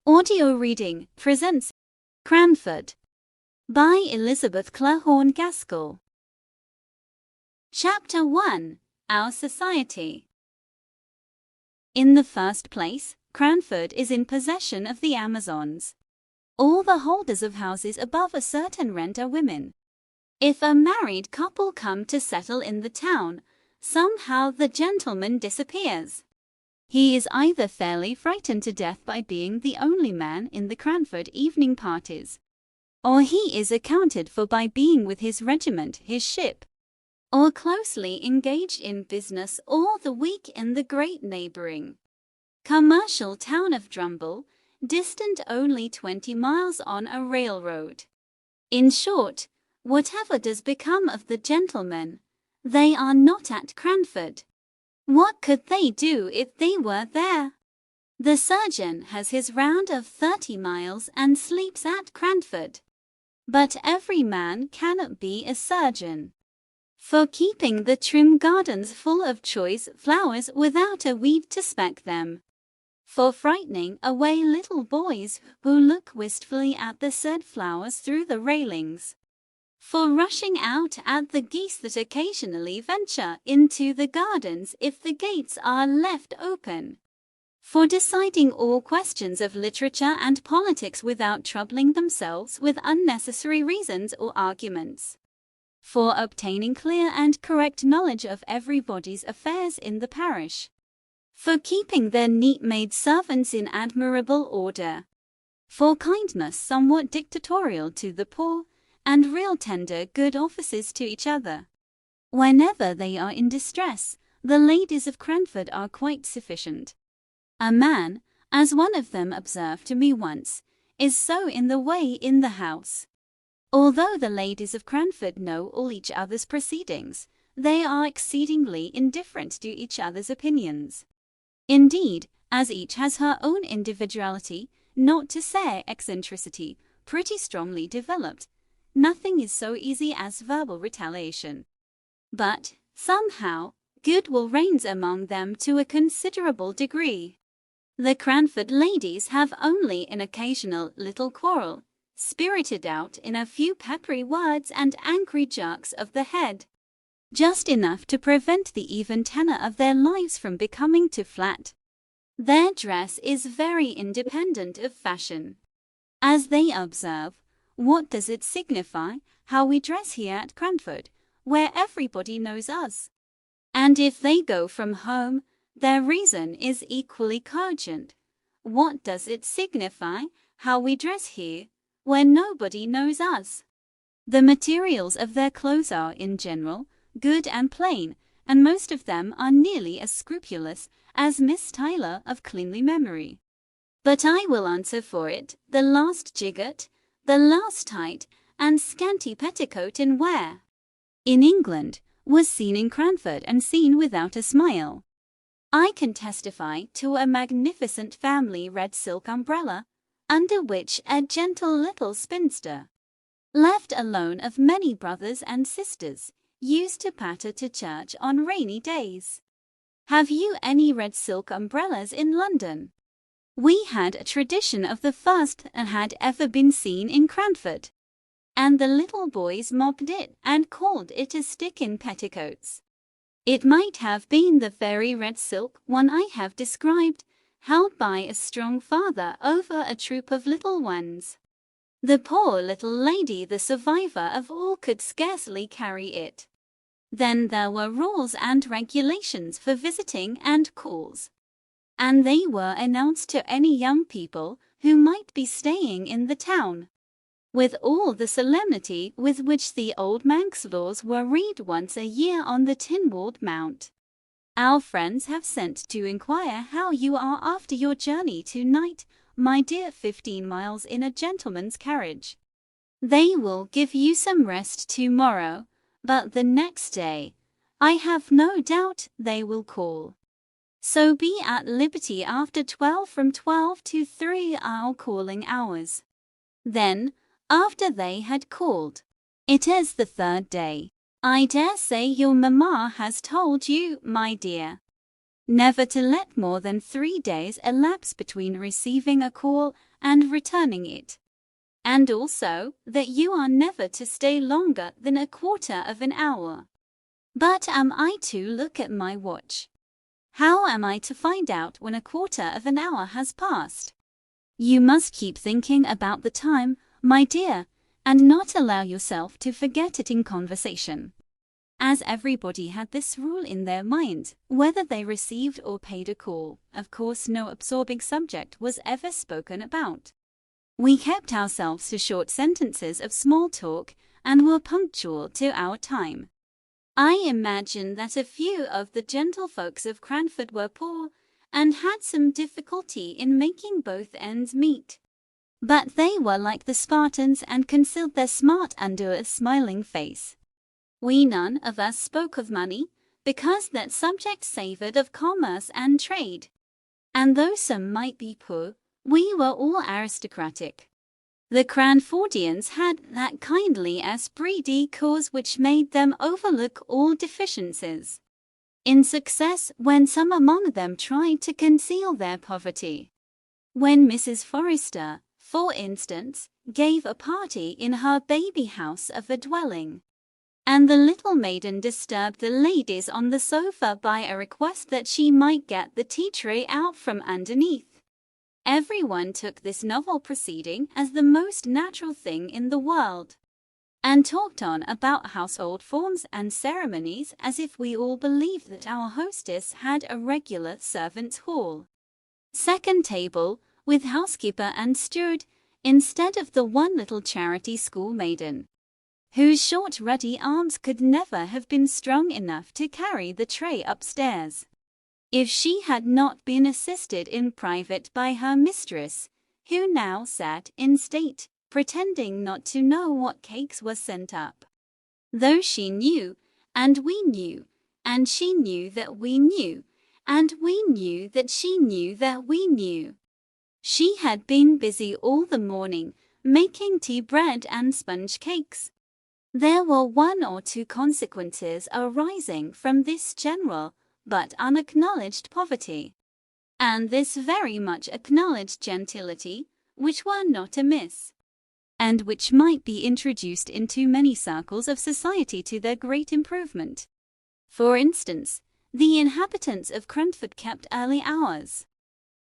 Audio reading presents Cranford by Elizabeth Gaskell. Chapter 1: Our Society. In the first place, Cranford is in possession of the Amazons. All the holders of houses above a certain rent are women. If a married couple come to settle in the town, somehow the gentleman disappears. He is either fairly frightened to death by being the only man in the Cranford evening parties, or he is accounted for by being with his regiment, his ship, or closely engaged in business all the week in the great neighboring commercial town of Drumble, distant only 20 miles on a railroad. In short, whatever does become of the gentlemen, they are not at Cranford. What could they do if they were there? The surgeon has his round of 30 miles and sleeps at Cranford. But every man cannot be a surgeon. For keeping the trim gardens full of choice flowers without a weed to speck them. For frightening away little boys who look wistfully at the said flowers through the railings. For rushing out at the geese that occasionally venture into the gardens if the gates are left open. For deciding all questions of literature and politics without troubling themselves with unnecessary reasons or arguments. For obtaining clear and correct knowledge of everybody's affairs in the parish. For keeping their neat maid servants in admirable order. For kindness somewhat dictatorial to the poor, and real tender good offices to each other. Whenever they are in distress, the ladies of Cranford are quite sufficient. A man, as one of them observed to me once, is so in the way in the house. Although the ladies of Cranford know all each other's proceedings, they are exceedingly indifferent to each other's opinions. Indeed, as each has her own individuality, not to say eccentricity, pretty strongly developed, nothing is so easy as verbal retaliation. But, somehow, goodwill reigns among them to a considerable degree. The Cranford ladies have only an occasional little quarrel, spirited out in a few peppery words and angry jerks of the head. Just enough to prevent the even tenor of their lives from becoming too flat. Their dress is very independent of fashion. As they observe, what does it signify how we dress here at Cranford, where everybody knows us? And if they go from home, their reason is equally cogent. What does it signify how we dress here, where nobody knows us? The materials of their clothes are, in general, good and plain, and most of them are nearly as scrupulous as Miss Tyler of cleanly memory. But I will answer for it, the last jigget, the last tight and scanty petticoat in wear in England was seen in Cranford and seen without a smile. I can testify to a magnificent family red silk umbrella, under which a gentle little spinster, left alone of many brothers and sisters, used to patter to church on rainy days. Have you any red silk umbrellas in London? We had a tradition of the first that had ever been seen in Cranford, and the little boys mobbed it and called it a stick in petticoats. It might have been the very red silk one I have described, held by a strong father over a troop of little ones. The poor little lady, the survivor of all, could scarcely carry it. Then there were rules and regulations for visiting and calls, and they were announced to any young people who might be staying in the town, with all the solemnity with which the old Manx laws were read once a year on the tin-walled mount. Our friends have sent to inquire how you are after your journey to-night, my dear, 15 miles in a gentleman's carriage. They will give you some rest tomorrow, but the next day, I have no doubt they will call. So be at liberty after 12, from 12 to 3 our calling hours. Then, after they had called, it is the third day. I dare say your mamma has told you, my dear, never to let more than 3 days elapse between receiving a call and returning it. And also that you are never to stay longer than a quarter of an hour. But am I to look at my watch? How am I to find out when a quarter of an hour has passed? You must keep thinking about the time, my dear, and not allow yourself to forget it in conversation. As everybody had this rule in their mind, whether they received or paid a call, of course no absorbing subject was ever spoken about. We kept ourselves to short sentences of small talk and were punctual to our time. I imagine that a few of the gentlefolks of Cranford were poor and had some difficulty in making both ends meet. But they were like the Spartans and concealed their smart under a smiling face. We none of us spoke of money, because that subject savoured of commerce and trade. And though some might be poor, we were all aristocratic. The Cranfordians had that kindly esprit de corps which made them overlook all deficiencies in success when some among them tried to conceal their poverty. When Mrs. Forrester, for instance, gave a party in her baby house of a dwelling, and the little maiden disturbed the ladies on the sofa by a request that she might get the tea tray out from underneath, everyone took this novel proceeding as the most natural thing in the world, and talked on about household forms and ceremonies as if we all believed that our hostess had a regular servants' hall, second table, with housekeeper and steward, instead of the one little charity school maiden, whose short ruddy arms could never have been strong enough to carry the tray upstairs, if she had not been assisted in private by her mistress, who now sat in state, pretending not to know what cakes were sent up, though she knew, and we knew, and she knew that we knew, and we knew that she knew that we knew. She had been busy all the morning, making tea bread and sponge cakes. There were one or two consequences arising from this general but unacknowledged poverty, and this very much acknowledged gentility, which were not amiss, and which might be introduced into many circles of society to their great improvement. For instance, the inhabitants of Cranford kept early hours,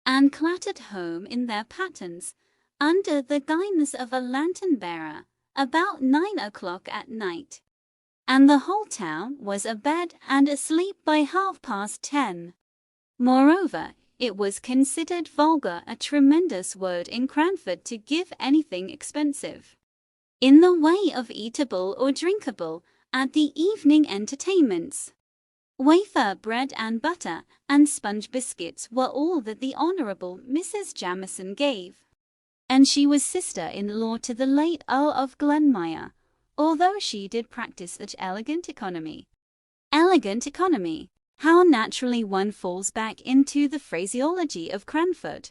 and clattered home in their pattens, under the guidance of a lantern-bearer, about 9 o'clock at night, and the whole town was abed and asleep by 10:30. Moreover, it was considered vulgar, a tremendous word in Cranford, to give anything expensive, in the way of eatable or drinkable, at the evening entertainments. Wafer bread and butter and sponge biscuits were all that the Honourable Mrs. Jamison gave, and she was sister-in-law to the late Earl of Glenmire, although she did practice such elegant economy. Elegant economy! How naturally one falls back into the phraseology of Cranford.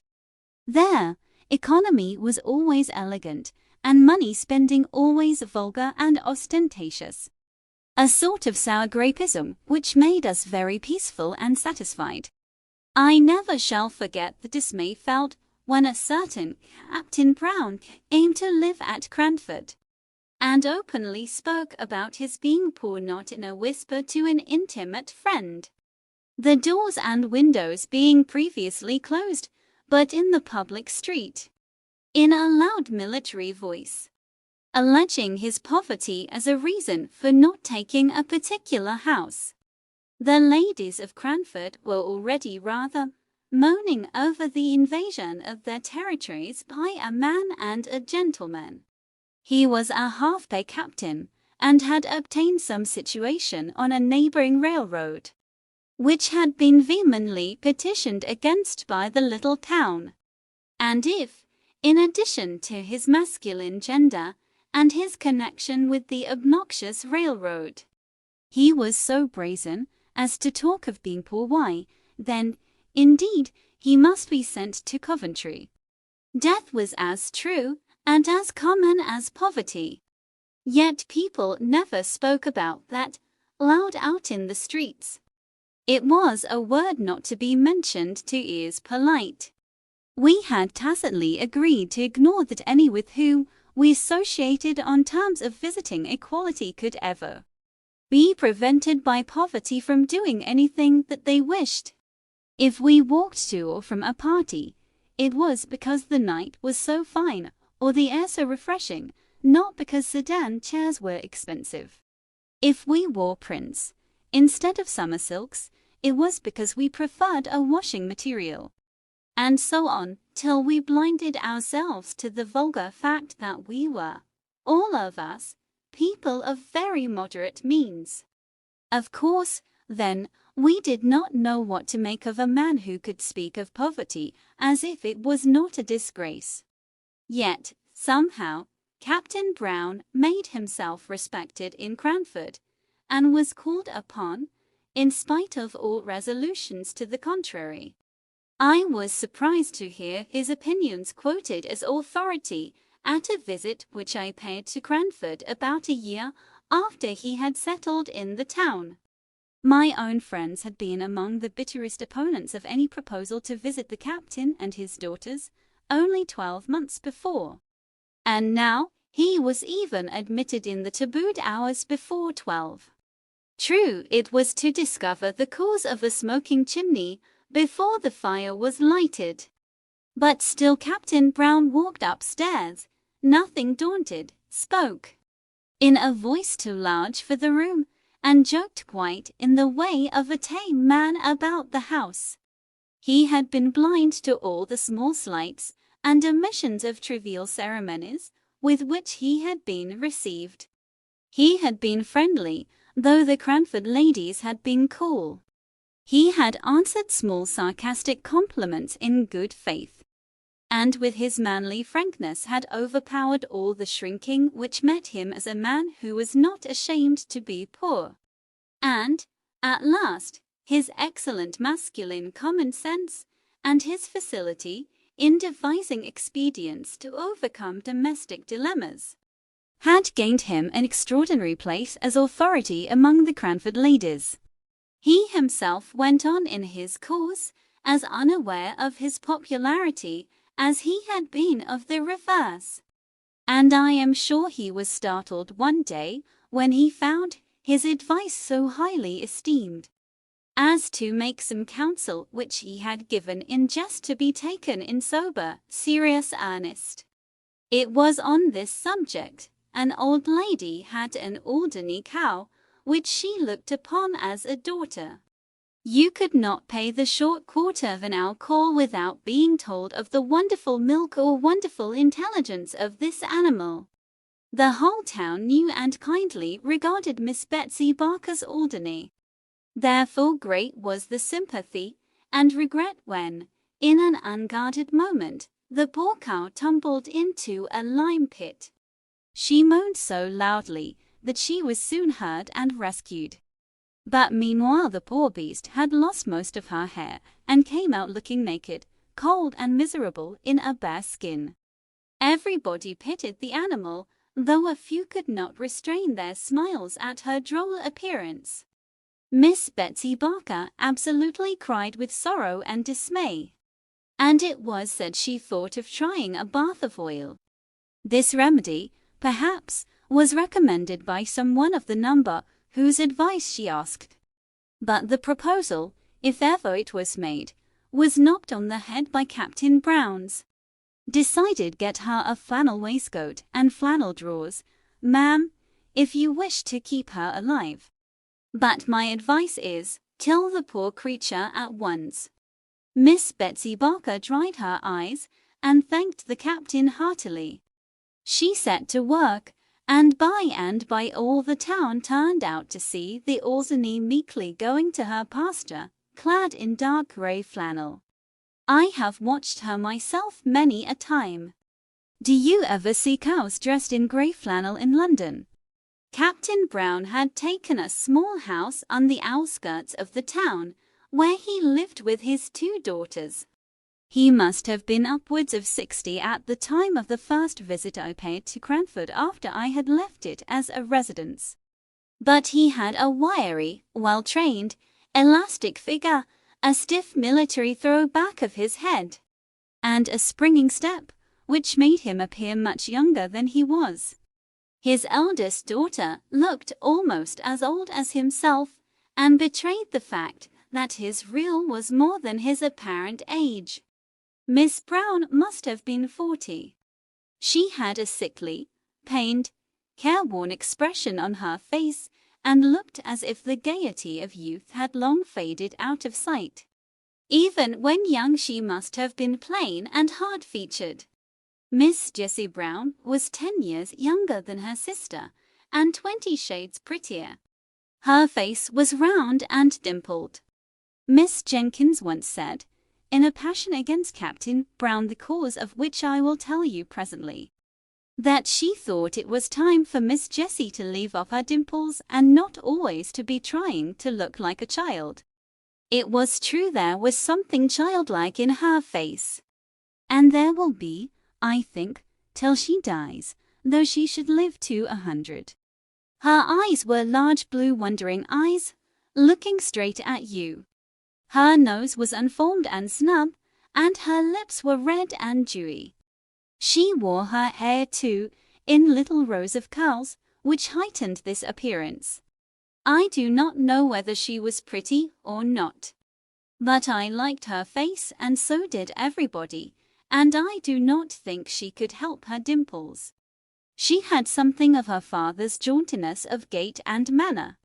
There, economy was always elegant, and money spending always vulgar and ostentatious. A sort of sour grapeism which made us very peaceful and satisfied. I never shall forget the dismay felt when a certain Captain Brown came to live at Cranford, and openly spoke about his being poor, not in a whisper to an intimate friend, the doors and windows being previously closed, but in the public street, in a loud military voice, alleging his poverty as a reason for not taking a particular house. The ladies of Cranford were already rather moaning over the invasion of their territories by a man and a gentleman. He was a half-pay captain, and had obtained some situation on a neighbouring railroad, which had been vehemently petitioned against by the little town. And if, in addition to his masculine gender, and his connection with the obnoxious railroad, he was so brazen as to talk of being poor, why, then, indeed, he must be sent to Coventry. Death was as true and as common as poverty. Yet people never spoke about that loud out in the streets. It was a word not to be mentioned to ears polite. We had tacitly agreed to ignore that any with whom we associated on terms of visiting equality could ever be prevented by poverty from doing anything that they wished. If we walked to or from a party, it was because the night was so fine or the air so refreshing, not because sedan chairs were expensive. If we wore prints instead of summer silks, it was because we preferred a washing material. And so on, till we blinded ourselves to the vulgar fact that we were, all of us, people of very moderate means. Of course, then, we did not know what to make of a man who could speak of poverty as if it was not a disgrace. Yet, somehow, Captain Brown made himself respected in Cranford, and was called upon, in spite of all resolutions to the contrary. I was surprised to hear his opinions quoted as authority at a visit which I paid to Cranford about a year after he had settled in the town. My own friends had been among the bitterest opponents of any proposal to visit the captain and his daughters only 12 months before. And now he was even admitted in the tabooed hours before 12. True, it was to discover the cause of a smoking chimney before the fire was lighted. But still Captain Brown walked upstairs, nothing daunted, spoke in a voice too large for the room, and joked quite in the way of a tame man about the house. He had been blind to all the small slights and omissions of trivial ceremonies with which he had been received. He had been friendly, though the Cranford ladies had been cool. He had answered small sarcastic compliments in good faith, and with his manly frankness had overpowered all the shrinking which met him as a man who was not ashamed to be poor. And, at last, his excellent masculine common sense, and his facility in devising expedients to overcome domestic dilemmas, had gained him an extraordinary place as authority among the Cranford ladies. He himself went on in his course, as unaware of his popularity as he had been of the reverse. And I am sure he was startled one day when he found his advice so highly esteemed, as to make some counsel which he had given in jest to be taken in sober, serious earnest. It was on this subject. An old lady had an Alderney cow, which she looked upon as a daughter. You could not pay the short quarter of an hour call without being told of the wonderful milk or wonderful intelligence of this animal. The whole town knew and kindly regarded Miss Betsy Barker's Alderney. Therefore great was the sympathy and regret when, in an unguarded moment, the poor cow tumbled into a lime pit. She moaned so loudly that she was soon heard and rescued. But meanwhile the poor beast had lost most of her hair, and came out looking naked, cold and miserable in a bare skin. Everybody pitied the animal, though a few could not restrain their smiles at her droll appearance. Miss Betsy Barker absolutely cried with sorrow and dismay, and it was said she thought of trying a bath of oil. This remedy, perhaps, was recommended by some one of the number whose advice she asked. But the proposal, if ever it was made, was knocked on the head by Captain Brown's decided get her a flannel waistcoat and flannel drawers, ma'am, if you wish to keep her alive. But my advice is, kill the poor creature at once. Miss Betsy Barker dried her eyes and thanked the captain heartily. She set to work, and by all the town turned out to see the Alderney meekly going to her pasture, clad in dark grey flannel. I have watched her myself many a time. Do you ever see cows dressed in grey flannel in London? Captain Brown had taken a small house on the outskirts of the town, where he lived with his 2 daughters. He must have been upwards of 60 at the time of the first visit I paid to Cranford after I had left it as a residence. But he had a wiry, well-trained, elastic figure, a stiff military throw back of his head, and a springing step, which made him appear much younger than he was. His eldest daughter looked almost as old as himself, and betrayed the fact that his real was more than his apparent age. Miss Brown must have been 40. She had a sickly, pained, careworn expression on her face, and looked as if the gaiety of youth had long faded out of sight. Even when young, she must have been plain and hard-featured. Miss Jessie Brown was 10 years younger than her sister, and 20 shades prettier. Her face was round and dimpled. Miss Jenkins once said, in a passion against Captain Brown, the cause of which I will tell you presently, that she thought it was time for Miss Jessie to leave off her dimples and not always to be trying to look like a child. It was true, there was something childlike in her face. And there will be, I think, till she dies, though she should live to 100. Her eyes were large blue wondering eyes, looking straight at you. Her nose was unformed and snub, and her lips were red and dewy. She wore her hair, too, in little rows of curls, which heightened this appearance. I do not know whether she was pretty or not, but I liked her face, and so did everybody, and I do not think she could help her dimples. She had something of her father's jauntiness of gait and manner,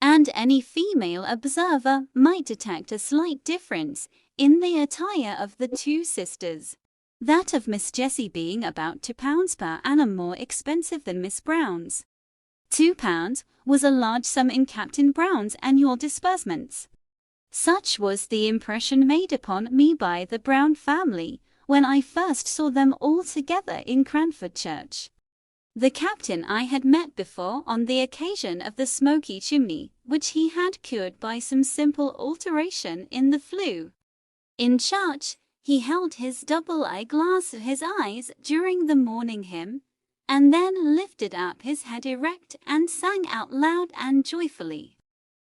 and any female observer might detect a slight difference in the attire of the two sisters, that of Miss Jessie being about £2 per annum more expensive than Miss Brown's. £2 was a large sum in Captain Brown's annual disbursements. Such was the impression made upon me by the Brown family when I first saw them all together in Cranford church. The captain I had met before on the occasion of the smoky chimney, which he had cured by some simple alteration in the flue. In church, he held his double eyeglass to his eyes during the morning hymn, and then lifted up his head erect and sang out loud and joyfully.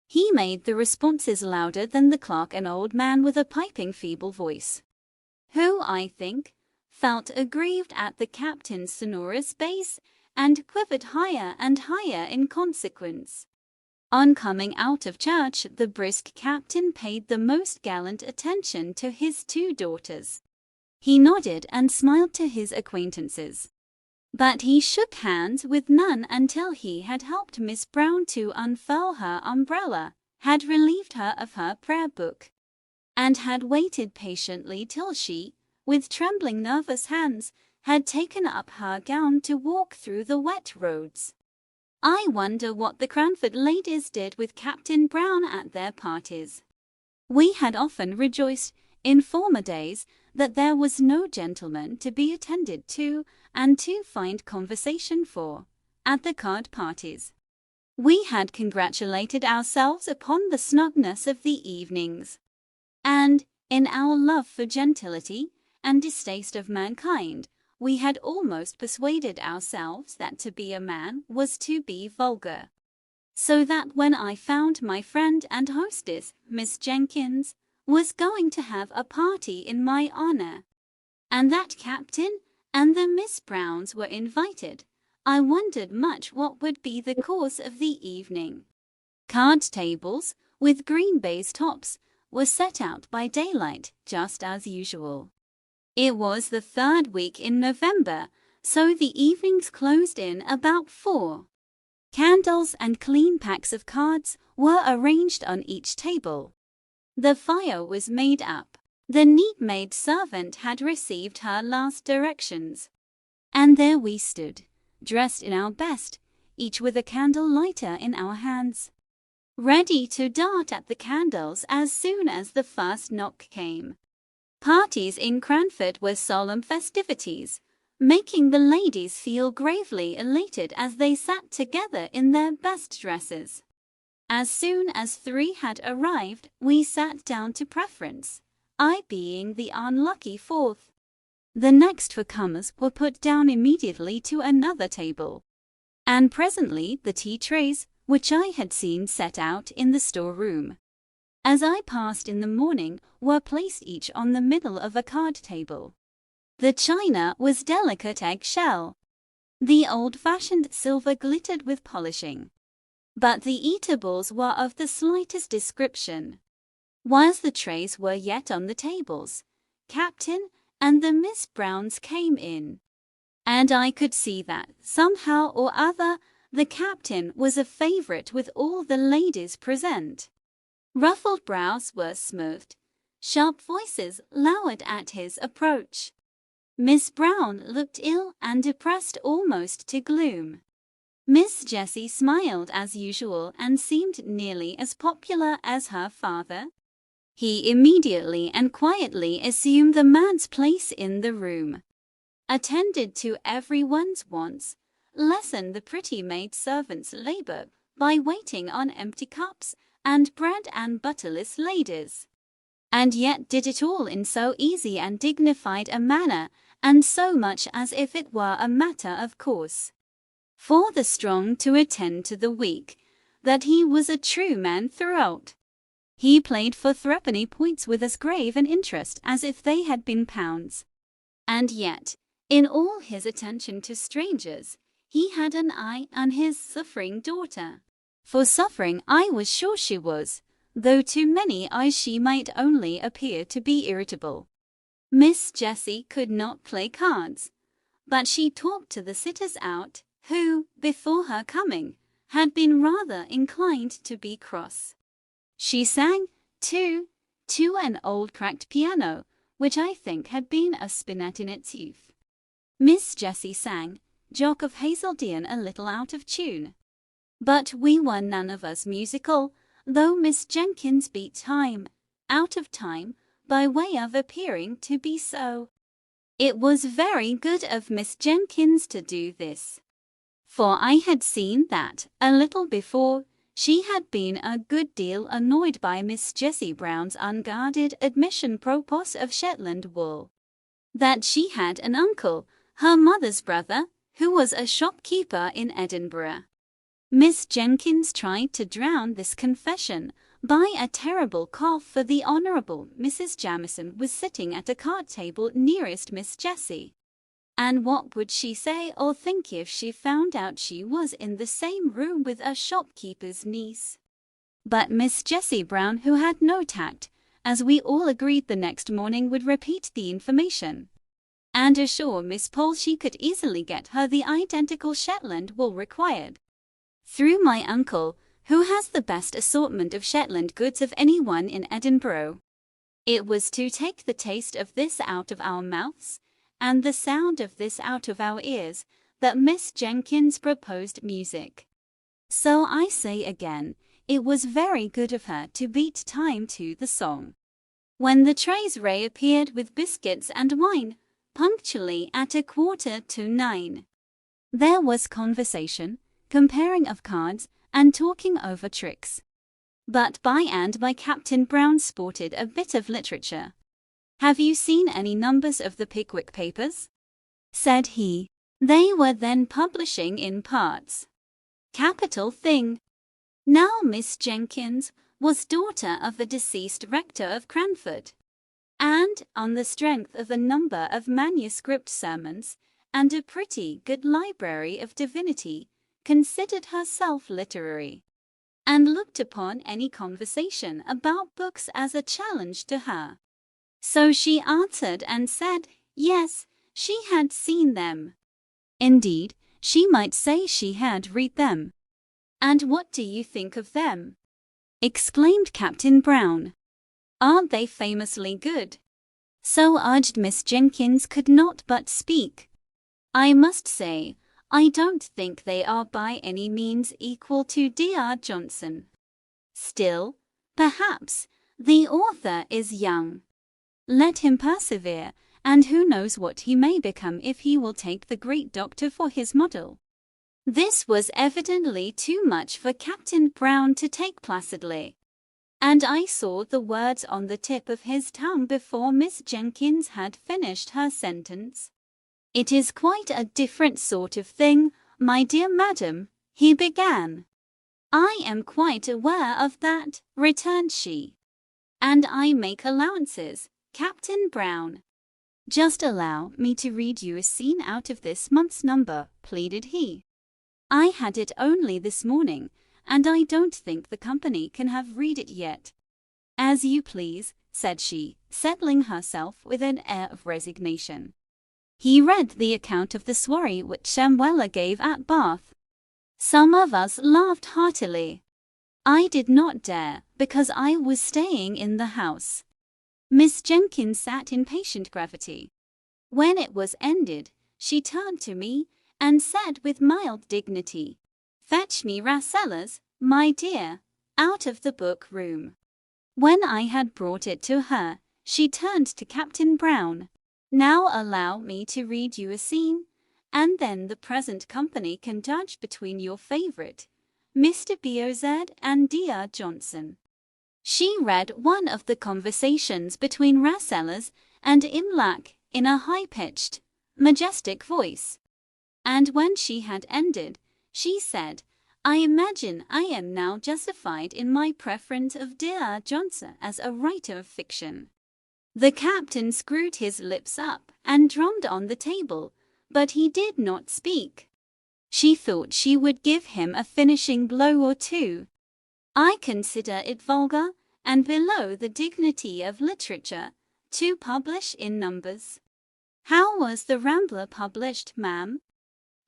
He made the responses louder than the clerk, an old man with a piping feeble voice, who, I think, felt aggrieved at the captain's sonorous bass, and quivered higher and higher in consequence. On coming out of church, the brisk captain paid the most gallant attention to his two daughters. He nodded and smiled to his acquaintances, but he shook hands with none until he had helped Miss Brown to unfurl her umbrella, had relieved her of her prayer book, and had waited patiently till she, with trembling nervous hands, had taken up her gown to walk through the wet roads. I wonder what the Cranford ladies did with Captain Brown at their parties. We had often rejoiced, in former days, that there was no gentleman to be attended to and to find conversation for, at the card parties. We had congratulated ourselves upon the snugness of the evenings, and, in our love for gentility and distaste of mankind, we had almost persuaded ourselves that to be a man was to be vulgar. So that when I found my friend and hostess, Miss Jenkins, was going to have a party in my honor, and that Captain and the Miss Browns were invited, I wondered much what would be the course of the evening. Card tables, with green baize tops, were set out by daylight, just as usual. It was the 3rd week in November, so the evenings closed in about 4. Candles and clean packs of cards were arranged on each table. The fire was made up. The neat maid servant had received her last directions, and there we stood, dressed in our best, each with a candle lighter in our hands, ready to dart at the candles as soon as the first knock came. Parties in Cranford were solemn festivities, making the ladies feel gravely elated as they sat together in their best dresses. As soon as 3 had arrived, we sat down to preference, I being the unlucky 4th. The next 4 comers were put down immediately to another table, and presently the tea trays, which I had seen set out in the storeroom, as I passed in the morning, were placed each on the middle of a card table. The china was delicate eggshell. The old-fashioned silver glittered with polishing. But the eatables were of the slightest description. Whilst the trays were yet on the tables, Captain and the Miss Browns came in. And I could see that, somehow or other, the Captain was a favourite with all the ladies present. Ruffled brows were smoothed, sharp voices lowered at his approach. Miss Brown looked ill and depressed almost to gloom. Miss Jessie smiled as usual and seemed nearly as popular as her father. He immediately and quietly assumed the man's place in the room, attended to everyone's wants, lessened the pretty maid servant's labour by waiting on empty cups and bread and butterless ladies, and yet did it all in so easy and dignified a manner, and so much as if it were a matter of course, for the strong to attend to the weak, that he was a true man throughout. He played for threepenny points with as grave an interest as if they had been pounds. And yet, in all his attention to strangers, he had an eye on his suffering daughter. For suffering I was sure she was, though to many eyes she might only appear to be irritable. Miss Jessie could not play cards, but she talked to the sitters out, who, before her coming, had been rather inclined to be cross. She sang, too, to an old cracked piano, which I think had been a spinet in its youth. Miss Jessie sang, Jock of Hazeldean, a little out of tune. But we were none of us musical, though Miss Jenkins beat time, out of time, by way of appearing to be so. It was very good of Miss Jenkins to do this, for I had seen that, a little before, she had been a good deal annoyed by Miss Jessie Brown's unguarded admission propos of Shetland wool. That she had an uncle, her mother's brother, who was a shopkeeper in Edinburgh. Miss Jenkins tried to drown this confession by a terrible cough, for the Honourable Mrs. Jamieson was sitting at a card table nearest Miss Jessie. And what would she say or think if she found out she was in the same room with a shopkeeper's niece? But Miss Jessie Brown, who had no tact, as we all agreed the next morning, would repeat the information, and assure Miss Pole she could easily get her the identical Shetland wool required, through my uncle, who has the best assortment of Shetland goods of anyone in Edinburgh. It was to take the taste of this out of our mouths, and the sound of this out of our ears, that Miss Jenkins proposed music. So I say again, it was very good of her to beat time to the song. When the trays reappeared with biscuits and wine, punctually at 8:45, there was conversation, comparing of cards, and talking over tricks. But by and by Captain Brown sported a bit of literature. "Have you seen any numbers of the Pickwick papers?" said he. They were then publishing in parts. Capital thing. Now Miss Jenkins was daughter of the deceased rector of Cranford, and, on the strength of a number of manuscript sermons and a pretty good library of divinity, considered herself literary, and looked upon any conversation about books as a challenge to her. So she answered and said, yes, she had seen them. Indeed, she might say she had read them. "And what do you think of them?" exclaimed Captain Brown. "Aren't they famously good?" So urged, Miss Jenkins could not but speak. "I must say, I don't think they are by any means equal to D.R. Johnson. Still, perhaps, the author is young. Let him persevere, and who knows what he may become if he will take the great doctor for his model." This was evidently too much for Captain Brown to take placidly, and I saw the words on the tip of his tongue before Miss Jenkins had finished her sentence. "It is quite a different sort of thing, my dear madam," he began. "I am quite aware of that," returned she, "and I make allowances, Captain Brown. "Just allow me to read you a scene out of this month's number," pleaded he. "I had it only this morning, and I don't think the company can have read it yet." "As you please," said she, settling herself with an air of resignation. He read the account of the soiree which Samuela gave at Bath. Some of us laughed heartily. I did not dare, because I was staying in the house. Miss Jenkins sat in patient gravity. When it was ended, she turned to me and said with mild dignity, "Fetch me Rasselas, my dear, out of the book room." When I had brought it to her, she turned to Captain Brown. "Now allow me to read you a scene, and then the present company can judge between your favorite, Mr. Bozed and Dr. Johnson." She read one of the conversations between Rasselas and Imlac in a high-pitched, majestic voice. And when she had ended, she said, "I imagine I am now justified in my preference of Dr. Johnson as a writer of fiction." The captain screwed his lips up and drummed on the table, but he did not speak. She thought she would give him a finishing blow or two. "I consider it vulgar, and below the dignity of literature, to publish in numbers." "How was the Rambler published, ma'am?"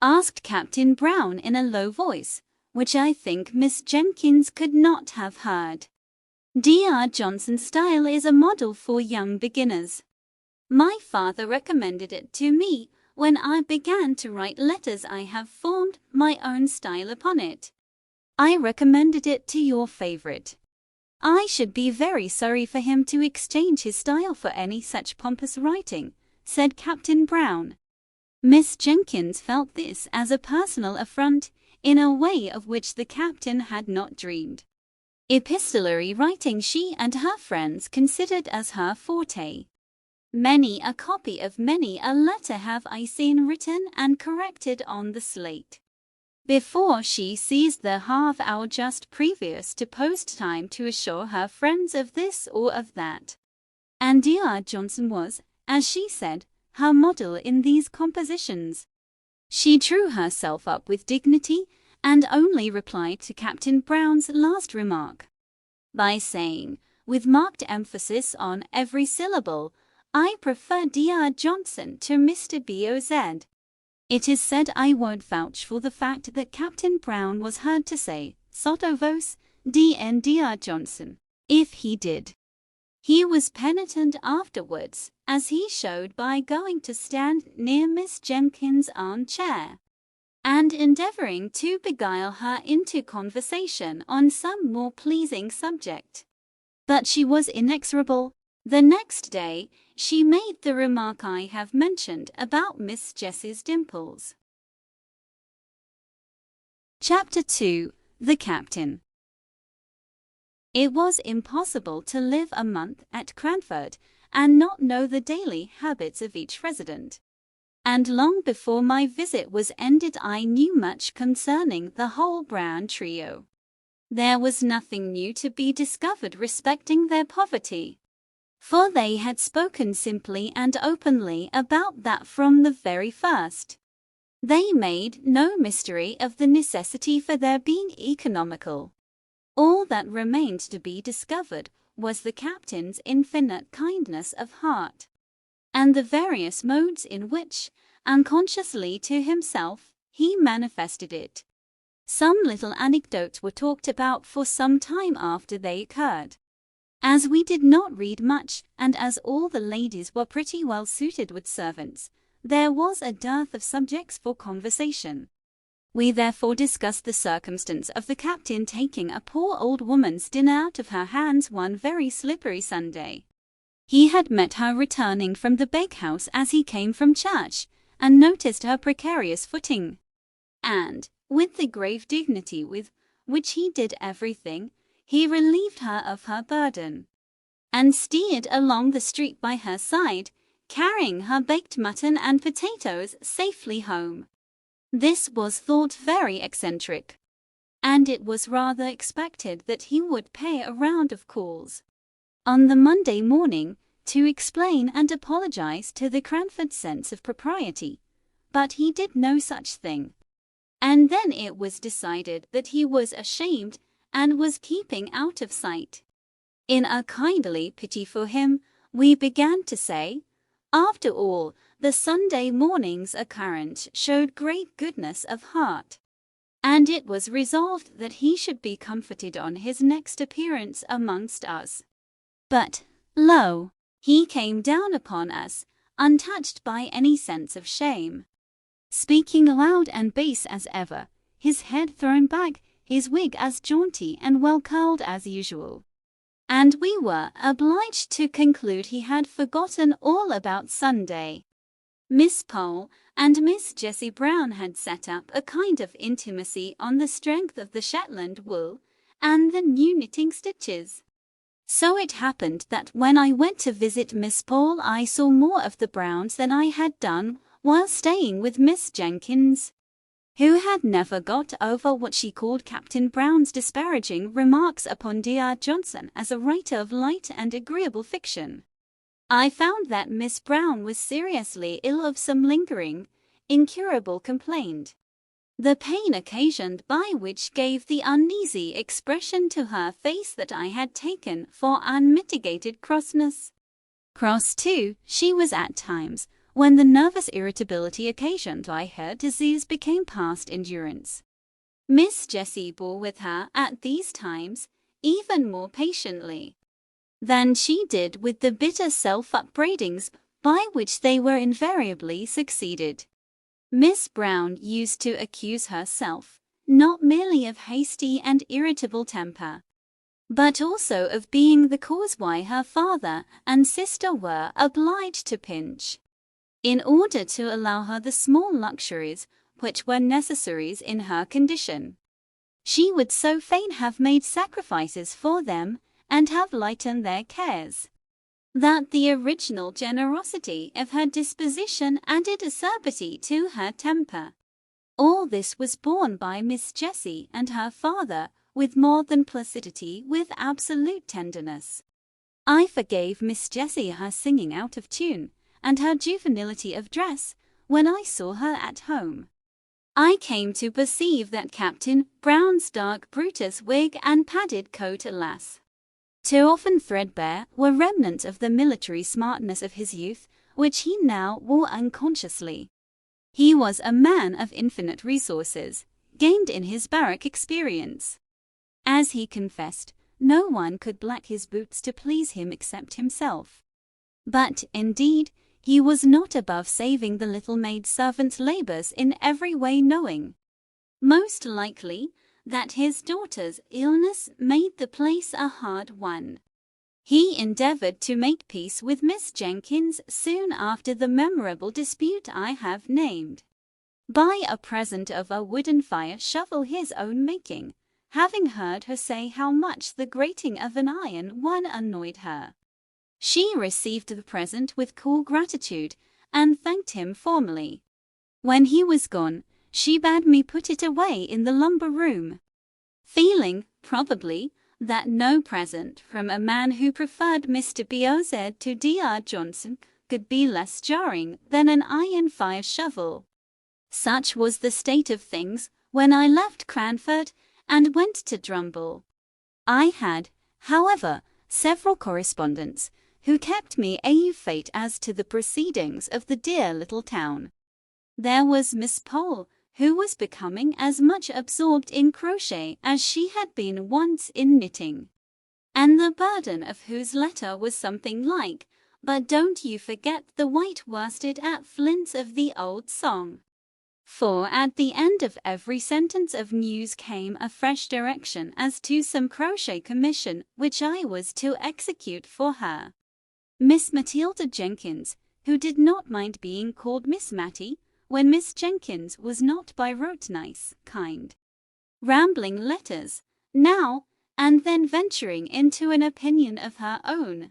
asked Captain Brown in a low voice, which I think Miss Jenkins could not have heard. "Dr. Johnson's style is a model for young beginners. My father recommended it to me when I began to write letters. I have formed my own style upon it." "I recommended it to your favorite. I should be very sorry for him to exchange his style for any such pompous writing," said Captain Brown. Miss Jenkins felt this as a personal affront in a way of which the captain had not dreamed. Epistolary writing she and her friends considered as her forte. Many a copy of many a letter have I seen written and corrected on the slate, before she seized the half-hour just previous to post time to assure her friends of this or of that. And Dr. Johnson was, as she said, her model in these compositions. She drew herself up with dignity and only replied to Captain Brown's last remark by saying, with marked emphasis on every syllable, "I prefer Dr. Johnson to Mr. Bozed." It is said I won't vouch for the fact that Captain Brown was heard to say, "Sotto voce, Dr. Johnson." If he did, he was penitent afterwards, as he showed by going to stand near Miss Jenkins' armchair and endeavoring to beguile her into conversation on some more pleasing subject. But she was inexorable. The next day, she made the remark I have mentioned about Miss Jessie's dimples. Chapter 2. The Captain. It was impossible to live a month at Cranford and not know the daily habits of each resident. And long before my visit was ended I knew much concerning the whole Brown trio. There was nothing new to be discovered respecting their poverty, for they had spoken simply and openly about that from the very first. They made no mystery of the necessity for their being economical. All that remained to be discovered was the captain's infinite kindness of heart, and the various modes in which, unconsciously to himself, he manifested it. Some little anecdotes were talked about for some time after they occurred. As we did not read much, and as all the ladies were pretty well suited with servants, there was a dearth of subjects for conversation. We therefore discussed the circumstance of the captain taking a poor old woman's dinner out of her hands one very slippery Sunday. He had met her returning from the bakehouse as he came from church, and noticed her precarious footing. And, with the grave dignity with which he did everything, he relieved her of her burden, and steered along the street by her side, carrying her baked mutton and potatoes safely home. This was thought very eccentric, and it was rather expected that he would pay a round of calls on the Monday morning to explain and apologize to the Cranford sense of propriety, but he did no such thing. And then it was decided that he was ashamed and was keeping out of sight. In a kindly pity for him, we began to say, after all, the Sunday morning's occurrence showed great goodness of heart, and it was resolved that he should be comforted on his next appearance amongst us. But, lo, he came down upon us, untouched by any sense of shame, speaking loud and bass as ever, his head thrown back, his wig as jaunty and well curled as usual. And we were obliged to conclude he had forgotten all about Sunday. Miss Pole and Miss Jessie Brown had set up a kind of intimacy on the strength of the Shetland wool and the new knitting stitches. So it happened that when I went to visit Miss Pole I saw more of the Browns than I had done while staying with Miss Jenkins, who had never got over what she called Captain Brown's disparaging remarks upon D.R. Johnson as a writer of light and agreeable fiction. I found that Miss Brown was seriously ill of some lingering, incurable complaint, the pain occasioned by which gave the uneasy expression to her face that I had taken for unmitigated crossness. Cross, too, she was at times, when the nervous irritability occasioned by her disease became past endurance. Miss Jessie bore with her at these times even more patiently than she did with the bitter self-upbraidings by which they were invariably succeeded. Miss Brown used to accuse herself, not merely of hasty and irritable temper, but also of being the cause why her father and sister were obliged to pinch, in order to allow her the small luxuries which were necessaries in her condition. She would so fain have made sacrifices for them and have lightened their cares, that the original generosity of her disposition added acerbity to her temper. All this was borne by Miss Jessie and her father with more than placidity, with absolute tenderness. I forgave Miss Jessie her singing out of tune, and her juvenility of dress, when I saw her at home. I came to perceive that Captain Brown's dark Brutus wig and padded coat, alas, too often threadbare, were remnants of the military smartness of his youth, which he now wore unconsciously. He was a man of infinite resources, gained in his barrack experience. As he confessed, no one could black his boots to please him except himself. But, indeed, he was not above saving the little maid servant's labors in every way, knowing, most likely, that his daughter's illness made the place a hard one. He endeavored to make peace with Miss Jenkins soon after the memorable dispute I have named, by a present of a wooden fire shovel his own making, having heard her say how much the grating of an iron one annoyed her. She received the present with cool gratitude, and thanked him formally. When he was gone, she bade me put it away in the lumber room, feeling, probably, that no present from a man who preferred Mr. B.O.Z. to D.R. Johnson could be less jarring than an iron fire shovel. Such was the state of things when I left Cranford and went to Drumble. I had, however, several correspondents who kept me au fait as to the proceedings of the dear little town. There was Miss Pole, who was becoming as much absorbed in crochet as she had been once in knitting, and the burden of whose letter was something like, "But don't you forget the white worsted at Flint's" of the old song. For at the end of every sentence of news came a fresh direction as to some crochet commission which I was to execute for her. Miss Matilda Jenkins, who did not mind being called Miss Matty, when Miss Jenkins was not by rote nice, kind, rambling letters, now and then venturing into an opinion of her own,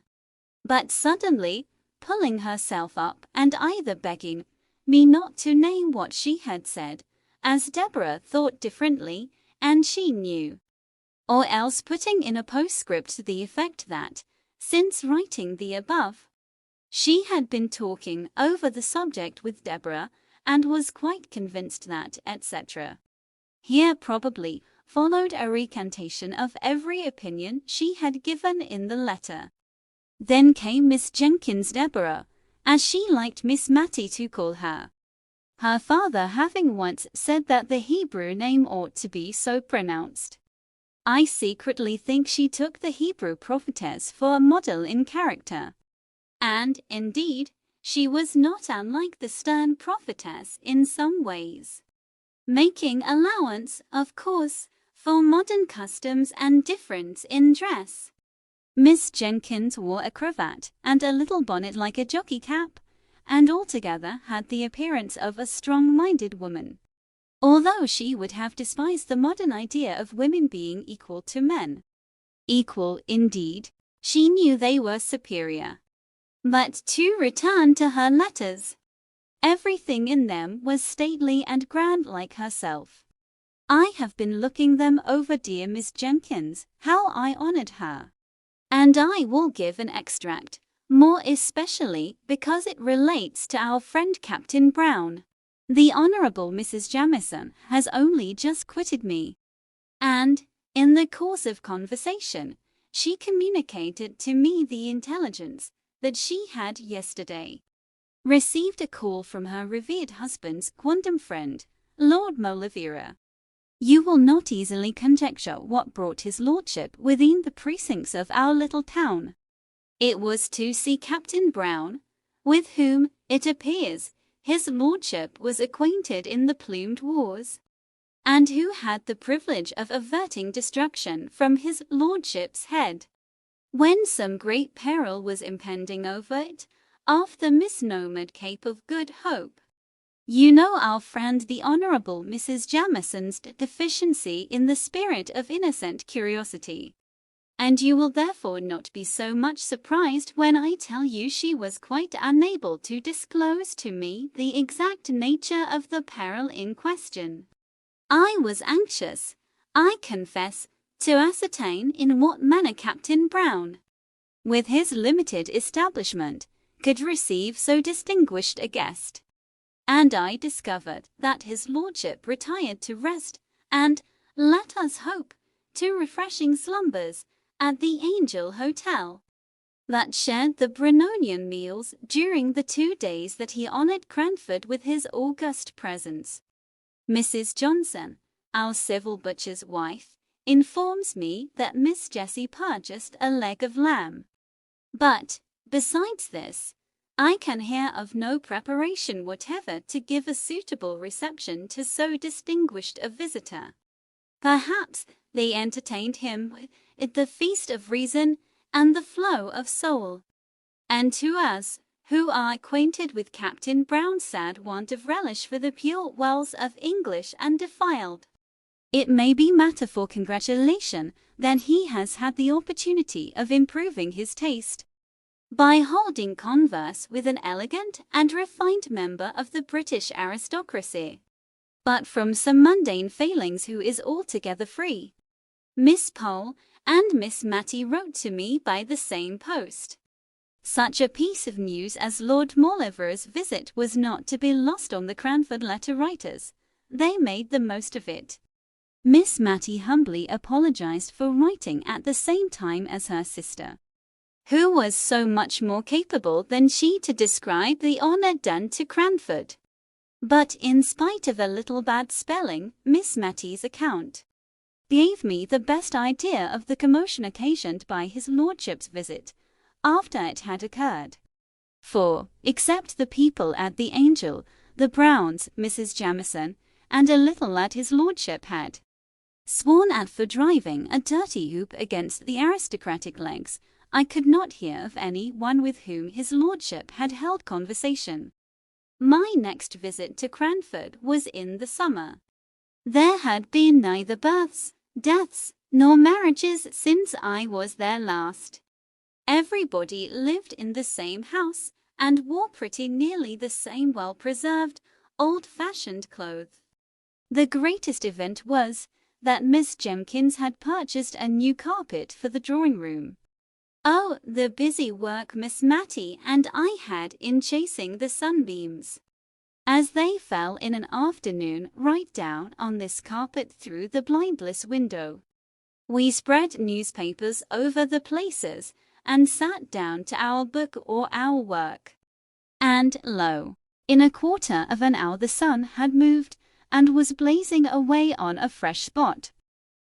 but suddenly pulling herself up and either begging me not to name what she had said, as Deborah thought differently, and she knew, or else putting in a postscript to the effect that, since writing the above, She had been talking over the subject with Deborah and was quite convinced that, etc. Here probably followed a recantation of every opinion she had given in the letter. Then came Miss Jenkins Deborah, as she liked Miss Matty to call her. Her father having once said that the Hebrew name ought to be so pronounced. I secretly think she took the Hebrew prophetess for a model in character. And, indeed, she was not unlike the stern prophetess in some ways. Making allowance, of course, for modern customs and difference in dress. Miss Jenkins wore a cravat and a little bonnet like a jockey cap, and altogether had the appearance of a strong-minded woman. Although she would have despised the modern idea of women being equal to men. Equal, indeed, she knew they were superior. But to return to her letters. Everything in them was stately and grand like herself. I have been looking them over, dear Miss Jenkins, how I honored her. And I will give an extract, more especially because it relates to our friend Captain Brown. The Honourable Mrs. Jamison has only just quitted me. And, in the course of conversation, she communicated to me the intelligence that she had yesterday received a call from her revered husband's quondam friend, Lord Maulevrier. You will not easily conjecture what brought his lordship within the precincts of our little town. It was to see Captain Brown, with whom, it appears, his lordship was acquainted in the plumed wars, and who had the privilege of averting destruction from his lordship's head, when some great peril was impending over it, off the misnomered Cape of Good Hope. You know our friend the Honourable Mrs. Jamison's deficiency in the spirit of innocent curiosity, and you will therefore not be so much surprised when I tell you she was quite unable to disclose to me the exact nature of the peril in question. I was anxious, I confess, to ascertain in what manner Captain Brown, with his limited establishment, could receive so distinguished a guest. And I discovered that his lordship retired to rest, and, let us hope, to refreshing slumbers, at the Angel Hotel, that shared the Brunonian meals during the 2 days that he honoured Cranford with his august presence. Mrs. Johnson, our civil butcher's wife, informs me that Miss Jessie purchased a leg of lamb. But, besides this, I can hear of no preparation whatever to give a suitable reception to so distinguished a visitor. Perhaps they entertained him with the feast of reason and the flow of soul. And to us, who are acquainted with Captain Brown's sad want of relish for the pure wells of English undefiled, it may be matter for congratulation that he has had the opportunity of improving his taste by holding converse with an elegant and refined member of the British aristocracy, but from some mundane failings who is altogether free. Miss Pole and Miss Matty wrote to me by the same post. Such a piece of news as Lord Maulevrier's visit was not to be lost on the Cranford letter writers. They made the most of it. Miss Matty humbly apologized for writing at the same time as her sister, who was so much more capable than she to describe the honour done to Cranford. But in spite of a little bad spelling, Miss Matty's account gave me the best idea of the commotion occasioned by his lordship's visit, after it had occurred. For, except the people at the Angel, the Browns, Mrs. Jamison, and a little lad his lordship had sworn at for driving a dirty hoop against the aristocratic legs, I could not hear of any one with whom his lordship had held conversation. My next visit to Cranford was in the summer. There had been neither births, deaths, nor marriages since I was there last. Everybody lived in the same house and wore pretty nearly the same well-preserved, old-fashioned clothes. The greatest event was that Miss Jenkins had purchased a new carpet for the drawing-room. Oh, the busy work Miss Matty and I had in chasing the sunbeams, as they fell in an afternoon right down on this carpet through the blindless window. We spread newspapers over the places and sat down to our book or our work. And lo, in a quarter of an hour the sun had moved and was blazing away on a fresh spot.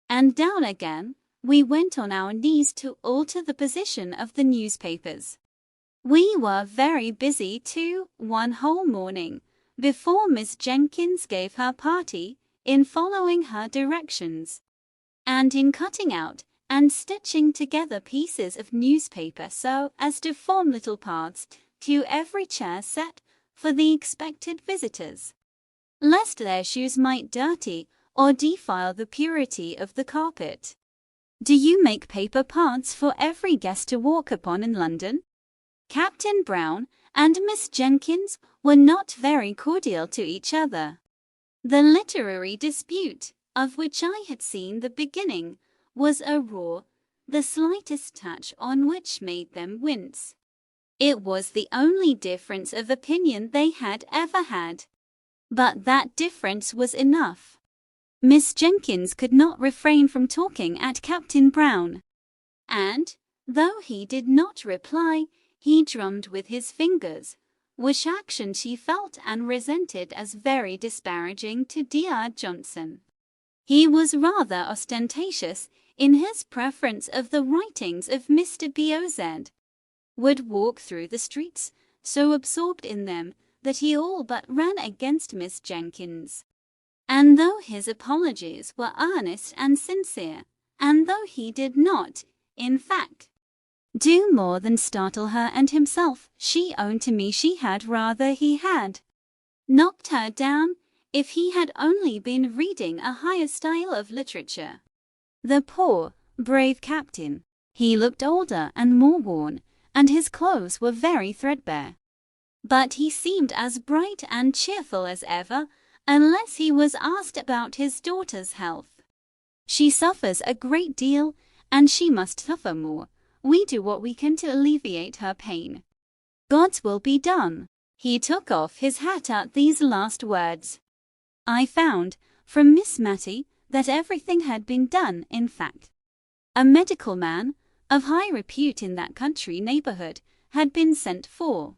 And down again we went on our knees to alter the position of the newspapers. We were very busy too, one whole morning, before Miss Jenkins gave her party, in following her directions, and in cutting out and stitching together pieces of newspaper so as to form little paths to every chair set for the expected visitors, lest their shoes might dirty or defile the purity of the carpet. Do you make paper paths for every guest to walk upon in London? Captain Brown and Miss Jenkins were not very cordial to each other. The literary dispute, of which I had seen the beginning, was a roar, the slightest touch on which made them wince. It was the only difference of opinion they had ever had. But that difference was enough. Miss Jenkins could not refrain from talking at Captain Brown, and, though he did not reply, he drummed with his fingers, which action she felt and resented as very disparaging to D.R. Johnson. He was rather ostentatious in his preference of the writings of Mr. B.O.Z., would walk through the streets, so absorbed in them that he all but ran against Miss Jenkins. And though his apologies were earnest and sincere, and though he did not, in fact, do more than startle her and himself, she owned to me she had rather he had knocked her down if he had only been reading a higher style of literature. The poor, brave captain, he looked older and more worn, and his clothes were very threadbare. But he seemed as bright and cheerful as ever, unless he was asked about his daughter's health. She suffers a great deal, and she must suffer more. We do what we can to alleviate her pain. God's will be done. He took off his hat at these last words. I found, from Miss Matty, that everything had been done, in fact. A medical man, of high repute in that country neighbourhood, had been sent for,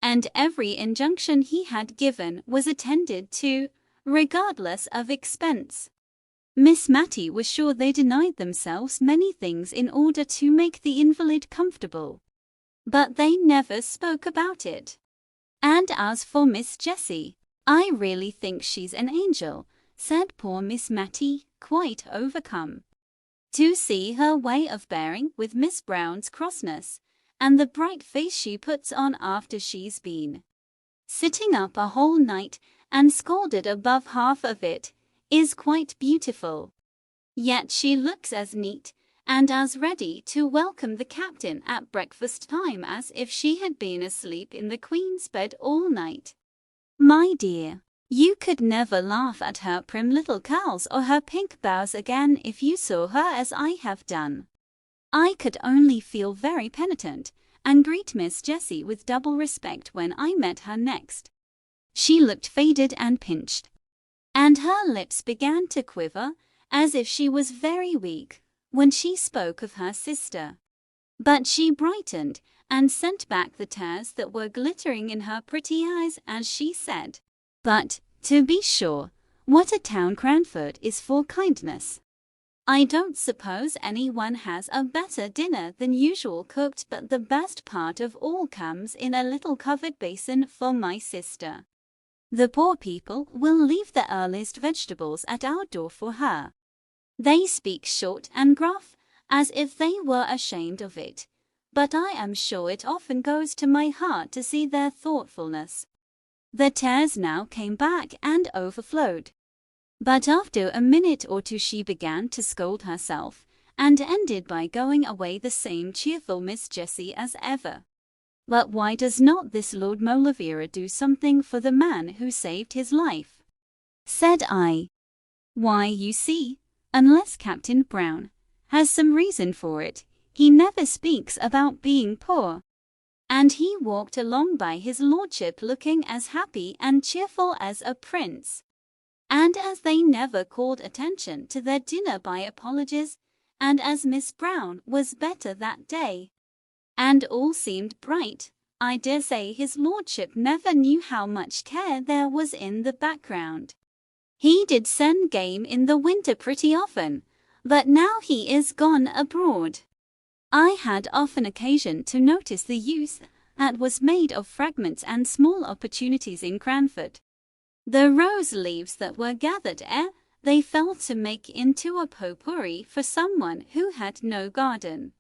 and every injunction he had given was attended to, regardless of expense. Miss Matty was sure they denied themselves many things in order to make the invalid comfortable, but they never spoke about it. And as for Miss Jessie, I really think she's an angel, said poor Miss Matty, quite overcome. To see her way of bearing with Miss Brown's crossness, and the bright face she puts on after she's been sitting up a whole night and scolded above half of it, is quite beautiful. Yet she looks as neat and as ready to welcome the captain at breakfast time as if she had been asleep in the Queen's bed all night. My dear, you could never laugh at her prim little curls or her pink bows again if you saw her as I have done. I could only feel very penitent and greet Miss Jessie with double respect when I met her next. She looked faded and pinched, and her lips began to quiver as if she was very weak when she spoke of her sister. But she brightened and sent back the tears that were glittering in her pretty eyes as she said, "But, to be sure, what a town Cranford is for kindness! I don't suppose anyone has a better dinner than usual cooked, but the best part of all comes in a little covered basin for my sister. The poor people will leave the earliest vegetables at our door for her. They speak short and gruff, as if they were ashamed of it, but I am sure it often goes to my heart to see their thoughtfulness." The tears now came back and overflowed. But after a minute or two she began to scold herself, and ended by going away the same cheerful Miss Jessie as ever. But why does not this Lord Maulevrier do something for the man who saved his life? Said I. Why, you see, unless Captain Brown has some reason for it, He never speaks about being poor. And he walked along by his lordship looking as happy and cheerful as a prince. And as they never called attention to their dinner by apologies, and as Miss Brown was better that day, and all seemed bright, I dare say his lordship never knew how much care there was in the background. He did send game in the winter pretty often, but now he is gone abroad. I had often occasion to notice the use that was made of fragments and small opportunities in Cranford. The rose leaves that were gathered ere they fell to make into a potpourri for someone who had no garden.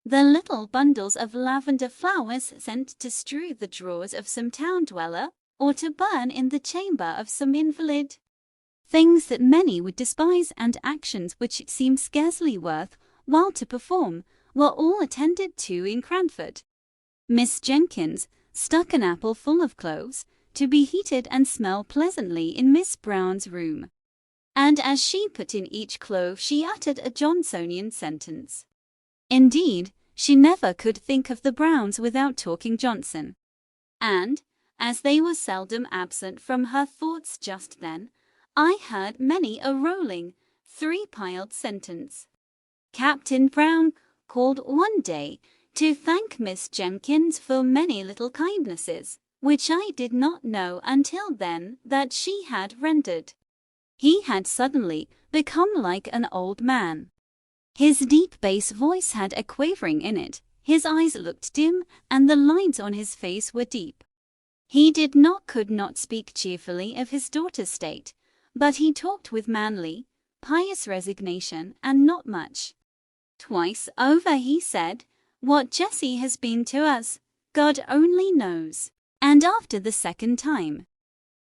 The little bundles of lavender flowers sent to strew the drawers of some town dweller, or to burn in the chamber of some invalid. Things that many would despise, and actions which seemed scarcely worth while to perform, were all attended to in Cranford. Miss Jenkins stuck an apple full of cloves to be heated and smell pleasantly in Miss Brown's room, and as she put in each clove she uttered a Johnsonian sentence. Indeed, she never could think of the Browns without talking Johnson. And, as they were seldom absent from her thoughts just then, I heard many a rolling, three-piled sentence. Captain Brown called one day to thank Miss Jenkins for many little kindnesses, which I did not know until then that she had rendered. He had suddenly become like an old man. His deep bass voice had a quavering in it, his eyes looked dim, and the lines on his face were deep. He could not speak cheerfully of his daughter's state, but he talked with manly, pious resignation, and not much. Twice over he said, "What Jessie has been to us, God only knows." And after the second time,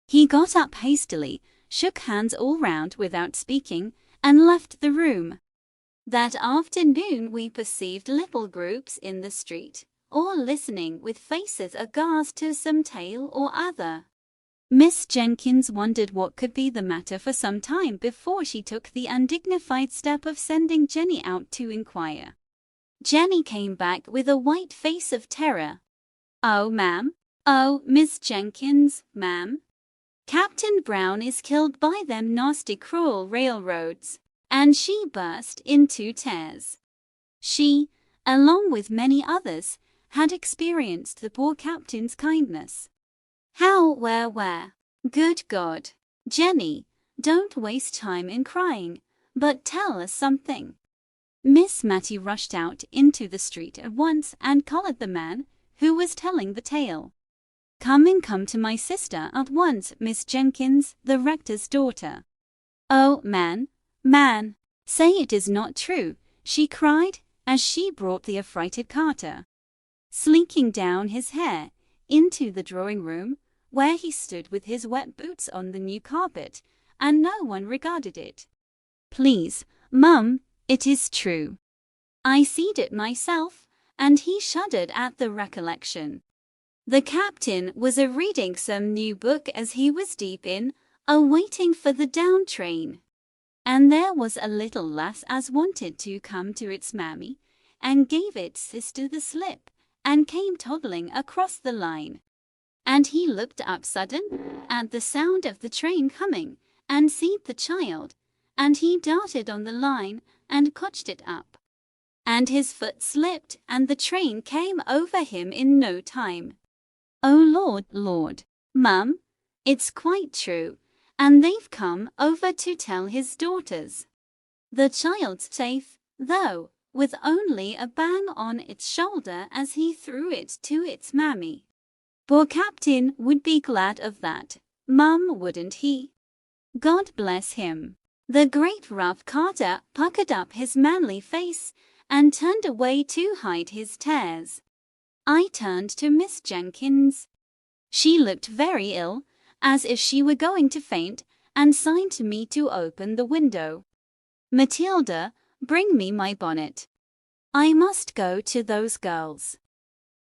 he got up hastily, shook hands all round without speaking, and left the room. That afternoon we perceived little groups in the street, all listening with faces aghast to some tale or other. Miss Jenkins wondered what could be the matter for some time before she took the undignified step of sending Jenny out to inquire. Jenny came back with a white face of terror. "Oh, ma'am. Oh, Miss Jenkins, ma'am. Captain Brown is killed by them nasty cruel railroads." And she burst into tears. She, along with many others, had experienced the poor captain's kindness. How, where? Good God! Jenny, don't waste time in crying, but tell us something. Miss Mattie rushed out into the street at once and collared the man who was telling the tale. Come to my sister at once, Miss Jenkins, the rector's daughter." "Oh, man, say it is not true," she cried, as she brought the affrighted Carter, slinking down his hair, into the drawing-room, where he stood with his wet boots on the new carpet, and no one regarded it. "Please, mum, it is true. I seed it myself," and he shuddered at the recollection. "The captain was a-reading some new book as he was deep in, a-waiting for the down train. And there was a little lass as wanted to come to its mammy, and gave its sister the slip, and came toddling across the line. And he looked up sudden, at the sound of the train coming, and seed the child, and he darted on the line, and cotched it up. And his foot slipped, and the train came over him in no time. Oh Lord, mum, it's quite true. And they've come over to tell his daughters. The child's safe, though, with only a bang on its shoulder as he threw it to its mammy. Poor captain would be glad of that, mum, wouldn't he? God bless him." The great rough Carter puckered up his manly face and turned away to hide his tears. I turned to Miss Jenkins. She looked very ill, as if she were going to faint, and signed to me to open the window. "Matilda, bring me my bonnet. I must go to those girls."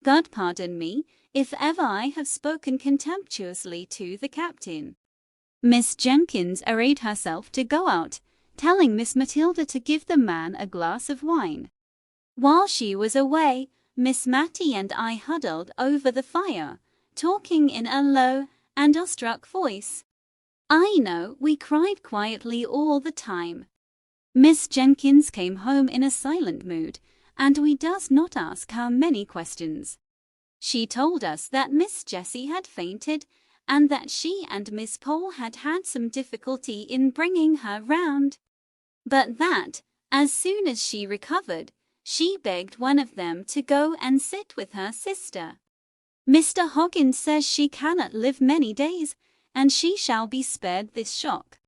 God pardon me, if ever I have spoken contemptuously to the captain. Miss Jenkins arrayed herself to go out, telling Miss Matilda to give the man a glass of wine. While she was away, Miss Matty and I huddled over the fire, talking in a low and awestruck voice. I know we cried quietly all the time. Miss Jenkins came home in a silent mood, and we durst not ask her many questions. She told us that Miss Jessie had fainted, and that she and Miss Pole had had some difficulty in bringing her round, but that, as soon as she recovered, she begged one of them to go and sit with her sister. Mr. Hoggins says she cannot live many days, and she shall be spared this shock,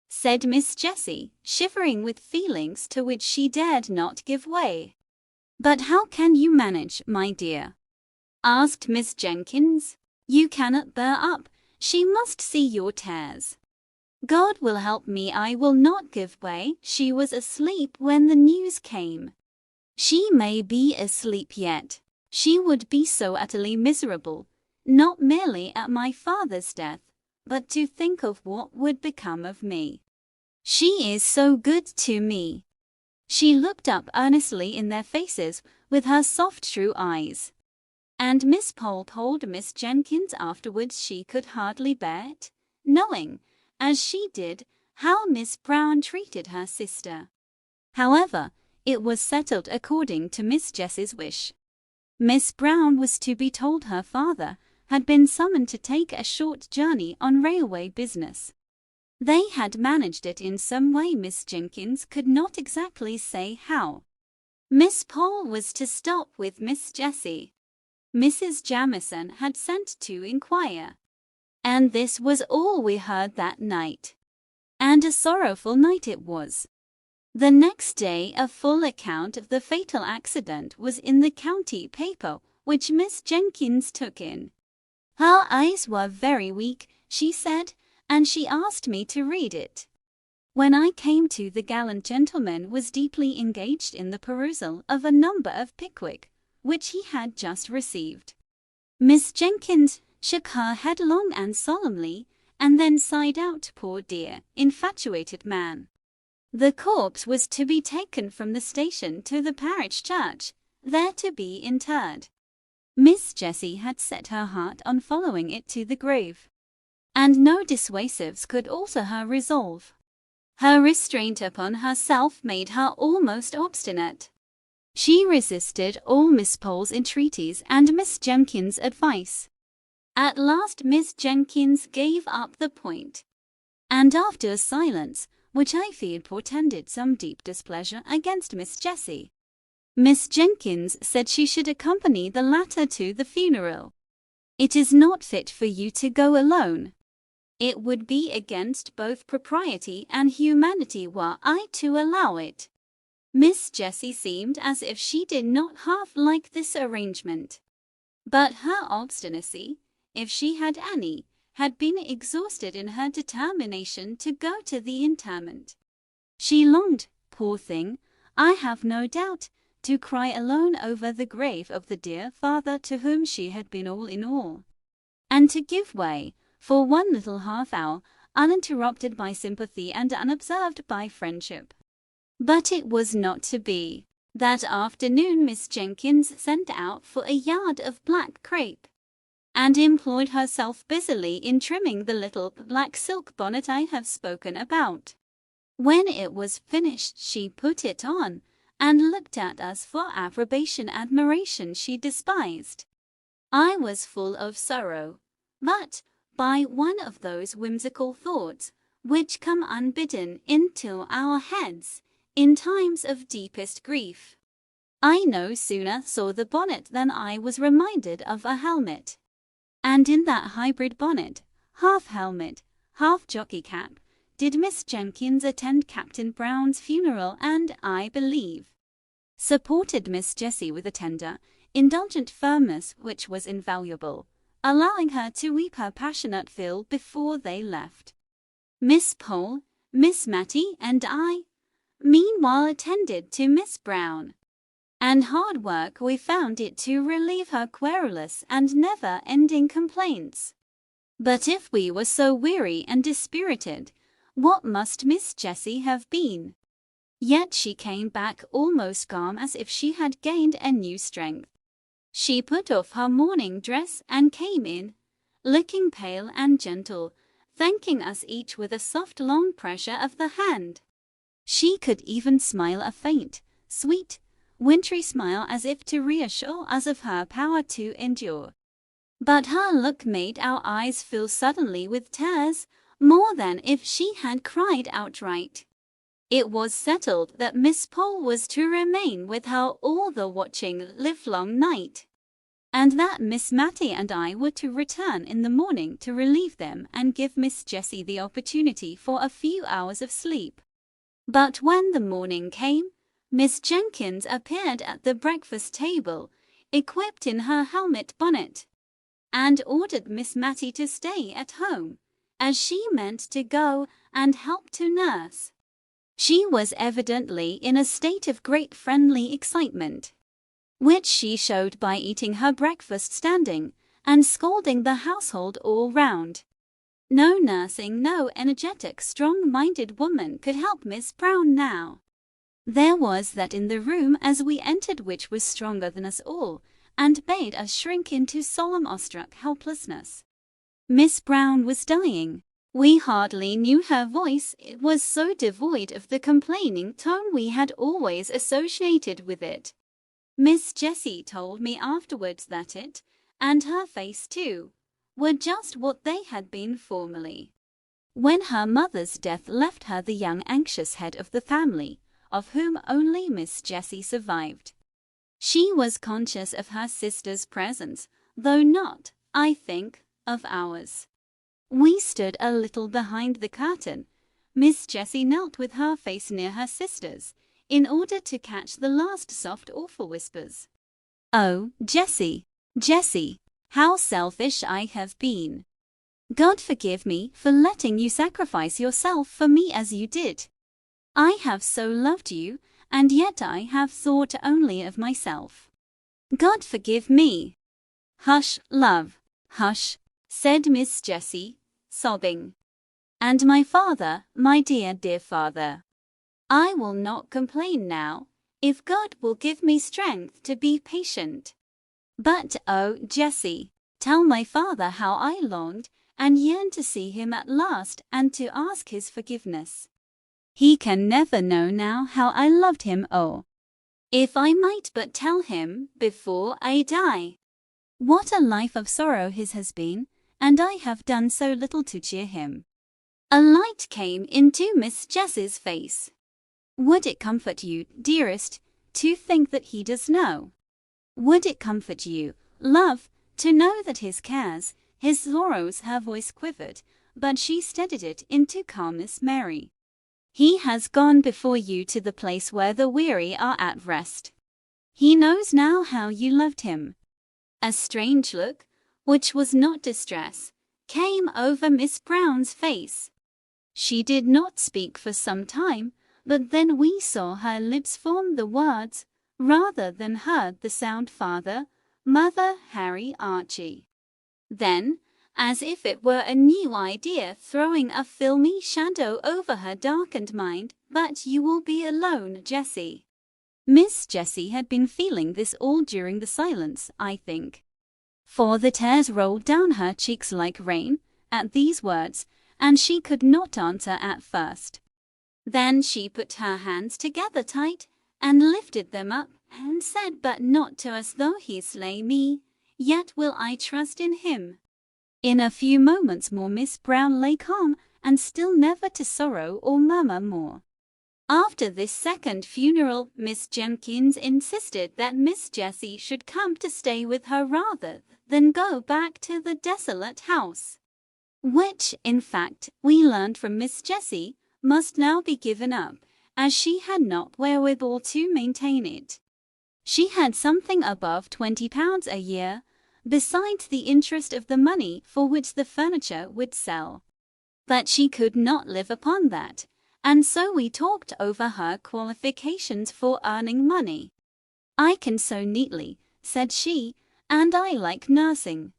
said Miss Jessie, shivering with feelings to which she dared not give way. But how can you manage, my dear? Asked Miss Jenkins. You cannot bear up. She must see your tears. God will help me, I will not give way. She was asleep when the news came. She may be asleep yet. She would be so utterly miserable, not merely at my father's death, but to think of what would become of me. She is so good to me. She looked up earnestly in their faces with her soft true eyes. And Miss Pole told Miss Jenkins afterwards she could hardly bear it, knowing, as she did, how Miss Brown treated her sister. However, it was settled according to Miss Jessie's wish. Miss Brown was to be told her father had been summoned to take a short journey on railway business. They had managed it in some way, Miss Jenkins could not exactly say how. Miss Pole was to stop with Miss Jessie. Mrs. Jamieson had sent to inquire. And this was all we heard that night. And a sorrowful night it was. The next day a full account of the fatal accident was in the county paper, which Miss Jenkins took in. Her eyes were very weak, she said, and she asked me to read it. When I came to, the gallant gentleman was deeply engaged in the perusal of a number of Pickwick, which he had just received. Miss Jenkins shook her head long and solemnly, and then sighed out, poor dear, infatuated man. The corpse was to be taken from the station to the parish church, there to be interred. Miss Jessie had set her heart on following it to the grave, and no dissuasives could alter her resolve. Her restraint upon herself made her almost obstinate. She resisted all Miss Pole's entreaties and Miss Jenkins' advice. At last Miss Jenkins gave up the point, and after a silence, which I feared portended some deep displeasure against Miss Jessie, Miss Jenkins said she should accompany the latter to the funeral. It is not fit for you to go alone. It would be against both propriety and humanity were I to allow it. Miss Jessie seemed as if she did not half like this arrangement. But her obstinacy, if she had any, had been exhausted in her determination to go to the interment. She longed, poor thing, I have no doubt, to cry alone over the grave of the dear father to whom she had been all in all, and to give way, for one little half-hour, uninterrupted by sympathy and unobserved by friendship. But it was not to be. That afternoon Miss Jenkins sent out for a yard of black crape, and employed herself busily in trimming the little black silk bonnet I have spoken about. When it was finished she put it on, and looked at us for approbation admiration she despised. I was full of sorrow, but by one of those whimsical thoughts which come unbidden into our heads in times of deepest grief. I no sooner saw the bonnet than I was reminded of a helmet. And in that hybrid bonnet, half helmet, half jockey cap, did Miss Jenkins attend Captain Brown's funeral and, I believe, supported Miss Jessie with a tender, indulgent firmness which was invaluable, allowing her to weep her passionate fill before they left. Miss Pole, Miss Matty, and I, meanwhile attended to Miss Brown, and hard work we found it to relieve her querulous and never-ending complaints. But if we were so weary and dispirited, what must Miss Jessie have been? Yet she came back almost calm, as if she had gained a new strength. She put off her morning dress and came in, looking pale and gentle, thanking us each with a soft, long pressure of the hand. She could even smile, a faint, sweet, wintry smile, as if to reassure us of her power to endure. But her look made our eyes fill suddenly with tears, more than if she had cried outright. It was settled that Miss Pole was to remain with her all the watching livelong night, and that Miss Matty and I were to return in the morning to relieve them and give Miss Jessie the opportunity for a few hours of sleep. But when the morning came, Miss Jenkins appeared at the breakfast table, equipped in her helmet bonnet, and ordered Miss Matty to stay at home, as she meant to go and help to nurse. She was evidently in a state of great friendly excitement, which she showed by eating her breakfast standing and scolding the household all round. No nursing, no energetic, strong-minded woman could help Miss Brown now. There was that in the room as we entered which was stronger than us all, and bade us shrink into solemn awestruck helplessness. Miss Brown was dying. We hardly knew her voice, it was so devoid of the complaining tone we had always associated with it. Miss Jessie told me afterwards that it, and her face too, were just what they had been formerly, when her mother's death left her the young anxious head of the family, of whom only Miss Jessie survived. She was conscious of her sister's presence, though not, I think, of ours. We stood a little behind the curtain. Miss Jessie knelt with her face near her sister's, in order to catch the last soft, awful whispers. "Oh, Jessie, Jessie, how selfish I have been! God forgive me for letting you sacrifice yourself for me as you did. I have so loved you, and yet I have thought only of myself. God forgive me." "Hush, love, hush," said Miss Jessie, sobbing. "And my father, my dear, dear father. I will not complain now, if God will give me strength to be patient. But, oh, Jessie, tell my father how I longed and yearned to see him at last and to ask his forgiveness. He can never know now how I loved him. Oh, if I might but tell him before I die. What a life of sorrow his has been, and I have done so little to cheer him." A light came into Miss Jessie's face. "Would it comfort you, dearest, to think that he does know? Would it comfort you, love, to know that his cares, his sorrows—" her voice quivered, but she steadied it into calmness, "Mary, he has gone before you to the place where the weary are at rest. He knows now how you loved him." A strange look, which was not distress, came over Miss Brown's face. She did not speak for some time, but then we saw her lips form the words, rather than heard the sound, "Father, Mother, Harry, Archie." Then, as if it were a new idea throwing a filmy shadow over her darkened mind, "But you will be alone, Jessie." Miss Jessie had been feeling this all during the silence, I think, for the tears rolled down her cheeks like rain at these words, and she could not answer at first. Then she put her hands together tight and lifted them up and said, "But not to us, though he slay me, yet will I trust in him." In a few moments more Miss Brown lay calm and still, never to sorrow or murmur more. After this second funeral, Miss Jenkins insisted that Miss Jessie should come to stay with her rather than go back to the desolate house, which, in fact, we learned from Miss Jessie, must now be given up, as she had not wherewithal to maintain it. She had something above £20 a year, besides the interest of the money for which the furniture would sell. But she could not live upon that, and so we talked over her qualifications for earning money. "I can sew neatly," said she, "and I like nursing.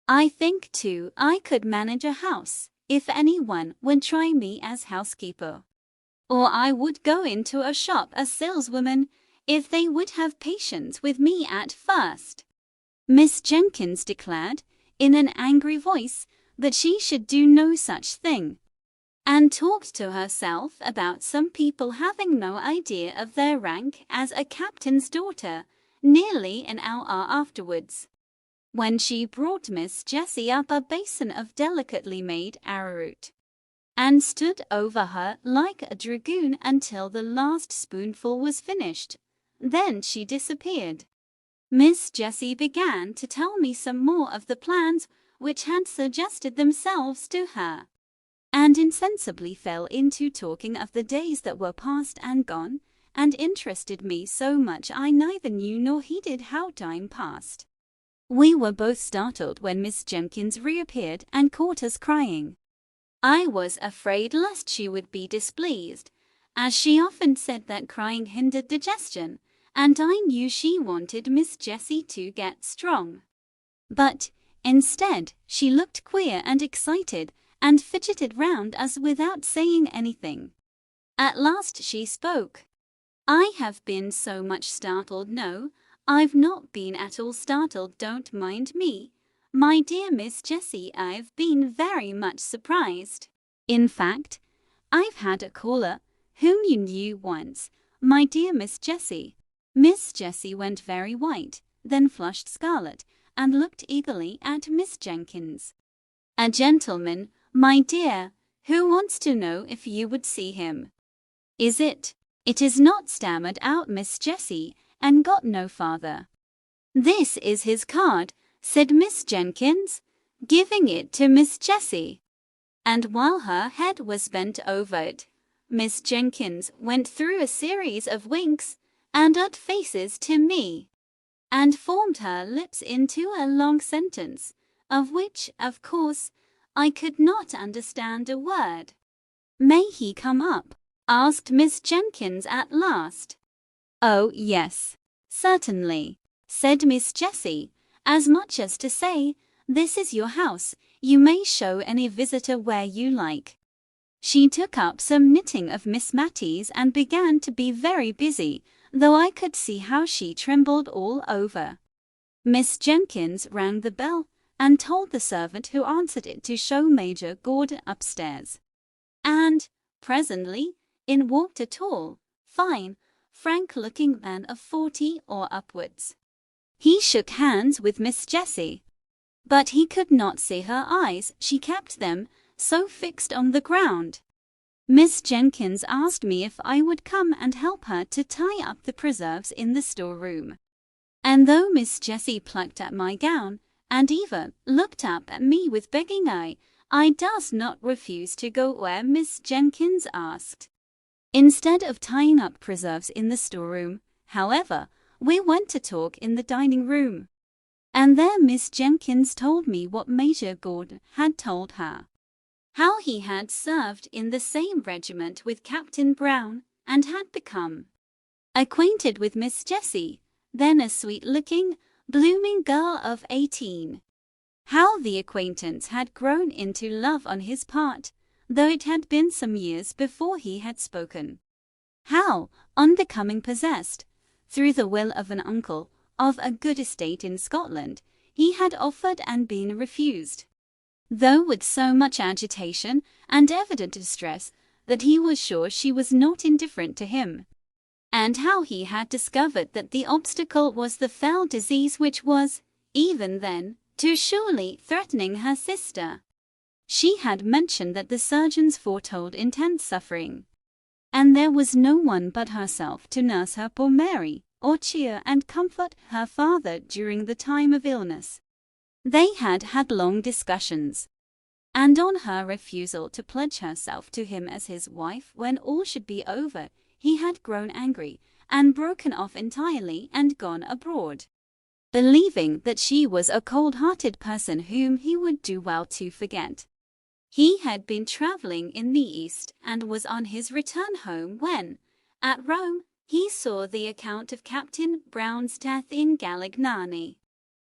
I think, too, I could manage a house, if any one would try me as housekeeper. or I would go into a shop as saleswoman if they would have patience with me at first. Miss Jenkins declared, in an angry voice, that she should do no such thing, and talked to herself about some people having no idea of their rank as a captain's daughter nearly an hour afterwards, when she brought Miss Jessie up a basin of delicately made arrowroot, and stood over her like a dragoon until the last spoonful was finished. Then she disappeared. Miss Jessie began to tell me some more of the plans which had suggested themselves to her, and insensibly fell into talking of the days that were past and gone, and interested me so much I neither knew nor heeded how time passed. We were both startled when Miss Jenkins reappeared and caught us crying. I was afraid lest she would be displeased, as she often said that crying hindered digestion, and I knew she wanted Miss Jessie to get strong. But, instead, she looked queer and excited, and fidgeted round us without saying anything. At last she spoke. I have been so much startled. No, I've not been at all startled, don't mind me. My dear Miss Jessie, I've been very much surprised. In fact, I've had a caller whom you knew once, my dear Miss Jessie. Miss Jessie went very white, then flushed scarlet, and looked eagerly at Miss Jenkins. A gentleman, my dear, who wants to know if you would see him. Is it? It is not, stammered out Miss Jessie, and got no farther. This is his card, said Miss Jenkins, giving it to Miss Jessie. And while her head was bent over it, Miss Jenkins went through a series of winks and odd faces to me, and formed her lips into a long sentence, of which, of course, I could not understand a word. May he come up? Asked Miss Jenkins at last. Oh, yes, certainly, said Miss Jessie, as much as to say, this is your house, you may show any visitor where you like. She took up some knitting of Miss Mattie's and began to be very busy, though I could see how she trembled all over. Miss Jenkins rang the bell and told the servant who answered it to show Major Gordon upstairs. And, presently, in walked a tall, fine, frank-looking man of 40 or upwards. He shook hands with Miss Jessie, but he could not see her eyes, she kept them so fixed on the ground. Miss Jenkins asked me if I would come and help her to tie up the preserves in the storeroom. And though Miss Jessie plucked at my gown, and even looked up at me with begging eye, I durst not refuse to go where Miss Jenkins asked. Instead of tying up preserves in the storeroom, however, we went to talk in the dining room. And there Miss Jenkins told me what Major Gordon had told her. How he had served in the same regiment with Captain Brown, and had become acquainted with Miss Jessie, then a sweet-looking, blooming girl of 18. How the acquaintance had grown into love on his part, though it had been some years before he had spoken. How, on becoming possessed, through the will of an uncle, of a good estate in Scotland, he had offered and been refused, though with so much agitation and evident distress that he was sure she was not indifferent to him. And how he had discovered that the obstacle was the fell disease which was, even then, too surely threatening her sister. She had mentioned that the surgeons foretold intense suffering, and there was no one but herself to nurse her poor Mary, or cheer and comfort her father during the time of illness. They had had long discussions, and on her refusal to pledge herself to him as his wife when all should be over, he had grown angry, and broken off entirely and gone abroad, believing that she was a cold-hearted person whom he would do well to forget. He had been travelling in the East, and was on his return home when, at Rome, he saw the account of Captain Brown's death in Galignani.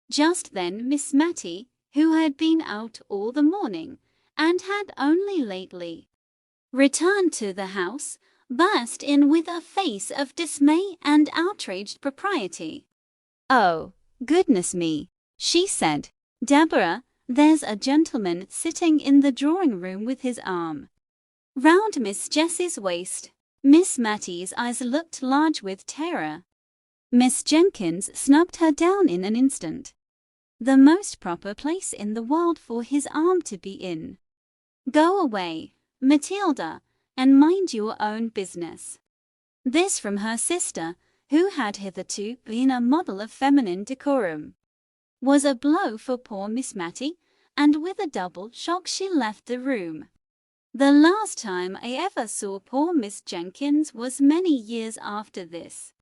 Just then Miss Mattie, who had been out all the morning, and had only lately returned to the house, burst in with a face of dismay and outraged propriety. "Oh, goodness me," she said. "Deborah, there's a gentleman sitting in the drawing-room with his arm round Miss Jessie's waist." Miss Mattie's eyes looked large with terror. Miss Jenkins snubbed her down in an instant. "The most proper place in the world for his arm to be in. Go away, Matilda, and mind your own business." This from her sister, who had hitherto been a model of feminine decorum, was a blow for poor Miss Mattie, and with a double shock she left the room. The last time I ever saw poor Miss Jenkins was many years after this.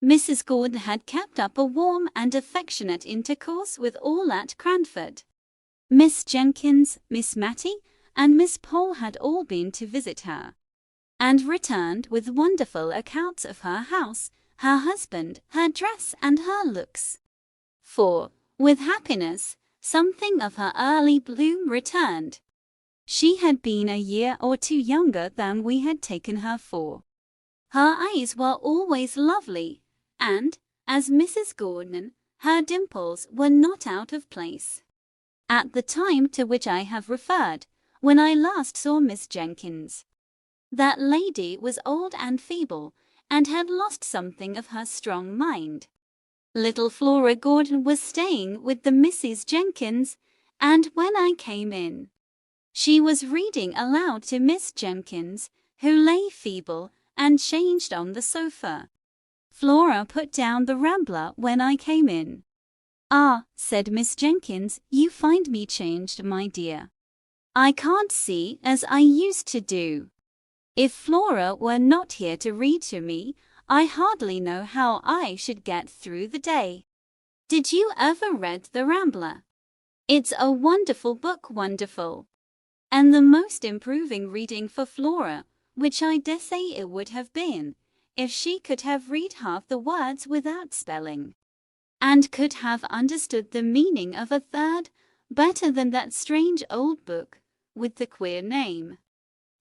Mrs. Gordon had kept up a warm and affectionate intercourse with all at Cranford. Miss Jenkins, Miss Mattie, and Miss Pole had all been to visit her, and returned with wonderful accounts of her house, her husband, her dress, and her looks. For, with happiness, something of her early bloom returned. She had been a year or two younger than we had taken her for. Her eyes were always lovely, and, as Mrs. Gordon, her dimples were not out of place. At the time to which I have referred, when I last saw Miss Jenkins, that lady was old and feeble, and had lost something of her strong mind. Little Flora Gordon was staying with the Misses Jenkins, and when I came in, she was reading aloud to Miss Jenkins, who lay feeble and changed on the sofa. Flora put down the Rambler when I came in. "Ah," said Miss Jenkins, "you find me changed, my dear. I can't see as I used to do. If Flora were not here to read to me, I hardly know how I should get through the day. Did you ever read the Rambler? It's a wonderful book, wonderful. And the most improving reading for Flora, which I dessay it would have been, if she could have read half the words without spelling, and could have understood the meaning of a third, better than that strange old book, with the queer name.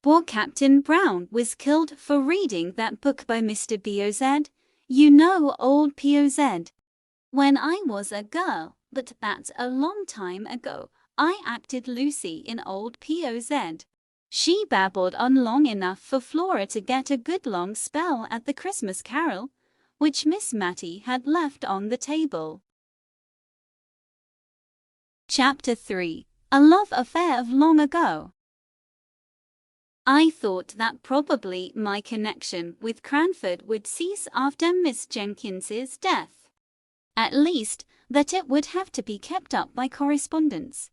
Poor Captain Brown was killed for reading that book by Mr. Boz, you know, old Boz. When I was a girl, but that's a long time ago, I acted Lucy in old Boz. She babbled on long enough for Flora to get a good long spell at the Christmas Carol, which Miss Mattie had left on the table. Chapter 3. A Love Affair of Long Ago. I thought that probably my connection with Cranford would cease after Miss Jenkins's death. At least, that it would have to be kept up by correspondence,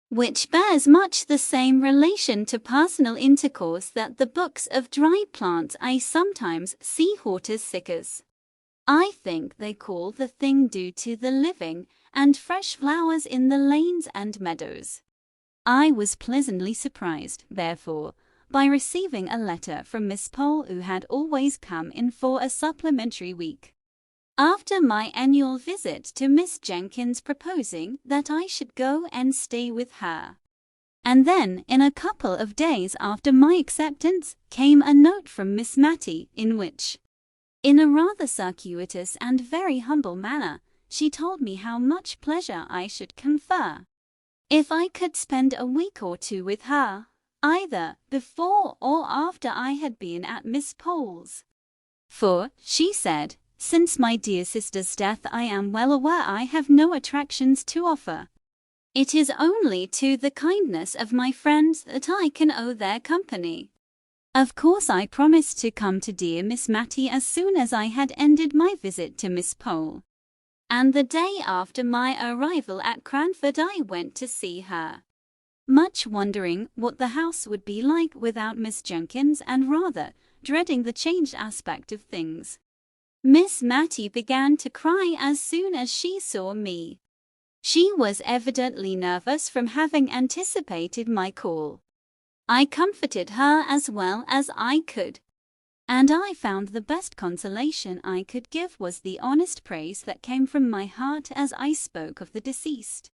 which bears much the same relation to personal intercourse that the books of dry plants I sometimes see hortus siccus. I think they call the thing due to the living and fresh flowers in the lanes and meadows. I was pleasantly surprised, therefore, by receiving a letter from Miss Pole, who had always come in for a supplementary week after my annual visit to Miss Jenkins, proposing that I should go and stay with her. And then, in a couple of days after my acceptance, came a note from Miss Mattie, in which, in a rather circuitous and very humble manner, she told me how much pleasure I should confer if I could spend a week or two with her, either before or after I had been at Miss Pole's. For, she said, since my dear sister's death I am well aware I have no attractions to offer. It is only to the kindness of my friends that I can owe their company. Of course I promised to come to dear Miss Mattie as soon as I had ended my visit to Miss Pole, and the day after my arrival at Cranford I went to see her, much wondering what the house would be like without Miss Jenkins, and rather dreading the changed aspect of things. Miss Mattie began to cry as soon as she saw me. She was evidently nervous from having anticipated my call. I comforted her as well as I could, and I found the best consolation I could give was the honest praise that came from my heart as I spoke of the deceased.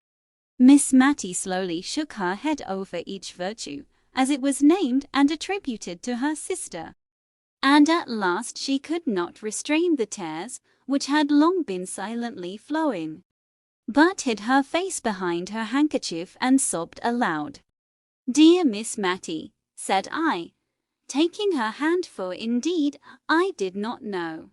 Miss Mattie slowly shook her head over each virtue, as it was named and attributed to her sister. and at last she could not restrain the tears which had long been silently flowing, but hid her face behind her handkerchief and sobbed aloud. "Dear Miss Matty," said I, taking her hand, for indeed I did not know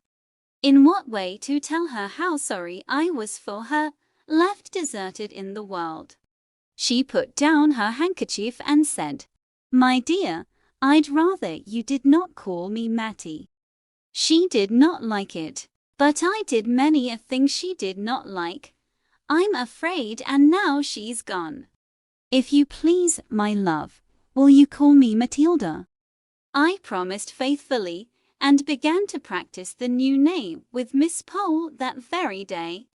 in what way to tell her how sorry I was for her, left deserted in the world. She put down her handkerchief and said, "My dear, I'd rather you did not call me Matty." She did not like it, but I did many a thing she did not like, I'm afraid, and now she's gone. "If you please, my love, will you call me Matilda?" I promised faithfully, and began to practice the new name with Miss Pole that very day.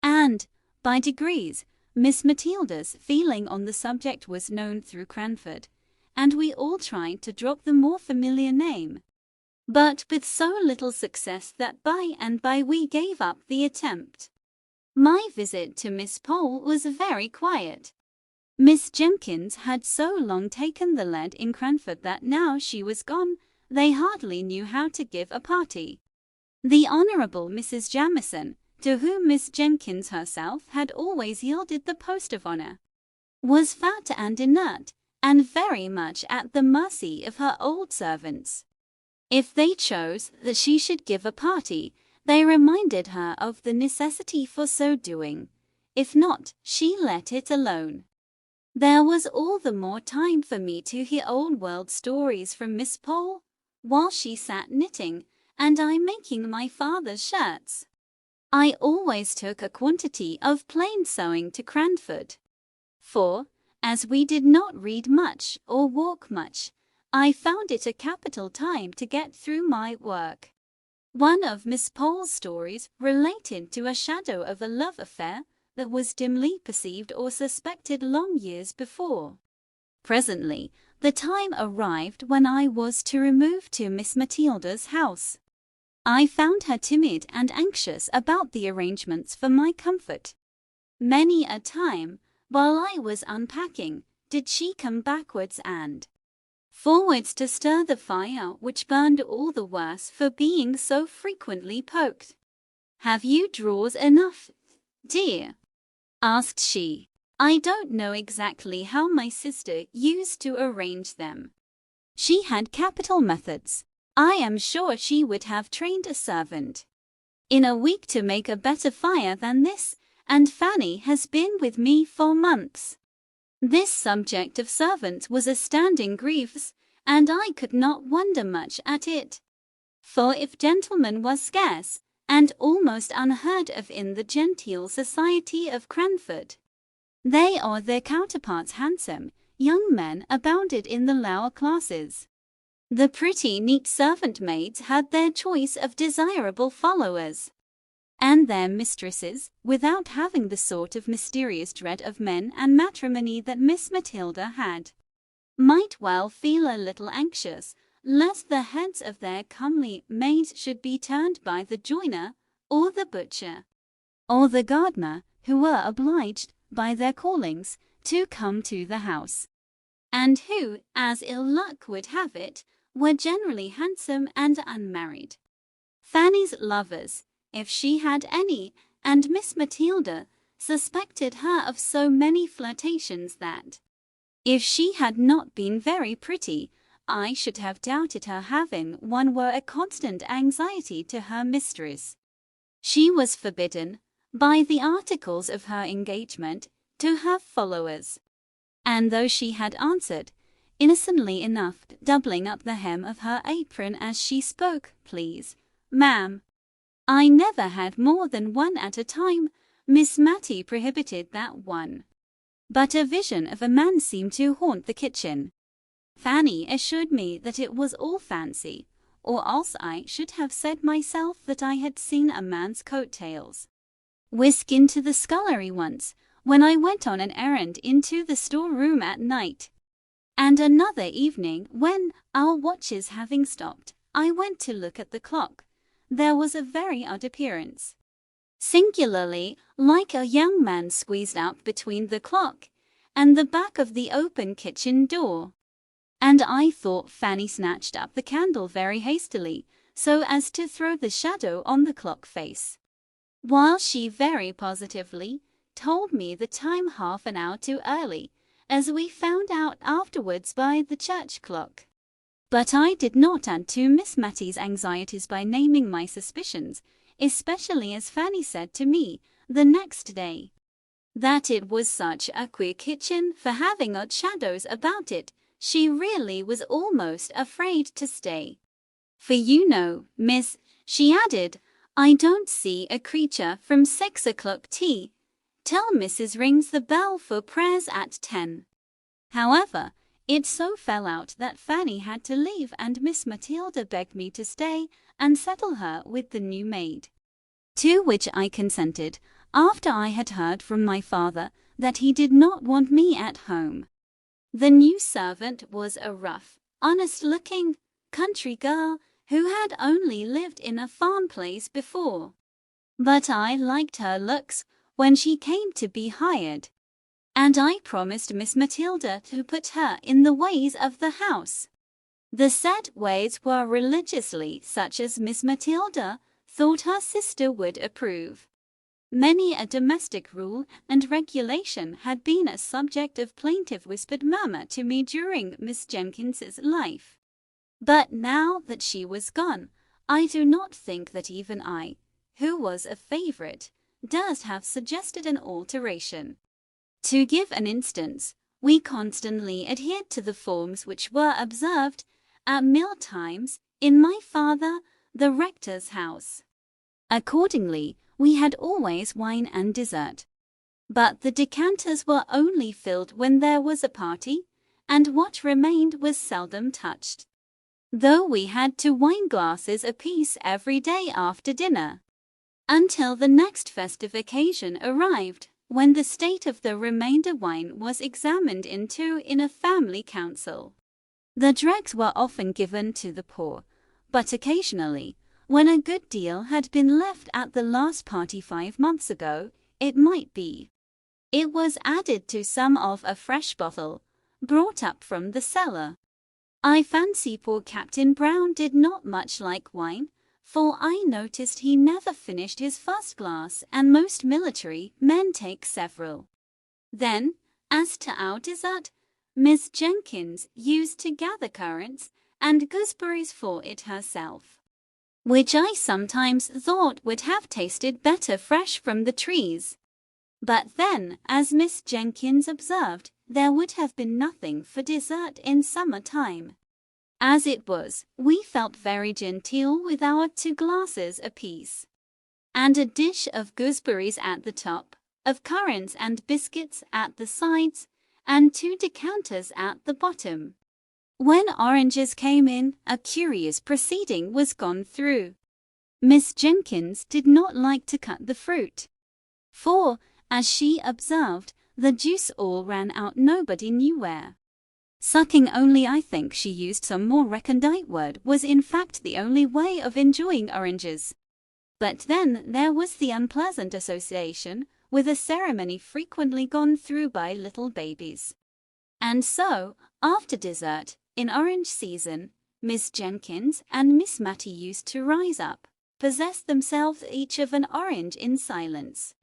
And, by degrees, Miss Matilda's feeling on the subject was known through Cranford, and we all tried to drop the more familiar name, but with so little success that by and by we gave up the attempt. My visit to Miss Pole was very quiet. Miss Jenkins had so long taken the lead in Cranford that now she was gone, they hardly knew how to give a party. The Honourable Mrs. Jamieson, to whom Miss Jenkins herself had always yielded the post of honour, was fat and inert, and very much at the mercy of her old servants. If they chose that she should give a party, they reminded her of the necessity for so doing. If not, she let it alone. There was all the more time for me to hear old-world stories from Miss Pole, while she sat knitting, and I making my father's shirts. I always took a quantity of plain sewing to Cranford, for, as we did not read much or walk much, I found it a capital time to get through my work. One of Miss Pole's stories related to a shadow of a love affair that was dimly perceived or suspected long years before. Presently, the time arrived when I was to remove to Miss Matilda's house. I found her timid and anxious about the arrangements for my comfort. Many a time, while I was unpacking, did she come backwards and forwards to stir the fire, which burned all the worse for being so frequently poked. "Have you drawers enough, dear?" asked she. I don't know exactly how my sister used to arrange them. She had capital methods. I am sure she would have trained a servant in a week to make a better fire than this, and Fanny has been with me for months. This subject of servants was a standing grievance, and I could not wonder much at it. For if gentlemen were scarce, and almost unheard of in the genteel society of Cranford, they or their counterparts handsome, young men abounded in the lower classes. The pretty, neat servant maids had their choice of desirable followers, and their mistresses, without having the sort of mysterious dread of men and matrimony that Miss Matilda had, might well feel a little anxious lest the heads of their comely maids should be turned by the joiner, or the butcher, or the gardener, who were obliged, by their callings, to come to the house, and who, as ill luck would have it, were generally handsome and unmarried. Fanny's lovers, if she had any, and Miss Matilda, suspected her of so many flirtations that, if she had not been very pretty, I should have doubted her having one were a constant anxiety to her mistress. She was forbidden, by the articles of her engagement, to have followers, and though she had answered, innocently enough, doubling up the hem of her apron as she spoke, "Please, ma'am, I never had more than one at a time," Miss Matty prohibited that one. But a vision of a man seemed to haunt the kitchen. Fanny assured me that it was all fancy, or else I should have said myself that I had seen a man's coat-tails whisk into the scullery once, when I went on an errand into the store-room at night. And another evening, when, our watches having stopped, I went to look at the clock, there was a very odd appearance, singularly like a young man squeezed out between the clock and the back of the open kitchen door. and I thought Fanny snatched up the candle very hastily, so as to throw the shadow on the clock face, while she very positively told me the time half an hour too early, as we found out afterwards by the church clock. But I did not add to Miss Mattie's anxieties by naming my suspicions, especially as Fanny said to me the next day that it was such a queer kitchen for having odd shadows about it, she really was almost afraid to stay. For you know, miss, she added, I don't see a creature from 6 o'clock tea till Mrs. rings the bell for prayers at 10. However, it so fell out that Fanny had to leave, and Miss Matilda begged me to stay and settle her with the new maid, to which I consented, after I had heard from my father that he did not want me at home. The new servant was a rough, honest-looking country girl who had only lived in a farm place before. But I liked her looks when she came to be hired, and I promised Miss Matilda to put her in the ways of the house. The said ways were religiously such as Miss Matilda thought her sister would approve. Many a domestic rule and regulation had been a subject of plaintive whispered murmur to me during Miss Jenkins's life. But now that she was gone, I do not think that even I, who was a favourite, durst have suggested an alteration. To give an instance, we constantly adhered to the forms which were observed at meal times in my father the rector's house. Accordingly, we had always wine and dessert, but the decanters were only filled when there was a party, and what remained was seldom touched, though we had 2 wine glasses apiece every day after dinner, until the next festive occasion arrived, when the state of the remainder wine was examined into in a family council. The dregs were often given to the poor, but occasionally, when a good deal had been left at the last party 5 months ago, it might be, it was added to some of a fresh bottle, brought up from the cellar. I fancy poor Captain Brown did not much like wine, for I noticed he never finished his first glass, and most military men take several. Then, as to our dessert, Miss Jenkins used to gather currants and gooseberries for it herself, which I sometimes thought would have tasted better fresh from the trees. But then, as Miss Jenkins observed, there would have been nothing for dessert in summer time. As it was, we felt very genteel with our 2 glasses apiece, and a dish of gooseberries at the top, of currants and biscuits at the sides, and 2 decanters at the bottom. When oranges came in, a curious proceeding was gone through. Miss Jenkins did not like to cut the fruit, for, as she observed, the juice all ran out nobody knew where. Sucking only, I think she used some more recondite word, was in fact the only way of enjoying oranges. But then there was the unpleasant association with a ceremony frequently gone through by little babies. And so, after dessert, in orange season, Miss Jenkins and Miss Mattie used to rise up, possess themselves each of an orange in silence,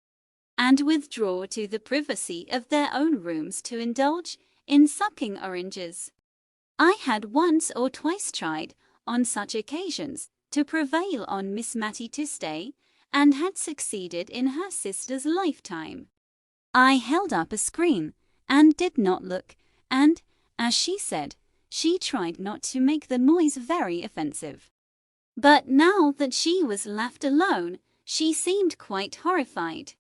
and withdraw to the privacy of their own rooms to indulge in sucking oranges. I had once or twice tried, on such occasions, to prevail on Miss Mattie to stay, and had succeeded in her sister's lifetime. I held up a screen, and did not look, and, as she said, she tried not to make the noise very offensive. But now that she was left alone, she seemed quite horrified.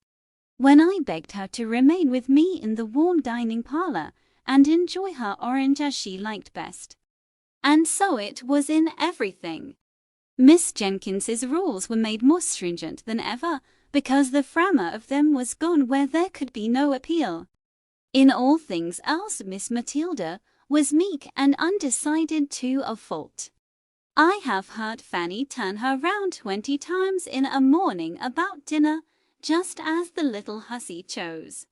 When I begged her to remain with me in the warm dining parlour, and enjoy her orange as she liked best. And so it was in everything. Miss Jenkins's rules were made more stringent than ever, because the framer of them was gone where there could be no appeal. In all things else Miss Matilda was meek and undecided to a fault. I have heard Fanny turn her round 20 times in a morning about dinner, just as the little hussy chose.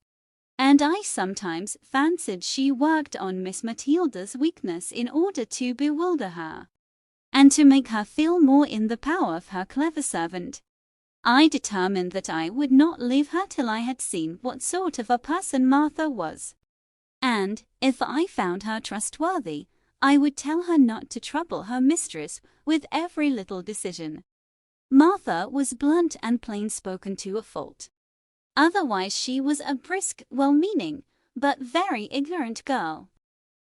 and I sometimes fancied she worked on Miss Matilda's weakness in order to bewilder her, and to make her feel more in the power of her clever servant. I determined that I would not leave her till I had seen what sort of a person Martha was, and, if I found her trustworthy, I would tell her not to trouble her mistress with every little decision. Martha was blunt and plain-spoken to a fault. Otherwise she was a brisk, well-meaning, but very ignorant girl.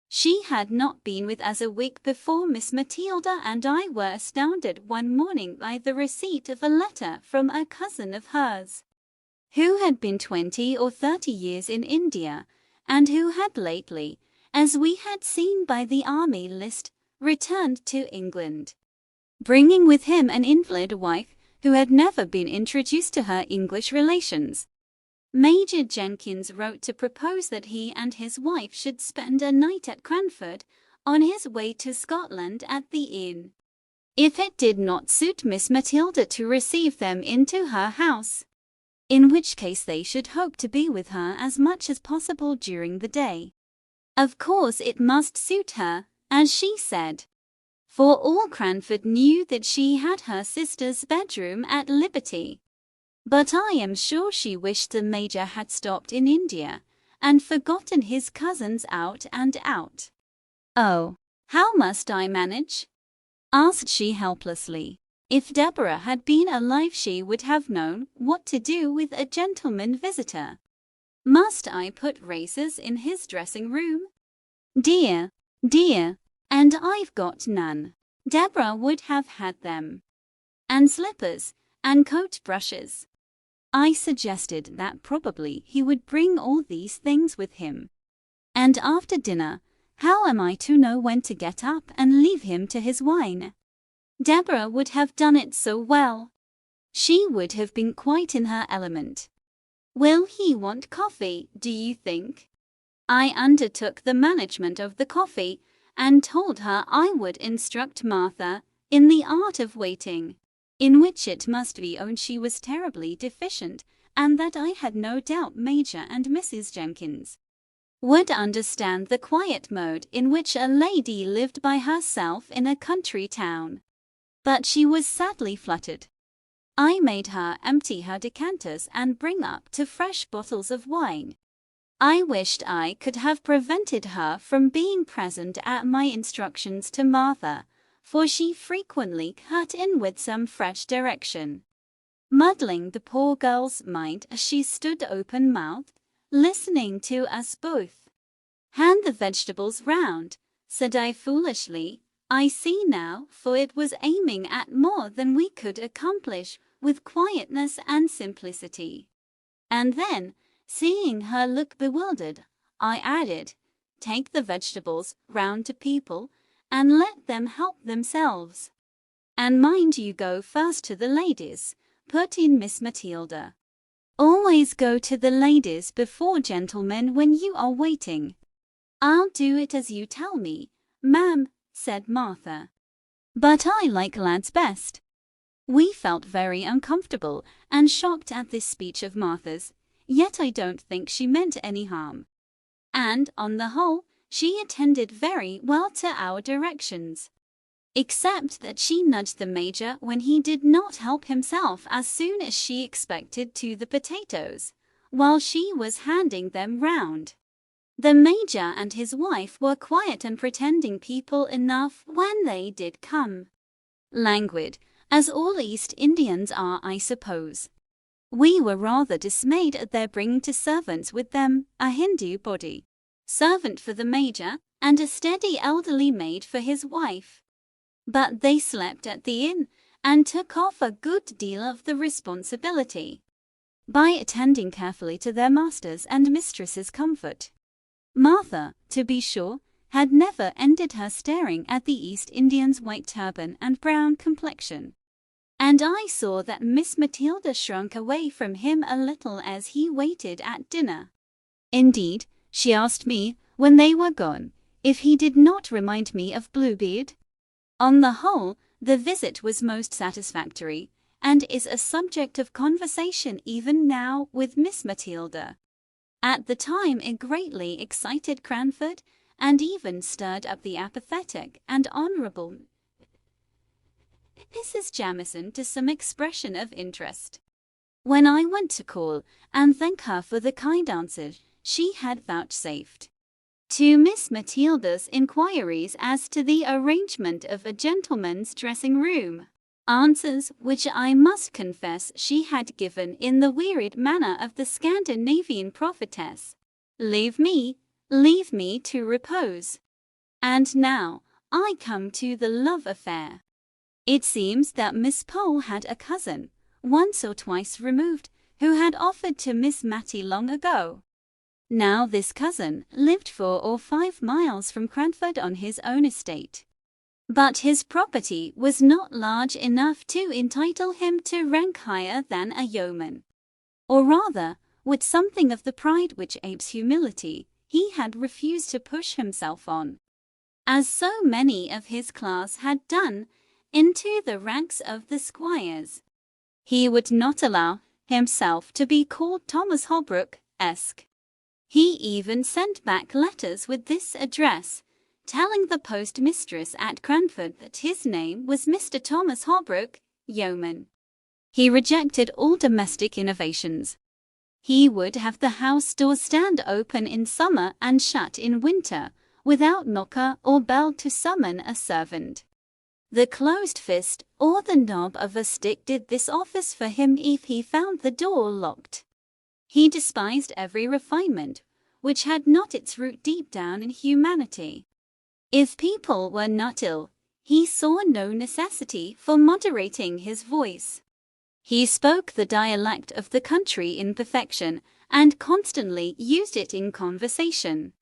She had not been with us a week before Miss Matilda and I were astounded one morning by the receipt of a letter from a cousin of hers, who had been 20 or 30 years in India, and who had lately, as we had seen by the army list, returned to England, bringing with him an invalid wife who had never been introduced to her English relations. Major Jenkins wrote to propose that he and his wife should spend a night at Cranford on his way to Scotland at the inn, if it did not suit Miss Matilda to receive them into her house, in which case they should hope to be with her as much as possible during the day. Of course it must suit her, as she said, for all Cranford knew that she had her sister's bedroom at liberty. But I am sure she wished the Major had stopped in India, and forgotten his cousins out and out. "Oh, how must I manage?" asked she helplessly. If Deborah had been alive she would have known what to do with a gentleman visitor. "Must I put races in his dressing-room?" "Dear, dear, and I've got none." Deborah would have had them. "And slippers, and coat-brushes." I suggested that probably he would bring all these things with him. "And after dinner, how am I to know when to get up and leave him to his wine?" Deborah would have done it so well. She would have been quite in her element. "Will he want coffee, do you think?" I undertook the management of the coffee, and told her I would instruct Martha in the art of waiting, in which it must be owned she was terribly deficient, and that I had no doubt Major and Mrs. Jenkins would understand the quiet mode in which a lady lived by herself in a country town. But she was sadly fluttered. I made her empty her decanters and bring up 2 fresh bottles of wine. I wished I could have prevented her from being present at my instructions to Martha, for she frequently cut in with some fresh direction, muddling the poor girl's mind as she stood open-mouthed, listening to us both. "Hand the vegetables round," said I foolishly. I see now, for it was aiming at more than we could accomplish with quietness and simplicity. And then, seeing her look bewildered, I added, "Take the vegetables round to people, and let them help themselves." "And mind you go first to the ladies," put in Miss Matilda. "Always go to the ladies before gentlemen when you are waiting." "I'll do it as you tell me, ma'am," said Martha. "But I like lads best." We felt very uncomfortable and shocked at this speech of Martha's, yet I don't think she meant any harm. And, on the whole, she attended very well to our directions, except that she nudged the Major when he did not help himself as soon as she expected to the potatoes, while she was handing them round. The Major and his wife were quiet and pretending people enough when they did come. Languid, as all East Indians are, I suppose. We were rather dismayed at their bringing 2 servants with them, a Hindu body servant for the Major, and a steady elderly maid for his wife. But they slept at the inn, and took off a good deal of the responsibility by attending carefully to their masters' and mistresses' comfort. Martha, to be sure, had never ended her staring at the East Indian's white turban and brown complexion, and I saw that Miss Matilda shrunk away from him a little as he waited at dinner. Indeed, she asked me, when they were gone, if he did not remind me of Bluebeard. On the whole, the visit was most satisfactory, and is a subject of conversation even now with Miss Matilda. At the time it greatly excited Cranford, and even stirred up the apathetic and honourable Mrs. Jamieson to some expression of interest. When I went to call and thank her for the kind answer she had vouchsafed to Miss Matilda's inquiries as to the arrangement of a gentleman's dressing-room, answers which I must confess she had given in the wearied manner of the Scandinavian prophetess, leave me to repose. And now I come to the love affair. It seems that Miss Pole had a cousin, once or twice removed, who had offered to Miss Matty long ago. Now this cousin lived 4 or 5 miles from Cranford on his own estate. But his property was not large enough to entitle him to rank higher than a yeoman. Or rather, with something of the pride which apes humility, he had refused to push himself on, as so many of his class had done, into the ranks of the squires. He would not allow himself to be called Thomas Holbrook-esque. He even sent back letters with this address, telling the postmistress at Cranford that his name was Mr. Thomas Holbrook, yeoman. He rejected all domestic innovations. He would have the house door stand open in summer and shut in winter, without knocker or bell to summon a servant. The closed fist or the knob of a stick did this office for him if he found the door locked. He despised every refinement which had not its root deep down in humanity. If people were not ill, he saw no necessity for moderating his voice. He spoke the dialect of the country in perfection, and constantly used it in conversation.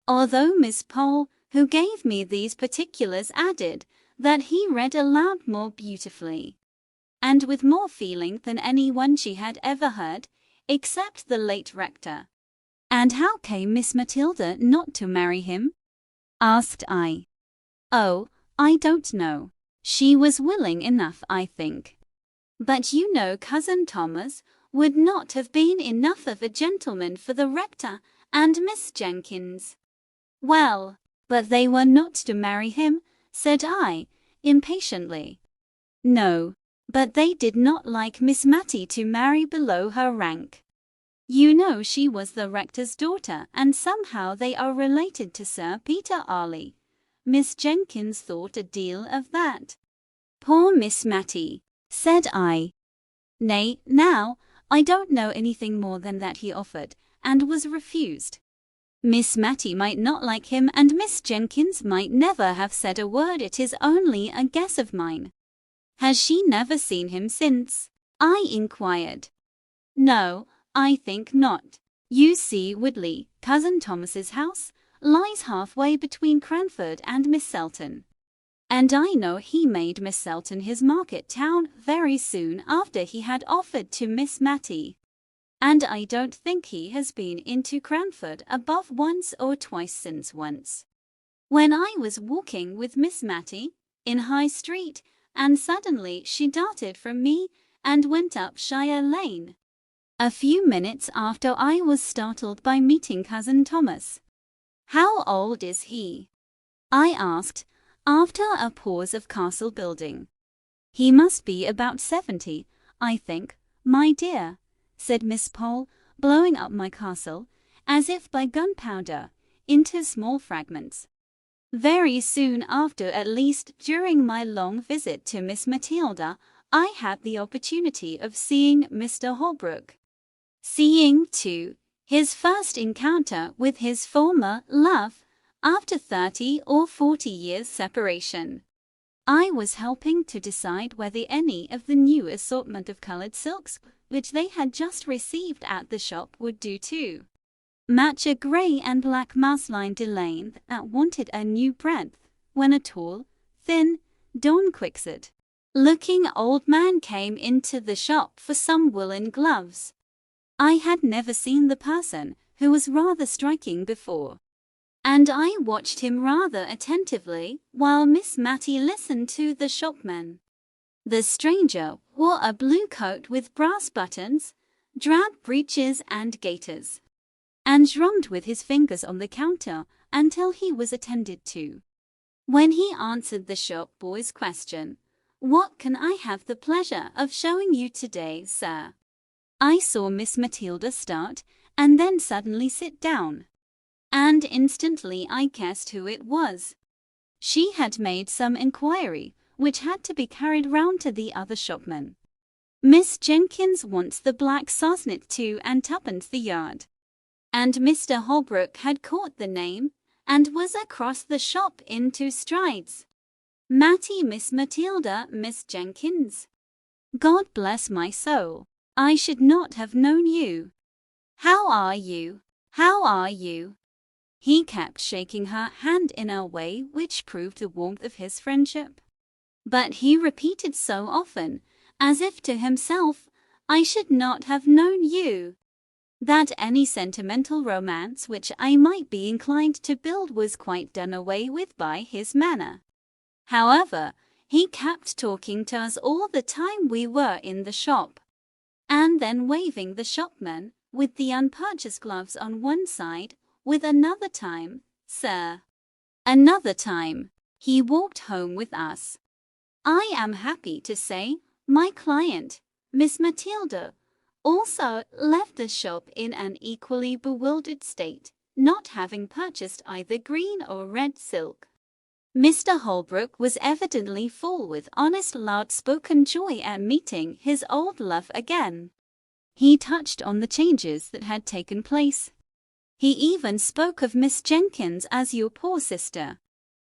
Although Miss Pole, who gave me these particulars, added that he read aloud more beautifully, and with more feeling than anyone she had ever heard, except the late rector. "And how came Miss Matilda not to marry him?" asked I. "Oh, I don't know. She was willing enough, I think. But you know cousin Thomas would not have been enough of a gentleman for the rector and Miss Jenkins." "Well, but they were not to marry him," said I, impatiently. "No, but they did not like Miss Matty to marry below her rank. You know she was the rector's daughter, and somehow they are related to Sir Peter Arley. Miss Jenkins thought a deal of that." "Poor Miss Matty," said I. "Nay, now, I don't know anything more than that he offered, and was refused. Miss Matty might not like him, and Miss Jenkins might never have said a word. It is only a guess of mine." "Has she never seen him since?" I inquired. "No, I think not. You see, Woodley, cousin Thomas's house, lies halfway between Cranford and Miss Selton. And I know he made Miss Selton his market town very soon after he had offered to Miss Matty. And I don't think he has been into Cranford above once or twice since once, when I was walking with Miss Matty in High Street, and suddenly she darted from me and went up Shire Lane. A few minutes after I was startled by meeting cousin Thomas." "How old is he?" I asked, after a pause of castle building. "He must be about 70, I think, my dear," said Miss Pole, blowing up my castle, as if by gunpowder, into small fragments. Very soon after, at least during my long visit to Miss Matilda, I had the opportunity of seeing Mr. Holbrook. Seeing, too, his first encounter with his former love, after 30 or 40 years' separation. I was helping to decide whether any of the new assortment of colored silks which they had just received at the shop would do to match a gray and black muslin delaine that wanted a new breadth, when a tall, thin, Don-Quixote looking old man came into the shop for some woolen gloves. I had never seen the person, who was rather striking, before, and I watched him rather attentively while Miss Matty listened to the shopman. The stranger wore a blue coat with brass buttons, drab breeches and gaiters, and drummed with his fingers on the counter until he was attended to. When he answered the shop boy's question, "What can I have the pleasure of showing you today, sir?" I saw Miss Matilda start and then suddenly sit down. And instantly I guessed who it was. She had made some inquiry, which had to be carried round to the other shopman. "Miss Jenkins wants the black sarsenet 2 and 2pence the yard." And Mr. Holbrook had caught the name and was across the shop in 2 strides. "Matty, Miss Matilda, Miss Jenkins. God bless my soul, I should not have known you. How are you? How are you?" He kept shaking her hand in a way which proved the warmth of his friendship. But he repeated so often, as if to himself, "I should not have known you," that any sentimental romance which I might be inclined to build was quite done away with by his manner. However, he kept talking to us all the time we were in the shop, and then waving the shopman, with the unpurchased gloves on one side, with another time, "Sir." Another time, he walked home with us. I am happy to say, my client, Miss Matilda, also left the shop in an equally bewildered state, not having purchased either green or red silk. Mr. Holbrook was evidently full with honest loud-spoken joy at meeting his old love again. He touched on the changes that had taken place. He even spoke of Miss Jenkins as "your poor sister."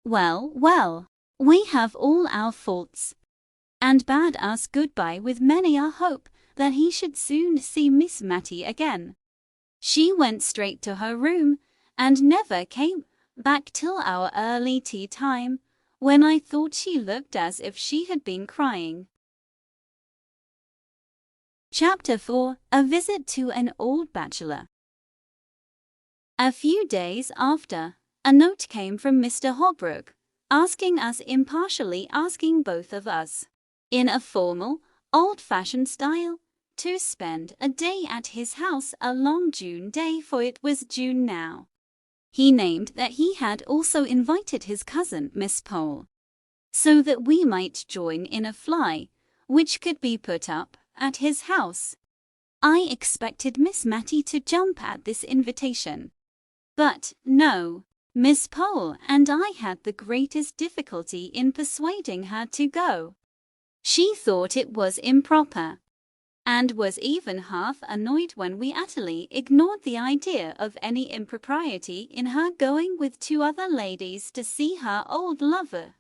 Well, well, we have all our faults, and bade us goodbye with many a hope that he should soon see Miss Matty again. She went straight to her room, and never came back till our early tea time, when I thought she looked as if she had been crying. Chapter 4: A Visit to an Old Bachelor. A few days after, a note came from Mr. Holbrook, asking both of us, in a formal, old-fashioned style, to spend a day at his house a long June day, for it was June now. He named that he had also invited his cousin, Miss Pole, so that we might join in a fly, which could be put up at his house. I expected Miss Matty to jump at this invitation. But no, Miss Pole and I had the greatest difficulty in persuading her to go. She thought it was improper, and was even half annoyed when we utterly ignored the idea of any impropriety in her going with 2 other ladies to see her old lover.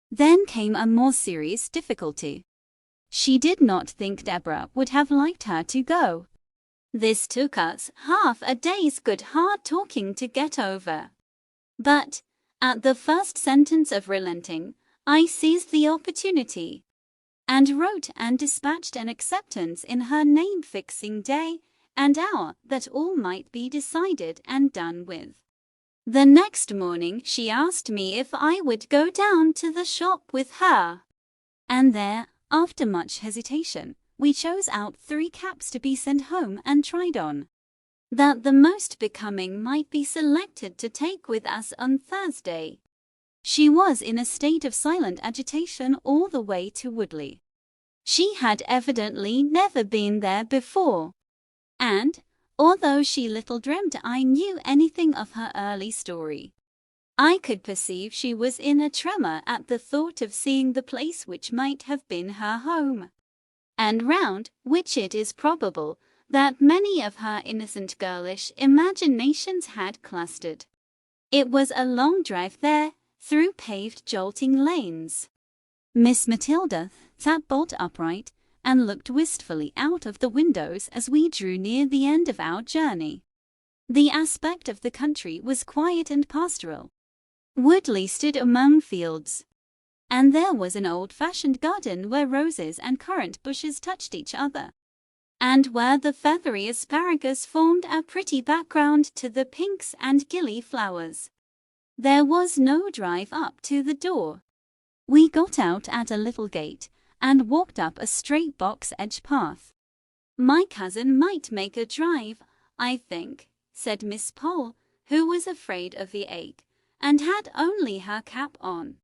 Then came a more serious difficulty. She did not think Deborah would have liked her to go. This took us half a day's good hard talking to get over. But, at the first sentence of relenting, I seized the opportunity, and wrote and dispatched an acceptance in her name, fixing day and hour that all might be decided and done with. The next morning she asked me if I would go down to the shop with her, and there, after much hesitation, we chose out 3 caps to be sent home and tried on, that the most becoming might be selected to take with us on Thursday. She was in a state of silent agitation all the way to Woodley. She had evidently never been there before, and, although she little dreamt I knew anything of her early story, I could perceive she was in a tremor at the thought of seeing the place which might have been her home, and round which it is probable that many of her innocent girlish imaginations had clustered. It was a long drive there, through paved jolting lanes. Miss Matilda sat bolt upright and looked wistfully out of the windows as we drew near the end of our journey. The aspect of the country was quiet and pastoral. Woodley stood among fields, and there was an old-fashioned garden where roses and currant bushes touched each other, and where the feathery asparagus formed a pretty background to the pinks and gilly-flowers. There was no drive up to the door. We got out at a little gate and walked up a straight box-edge path. "My cousin might make a drive, I think," said Miss Pole, who was afraid of the ache, and had only her cap on.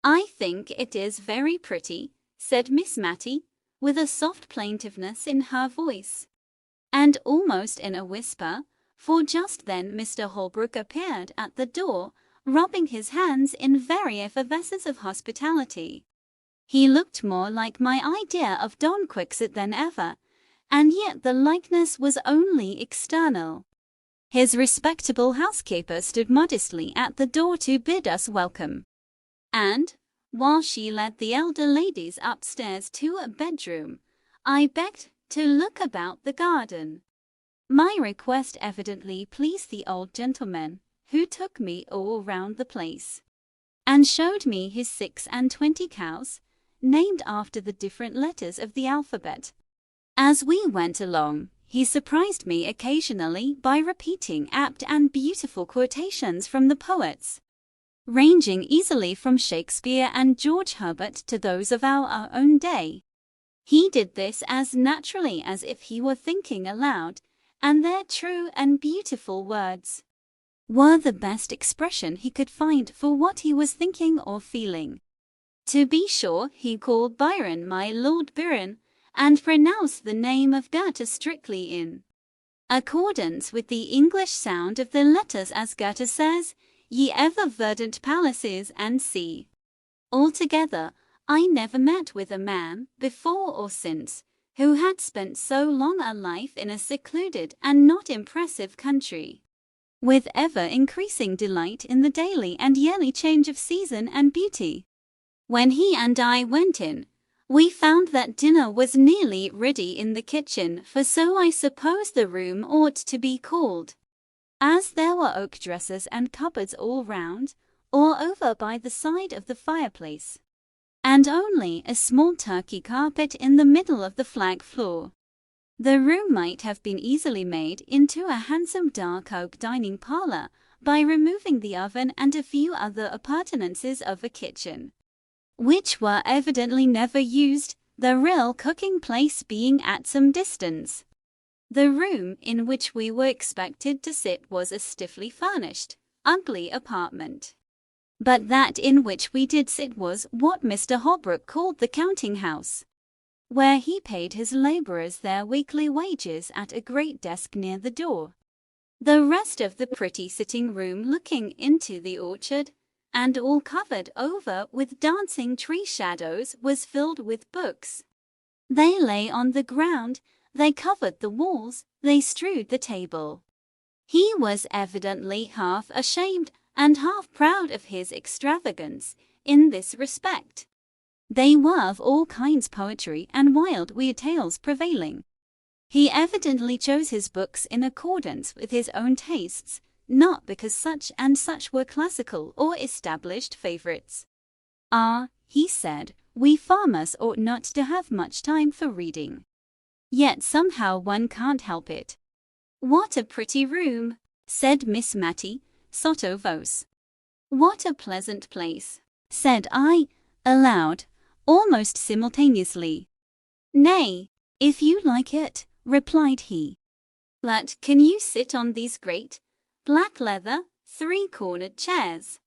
"I think it is very pretty," said Miss Matty, with a soft plaintiveness in her voice, and almost in a whisper, for just then Mr. Holbrook appeared at the door, rubbing his hands in very effervescence of hospitality. He looked more like my idea of Don Quixote than ever, and yet the likeness was only external. His respectable housekeeper stood modestly at the door to bid us welcome, and, while she led the elder ladies upstairs to a bedroom, I begged to look about the garden. My request evidently pleased the old gentleman, who took me all round the place, and showed me his 26 cows, named after the different letters of the alphabet. As we went along, he surprised me occasionally by repeating apt and beautiful quotations from the poets, ranging easily from Shakespeare and George Herbert to those of our own day. He did this as naturally as if he were thinking aloud, and their true and beautiful words were the best expression he could find for what he was thinking or feeling. To be sure, he called Byron my Lord Byron, and pronounced the name of Goethe strictly in accordance with the English sound of the letters, as Goethe says, "Ye ever verdant palaces and sea." Altogether, I never met with a man, before or since, who had spent so long a life in a secluded and not impressive country, with ever-increasing delight in the daily and yearly change of season and beauty. When he and I went in, we found that dinner was nearly ready in the kitchen, for so I suppose the room ought to be called, as there were oak dressers and cupboards all round, or over by the side of the fireplace, and only a small Turkey carpet in the middle of the flag floor. The room might have been easily made into a handsome dark oak dining parlour by removing the oven and a few other appurtenances of a kitchen, which were evidently never used, the real cooking place being at some distance. The room in which we were expected to sit was a stiffly furnished, ugly apartment, but that in which we did sit was what Mr. Holbrook called the counting-house, where he paid his labourers their weekly wages at a great desk near the door. The rest of the pretty sitting-room looking into the orchard, and all covered over with dancing tree shadows, was filled with books. They lay on the ground, they covered the walls, they strewed the table. He was evidently half ashamed and half proud of his extravagance in this respect. They were of all kinds, poetry and wild weird tales prevailing. He evidently chose his books in accordance with his own tastes, not because such and such were classical or established favorites. "Ah," he said, "we farmers ought not to have much time for reading. Yet somehow one can't help it." "What a pretty room," said Miss Matty, sotto voce. "What a pleasant place," said I, aloud, almost simultaneously. "Nay, if you like it," replied he. "But can you sit on these great, black leather, three-cornered chairs?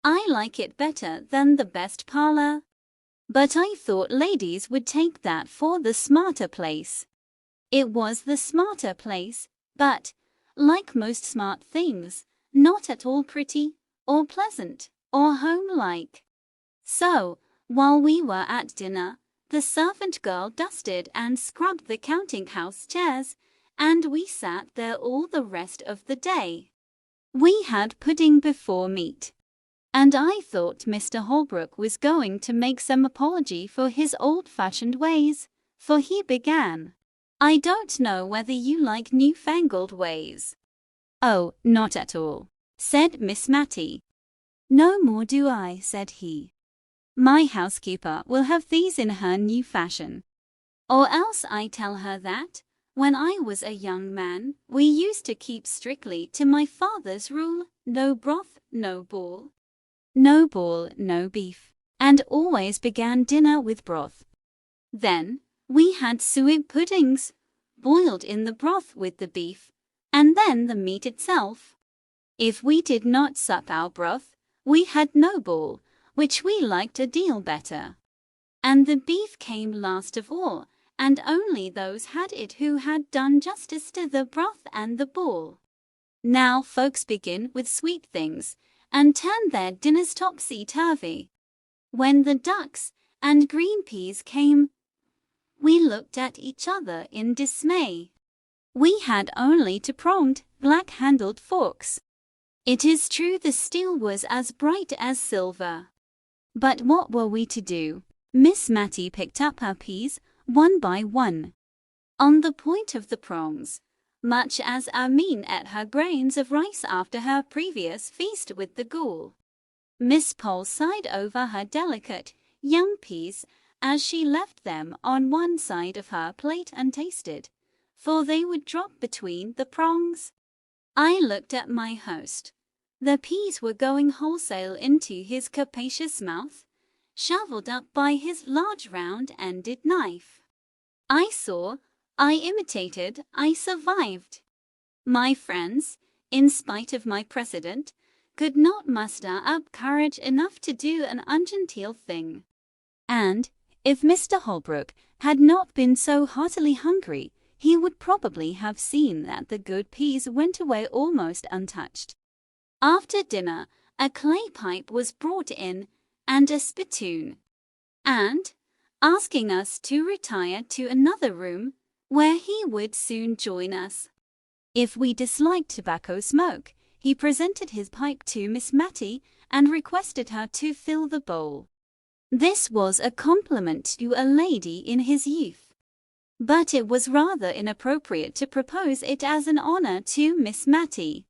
I like it better than the best parlour." But I thought ladies would take that for the smarter place. It was the smarter place, but, like most smart things, not at all pretty, or pleasant, or home-like. So, while we were at dinner, the servant girl dusted and scrubbed the counting-house chairs, and we sat there all the rest of the day. We had pudding before meat, and I thought Mr. Holbrook was going to make some apology for his old-fashioned ways, for he began, "I don't know whether you like new-fangled ways." "Oh, not at all," said Miss Matty. "No more do I," said he. "My housekeeper will have these in her new fashion. Or else I tell her that, when I was a young man, we used to keep strictly to my father's rule, no broth, no ball, no beef, and always began dinner with broth. Then we had suet puddings, boiled in the broth with the beef, And then the meat itself. If we did not sup our broth, we had no ball, which we liked a deal better. And the beef came last of all, and only those had it who had done justice to the broth and the ball. Now folks begin with sweet things, and turn their dinners topsy-turvy. When the ducks and green peas came, we looked at each other in dismay. We had only two pronged, black-handled forks. It is true the steel was as bright as silver. But what were we to do? Miss Matty picked up her peas, one by one, on the point of the prongs, much as Amine ate her grains of rice after her previous feast with the ghoul. Miss Pole sighed over her delicate, young peas as she left them on one side of her plate untasted, for they would drop between the prongs. I looked at my host. The peas were going wholesale into his capacious mouth, shovelled up by his large round-ended knife. I saw, I imitated, I survived. My friends, in spite of my precedent, could not muster up courage enough to do an ungenteel thing. And, if Mr. Holbrook had not been so heartily hungry, he would probably have seen that the good peas went away almost untouched. After dinner, a clay pipe was brought in, and a spittoon, and, asking us to retire to another room, where he would soon join us. If we disliked tobacco smoke, he presented his pipe to Miss Matty and requested her to fill the bowl. This was a compliment to a lady in his youth, but it was rather inappropriate to propose it as an honour to Miss Matty,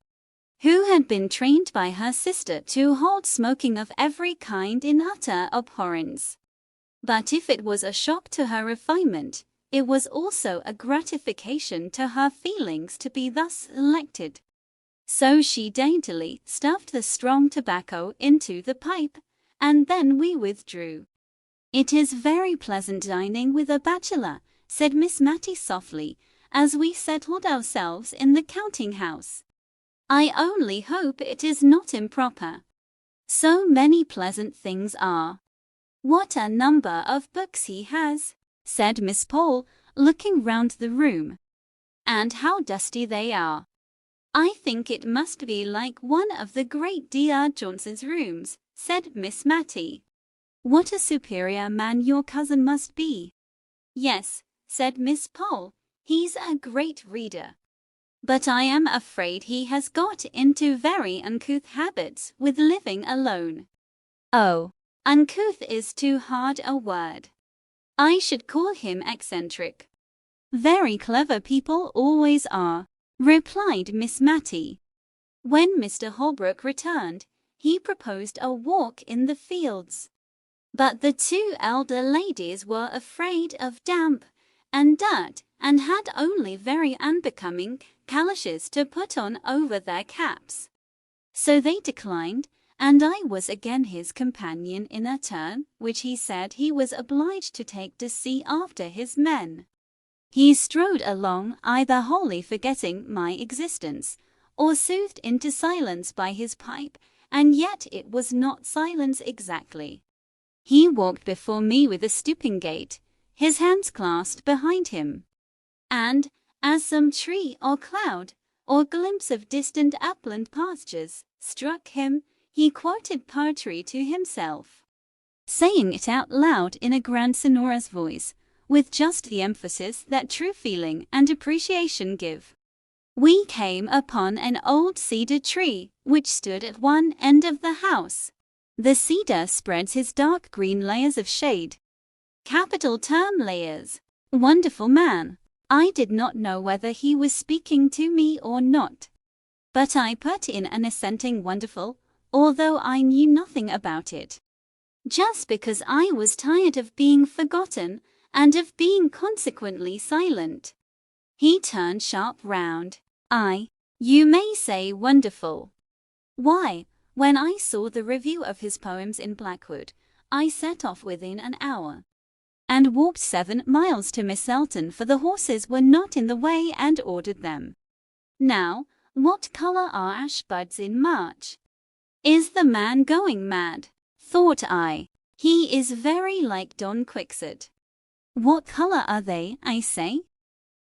who had been trained by her sister to hold smoking of every kind in utter abhorrence. But if it was a shock to her refinement, it was also a gratification to her feelings to be thus elected. So she daintily stuffed the strong tobacco into the pipe, and then we withdrew. "It is very pleasant dining with a bachelor," said Miss Matty softly, as we settled ourselves in the counting-house. "I only hope it is not improper. So many pleasant things are. What a number of books he has," said Miss Pole, looking round the room. "And how dusty they are. I think it must be like one of the great Dr. Johnson's rooms," said Miss Matty. "What a superior man your cousin must be." "Yes," said Miss Pole, "he's a great reader. But I am afraid he has got into very uncouth habits with living alone." "Oh, uncouth is too hard a word. I should call him eccentric." "Very clever people always are," replied Miss Matty. When Mr. Holbrook returned, he proposed a walk in the fields. But the two elder ladies were afraid of damp and dirt, and had only very unbecoming calashes to put on over their caps. So they declined, and I was again his companion in a turn which he said he was obliged to take to see after his men. He strode along, either wholly forgetting my existence, or soothed into silence by his pipe, and yet it was not silence exactly. He walked before me with a stooping gait, his hands clasped behind him, and, as some tree or cloud, or glimpse of distant upland pastures, struck him, he quoted poetry to himself, saying it out loud in a grand sonorous voice, with just the emphasis that true feeling and appreciation give. We came upon an old cedar tree, which stood at one end of the house. The cedar spreads his dark green layers of shade. Capital term, layers. Wonderful man. I did not know whether he was speaking to me or not, but I put in an assenting wonderful, although I knew nothing about it, just because I was tired of being forgotten and of being consequently silent. He turned sharp round. You may say wonderful. Why, when I saw the review of his poems in Blackwood, I set off within an hour, and walked 7 miles to Miss Elton, for the horses were not in the way, and ordered them. Now, what color are ash buds in March? Is the man going mad? Thought I. He is very like Don Quixote. What color are they, I say?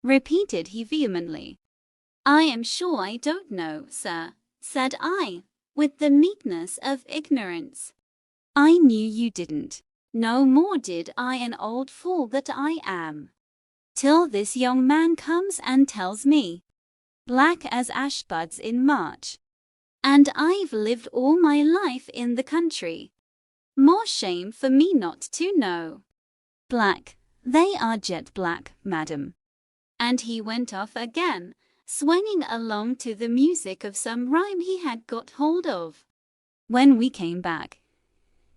Repeated he vehemently. I am sure I don't know, sir, said I, with the meekness of ignorance. I knew you didn't. No more did I, an old fool that I am. Till this young man comes and tells me. Black as ash buds in March. And I've lived all my life in the country. More shame for me not to know. Black, they are jet black, madam. And he went off again, swinging along to the music of some rhyme he had got hold of. When we came back,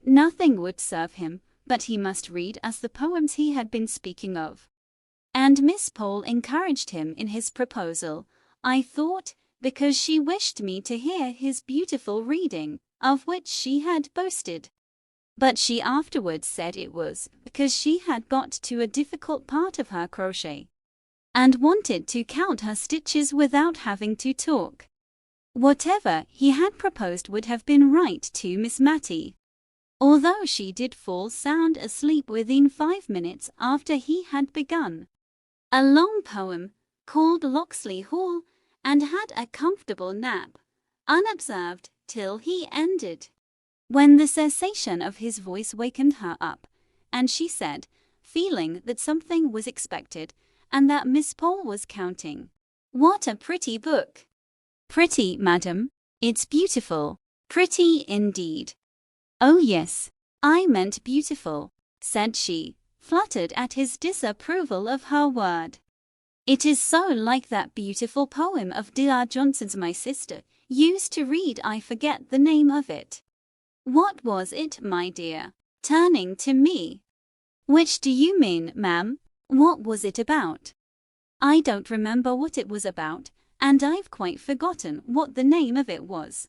nothing would serve him, but he must read us the poems he had been speaking of. And Miss Pole encouraged him in his proposal, I thought, because she wished me to hear his beautiful reading, of which she had boasted. But she afterwards said it was because she had got to a difficult part of her crochet, and wanted to count her stitches without having to talk. Whatever he had proposed would have been right to Miss Matty, although she did fall sound asleep within 5 minutes after he had begun a long poem called Locksley Hall, and had a comfortable nap, unobserved, till he ended, when the cessation of his voice wakened her up, and she said, feeling that something was expected, and that Miss Pole was counting, What a pretty book! Pretty, madam, it's beautiful. Pretty indeed. Oh yes, I meant beautiful, said she, fluttered at his disapproval of her word. It is so like that beautiful poem of D.R. Johnson's my sister used to read. I forget the name of it. What was it, my dear? Turning to me. Which do you mean, ma'am? What was it about? I don't remember what it was about, and I've quite forgotten what the name of it was.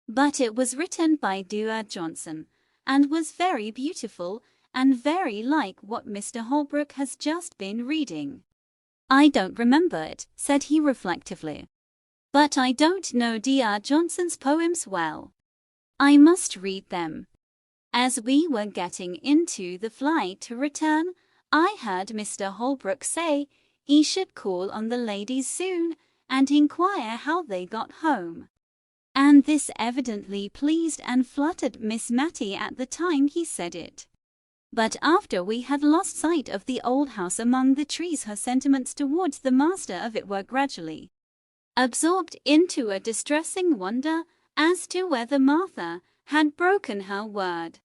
But it was written by D.R. Johnson, and was very beautiful, and very like what Mr. Holbrook has just been reading. I don't remember it, said he reflectively. But I don't know D.R. Johnson's poems well. I must read them. As we were getting into the fly to return, I heard Mr. Holbrook say he should call on the ladies soon, and inquire how they got home. And this evidently pleased and fluttered Miss Matty at the time he said it. But after we had lost sight of the old house among the trees, her sentiments towards the master of it were gradually absorbed into a distressing wonder as to whether Martha had broken her word,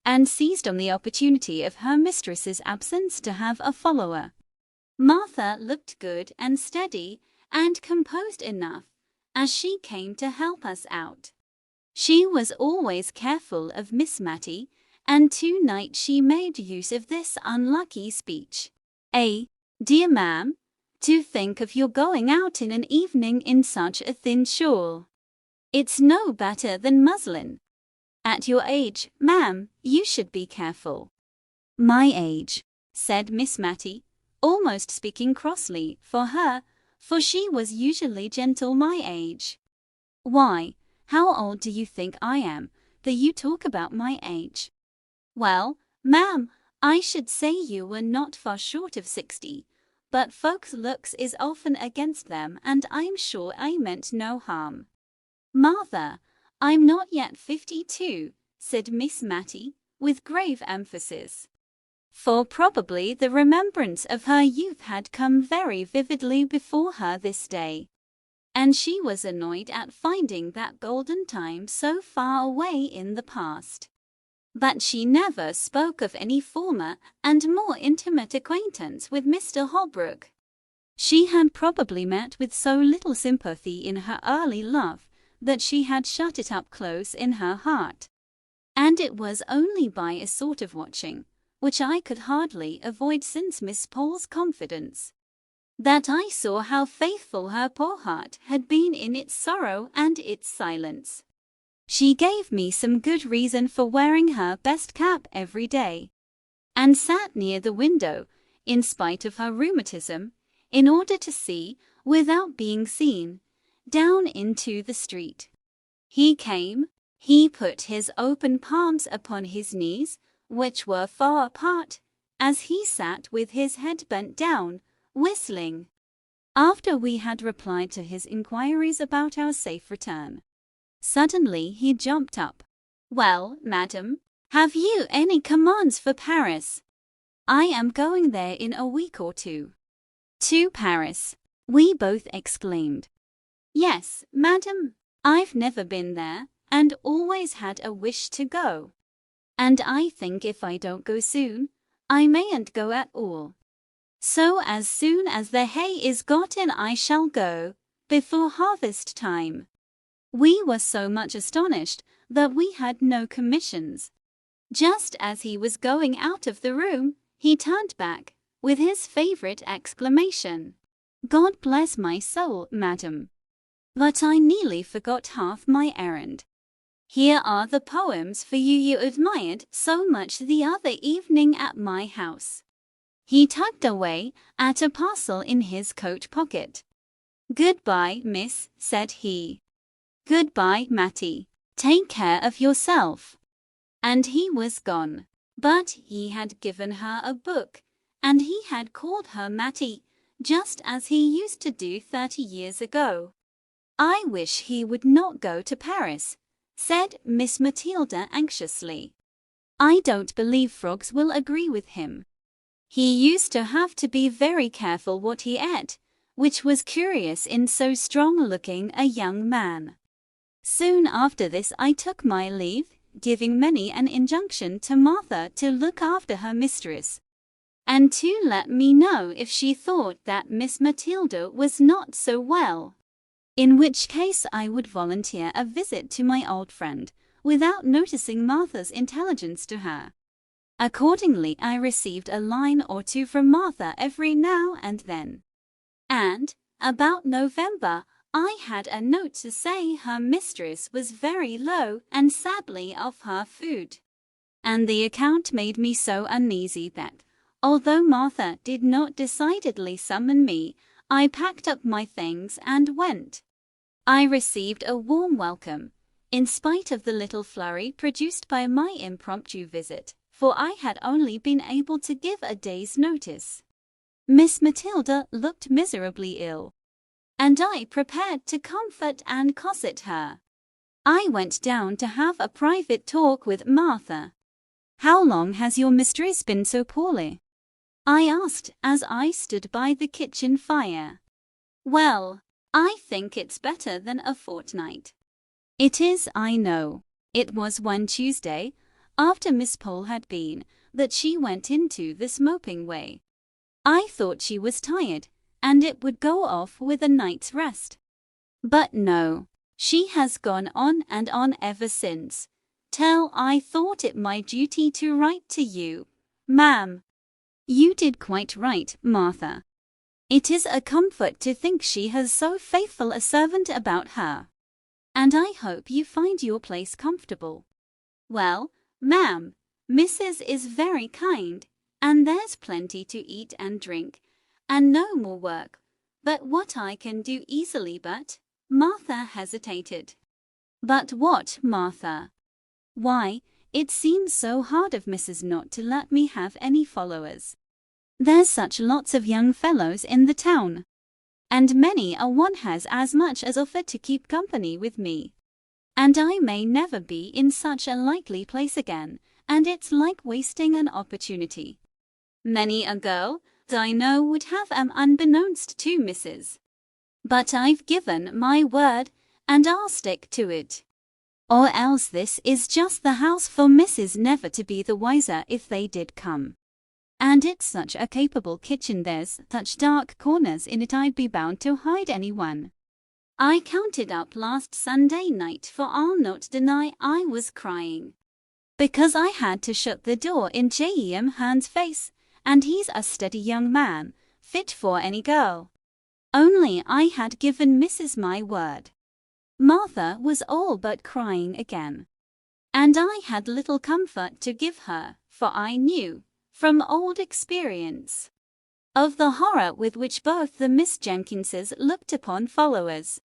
and seized on the opportunity of her mistress's absence to have a follower. Martha looked good and steady and composed enough, as she came to help us out. She was always careful of Miss Matty, and tonight she made use of this unlucky speech. Dear ma'am, to think of your going out in an evening in such a thin shawl. It's no better than muslin. At your age, ma'am, you should be careful. My age, said Miss Matty, almost speaking crossly for her, for she was usually gentle. My age. Why, how old do you think I am, that you talk about my age? Well, ma'am, I should say you were not far short of 60, but folks' looks is often against them, and I'm sure I meant no harm. Martha, I'm not yet 52, said Miss Matty, with grave emphasis. For probably the remembrance of her youth had come very vividly before her this day, and she was annoyed at finding that golden time so far away in the past. But she never spoke of any former and more intimate acquaintance with Mr. Holbrook. She had probably met with so little sympathy in her early love that she had shut it up close in her heart. And it was only by a sort of watching, which I could hardly avoid since Miss Pole's confidence, that I saw how faithful her poor heart had been in its sorrow and its silence. She gave me some good reason for wearing her best cap every day, and sat near the window, in spite of her rheumatism, in order to see without being seen, down into the street. He came, he put his open palms upon his knees, which were far apart, as he sat with his head bent down, whistling. After we had replied to his inquiries about our safe return, suddenly he jumped up. "Well, madam, have you any commands for Paris? I am going there in a week or two." "To Paris?" we both exclaimed. "Yes, madam. I've never been there, and always had a wish to go. And I think if I don't go soon, I mayn't go at all. So as soon as the hay is got in I shall go, before harvest time." We were so much astonished that we had no commissions. Just as he was going out of the room, he turned back, with his favorite exclamation, "God bless my soul, madam. But I nearly forgot half my errand. Here are the poems for you admired so much the other evening at my house." He tugged away at a parcel in his coat pocket. "Goodbye, miss," said he. "Goodbye, Mattie. Take care of yourself." And he was gone. But he had given her a book, and he had called her Mattie, just as he used to do 30 years ago. "I wish he would not go to Paris," said Miss Matilda anxiously. "I don't believe frogs will agree with him. He used to have to be very careful what he ate, which was curious in so strong-looking a young man." Soon after this I took my leave, giving many an injunction to Martha to look after her mistress, and to let me know if she thought that Miss Matilda was not so well, in which case I would volunteer a visit to my old friend, without noticing Martha's intelligence to her. Accordingly, I received a line or two from Martha every now and then. And, about November, I had a note to say her mistress was very low and sadly off her food. And the account made me so uneasy that, although Martha did not decidedly summon me, I packed up my things and went. I received a warm welcome, in spite of the little flurry produced by my impromptu visit, for I had only been able to give a day's notice. Miss Matilda looked miserably ill, and I prepared to comfort and cosset her. I went down to have a private talk with Martha. "How long has your mistress been so poorly?" I asked as I stood by the kitchen fire. "Well, I think it's better than a fortnight." "It is, I know. It was one Tuesday, after Miss Pole had been, that she went into this moping way. I thought she was tired, and it would go off with a night's rest. But no, she has gone on and on ever since, till I thought it my duty to write to you, ma'am." "You did quite right, Martha. It is a comfort to think she has so faithful a servant about her. And I hope you find your place comfortable." "Well, ma'am, Mrs. is very kind, and there's plenty to eat and drink, and no more work, but what I can do easily but—" Martha hesitated. "But what, Martha?" "Why, it seems so hard of Mrs. not to let me have any followers. There's such lots of young fellows in the town, and many a one has as much as offered to keep company with me. And I may never be in such a likely place again, and it's like wasting an opportunity. Many a girl, I know, would have unbeknownst to Mrs. But I've given my word, and I'll stick to it. Or else this is just the house for Mrs. never to be the wiser if they did come. And it's such a capable kitchen, there's such dark corners in it, I'd be bound to hide anyone. I counted up last Sunday night, for I'll not deny I was crying, because I had to shut the door in J.E.M. Hearn's face, and he's a steady young man, fit for any girl. Only I had given Mrs. my word." Martha was all but crying again, and I had little comfort to give her, for I knew, from old experience, of the horror with which both the Miss Jenkinses looked upon followers.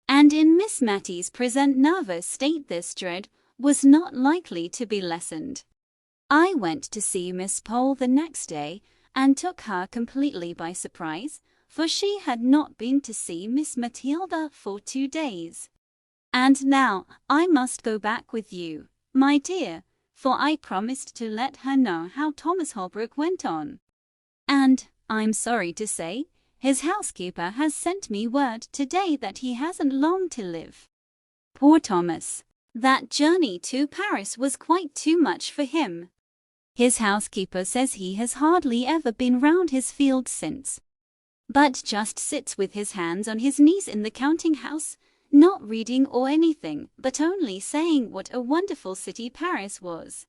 And in Miss Mattie's present nervous state this dread was not likely to be lessened. I went to see Miss Pole the next day, and took her completely by surprise, for she had not been to see Miss Matilda for 2 days. And now I must go back with you, my dear, for I promised to let her know how Thomas Holbrook went on. And, I'm sorry to say, his housekeeper has sent me word today that he hasn't long to live. Poor Thomas! That journey to Paris was quite too much for him. His housekeeper says he has hardly ever been round his fields since, but just sits with his hands on his knees in the counting-house, not reading or anything, but only saying what a wonderful city Paris was.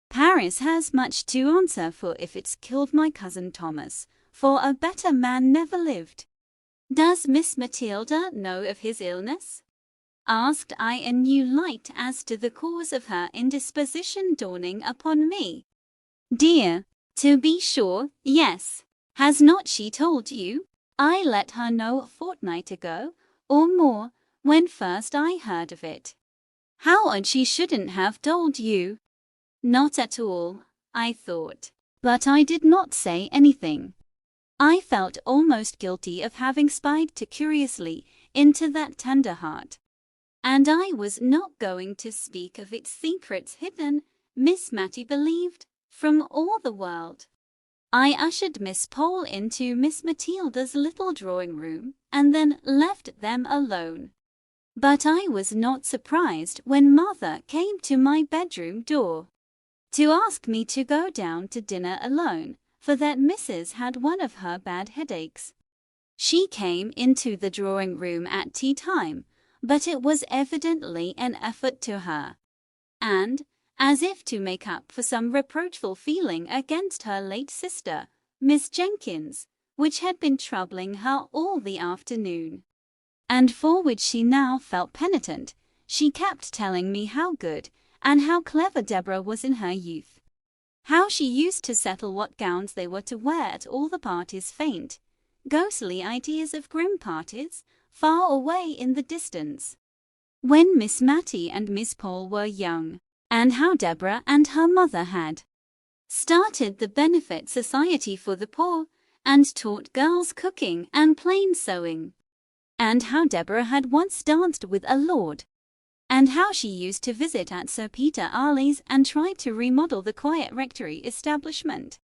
Paris has much to answer for if it's killed my cousin Thomas, for a better man never lived. Does Miss Matilda know of his illness? Asked I in new light as to the cause of her indisposition dawning upon me. Dear, to be sure, yes. Has not she told you? I let her know a fortnight ago, or more, when first I heard of it. How odd she shouldn't have told you. Not at all, I thought, but I did not say anything. I felt almost guilty of having spied too curiously into that tender heart. And I was not going to speak of its secrets hidden, Miss Mattie believed, from all the world. I ushered Miss Pole into Miss Matilda's little drawing-room, and then left them alone. But I was not surprised when Mother came to my bedroom door to ask me to go down to dinner alone, for that Mrs. had one of her bad headaches. She came into the drawing-room at tea-time, but it was evidently an effort to her, and, as if to make up for some reproachful feeling against her late sister, Miss Jenkins, which had been troubling her all the afternoon, and for which she now felt penitent, she kept telling me how good and how clever Deborah was in her youth, how she used to settle what gowns they were to wear at all the parties, faint, ghostly ideas of grim parties, far away in the distance, when Miss Mattie and Miss Pole were young, and how Deborah and her mother had started the Benefit Society for the Poor, and taught girls cooking and plain sewing, and how Deborah had once danced with a lord, and how she used to visit at Sir Peter Arley's and tried to remodel the quiet rectory establishment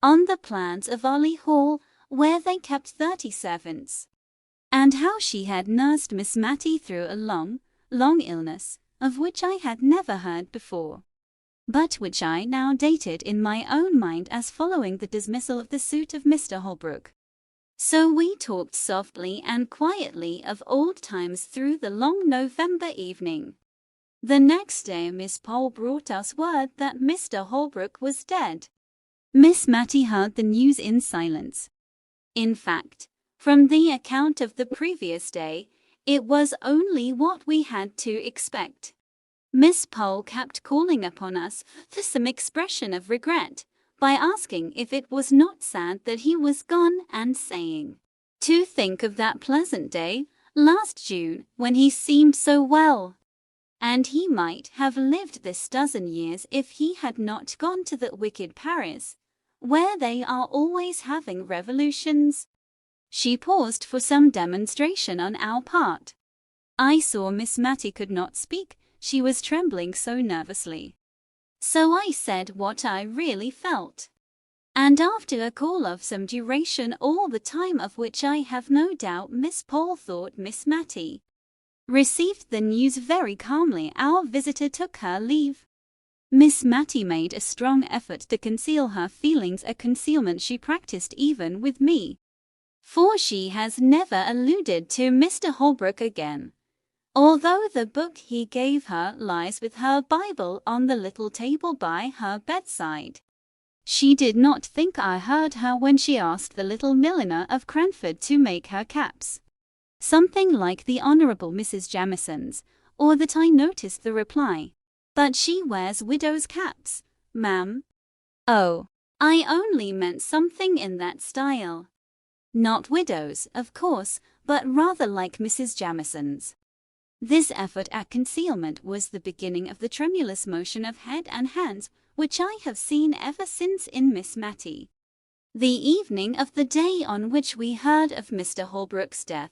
on the plans of Arley Hall, where they kept 30 servants, and how she had nursed Miss Mattie through a long, long illness, of which I had never heard before, but which I now dated in my own mind as following the dismissal of the suit of Mr. Holbrook. So we talked softly and quietly of old times through the long November evening. The next day Miss Pole brought us word that Mr. Holbrook was dead. Miss Mattie heard the news in silence. In fact, from the account of the previous day, it was only what we had to expect. Miss Pole kept calling upon us for some expression of regret, by asking if it was not sad that he was gone, and saying, "To think of that pleasant day, last June, when he seemed so well. And he might have lived this dozen years if he had not gone to that wicked Paris, where they are always having revolutions." She paused for some demonstration on our part. I saw Miss Mattie could not speak, she was trembling so nervously. So I said what I really felt. And after a call of some duration, all the time of which I have no doubt Miss Pole thought Miss Mattie received the news very calmly, our visitor took her leave. Miss Mattie made a strong effort to conceal her feelings, a concealment she practiced even with me, for she has never alluded to Mr. Holbrook again, although the book he gave her lies with her Bible on the little table by her bedside. She did not think I heard her when she asked the little milliner of Cranford to make her caps, something like the Honourable Mrs. Jamison's, or that I noticed the reply, "But she wears widow's caps, ma'am." "Oh, I only meant something in that style. Not widows, of course, but rather like Mrs. Jamison's. This effort at concealment was the beginning of the tremulous motion of head and hands which I have seen ever since in Miss Mattie. The evening of the day on which we heard of Mr. Holbrook's death,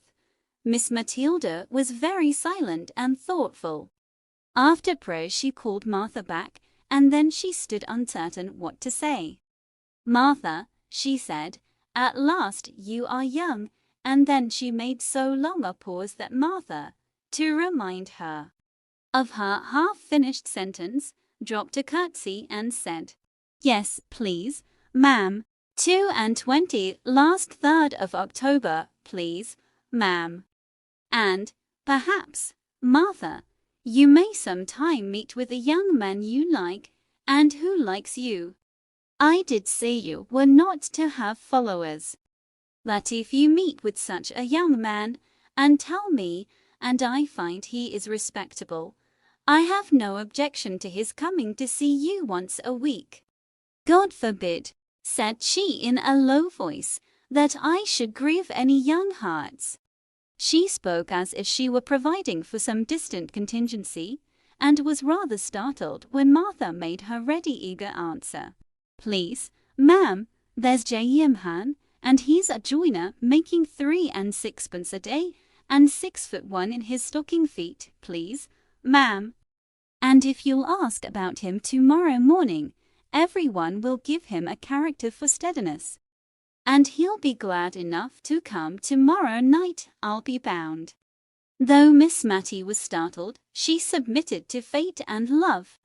Miss Matilda was very silent and thoughtful. After prayer she called Martha back, and then she stood uncertain what to say. "Martha," she said, "at last you are young," and then she made so long a pause that Martha, to remind her of her half-finished sentence, dropped a curtsy and said, "Yes, please, ma'am, 22 last 3rd of October, please, ma'am. And, perhaps, Martha, you may some time meet with a young man you like, and who likes you. I did say you were not to have followers. But if you meet with such a young man, and tell me, and I find he is respectable, I have no objection to his coming to see you once a week." "God forbid," said she in a low voice, "that I should grieve any young hearts." She spoke as if she were providing for some distant contingency, and was rather startled when Martha made her ready eager answer. "Please, ma'am, there's J.M. Han, and he's a joiner making 3 and 6pence a day, and 6'1" in his stocking feet, please, ma'am. And if you'll ask about him tomorrow morning, everyone will give him a character for steadiness. And he'll be glad enough to come tomorrow night, I'll be bound." Though Miss Mattie was startled, she submitted to fate and love.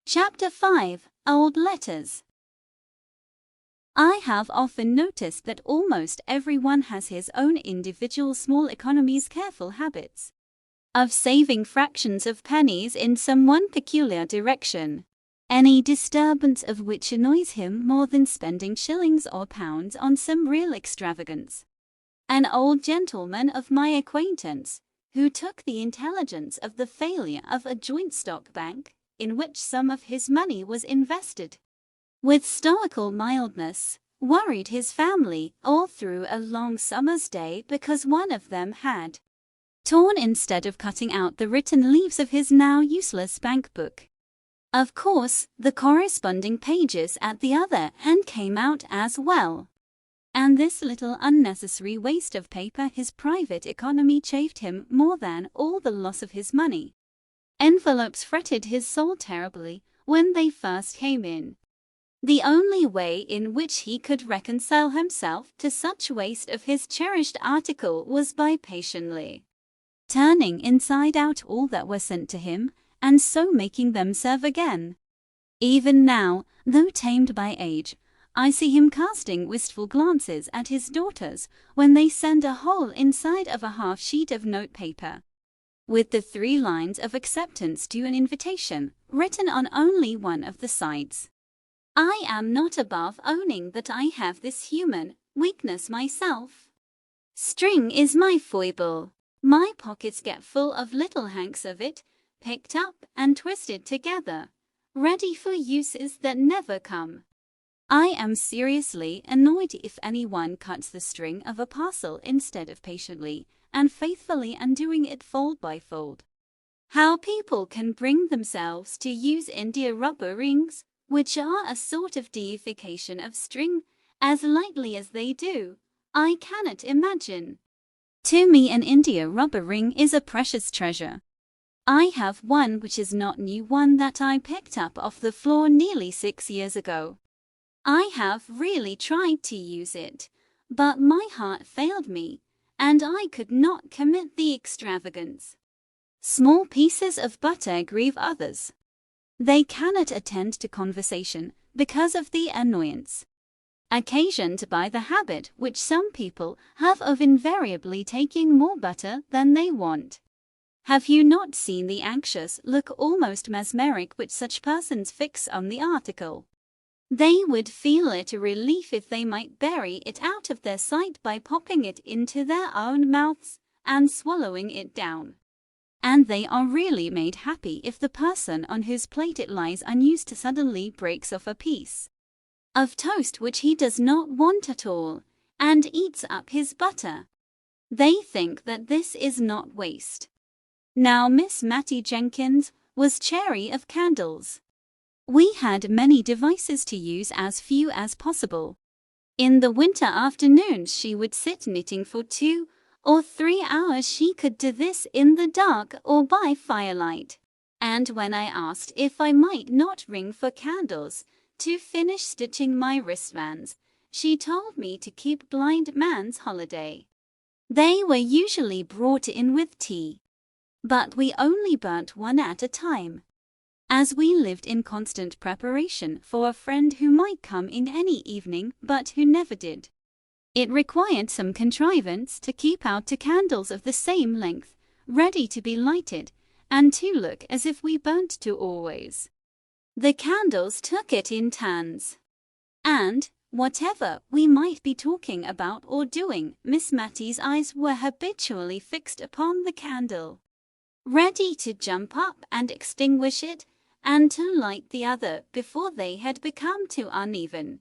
Chapter 5. Old Letters. I have often noticed that almost everyone has his own individual small economies, careful habits of saving fractions of pennies in some one peculiar direction, any disturbance of which annoys him more than spending shillings or pounds on some real extravagance. An old gentleman of my acquaintance, who took the intelligence of the failure of a joint stock bank, in which some of his money was invested, with stoical mildness, worried his family all through a long summer's day because one of them had torn instead of cutting out the written leaves of his now useless bank book. Of course, the corresponding pages at the other end came out as well. And this little unnecessary waste of paper, his private economy, chafed him more than all the loss of his money. Envelopes fretted his soul terribly when they first came in. The only way in which he could reconcile himself to such waste of his cherished article was by patiently turning inside out all that were sent to him, and so making them serve again. Even now, though tamed by age, I see him casting wistful glances at his daughters when they send a hole inside of a half sheet of notepaper, with the 3 lines of acceptance to an invitation written on only one of the sides. I am not above owning that I have this human weakness myself. String is my foible. My pockets get full of little hanks of it, picked up and twisted together, ready for uses that never come. I am seriously annoyed if anyone cuts the string of a parcel instead of patiently and faithfully undoing it fold by fold. How people can bring themselves to use India rubber rings, which are a sort of deification of string, as lightly as they do, I cannot imagine. To me an India rubber ring is a precious treasure. I have one which is not new, one that I picked up off the floor nearly 6 years ago. I have really tried to use it, but my heart failed me, and I could not commit the extravagance. Small pieces of butter grieve others. They cannot attend to conversation because of the annoyance occasioned by the habit which some people have of invariably taking more butter than they want. Have you not seen the anxious look, almost mesmeric, which such persons fix on the article? They would feel it a relief if they might bury it out of their sight by popping it into their own mouths and swallowing it down. and they are really made happy if the person on whose plate it lies unused suddenly breaks off a piece of toast which he does not want at all, and eats up his butter. They think that this is not waste. Now Miss Mattie Jenkins was chary of candles. We had many devices to use, as few as possible. In the winter afternoons she would sit knitting for 2 or 3 hours. She could do this in the dark or by firelight. And when I asked if I might not ring for candles to finish stitching my wristbands, she told me to keep blind man's holiday. They were usually brought in with tea, but we only burnt one at a time, as we lived in constant preparation for a friend who might come in any evening but who never did. It required some contrivance to keep out 2 candles of the same length, ready to be lighted, and to look as if we burnt 2 always. The candles took it in turns, and, whatever we might be talking about or doing, Miss Mattie's eyes were habitually fixed upon the candle, ready to jump up and extinguish it, and to light the other before they had become too uneven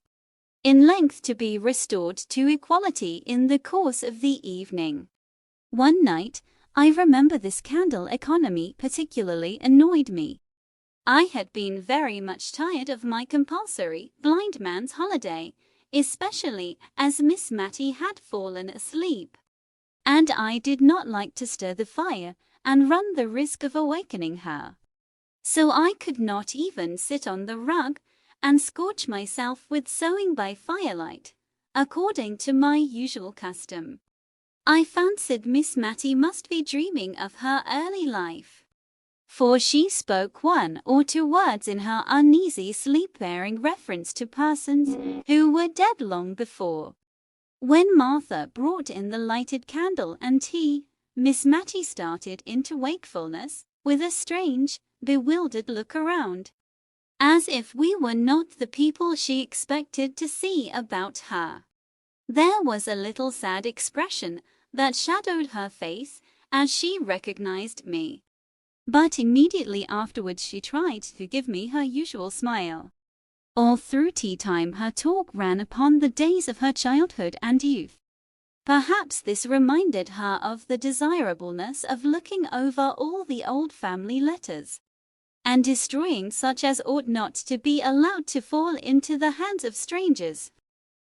in length to be restored to equality in the course of the evening. One night, I remember, this candle economy particularly annoyed me. I had been very much tired of my compulsory blind man's holiday, especially as Miss Mattie had fallen asleep, and I did not like to stir the fire and run the risk of awakening her. So I could not even sit on the rug and scorch myself with sewing by firelight, according to my usual custom. I fancied Miss Mattie must be dreaming of her early life, for she spoke 1 or 2 words in her uneasy sleep bearing reference to persons who were dead long before. When Martha brought in the lighted candle and tea, Miss Mattie started into wakefulness with a strange, bewildered look around, as if we were not the people she expected to see about her. There was a little sad expression that shadowed her face as she recognized me, but immediately afterwards she tried to give me her usual smile. All through tea time her talk ran upon the days of her childhood and youth. Perhaps this reminded her of the desirableness of looking over all the old family letters, and destroying such as ought not to be allowed to fall into the hands of strangers.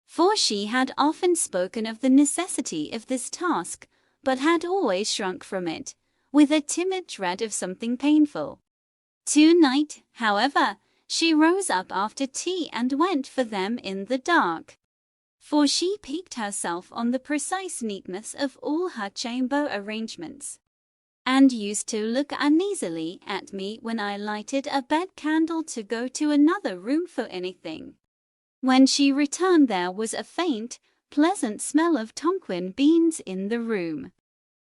For she had often spoken of the necessity of this task, but had always shrunk from it, with a timid dread of something painful. Tonight, however, she rose up after tea and went for them in the dark, for she piqued herself on the precise neatness of all her chamber arrangements, and used to look uneasily at me when I lighted a bed candle to go to another room for anything. When she returned there was a faint, pleasant smell of Tonquin beans in the room.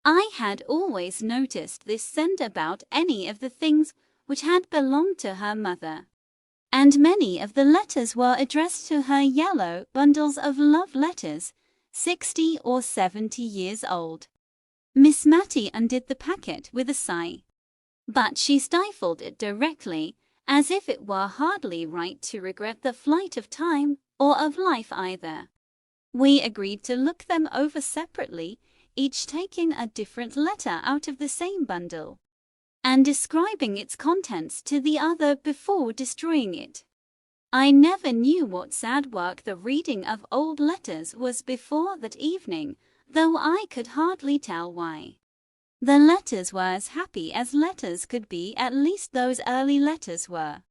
I had always noticed this scent about any of the things which had belonged to her mother, and many of the letters were addressed to her, yellow bundles of love letters, 60 or 70 years old. Miss Mattie undid the packet with a sigh, but she stifled it directly, as if it were hardly right to regret the flight of time or of life either. We agreed to look them over separately, each taking a different letter out of the same bundle, and describing its contents to the other before destroying it. I never knew what sad work the reading of old letters was before that evening, though I could hardly tell why. The letters were as happy as letters could be, at least those early letters were.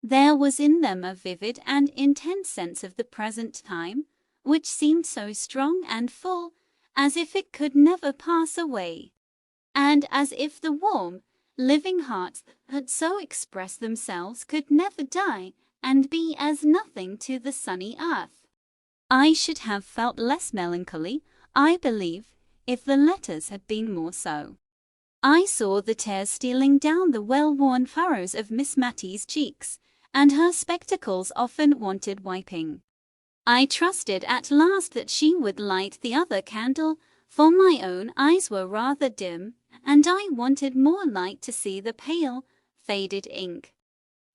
There was in them a vivid and intense sense of the present time, which seemed so strong and full, as if it could never pass away, and as if the warm, living hearts that so expressed themselves could never die and be as nothing to the sunny earth. I should have felt less melancholy, I believe, if the letters had been more so. I saw the tears stealing down the well-worn furrows of Miss Mattie's cheeks, and her spectacles often wanted wiping. I trusted at last that she would light the other candle, for my own eyes were rather dim, and I wanted more light to see the pale, faded ink.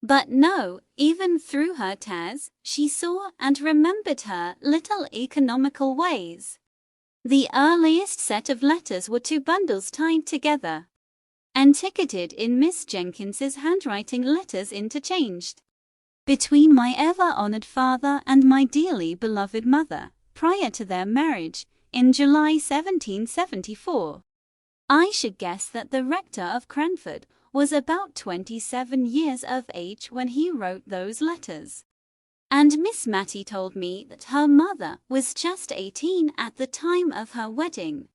But no, even through her tears, she saw and remembered her little economical ways. The earliest set of letters were 2 bundles tied together and ticketed in Miss Jenkins's handwriting, letters interchanged between my ever-honoured father and my dearly beloved mother, prior to their marriage, in July 1774. I should guess that the rector of Cranford was about 27 years of age when he wrote those letters. And Miss Mattie told me that her mother was just 18 at the time of her wedding,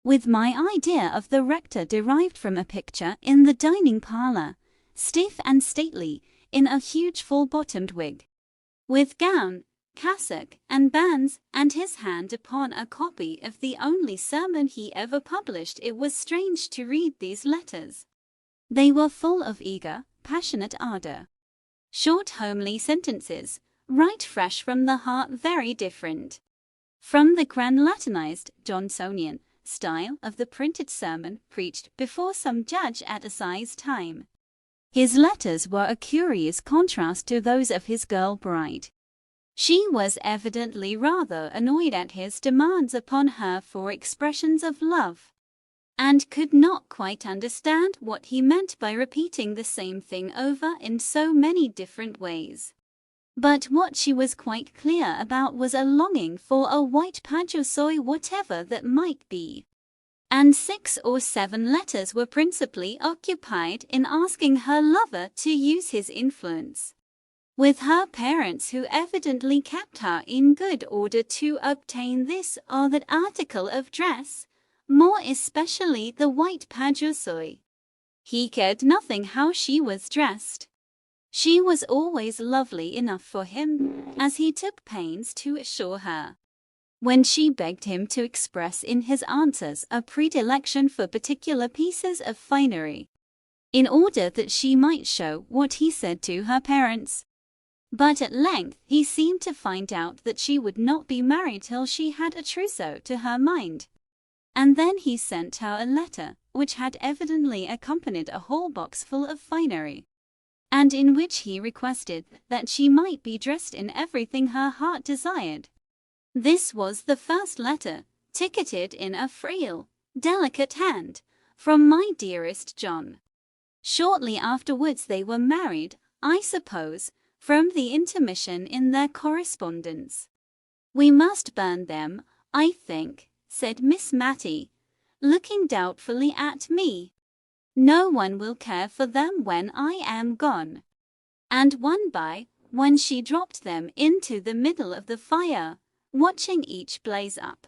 with my idea of the rector derived from a picture in the dining parlour, stiff and stately, in a huge full-bottomed wig, with gown, cassock, and bands, and his hand upon a copy of the only sermon he ever published. It was strange to read these letters. They were full of eager, passionate ardour. Short, homely sentences, right fresh from the heart, very different from the grand Latinized, Johnsonian style of the printed sermon preached before some judge at assize time. His letters were a curious contrast to those of his girl bride. She was evidently rather annoyed at his demands upon her for expressions of love, and could not quite understand what he meant by repeating the same thing over in so many different ways. But what she was quite clear about was a longing for a white paduasoy, whatever that might be. And 6 or 7 letters were principally occupied in asking her lover to use his influence with her parents, who evidently kept her in good order, to obtain this or that article of dress, more especially the white paduasoy. He cared nothing how she was dressed. She was always lovely enough for him, as he took pains to assure her, when she begged him to express in his answers a predilection for particular pieces of finery, in order that she might show what he said to her parents. But at length he seemed to find out that she would not be married till she had a trousseau to her mind, and then he sent her a letter which had evidently accompanied a whole box full of finery, and in which he requested that she might be dressed in everything her heart desired. This was the first letter, ticketed in a frail, delicate hand, from my dearest John. Shortly afterwards they were married, I suppose, from the intermission in their correspondence. We must burn them, I think, said Miss Mattie, looking doubtfully at me. No one will care for them when I am gone. And one by one she dropped them into the middle of the fire, watching each blaze up,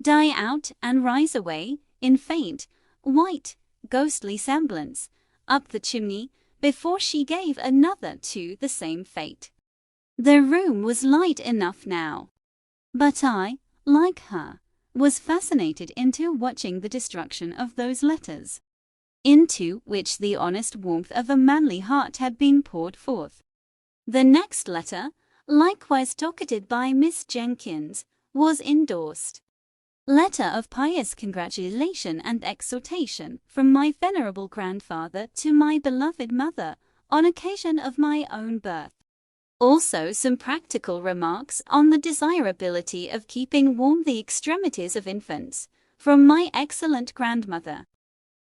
die out, and rise away, in faint, white, ghostly semblance, up the chimney, before she gave another to the same fate. The room was light enough now, but I, like her, was fascinated into watching the destruction of those letters, into which the honest warmth of a manly heart had been poured forth. The next letter, likewise docketed by Miss Jenkins, was endorsed, "Letter of pious congratulation and exhortation from my venerable grandfather to my beloved mother, on occasion of my own birth." Also some practical remarks on the desirability of keeping warm the extremities of infants, from my excellent grandmother.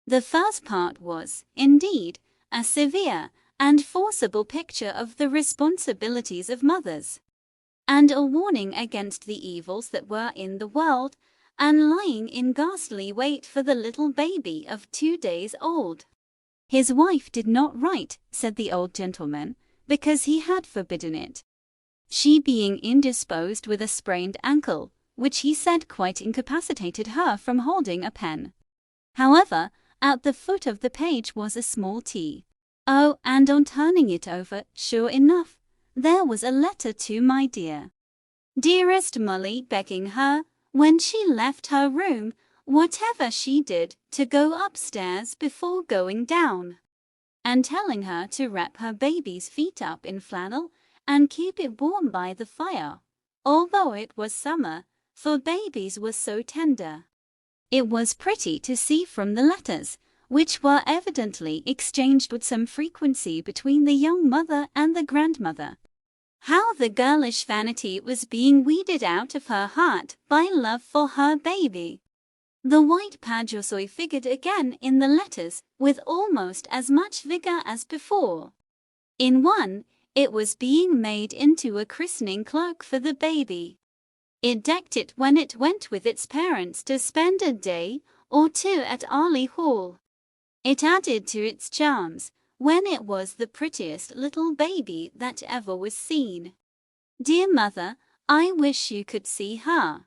The first part was, indeed, a severe and forcible picture of the responsibilities of mothers, and a warning against the evils that were in the world, and lying in ghastly wait for the little baby of 2 days old. His wife did not write, said the old gentleman, because he had forbidden it, she being indisposed with a sprained ankle, which he said quite incapacitated her from holding a pen. However, at the foot of the page was a small T. Oh, and on turning it over, sure enough, there was a letter to my dearest Molly, begging her, when she left her room, whatever she did, to go upstairs before going down, and telling her to wrap her baby's feet up in flannel and keep it warm by the fire, although it was summer, for babies were so tender. It was pretty to see from the letters, which were evidently exchanged with some frequency between the young mother and the grandmother, how the girlish vanity was being weeded out of her heart by love for her baby. The white paduasoy figured again in the letters with almost as much vigor as before. In one, it was being made into a christening cloak for the baby. It decked it when it went with its parents to spend a day or two at Arley Hall. It added to its charms when it was the prettiest little baby that ever was seen. Dear mother, I wish you could see her.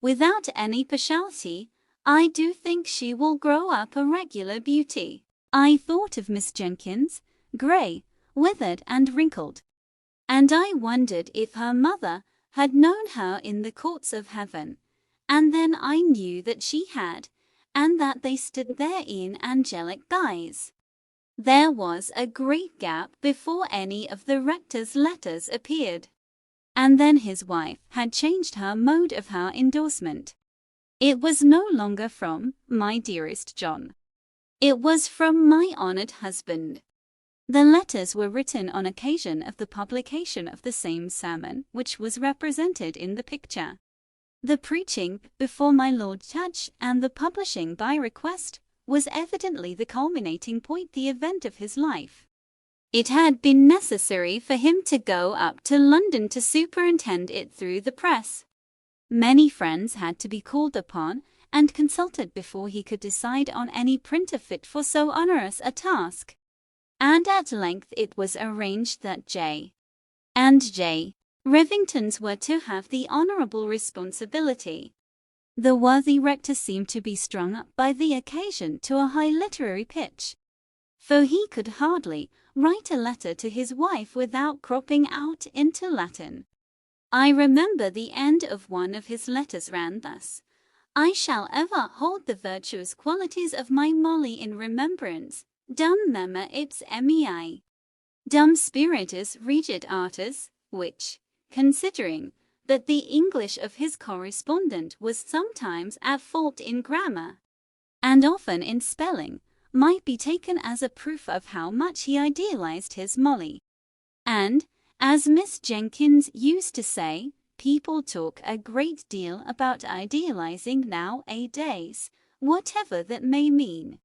Without any partiality, I do think she will grow up a regular beauty. I thought of Miss Jenkins, grey, withered and wrinkled, and I wondered if her mother had known her in the courts of heaven, and then I knew that she had, and that they stood there in angelic guise. There was a great gap before any of the rector's letters appeared, and then his wife had changed her mode of her endorsement. It was no longer from "My dearest John." It was from "My honoured husband." The letters were written on occasion of the publication of the same sermon which was represented in the picture. The preaching before my Lord Judge and the publishing by request was evidently the culminating point, the event of his life. It had been necessary for him to go up to London to superintend it through the press. Many friends had to be called upon and consulted before he could decide on any printer fit for so onerous a task. And at length it was arranged that J. and J. Rivingtons were to have the honourable responsibility. The worthy rector seemed to be strung up by the occasion to a high literary pitch, for he could hardly write a letter to his wife without cropping out into Latin. I remember the end of one of his letters ran thus: "I shall ever hold the virtuous qualities of my Molly in remembrance, dum memor ipse mei, dum spiritus regit artis," which, considering that the English of his correspondent was sometimes at fault in grammar, and often in spelling, might be taken as a proof of how much he idealized his Molly. And, as Miss Jenkins used to say, people talk a great deal about idealizing nowadays, whatever that may mean.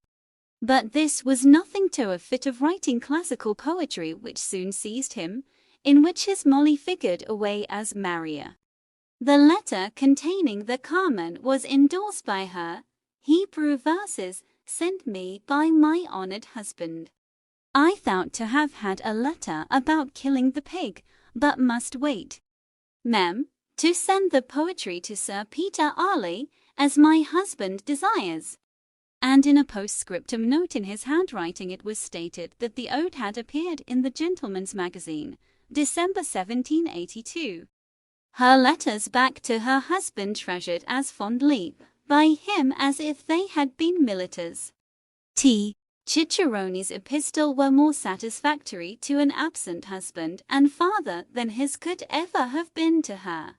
But this was nothing to a fit of writing classical poetry which soon seized him, in which his Molly figured away as Maria. The letter containing the Carmen was endorsed by her, "Hebrew verses sent me by my honoured husband." I thought to have had a letter about killing the pig, but must wait, Mem, to send the poetry to Sir Peter Arley, as my husband desires. And in a postscriptum note in his handwriting it was stated that the ode had appeared in the Gentleman's Magazine, December 1782. Her letters back to her husband treasured as fondly by him as if they had been Milita's. T. Ciccerone's epistle were more satisfactory to an absent husband and father than his could ever have been to her.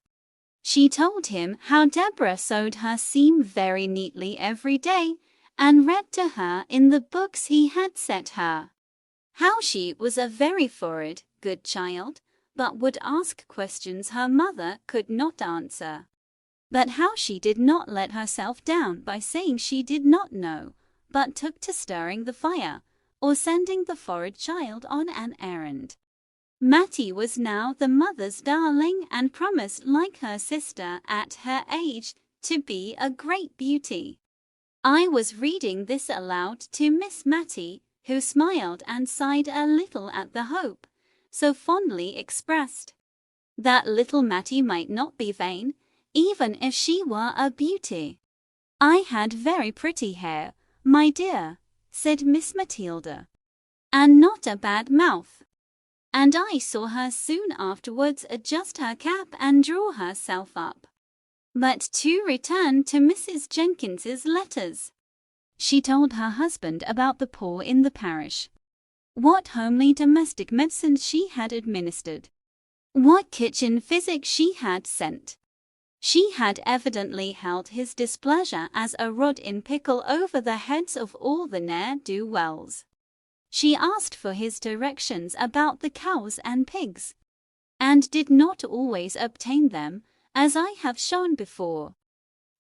She told him how Deborah sewed her seam very neatly every day, and read to her in the books he had set her. How she was a very forward, good child, but would ask questions her mother could not answer. But how she did not let herself down by saying she did not know, but took to stirring the fire, or sending the forward child on an errand. Mattie was now the mother's darling and promised, like her sister at her age, to be a great beauty. I was reading this aloud to Miss Mattie, who smiled and sighed a little at the hope, so fondly expressed, that little Mattie might not be vain, even if she were a beauty. "I had very pretty hair, my dear," said Miss Matilda, "and not a bad mouth." And I saw her soon afterwards adjust her cap and draw herself up. But to return to Mrs. Jenkins's letters. She told her husband about the poor in the parish, what homely domestic medicine she had administered, what kitchen physic she had sent. She had evidently held his displeasure as a rod in pickle over the heads of all the ne'er-do-wells. She asked for his directions about the cows and pigs, and did not always obtain them, as I have shown before.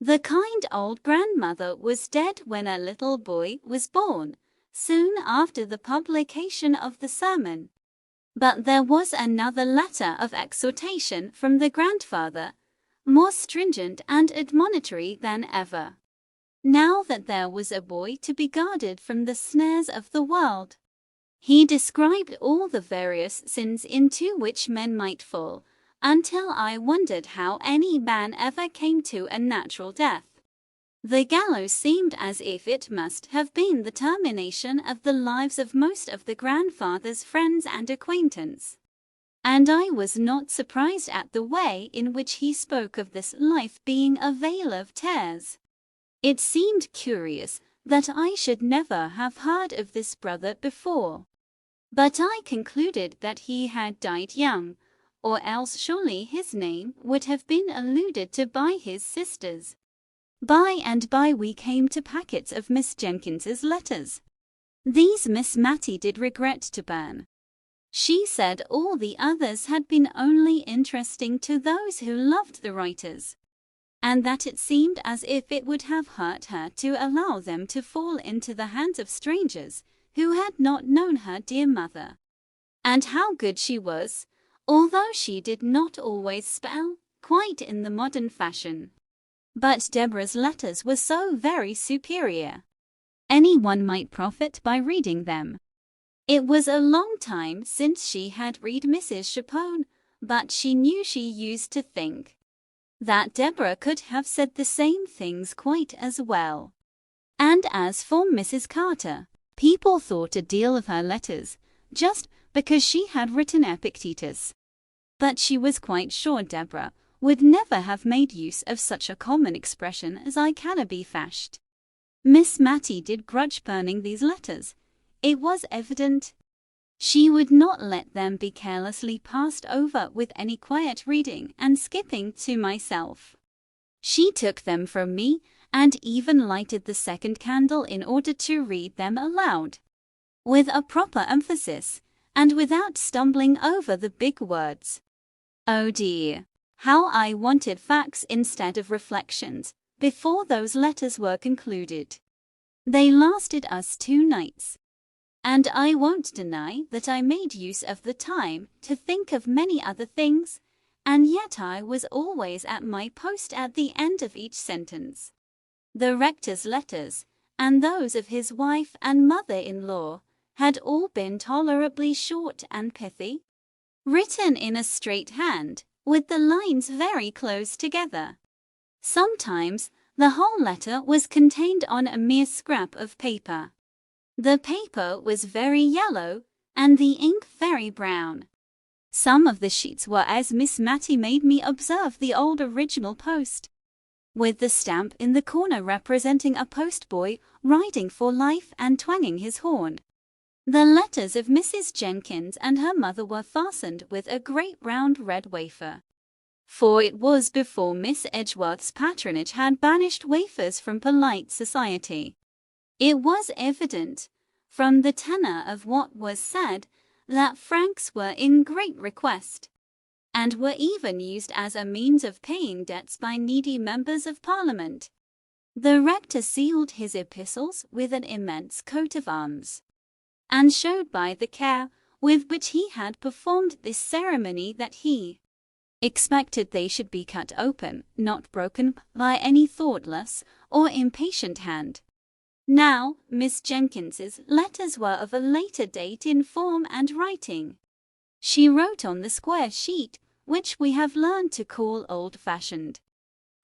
The kind old grandmother was dead when a little boy was born, soon after the publication of the sermon. But there was another letter of exhortation from the grandfather, more stringent and admonitory than ever. Now that there was a boy to be guarded from the snares of the world, he described all the various sins into which men might fall, until I wondered how any man ever came to a natural death. The gallows seemed as if it must have been the termination of the lives of most of the grandfather's friends and acquaintance, and I was not surprised at the way in which he spoke of this life being a vale of tears. It seemed curious that I should never have heard of this brother before, but I concluded that he had died young, or else surely his name would have been alluded to by his sisters. By and by we came to packets of Miss Jenkins's letters. These Miss Matty did regret to burn. She said all the others had been only interesting to those who loved the writers, and that it seemed as if it would have hurt her to allow them to fall into the hands of strangers who had not known her dear mother, and how good she was, although she did not always spell quite in the modern fashion. But Deborah's letters were so very superior. Anyone might profit by reading them. It was a long time since she had read Mrs. Chapone, but she knew she used to think that Deborah could have said the same things quite as well. And as for Mrs. Carter, people thought a deal of her letters, just because she had written Epictetus. But she was quite sure Deborah would never have made use of such a common expression as I canna be fashed. Miss Matty did grudge burning these letters. It was evident. She would not let them be carelessly passed over with any quiet reading and skipping to myself. She took them from me and even lighted the second candle in order to read them aloud, with a proper emphasis, and without stumbling over the big words. Oh dear, how I wanted facts instead of reflections before those letters were concluded. They lasted us 2 nights, and I won't deny that I made use of the time to think of many other things, and yet I was always at my post at the end of each sentence. The rector's letters, and those of his wife and mother-in-law, had all been tolerably short and pithy, written in a straight hand, with the lines very close together. Sometimes the whole letter was contained on a mere scrap of paper. The paper was very yellow, and the ink very brown. Some of the sheets were as Miss Matty made me observe the old original post, with the stamp in the corner representing a postboy riding for life and twanging his horn. The letters of Mrs. Jenkins and her mother were fastened with a great round red wafer, for it was before Miss Edgeworth's patronage had banished wafers from polite society. It was evident, from the tenor of what was said, that francs were in great request, and were even used as a means of paying debts by needy members of Parliament. The rector sealed his epistles with an immense coat of arms, and showed by the care with which he had performed this ceremony that he expected they should be cut open, not broken by any thoughtless or impatient hand. Now, Miss Jenkins's letters were of a later date in form and writing. She wrote on the square sheet, which we have learned to call old-fashioned.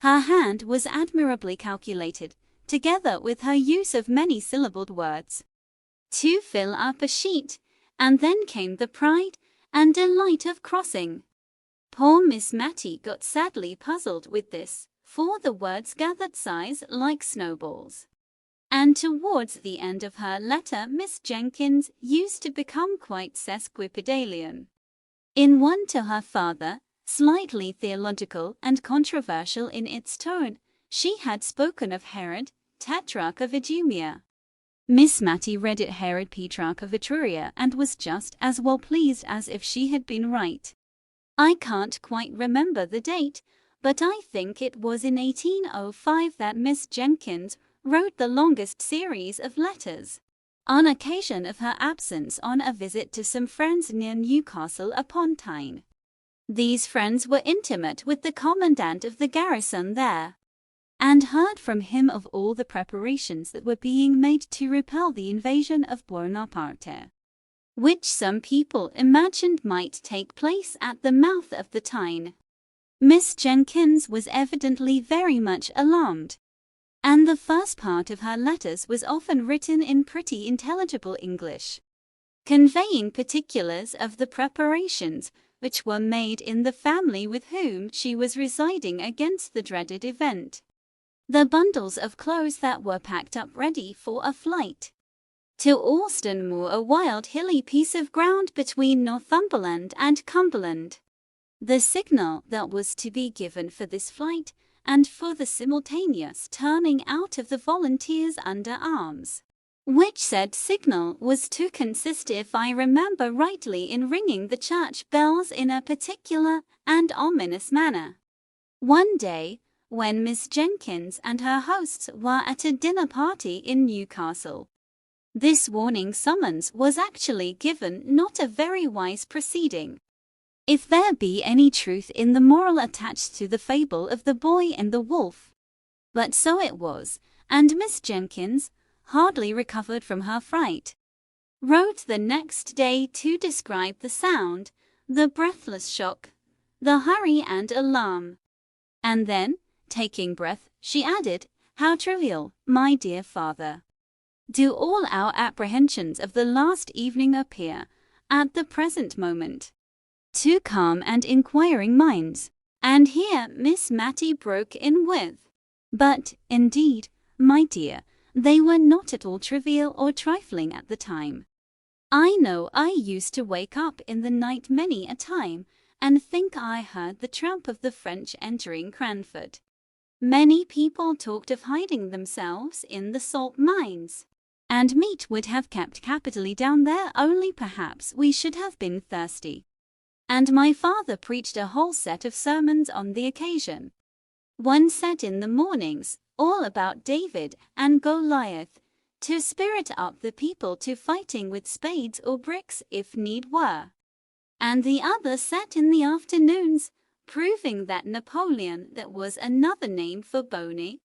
Her hand was admirably calculated, together with her use of many-syllabled words, to fill up a sheet, and then came the pride and delight of crossing. Poor Miss Matty got sadly puzzled with this, for the words gathered size like snowballs, and towards the end of her letter Miss Jenkins used to become quite sesquipedalian. In one to her father, slightly theological and controversial in its tone. She had spoken of Herod, Tetrarch of Idumea. Miss Matty read it Herod Petrarch of Etruria and was just as well pleased as if she had been right. I can't quite remember the date, but I think it was in 1805 that Miss Jenkins wrote the longest series of letters, on occasion of her absence on a visit to some friends near Newcastle upon Tyne. These friends were intimate with the commandant of the garrison there, and heard from him of all the preparations that were being made to repel the invasion of Bonaparte, which some people imagined might take place at the mouth of the Tyne. Miss Jenkins was evidently very much alarmed, and the first part of her letters was often written in pretty intelligible English, conveying particulars of the preparations which were made in the family with whom she was residing against the dreaded event. The bundles of clothes that were packed up ready for a flight to Alston Moor, a wild hilly piece of ground between Northumberland and Cumberland. The signal that was to be given for this flight, and for the simultaneous turning out of the volunteers under arms, which said signal was to consist, if I remember rightly, in ringing the church bells in a particular and ominous manner. One day, when Miss Jenkins and her hosts were at a dinner party in Newcastle, this warning summons was actually given, not a very wise proceeding, if there be any truth in the moral attached to the fable of the boy and the wolf. But so it was, and Miss Jenkins, hardly recovered from her fright, wrote the next day to describe the sound, the breathless shock, the hurry and alarm. And then, taking breath, she added, "How trivial, my dear father, do all our apprehensions of the last evening appear, at the present moment, to calm and inquiring minds." And here Miss Matty broke in with, "But, indeed, my dear, they were not at all trivial or trifling at the time. I know I used to wake up in the night many a time, and think I heard the tramp of the French entering Cranford. Many people talked of hiding themselves in the salt mines, and meat would have kept capitally down there, only perhaps we should have been thirsty. And my father preached a whole set of sermons on the occasion. One set in the mornings, all about David and Goliath, to spirit up the people to fighting with spades or bricks if need were, and the other set in the afternoons, proving that Napoleon, that was another name for Boney,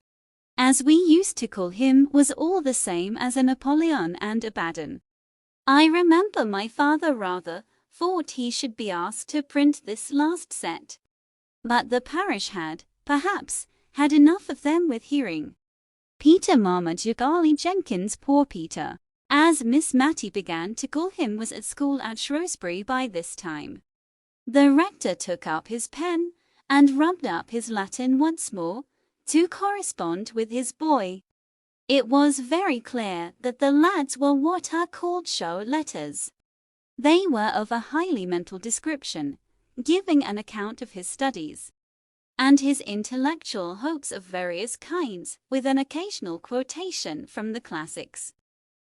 as we used to call him, was all the same as a Napoleon and a Baden. I remember my father rather thought he should be asked to print this last set, but the parish had, perhaps, had enough of them with hearing. Peter Marmaduke Jenkins, poor Peter, as Miss Matty began to call him, was at school at Shrewsbury by this time. The rector took up his pen and rubbed up his Latin once more, to correspond with his boy. It was very clear that the lads were what are called show letters. They were of a highly mental description, giving an account of his studies and his intellectual hopes of various kinds, with an occasional quotation from the classics.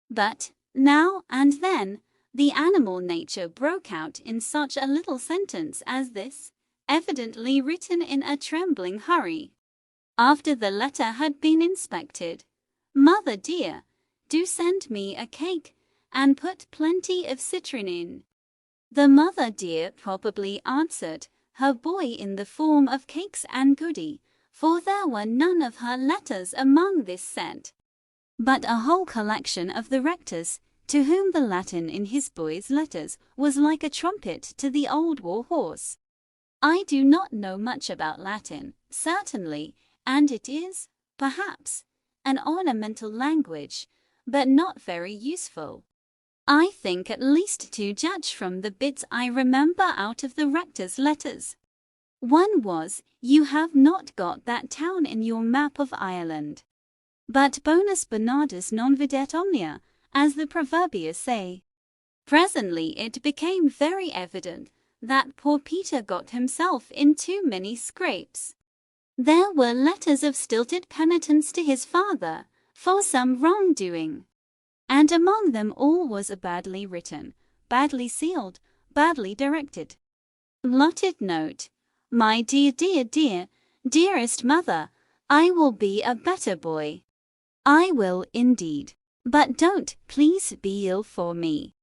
But, now and then, the animal nature broke out in such a little sentence as this, evidently written in a trembling hurry, after the letter had been inspected: "Mother dear, do send me a cake, and put plenty of citron in." The mother dear probably answered her boy in the form of cakes and goody, for there were none of her letters among this set, but a whole collection of the rector's, to whom the Latin in his boy's letters was like a trumpet to the old war horse. I do not know much about Latin, certainly, and it is, perhaps, an ornamental language, but not very useful, I think, at least to judge from the bits I remember out of the rector's letters. One was, "You have not got that town in your map of Ireland, but bonus Bernardus non videt omnia, as the proverbians say." Presently it became very evident that poor Peter got himself in too many scrapes. There were letters of stilted penitence to his father for some wrongdoing, and among them all was a badly written, badly sealed, badly directed, blotted note. My dear, dear, dear, dearest mother, I will be a better boy. I will indeed. But don't, please be ill for me.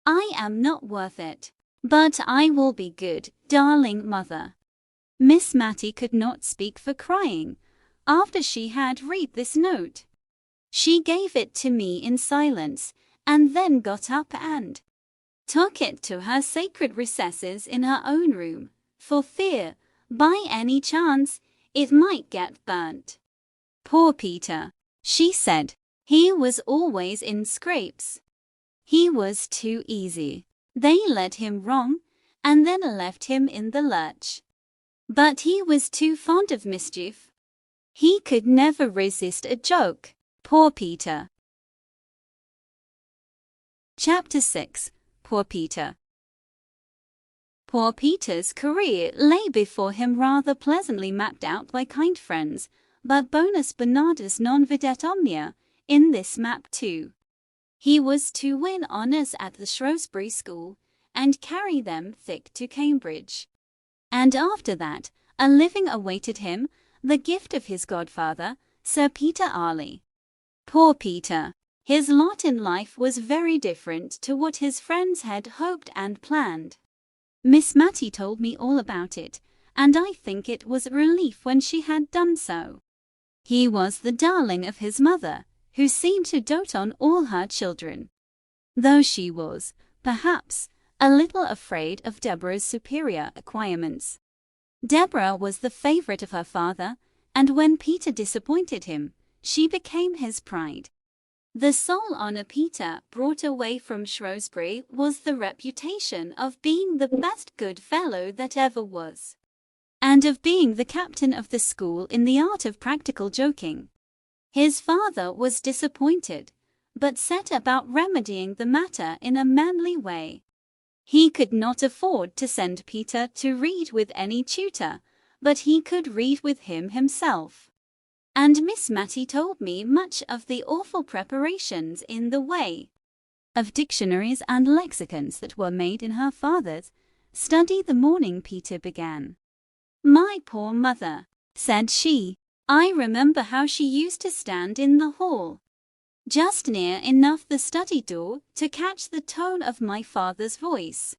I am not worth it. But I will be good, darling mother. Miss Matty could not speak for crying after she had read this note. She gave it to me in silence, and then got up and took it to her sacred recesses in her own room, for fear, by any chance, it might get burnt. Poor Peter, she said, he was always in scrapes. He was too easy. They led him wrong, and then left him in the lurch. But he was too fond of mischief. He could never resist a joke. Poor Peter. Chapter 6. Poor Peter. Poor Peter's career lay before him rather pleasantly mapped out by kind friends, but bonus Bernardus non videt omnia in this map too. He was to win honours at the Shrewsbury School and carry them thick to Cambridge. And after that, a living awaited him, the gift of his godfather, Sir Peter Arley. Poor Peter. His lot in life was very different to what his friends had hoped and planned. Miss Matty told me all about it, and I think it was a relief when she had done so. He was the darling of his mother, who seemed to dote on all her children, though she was, perhaps, a little afraid of Deborah's superior acquirements. Deborah was the favourite of her father, and when Peter disappointed him, she became his pride. The sole honour Peter brought away from Shrewsbury was the reputation of being the best good fellow that ever was, and of being the captain of the school in the art of practical joking. His father was disappointed, but set about remedying the matter in a manly way. He could not afford to send Peter to read with any tutor, but he could read with him himself. And Miss Matty told me much of the awful preparations in the way of dictionaries and lexicons that were made in her father's study the morning Peter began. My poor mother, said she, I remember how she used to stand in the hall, just near enough the study door to catch the tone of my father's voice.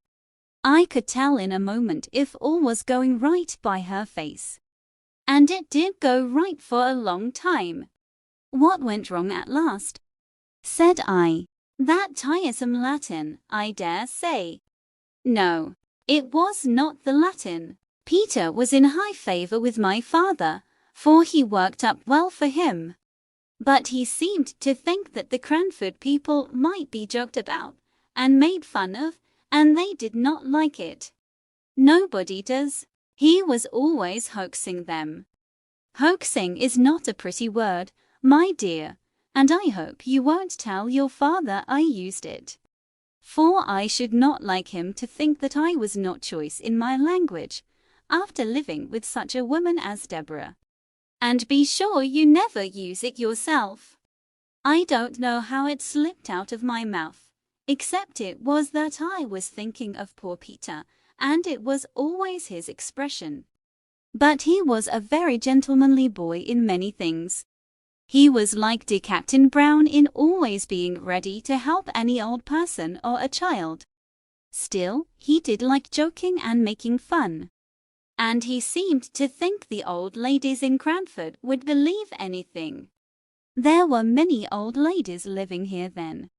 I could tell in a moment if all was going right by her face. And it did go right for a long time. What went wrong at last? Said I. That tiresome Latin, I dare say. No, it was not the Latin. Peter was in high favour with my father, for he worked up well for him. But he seemed to think that the Cranford people might be joked about and made fun of, and they did not like it. Nobody does. He was always hoaxing them. Hoaxing is not a pretty word, my dear, and I hope you won't tell your father I used it, for I should not like him to think that I was not choice in my language, after living with such a woman as Deborah. And be sure you never use it yourself. I don't know how it slipped out of my mouth, except it was that I was thinking of poor Peter, and it was always his expression. But he was a very gentlemanly boy in many things. He was like dear Captain Brown in always being ready to help any old person or a child. Still, he did like joking and making fun. And he seemed to think the old ladies in Cranford would believe anything. There were many old ladies living here then.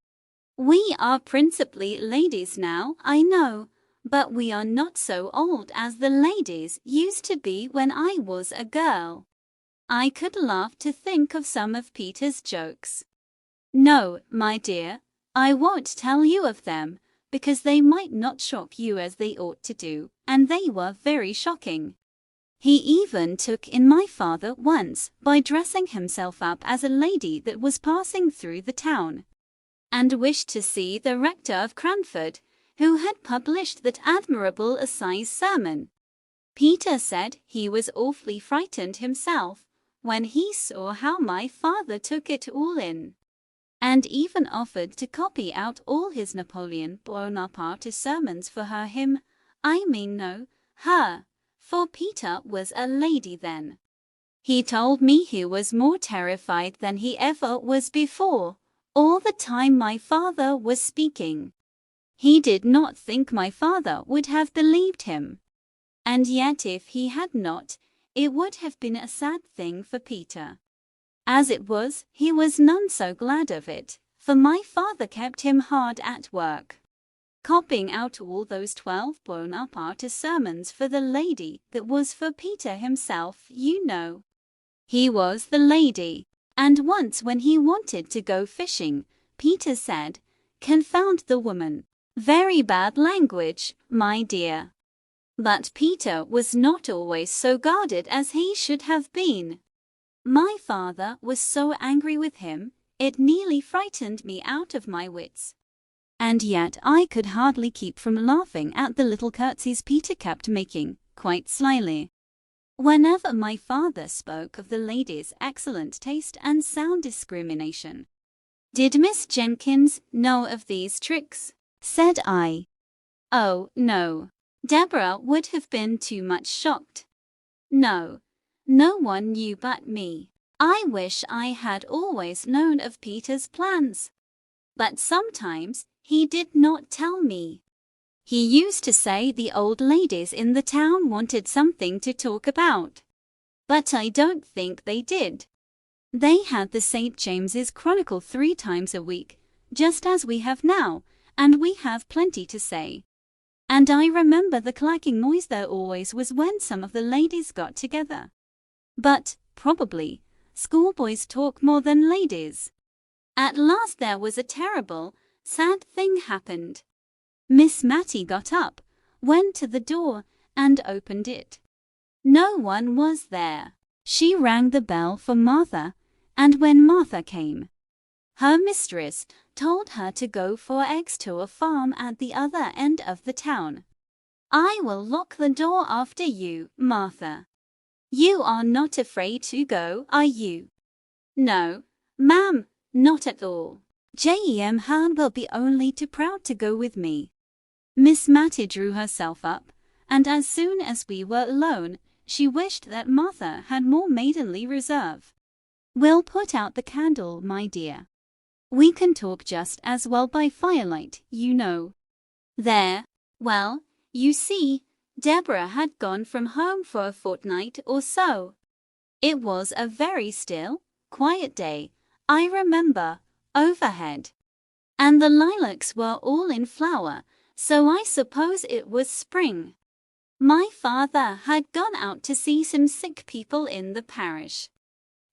We are principally ladies now, I know, but we are not so old as the ladies used to be when I was a girl. I could laugh to think of some of Peter's jokes. No, my dear, I won't tell you of them, because they might not shock you as they ought to do, and they were very shocking. He even took in my father once by dressing himself up as a lady that was passing through the town, and wished to see the rector of Cranford, who had published that admirable assize sermon. Peter said he was awfully frightened himself when he saw how my father took it all in, and even offered to copy out all his Napoleon Bonaparte sermons for her, for Peter was a lady then. He told me he was more terrified than he ever was before, all the time my father was speaking. He did not think my father would have believed him. And yet if he had not, it would have been a sad thing for Peter. As it was, he was none so glad of it, for my father kept him hard at work, copying out all those 12 Bonaparte sermons for the lady that was for Peter himself, you know. He was the lady, and once when he wanted to go fishing, Peter said, "Confound the woman." Very bad language, my dear. But Peter was not always so guarded as he should have been. My father was so angry with him, it nearly frightened me out of my wits. And yet I could hardly keep from laughing at the little curtsies Peter kept making, quite slyly, whenever my father spoke of the lady's excellent taste and sound discrimination. "Did Miss Jenkins know of these tricks?" said I. "Oh, no. Deborah would have been too much shocked. No, no one knew but me. I wish I had always known of Peter's plans. But sometimes he did not tell me. He used to say the old ladies in the town wanted something to talk about. But I don't think they did. They had the St. James's Chronicle 3 times a week, just as we have now, and we have plenty to say. And I remember the clacking noise there always was when some of the ladies got together. But, probably, schoolboys talk more than ladies. At last there was a terrible, sad thing happened. Miss Mattie got up, went to the door, and opened it. No one was there. She rang the bell for Martha, and when Martha came, her mistress told her to go for eggs to a farm at the other end of the town. "I will lock the door after you, Martha. You are not afraid to go, are you?" "No, ma'am, not at all. Jem Han will be only too proud to go with me." Miss Mattie drew herself up, and as soon as we were alone, she wished that Martha had more maidenly reserve. "We'll put out the candle, my dear. We can talk just as well by firelight, you know." There, well, you see, Deborah had gone from home for a fortnight or so. It was a very still, quiet day, I remember, overhead. And the lilacs were all in flower, so I suppose it was spring. My father had gone out to see some sick people in the parish.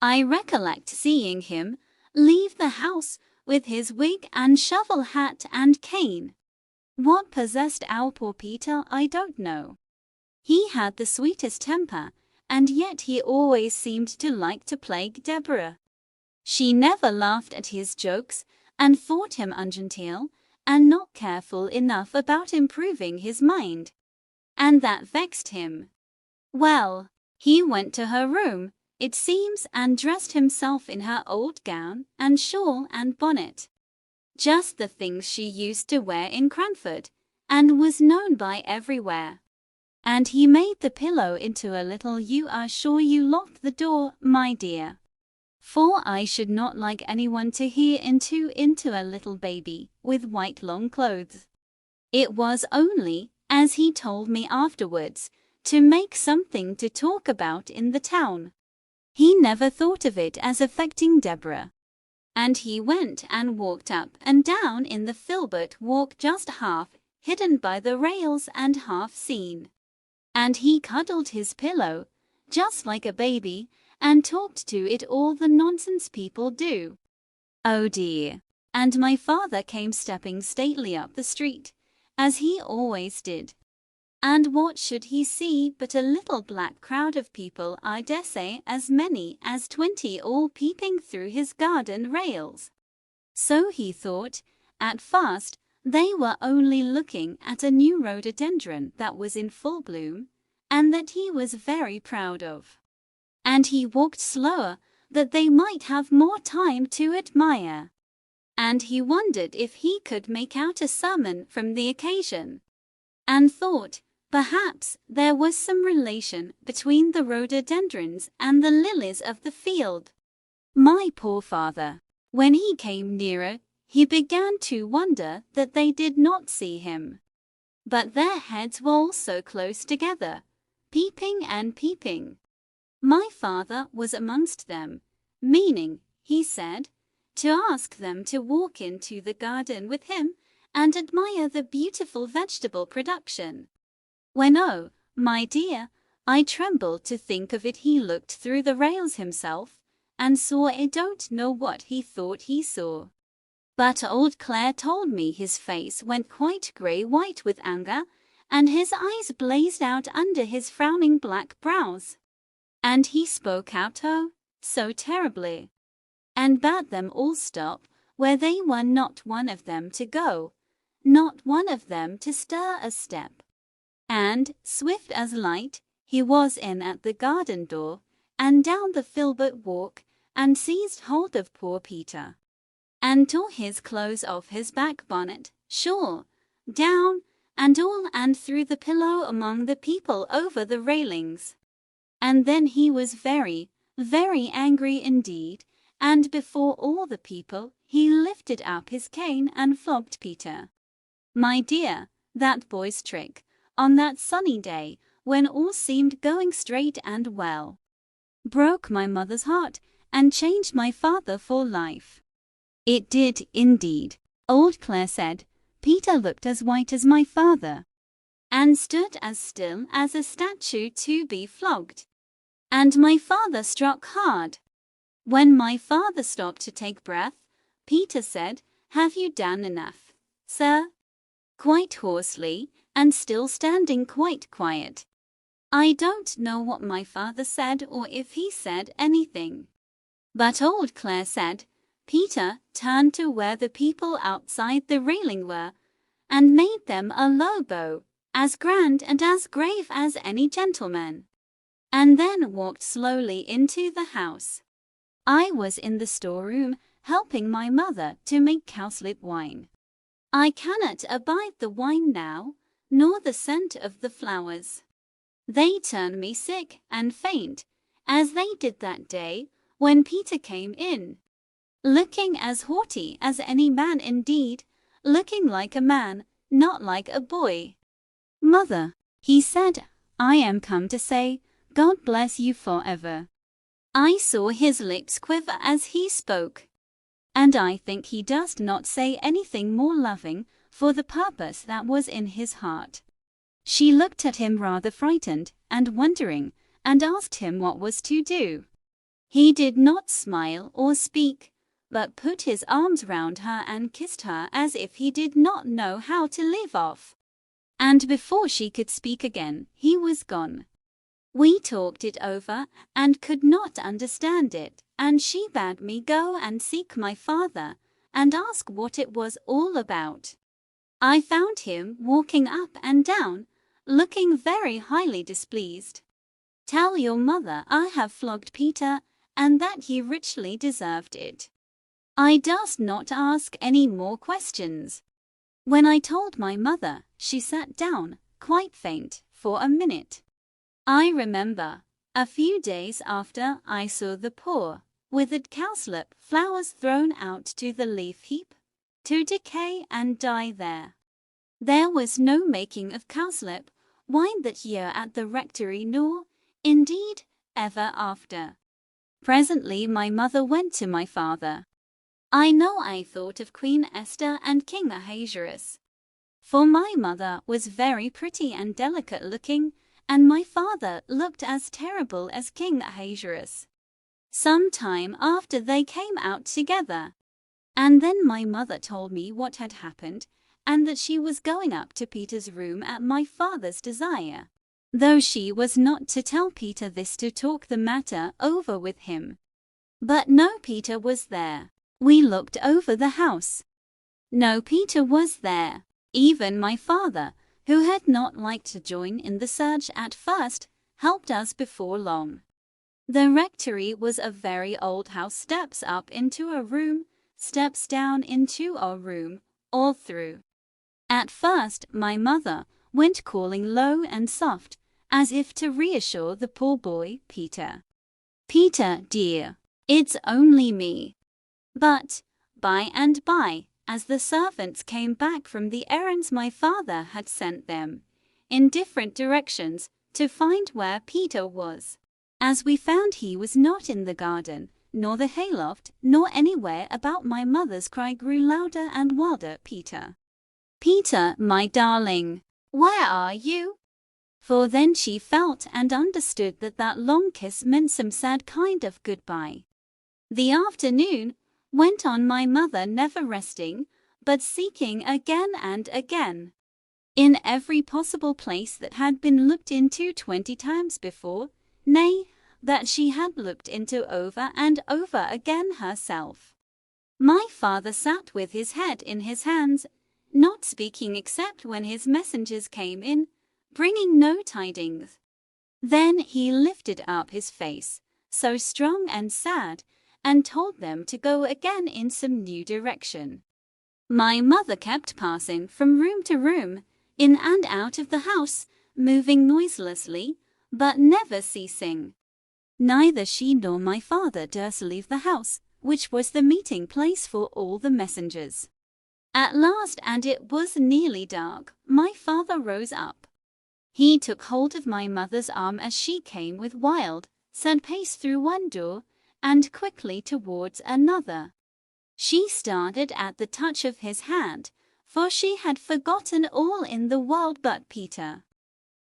I recollect seeing him leave the house with his wig and shovel hat and cane. What possessed our poor Peter I don't know. He had the sweetest temper, and yet he always seemed to like to plague Deborah. She never laughed at his jokes, and thought him ungenteel, and not careful enough about improving his mind. And that vexed him. Well, he went to her room, it seems, and dressed himself in her old gown and shawl and bonnet. Just the things she used to wear in Cranford, and was known by everywhere. And he made the pillow into a little "You are sure you locked the door, my dear?" For I should not like anyone to hear into a little baby with white long clothes. It was only, as he told me afterwards, to make something to talk about in the town. He never thought of it as affecting Deborah. And he went and walked up and down in the Filbert walk just half hidden by the rails and half seen. And he cuddled his pillow, just like a baby, and talked to it all the nonsense people do. Oh dear! And my father came stepping stately up the street, as he always did. And what should he see but a little black crowd of people, I dessay as many as 20, all peeping through his garden rails. So he thought, at first, they were only looking at a new rhododendron that was in full bloom, and that he was very proud of. And he walked slower, that they might have more time to admire. And he wondered if he could make out a sermon from the occasion, and thought, perhaps there was some relation between the rhododendrons and the lilies of the field. My poor father, when he came nearer, he began to wonder that they did not see him. But their heads were also close together, peeping and peeping. My father was amongst them, meaning, he said, to ask them to walk into the garden with him and admire the beautiful vegetable production. When, oh, my dear, I trembled to think of it, he looked through the rails himself, and saw I don't know what he thought he saw. But old Clare told me his face went quite grey-white with anger, and his eyes blazed out under his frowning black brows. And he spoke out, oh, so terribly, and bade them all stop where they were, not one of them to go, not one of them to stir a step. And, swift as light, he was in at the garden door, and down the filbert walk, and seized hold of poor Peter, and tore his clothes off his back bonnet, shawl, down, and all, and threw the pillow among the people over the railings. And then he was very, very angry indeed, and before all the people he lifted up his cane and flogged Peter. My dear, that boy's trick, on that sunny day, when all seemed going straight and well, broke my mother's heart, and changed my father for life. It did, indeed, old Clare said. Peter looked as white as my father, and stood as still as a statue to be flogged. And my father struck hard. When my father stopped to take breath, Peter said, "Have you done enough, sir?" quite hoarsely, and still standing quite quiet. I don't know what my father said, or if he said anything. But old Clare said, Peter turned to where the people outside the railing were, and made them a low bow, as grand and as grave as any gentleman, and then walked slowly into the house. I was in the storeroom, helping my mother to make cowslip wine. I cannot abide the wine now, nor the scent of the flowers. They turn me sick and faint, as they did that day when Peter came in, looking as haughty as any man, indeed, looking like a man, not like a boy. "Mother," he said, "I am come to say, God bless you forever." I saw his lips quiver as he spoke, and I think he durst not say anything more loving for the purpose that was in his heart. She looked at him rather frightened and wondering, and asked him what was to do. He did not smile or speak, but put his arms round her and kissed her as if he did not know how to leave off. And before she could speak again, he was gone. We talked it over, and could not understand it, and she bade me go and seek my father, and ask what it was all about. I found him walking up and down, looking very highly displeased. "Tell your mother I have flogged Peter, and that he richly deserved it." I durst not ask any more questions. When I told my mother, she sat down, quite faint, for a minute. I remember, a few days after, I saw the poor, withered cowslip flowers thrown out to the leaf heap, to decay and die there. There was no making of cowslip wine that year at the rectory, nor, indeed, ever after. Presently my mother went to my father. I know I thought of Queen Esther and King Ahasuerus, for my mother was very pretty and delicate looking, and my father looked as terrible as King Ahasuerus. Some time after they came out together, and then my mother told me what had happened, and that she was going up to Peter's room at my father's desire, though she was not to tell Peter this, to talk the matter over with him. But no Peter was there. We looked over the house. No Peter was there. Even my father, who had not liked to join in the search at first, helped us before long. The rectory was a very old house, steps up into a room, steps down into a room, all through. At first my mother went calling low and soft, as if to reassure the poor boy, Peter. Peter, dear, it's only me. But, by and by, as the servants came back from the errands my father had sent them, in different directions, to find where Peter was, as we found he was not in the garden, nor the hayloft, nor anywhere about, my mother's cry grew louder and wilder. Peter, Peter, my darling, where are you? For then she felt and understood that that long kiss meant some sad kind of goodbye. The afternoon went on, my mother never resting, but seeking again and again, in every possible place that had been looked into 20 times before, nay, that she had looked into over and over again herself. My father sat with his head in his hands, not speaking except when his messengers came in, bringing no tidings. Then he lifted up his face, so strong and sad, and told them to go again in some new direction. My mother kept passing from room to room, in and out of the house, moving noiselessly, but never ceasing. Neither she nor my father durst leave the house, which was the meeting place for all the messengers. At last, and it was nearly dark, my father rose up. He took hold of my mother's arm as she came with wild, sad pace through one door, and quickly towards another. She started at the touch of his hand, for she had forgotten all in the world but Peter.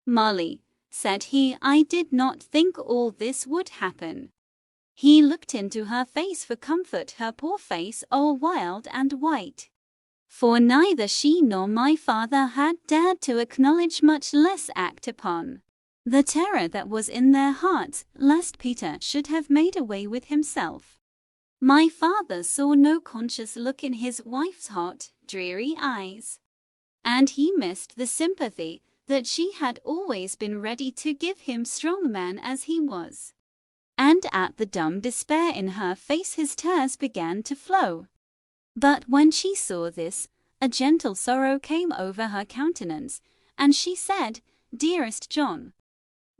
Molly, said he, I did not think all this would happen. He looked into her face for comfort, her poor face all wild and white. For neither she nor my father had dared to acknowledge, much less act upon, the terror that was in their hearts, lest Peter should have made away with himself. My father saw no conscious look in his wife's hot, dreary eyes, and he missed the sympathy that she had always been ready to give him, strong man as he was. And at the dumb despair in her face his tears began to flow. But when she saw this, a gentle sorrow came over her countenance, and she said, Dearest John,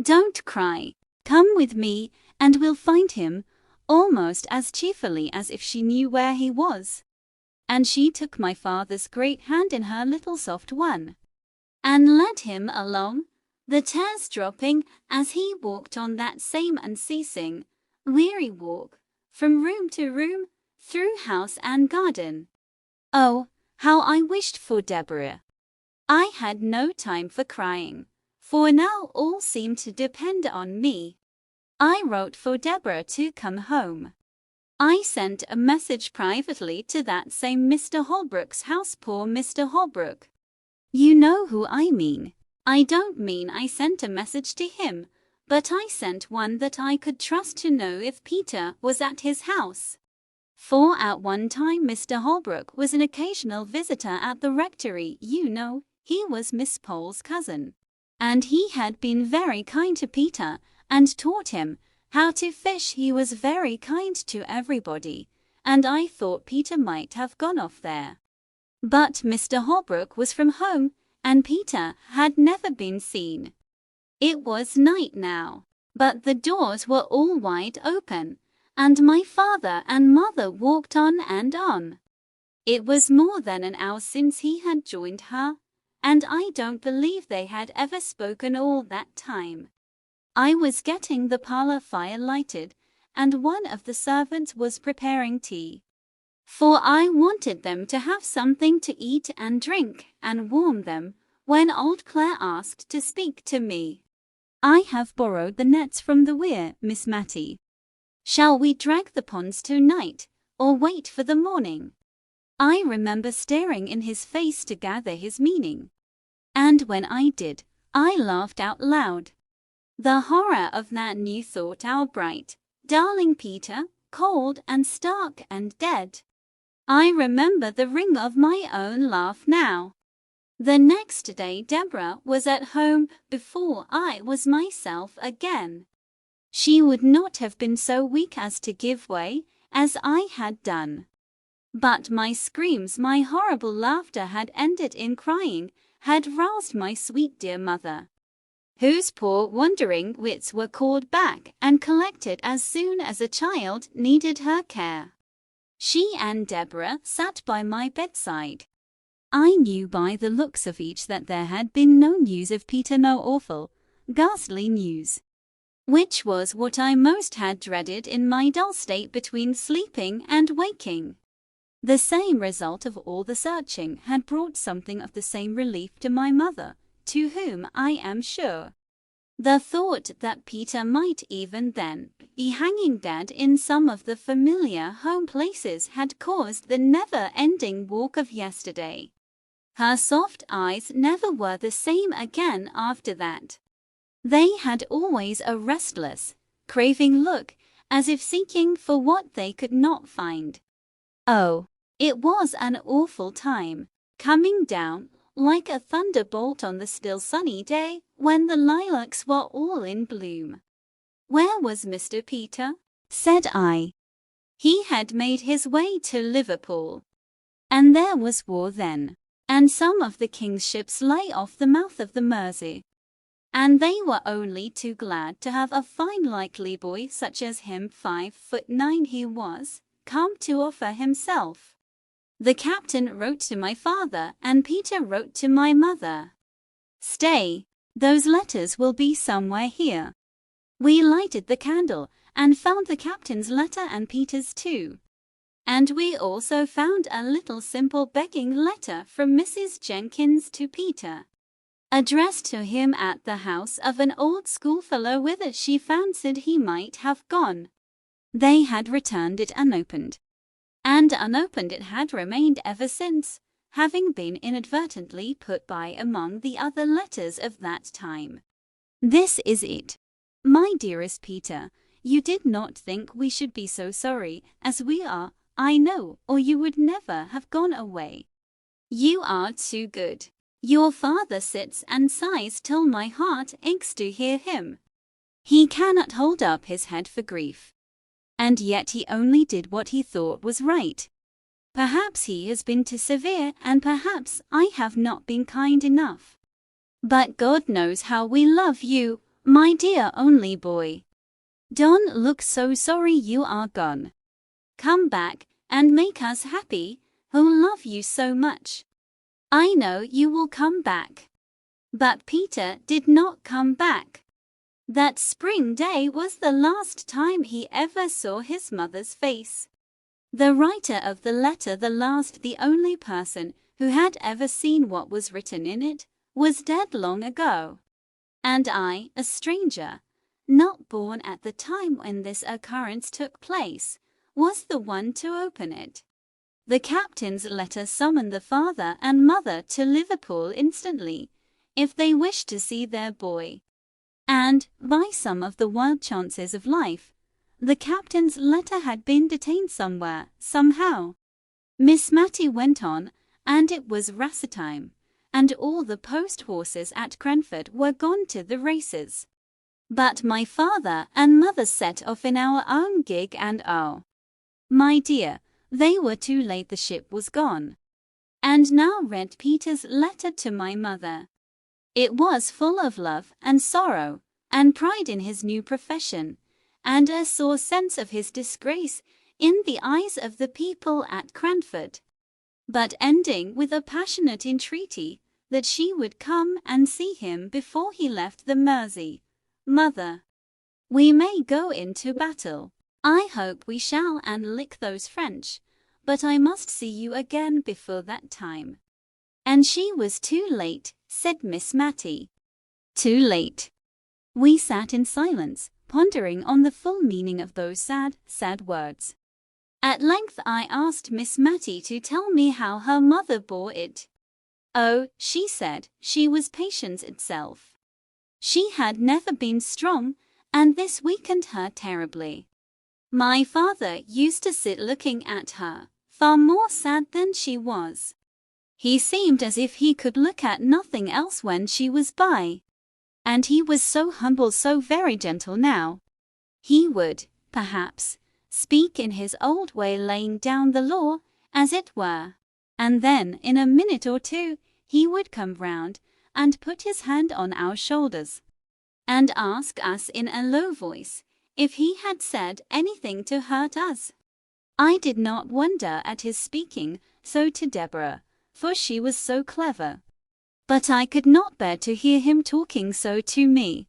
don't cry, come with me, and we'll find him, almost as cheerfully as if she knew where he was. And she took my father's great hand in her little soft one, and led him along, the tears dropping as he walked on that same unceasing, weary walk, from room to room, through house and garden. Oh, how I wished for Deborah! I had no time for crying, for now all seemed to depend on me. I wrote for Deborah to come home. I sent a message privately to that same Mr. Holbrook's house. Poor Mr. Holbrook. You know who I mean. I don't mean I sent a message to him, but I sent one that I could trust to know if Peter was at his house. For at one time Mr. Holbrook was an occasional visitor at the rectory. You know, he was Miss Pole's cousin, and he had been very kind to Peter, and taught him how to fish. He was very kind to everybody, and I thought Peter might have gone off there. But Mr. Holbrook was from home, and Peter had never been seen. It was night now, but the doors were all wide open, and my father and mother walked on and on. It was more than an hour since he had joined her, and I don't believe they had ever spoken all that time. I was getting the parlor fire lighted, and one of the servants was preparing tea, for I wanted them to have something to eat and drink and warm them, when old Claire asked to speak to me. I have borrowed the nets from the weir, Miss Mattie. Shall we drag the ponds tonight, or wait for the morning? I remember staring in his face to gather his meaning, and when I did, I laughed out loud. The horror of that new thought, our bright, darling Peter, cold and stark and dead. I remember the ring of my own laugh now. The next day Deborah was at home before I was myself again. She would not have been so weak as to give way, as I had done. But my screams, my horrible laughter had ended in crying, had roused my sweet dear mother, whose poor wandering wits were called back and collected as soon as a child needed her care. She and Deborah sat by my bedside. I knew by the looks of each that there had been no news of Peter, no awful, ghastly news, which was what I most had dreaded in my dull state between sleeping and waking. The same result of all the searching had brought something of the same relief to my mother, to whom, I am sure, the thought that Peter might even then be hanging dead in some of the familiar home places had caused the never-ending walk of yesterday. Her soft eyes never were the same again after that. They had always a restless, craving look, as if seeking for what they could not find. Oh, it was an awful time, coming down like a thunderbolt on the still sunny day when the lilacs were all in bloom. Where was Mr. Peter? Said I. He had made his way to Liverpool. And there was war then, and some of the king's ships lay off the mouth of the Mersey. And they were only too glad to have a fine likely boy such as him, 5'9" he was, come to offer himself. The captain wrote to my father, and Peter wrote to my mother. Stay, those letters will be somewhere here. We lighted the candle, and found the captain's letter and Peter's too. And we also found a little simple begging letter from Mrs. Jenkins to Peter, addressed to him at the house of an old schoolfellow whither she fancied he might have gone. They had returned it unopened, and unopened it had remained ever since, having been inadvertently put by among the other letters of that time. This is it. My dearest Peter, you did not think we should be so sorry as we are, I know, or you would never have gone away. You are too good. Your father sits and sighs till my heart aches to hear him. He cannot hold up his head for grief. And yet he only did what he thought was right. Perhaps he has been too severe, and perhaps I have not been kind enough. But God knows how we love you, my dear only boy. Don't look so sorry you are gone. Come back and make us happy, who love you so much. I know you will come back. But Peter did not come back. That spring day was the last time he ever saw his mother's face. The writer of the letter, the last, the only person who had ever seen what was written in it, was dead long ago. And I, a stranger, not born at the time when this occurrence took place, was the one to open it. The captain's letter summoned the father and mother to Liverpool instantly, if they wished to see their boy. And, by some of the wild chances of life, the captain's letter had been detained somewhere, somehow. Miss Matty went on, and it was race time, and all the post-horses at Cranford were gone to the races. But my father and mother set off in our own gig, and oh, my dear, they were too late, the ship was gone. And now read Peter's letter to my mother. It was full of love and sorrow, and pride in his new profession, and a sore sense of his disgrace in the eyes of the people at Cranford, but ending with a passionate entreaty that she would come and see him before he left the Mersey. Mother, we may go into battle. I hope we shall, and lick those French, but I must see you again before that time. And she was too late, said Miss Matty. Too late. We sat in silence, pondering on the full meaning of those sad, sad words. At length I asked Miss Matty to tell me how her mother bore it. Oh, she said, she was patience itself. She had never been strong, and this weakened her terribly. My father used to sit looking at her, far more sad than she was. He seemed as if he could look at nothing else when she was by. And he was so humble, so very gentle now. He would, perhaps, speak in his old way, laying down the law, as it were. And then, in a minute or two, he would come round and put his hand on our shoulders and ask us in a low voice if he had said anything to hurt us. I did not wonder at his speaking so to Deborah, for she was so clever. But I could not bear to hear him talking so to me.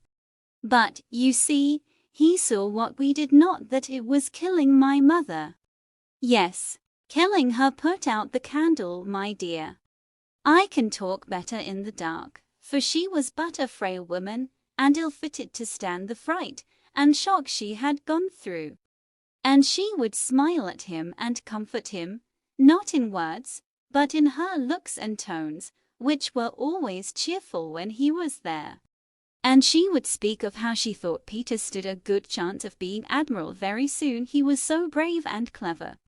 But, you see, he saw what we did not, that it was killing my mother. Yes, killing her. Put out the candle, my dear. I can talk better in the dark, for she was but a frail woman, and ill-fitted to stand the fright and shock she had gone through. And she would smile at him and comfort him, not in words, but in her looks and tones, which were always cheerful when he was there. And she would speak of how she thought Peter stood a good chance of being admiral very soon, he was so brave and clever.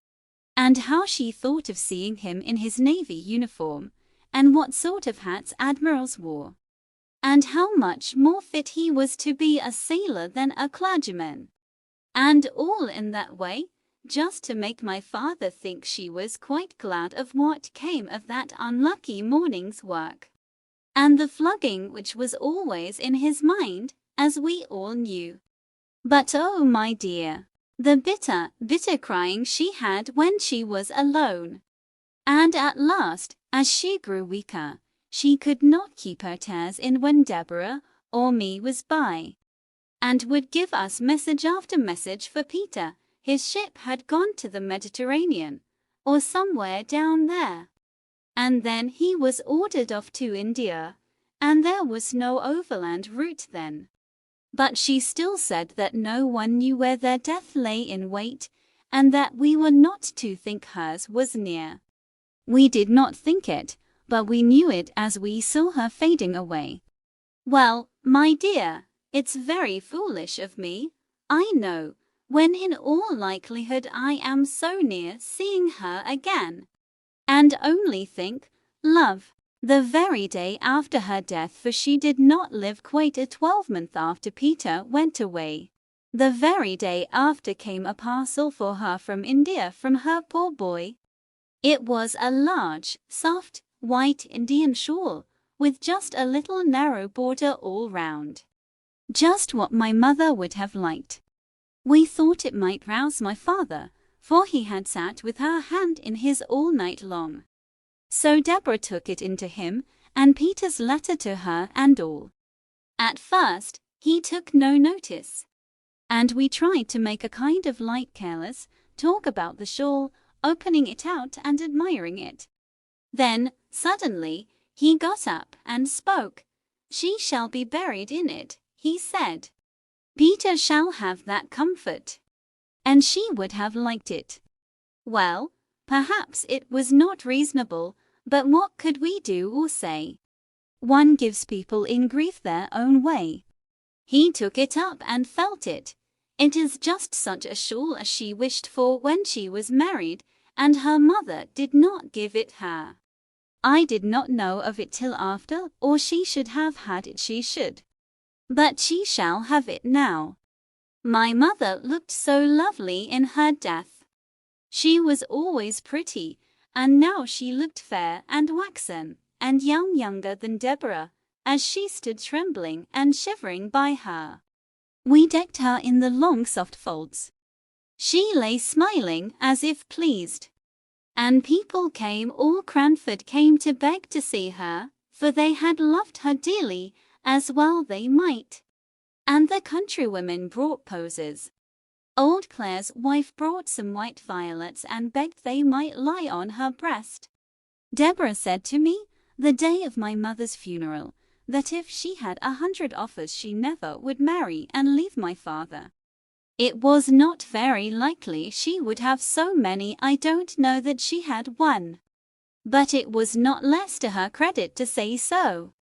And how she thought of seeing him in his navy uniform, and what sort of hats admirals wore, and how much more fit he was to be a sailor than a clergyman. And all in that way, just to make my father think she was quite glad of what came of that unlucky morning's work, and the flogging which was always in his mind, as we all knew. But oh, my dear, the bitter, bitter crying she had when she was alone. And at last, as she grew weaker, she could not keep her tears in when Deborah or me was by, and would give us message after message for Peter. His ship had gone to the Mediterranean, or somewhere down there. And then he was ordered off to India, and there was no overland route then. But she still said that no one knew where their death lay in wait, and that we were not to think hers was near. We did not think it, but we knew it as we saw her fading away. Well, my dear, it's very foolish of me, I know, when in all likelihood I am so near seeing her again. And only think, love, the very day after her death, for she did not live quite a 12-month after Peter went away. The very day after came a parcel for her from India from her poor boy. It was a large, soft, white Indian shawl, with just a little narrow border all round. Just what my mother would have liked. We thought it might rouse my father, for he had sat with her hand in his all night long. So Deborah took it into him, and Peter's letter to her and all. At first, he took no notice, and we tried to make a kind of light careless talk about the shawl, opening it out and admiring it. Then, suddenly, he got up and spoke. "She shall be buried in it," he said. "Peter shall have that comfort." And she would have liked it. Well, perhaps it was not reasonable, but what could we do or say? One gives people in grief their own way. He took it up and felt it. It is just such a shawl as she wished for when she was married, and her mother did not give it her. I did not know of it till after, or she should have had it, she should. But she shall have it now. My mother looked so lovely in her death. She was always pretty, and now she looked fair and waxen, and younger than Deborah, as she stood trembling and shivering by her. We decked her in the long soft folds. She lay smiling as if pleased. And people came, all Cranford came to beg to see her, for they had loved her dearly, as well they might. And the countrywomen brought posies. Old Clare's wife brought some white violets and begged they might lie on her breast. Deborah said to me, the day of my mother's funeral, that if she had 100 offers she never would marry and leave my father. It was not very likely she would have so many. I don't know that she had one. But it was not less to her credit to say so.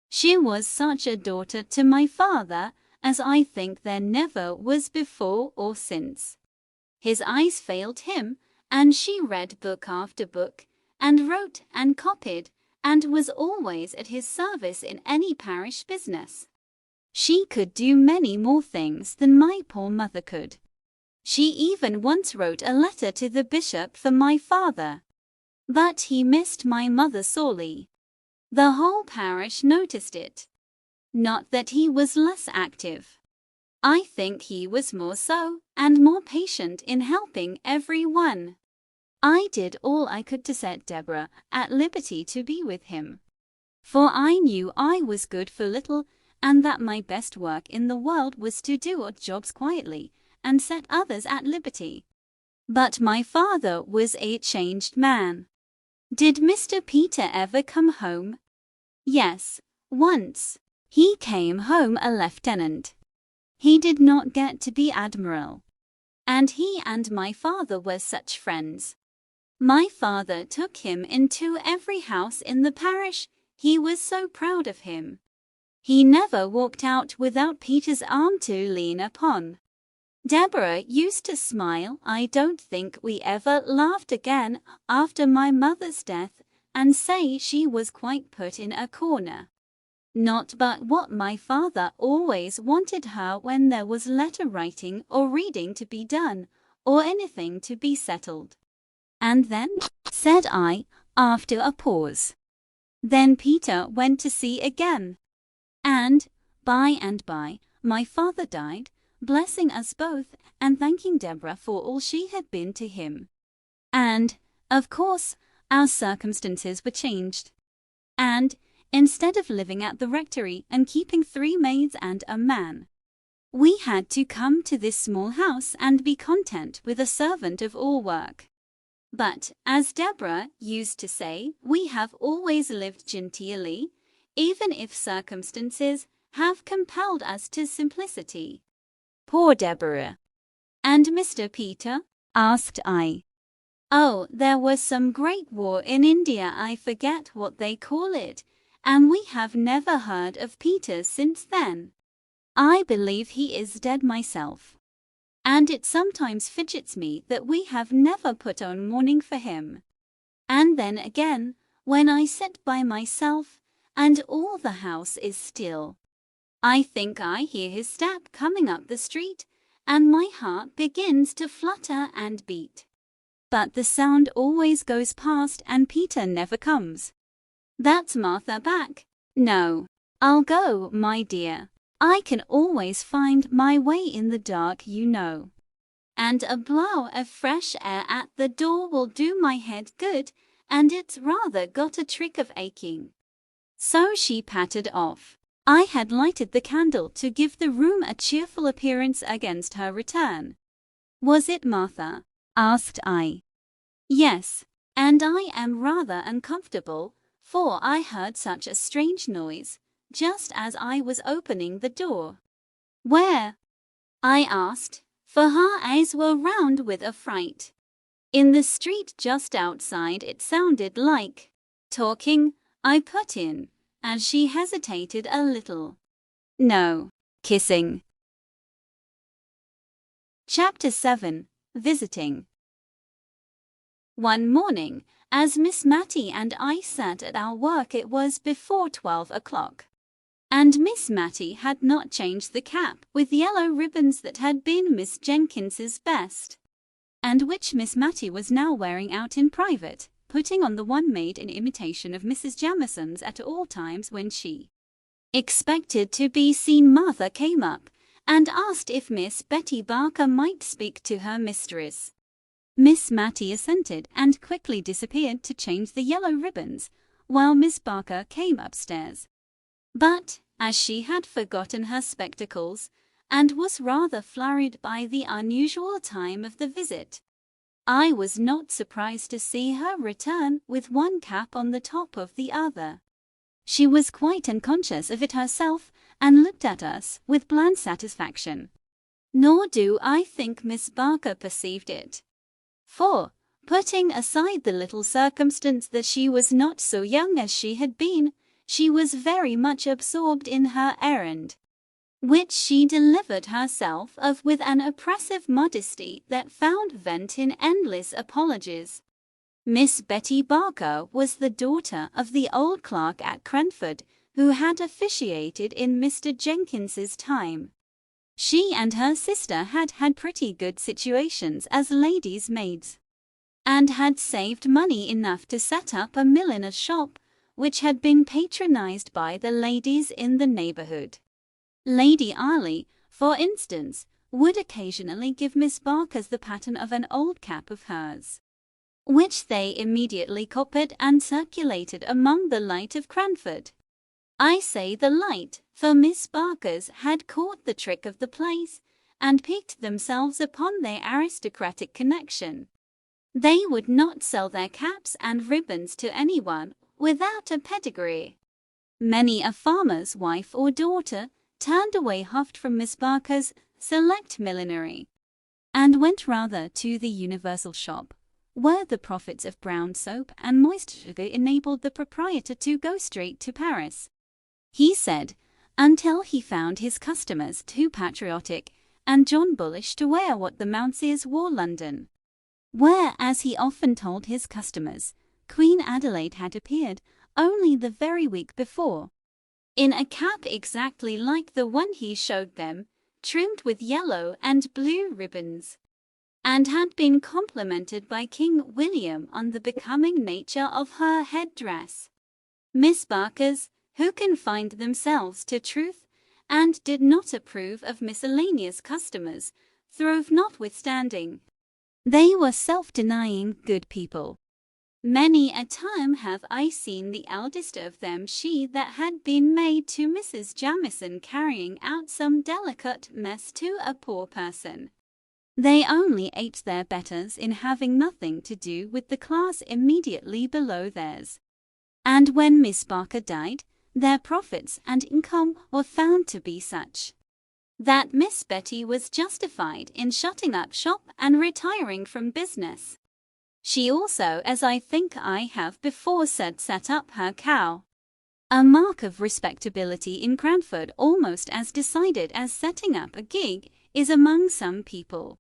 She was such a daughter to my father as I think there never was before or since. His eyes failed him, and she read book after book, and wrote and copied, and was always at his service in any parish business. She could do many more things than my poor mother could. She even once wrote a letter to the bishop for my father. But he missed my mother sorely. The whole parish noticed it. Not that he was less active. I think he was more so, and more patient in helping everyone. I did all I could to set Deborah at liberty to be with him. For I knew I was good for little, and that my best work in the world was to do odd jobs quietly, and set others at liberty. But my father was a changed man. Did Mr. Peter ever come home? Yes, once. He came home a lieutenant. He did not get to be admiral. And he and my father were such friends. My father took him into every house in the parish. He was so proud of him. He never walked out without Peter's arm to lean upon. Deborah used to smile. I don't think we ever laughed again after my mother's death, and say she was quite put in a corner. Not but what my father always wanted her when there was letter writing or reading to be done, or anything to be settled. And then, said I, after a pause. Then Peter went to sea again. And by, my father died, blessing us both, and thanking Deborah for all she had been to him. And, of course, our circumstances were changed. And, instead of living at the rectory and keeping 3 maids and a man, we had to come to this small house and be content with a servant of all work. But, as Deborah used to say, we have always lived genteelly, even if circumstances have compelled us to simplicity. Poor Deborah. And Mr. Peter? Asked I. Oh, there was some great war in India, I forget what they call it, and we have never heard of Peter since then. I believe he is dead myself. And it sometimes fidgets me that we have never put on mourning for him. And then again, when I sit by myself, and all the house is still, I think I hear his step coming up the street, and my heart begins to flutter and beat. But the sound always goes past and Peter never comes. That's Martha back. No, I'll go, my dear. I can always find my way in the dark, you know. And a blow of fresh air at the door will do my head good, and it's rather got a trick of aching. So she pattered off. I had lighted the candle to give the room a cheerful appearance against her return. Was it Martha? Asked I. Yes, and I am rather uncomfortable, for I heard such a strange noise, just as I was opening the door. Where? I asked, for her eyes were round with affright. In the street just outside, it sounded like talking, I put in, and she hesitated a little. No, kissing. Chapter 7. Visiting. One morning, as Miss Matty and I sat at our work, it was before 12 o'clock. And Miss Matty had not changed the cap with yellow ribbons that had been Miss Jenkins's best, and which Miss Matty was now wearing out in private, putting on the one made in imitation of Mrs. Jamison's at all times when she expected to be seen. Martha came up and asked if Miss Betty Barker might speak to her mistress. Miss Matty assented and quickly disappeared to change the yellow ribbons, while Miss Barker came upstairs. But, as she had forgotten her spectacles, and was rather flurried by the unusual time of the visit, I was not surprised to see her return with one cap on the top of the other. She was quite unconscious of it herself, and looked at us with bland satisfaction. Nor do I think Miss Barker perceived it. For, putting aside the little circumstance that she was not so young as she had been, she was very much absorbed in her errand. which she delivered herself of with an oppressive modesty that found vent in endless apologies. Miss Betty Barker was the daughter of the old clerk at Cranford, who had officiated in Mr. Jenkins's time. She and her sister had had pretty good situations as ladies' maids, and had saved money enough to set up a milliner's shop, which had been patronized by the ladies in the neighborhood. Lady Arley, for instance, would occasionally give Miss Barker the pattern of an old cap of hers, which they immediately copied and circulated among the light of Cranford. I say the light, for Miss Barker's had caught the trick of the place, and piqued themselves upon their aristocratic connection. They would not sell their caps and ribbons to anyone without a pedigree. Many a farmer's wife or daughter turned away huffed from Miss Barker's select millinery, and went rather to the universal shop, where the profits of brown soap and moist sugar enabled the proprietor to go straight to Paris, he said, until he found his customers too patriotic and John Bullish to wear what the Mounseers wore London, where, as he often told his customers, Queen Adelaide had appeared only the very week before, in a cap exactly like the one he showed them, trimmed with yellow and blue ribbons, and had been complimented by King William on the becoming nature of her headdress. Miss Barker's, who confined themselves to truth, and did not approve of miscellaneous customers, throve notwithstanding. They were self-denying good people. Many a time have I seen the eldest of them she that had been maid to Mrs. Jamison carrying out some delicate mess to a poor person. They only ate their betters in having nothing to do with the class immediately below theirs. And when Miss Barker died, their profits and income were found to be such that Miss Betty was justified in shutting up shop and retiring from business. She also, as I think I have before said, set up her cow, a mark of respectability in Cranford almost as decided as setting up a gig is among some people.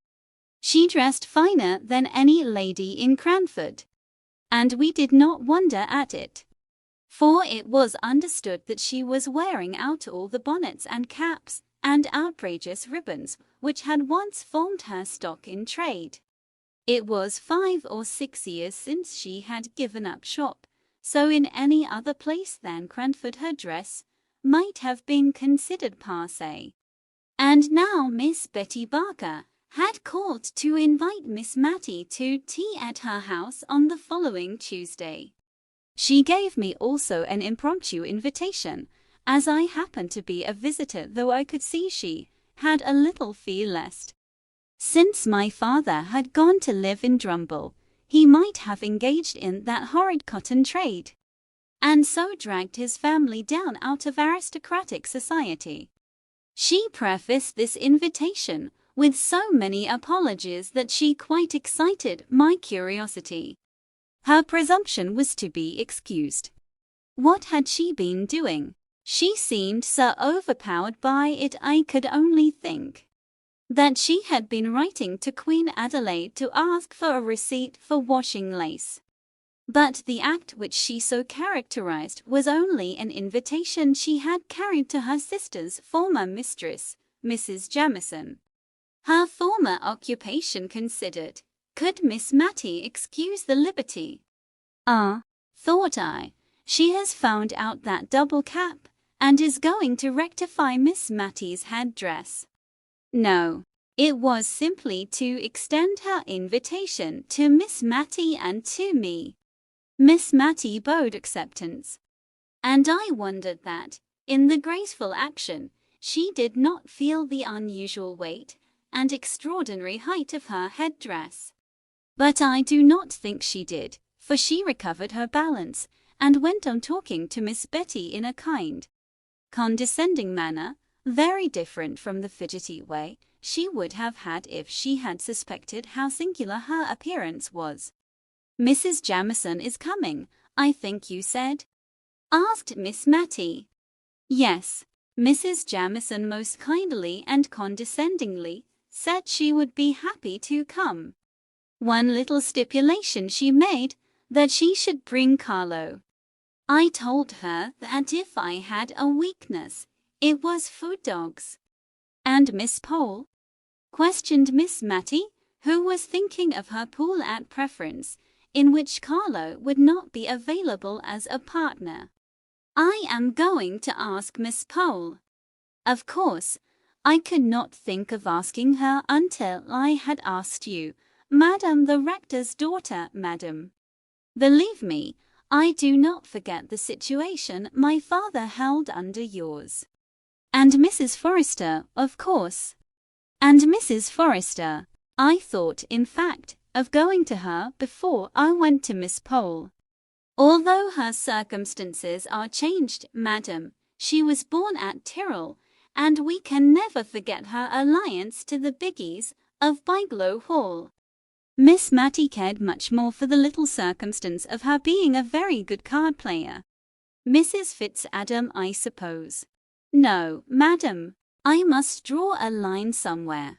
She dressed finer than any lady in Cranford, and we did not wonder at it, for it was understood that she was wearing out all the bonnets and caps and outrageous ribbons which had once formed her stock in trade. It was 5 or 6 years since she had given up shop, so in any other place than Cranford her dress might have been considered passé. And now Miss Betty Barker had called to invite Miss Mattie to tea at her house on the following Tuesday. She gave me also an impromptu invitation, as I happened to be a visitor, though I could see she had a little fear lest, since my father had gone to live in Drumble, he might have engaged in that horrid cotton trade, and so dragged his family down out of aristocratic society. She prefaced this invitation with so many apologies that she quite excited my curiosity. Her presumption was to be excused. What had she been doing? She seemed so overpowered by it I could only think that she had been writing to Queen Adelaide to ask for a receipt for washing lace. But the act which she so characterized was only an invitation she had carried to her sister's former mistress, Mrs. Jamison. Her former occupation considered, could Miss Mattie excuse the liberty? Ah, thought I, she has found out that double cap, and is going to rectify Miss Mattie's headdress. No, it was simply to extend her invitation to Miss Mattie and to me. Miss Mattie bowed acceptance, and I wondered that, in the graceful action, she did not feel the unusual weight and extraordinary height of her headdress. But I do not think she did, for she recovered her balance, and went on talking to Miss Betty in a kind, condescending manner, very different from the fidgety way she would have had if she had suspected how singular her appearance was. Mrs. Jamison is coming, I think you said? Asked Miss Mattie. Yes, Mrs. Jamieson most kindly and condescendingly said she would be happy to come. One little stipulation she made, that she should bring Carlo. I told her that if I had a weakness, it was for dogs. And Miss Pole? Questioned Miss Mattie, who was thinking of her pool at preference, in which Carlo would not be available as a partner. I am going to ask Miss Pole. Of course, I could not think of asking her until I had asked you, Madam the Rector's daughter, madam. Believe me, I do not forget the situation my father held under yours. And Mrs. Forrester, of course. And Mrs. Forrester, I thought, in fact, of going to her before I went to Miss Pole. Although her circumstances are changed, madam, she was born at Tyrrell, and we can never forget her alliance to the biggies of Biglow Hall. Miss Mattie cared much more for the little circumstance of her being a very good card player. Mrs. Fitzadam, I suppose. No, madam, I must draw a line somewhere.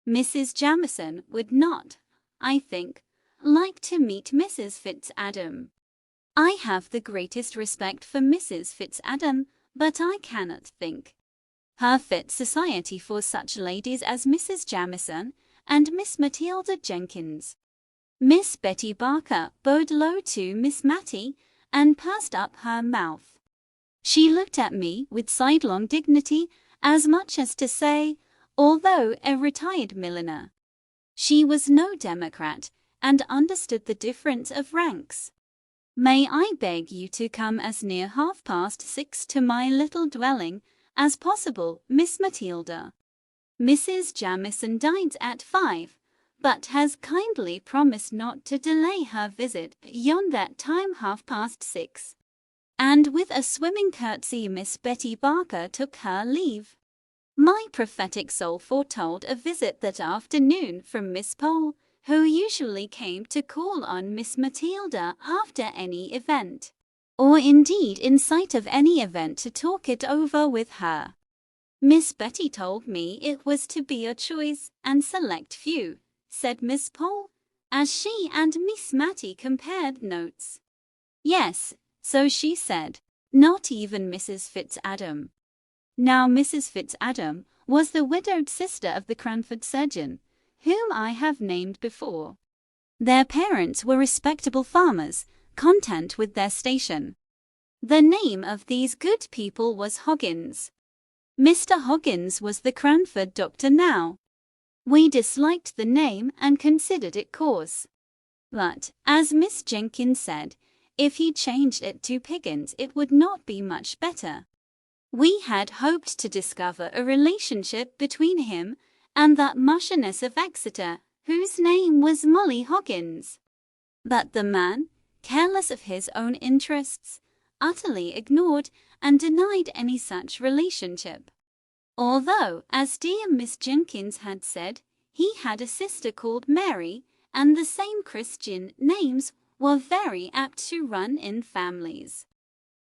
Mrs. Jamieson would not, I think, like to meet Mrs. Fitzadam. I have the greatest respect for Mrs. Fitzadam, but I cannot think her fit society for such ladies as Mrs. Jamieson and Miss Matilda Jenkins. Miss Betty Barker bowed low to Miss Mattie and pursed up her mouth. She looked at me with sidelong dignity, as much as to say, although a retired milliner, she was no democrat and understood the difference of ranks. May I beg you to come as near 6:30 to my little dwelling as possible, Miss Matilda. Mrs. Jamieson dines at 5, but has kindly promised not to delay her visit beyond that time, 6:30. And with a swimming curtsy Miss Betty Barker took her leave. My prophetic soul foretold a visit that afternoon from Miss Pole, who usually came to call on Miss Matilda after any event, or indeed in sight of any event to talk it over with her. Miss Betty told me it was to be a choice and select few, said Miss Pole, as she and Miss Mattie compared notes. Yes, so she said, not even Mrs. Fitzadam. Now Mrs. Fitzadam was the widowed sister of the Cranford surgeon, whom I have named before. Their parents were respectable farmers, content with their station. The name of these good people was Hoggins. Mr. Hoggins was the Cranford doctor now. We disliked the name and considered it coarse. But, as Miss Jenkins said, if he changed it to Piggins it would not be much better. We had hoped to discover a relationship between him and that Marchioness of Exeter, whose name was Molly Hoggins. But the man, careless of his own interests, utterly ignored and denied any such relationship. Although, as dear Miss Jenkins had said, he had a sister called Mary, and the same Christian names were very apt to run in families.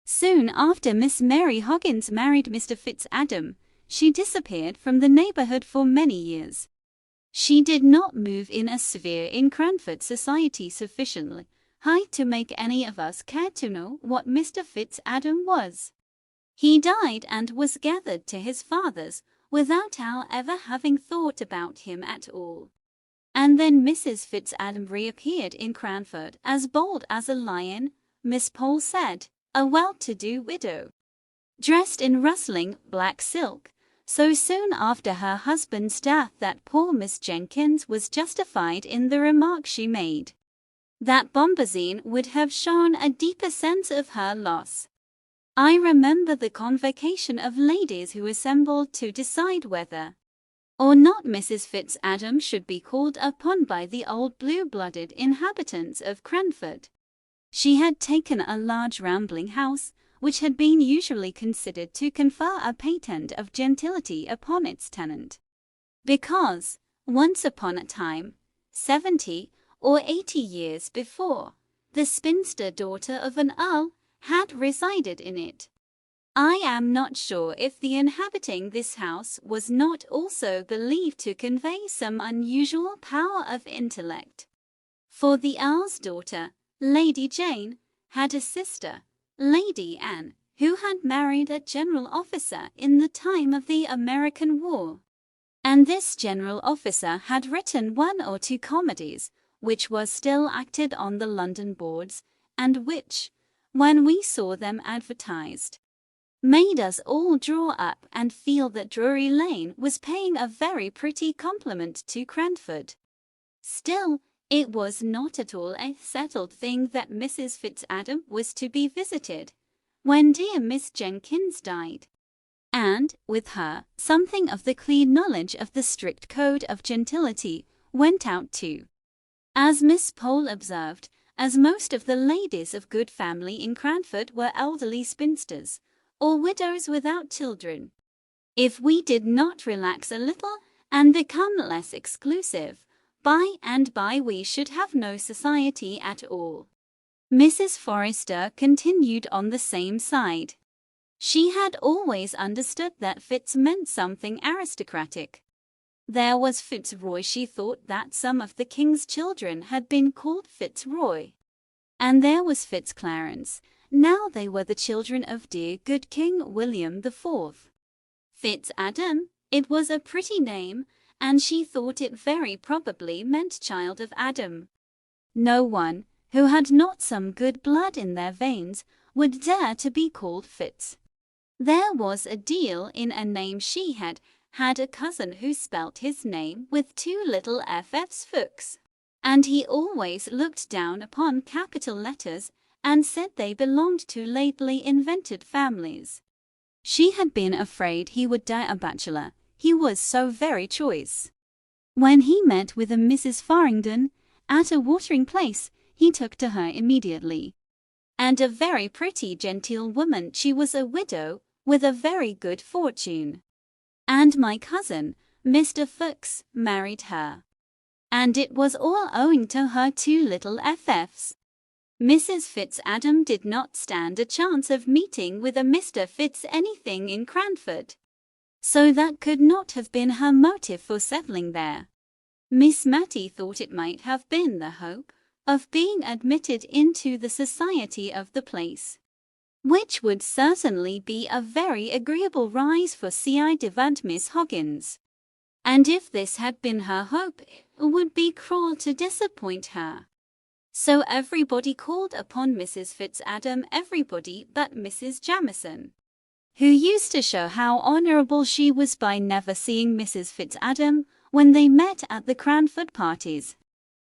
Soon after Miss Mary Hoggins married Mr. Fitzadam, she disappeared from the neighborhood for many years. She did not move in a sphere in Cranford society sufficiently high to make any of us care to know what Mr. Fitzadam was. He died and was gathered to his fathers without our ever having thought about him at all. And then Mrs. Fitzadam reappeared in Cranford as bold as a lion, Miss Pole said, a well-to-do widow, dressed in rustling black silk, so soon after her husband's death that poor Miss Jenkins was justified in the remark she made, that bombazine would have shown a deeper sense of her loss. I remember the convocation of ladies who assembled to decide whether or not Mrs. Fitzadam should be called upon by the old blue-blooded inhabitants of Cranford. She had taken a large rambling house, which had been usually considered to confer a patent of gentility upon its tenant, because, once upon a time, 70 or 80 years before, the spinster daughter of an earl had resided in it. I am not sure if the inhabiting this house was not also believed to convey some unusual power of intellect. For the Earl's daughter, Lady Jane, had a sister, Lady Anne, who had married a general officer in the time of the American War. And this general officer had written 1 or 2 comedies, which were still acted on the London boards, and which, when we saw them advertised, made us all draw up and feel that Drury Lane was paying a very pretty compliment to Cranford. Still, it was not at all a settled thing that Mrs. Fitzadam was to be visited, when dear Miss Jenkins died. And, with her, something of the clean knowledge of the strict code of gentility went out too. As Miss Pole observed, as most of the ladies of good family in Cranford were elderly spinsters, or widows without children, if we did not relax a little and become less exclusive, by and by we should have no society at all. Mrs. Forrester continued on the same side. She had always understood that Fitz meant something aristocratic. There was Fitzroy. She thought that some of the king's children had been called Fitzroy. And there was Fitzclarence. Now they were the children of dear good King William IV. Fitzadam, it was a pretty name, and she thought it very probably meant child of Adam. No one, who had not some good blood in their veins, would dare to be called Fitz. There was a deal in a name. She had a cousin who spelt his name with 2 little ff's Fuchs, and he always looked down upon capital letters and said they belonged to lately invented families. She had been afraid he would die a bachelor, he was so very choice. When he met with a Mrs. Farringdon at a watering place, he took to her immediately. And a very pretty genteel woman. She was a widow with a very good fortune. And my cousin, Mr. Fuchs, married her. And it was all owing to her 2 little ff's. Mrs. Fitzadam did not stand a chance of meeting with a Mr. Fitz anything in Cranford. So that could not have been her motive for settling there. Miss Matty thought it might have been the hope of being admitted into the society of the place, which would certainly be a very agreeable rise for ci devant Miss Hoggins. And if this had been her hope, it would be cruel to disappoint her. So everybody called upon Mrs. Fitzadam, everybody but Mrs. Jamieson, who used to show how honourable she was by never seeing Mrs. Fitzadam when they met at the Cranford parties.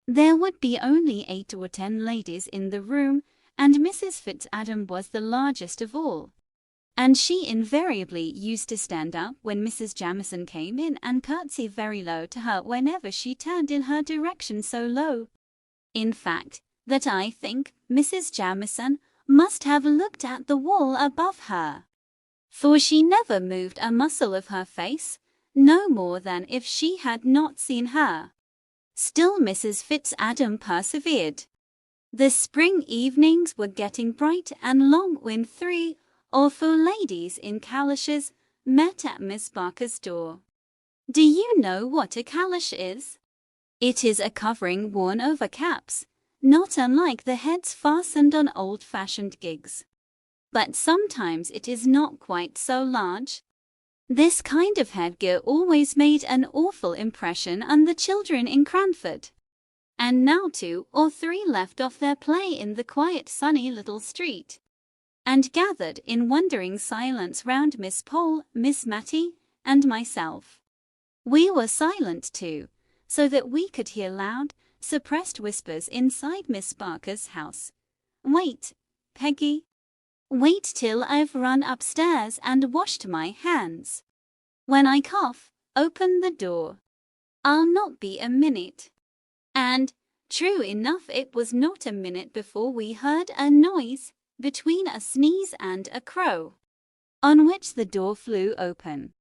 There would be only 8 or 10 ladies in the room, and Mrs. Fitzadam was the largest of all. And she invariably used to stand up when Mrs. Jamieson came in and curtsy very low to her whenever she turned in her direction, so low, in fact, that I think Mrs. Jamieson must have looked at the wall above her, for she never moved a muscle of her face, no more than if she had not seen her. Still Mrs. Fitzadam persevered. The spring evenings were getting bright and long when 3 or 4 ladies in calashes met at Miss Barker's door. Do you know what a calash is? It is a covering worn over caps, not unlike the heads fastened on old-fashioned gigs. But sometimes it is not quite so large. This kind of headgear always made an awful impression on the children in Cranford. And now 2 or 3 left off their play in the quiet sunny little street, and gathered in wondering silence round Miss Pole, Miss Matty, and myself. We were silent too, so that we could hear loud, suppressed whispers inside Miss Barker's house. Wait, Peggy. Wait till I've run upstairs and washed my hands. When I cough, open the door. I'll not be a minute. And, true enough, it was not a minute before we heard a noise, between a sneeze and a crow, on which the door flew open.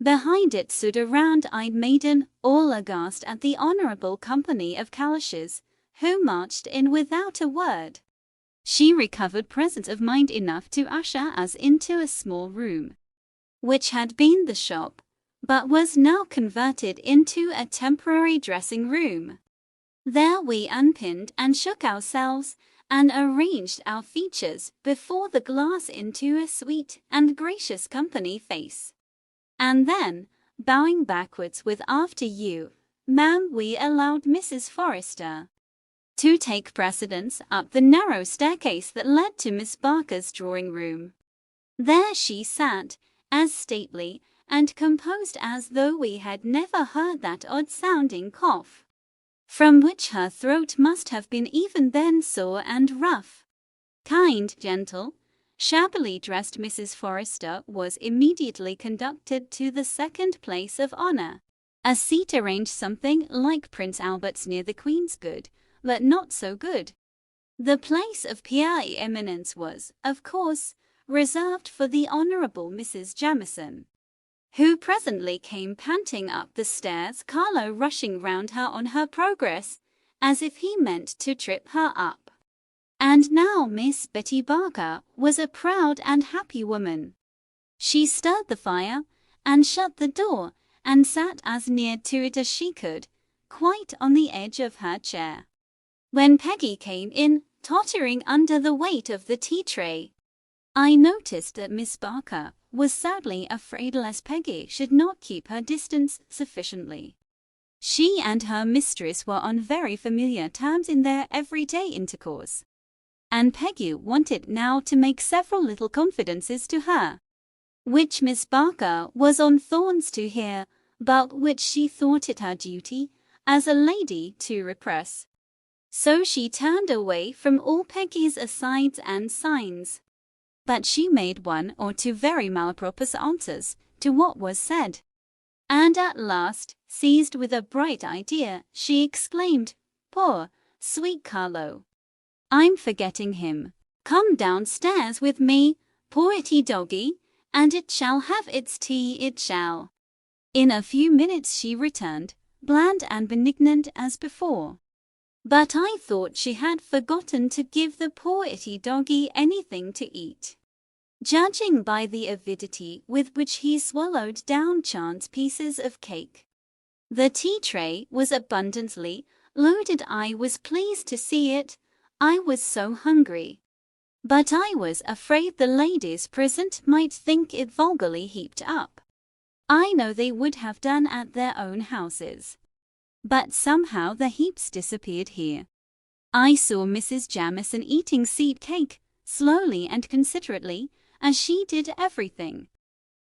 Behind it stood a round-eyed maiden, all aghast at the honourable company of calashes, who marched in without a word. She recovered presence of mind enough to usher us into a small room, which had been the shop, but was now converted into a temporary dressing room. There we unpinned and shook ourselves, and arranged our features before the glass into a sweet and gracious company face. And then, bowing backwards with "After you, ma'am," we allowed Mrs. Forrester to take precedence up the narrow staircase that led to Miss Barker's drawing room. There she sat, as stately and composed as though we had never heard that odd-sounding cough, from which her throat must have been even then sore and rough. Kind, gentle, shabbily dressed Mrs. Forrester was immediately conducted to the second place of honor, a seat arranged something like Prince Albert's near the Queen's good, but not so good. The place of preeminence was, of course, reserved for the Honourable Mrs. Jamison, who presently came panting up the stairs, Carlo rushing round her on her progress, as if he meant to trip her up. And now Miss Betty Barker was a proud and happy woman. She stirred the fire, and shut the door, and sat as near to it as she could, quite on the edge of her chair, when Peggy came in, tottering under the weight of the tea-tray. I noticed that Miss Barker was sadly afraid lest Peggy should not keep her distance sufficiently. She and her mistress were on very familiar terms in their everyday intercourse, and Peggy wanted now to make several little confidences to her, which Miss Barker was on thorns to hear, but which she thought it her duty, as a lady, to repress. So she turned away from all Peggy's asides and signs. But she made one or two very malapropos answers to what was said, and at last, seized with a bright idea, she exclaimed, "Poor, sweet Carlo! I'm forgetting him. Come downstairs with me, poor-itty doggy, and it shall have its tea, it shall." In a few minutes she returned, bland and benignant as before. But I thought she had forgotten to give the poor-itty doggy anything to eat, judging by the avidity with which he swallowed down chance pieces of cake. The tea-tray was abundantly loaded. I was pleased to see it, I was so hungry. But I was afraid the ladies present might think it vulgarly heaped up. I know they would have done at their own houses, but somehow the heaps disappeared here. I saw Mrs. Jamison eating seed cake, slowly and considerately, as she did everything,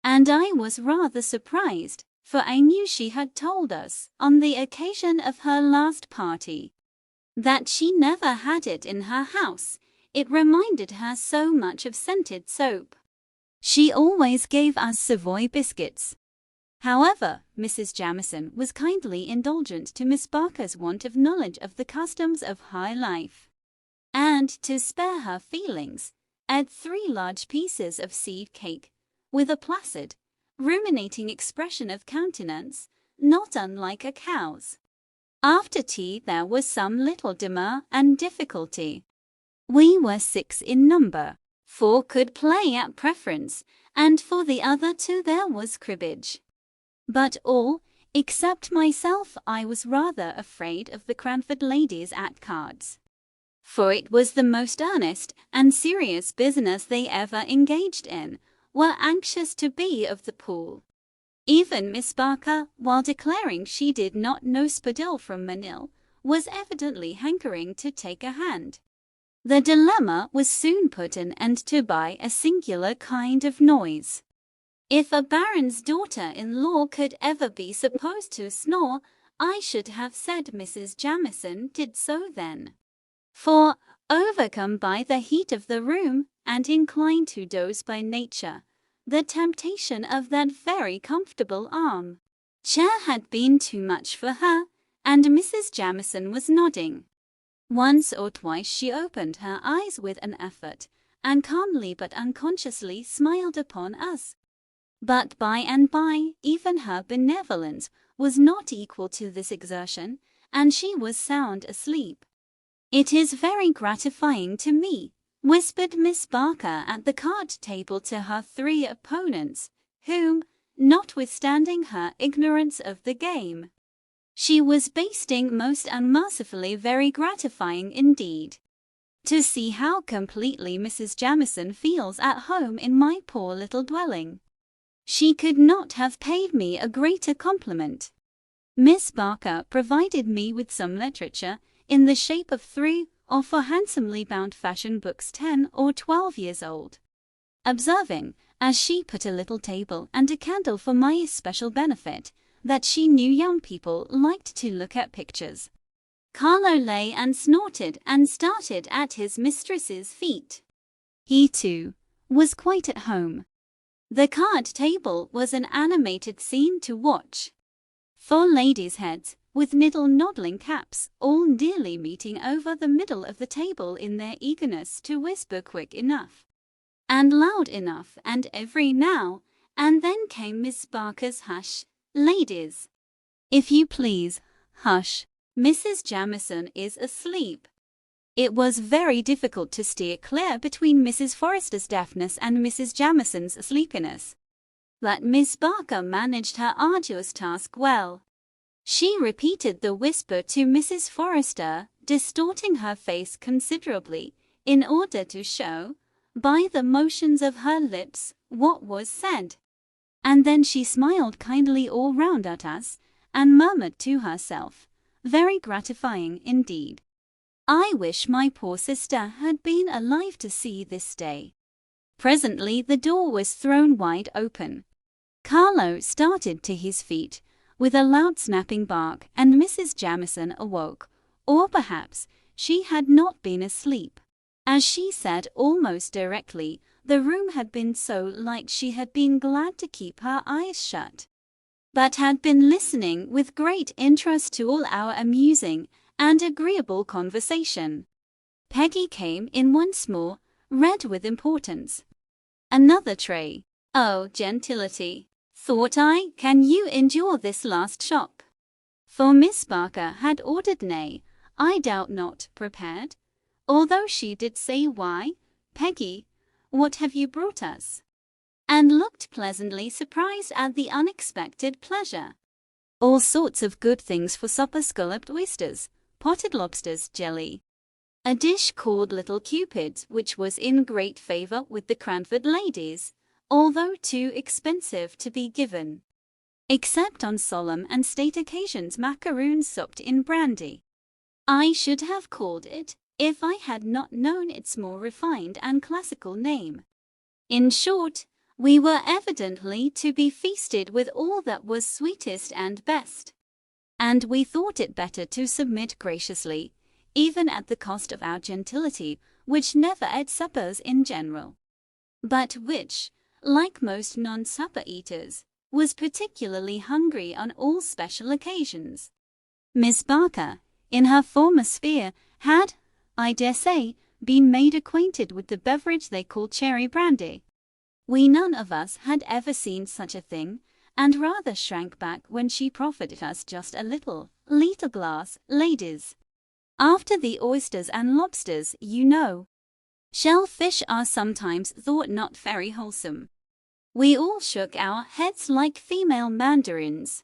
and I was rather surprised, for I knew she had told us, on the occasion of her last party, that she never had it in her house. It reminded her so much of scented soap. She always gave us Savoy biscuits. However, Mrs. Jamison was kindly indulgent to Miss Barker's want of knowledge of the customs of high life, and, to spare her feelings, ate 3 large pieces of seed cake, with a placid, ruminating expression of countenance, not unlike a cow's. After tea there was some little demur and difficulty. We were 6 in number. 4 could play at preference, and for the other 2 there was cribbage. But all, except myself, I was rather afraid of the Cranford ladies at cards, for it was the most earnest and serious business they ever engaged in, were anxious to be of the pool. Even Miss Barker, while declaring she did not know Spadille from Manil, was evidently hankering to take a hand. The dilemma was soon put an end to by a singular kind of noise. If a baron's daughter-in-law could ever be supposed to snore, I should have said Mrs. Jamison did so then. For, overcome by the heat of the room, and inclined to doze by nature, the temptation of that very comfortable arm-chair had been too much for her, and Mrs. Jamison was nodding. Once or twice she opened her eyes with an effort, and calmly but unconsciously smiled upon us. But by and by, even her benevolence was not equal to this exertion, and she was sound asleep. It is very gratifying to me, whispered Miss Barker at the card table to her three opponents, whom, notwithstanding her ignorance of the game, she was basting most unmercifully, very gratifying indeed. To see how completely Mrs. Jamison feels at home in my poor little dwelling. She could not have paid me a greater compliment. Miss Barker provided me with some literature in the shape of 3 or 4 handsomely bound fashion books 10 or 12 years old, observing, as she put a little table and a candle for my especial benefit, that she knew young people liked to look at pictures. Carlo lay and snorted and started at his mistress's feet. He, too, was quite at home. The card table was an animated scene to watch. 4 ladies' heads, with little nodding caps, all nearly meeting over the middle of the table in their eagerness to whisper quick enough and loud enough, and every now and then came Miss Barker's "Hush, ladies. If you please, hush. Mrs. Jamison is asleep." It was very difficult to steer clear between Mrs. Forrester's deafness and Mrs. Jamison's sleepiness. But Miss Barker managed her arduous task well. She repeated the whisper to Mrs. Forrester, distorting her face considerably, in order to show, by the motions of her lips, what was said. And then she smiled kindly all round at us, and murmured to herself, "Very gratifying indeed. I wish my poor sister had been alive to see this day." Presently the door was thrown wide open. Carlo started to his feet with a loud snapping bark, and Mrs. Jamison awoke, or perhaps she had not been asleep. As she said almost directly, the room had been so light she had been glad to keep her eyes shut, but had been listening with great interest to all our amusing and agreeable conversation. Peggy came in once more, red with importance. "Another tray. Oh, gentility, thought I, can you endure this last shop?" For Miss Barker had ordered, nay, I doubt not, prepared, although she did say, "Why, Peggy, what have you brought us?" and looked pleasantly surprised at the unexpected pleasure. "All sorts of good things for supper: scalloped oysters, potted lobsters, jelly, a dish called Little Cupids, which was in great favor with the Cranford ladies, although too expensive to be given, except on solemn and state occasions, macaroons sopped in brandy. I should have called it, if I had not known its more refined and classical name. In short, we were evidently to be feasted with all that was sweetest and best, and we thought it better to submit graciously, even at the cost of our gentility, which never ate suppers in general, but which, like most non-supper eaters, was particularly hungry on all special occasions. Miss Barker, in her former sphere, had, I dare say, been made acquainted with the beverage they call cherry brandy. We none of us had ever seen such a thing, and rather shrank back when she proffered it us just a little glass, ladies. After the oysters and lobsters, you know, shellfish are sometimes thought not very wholesome. We all shook our heads like female mandarins.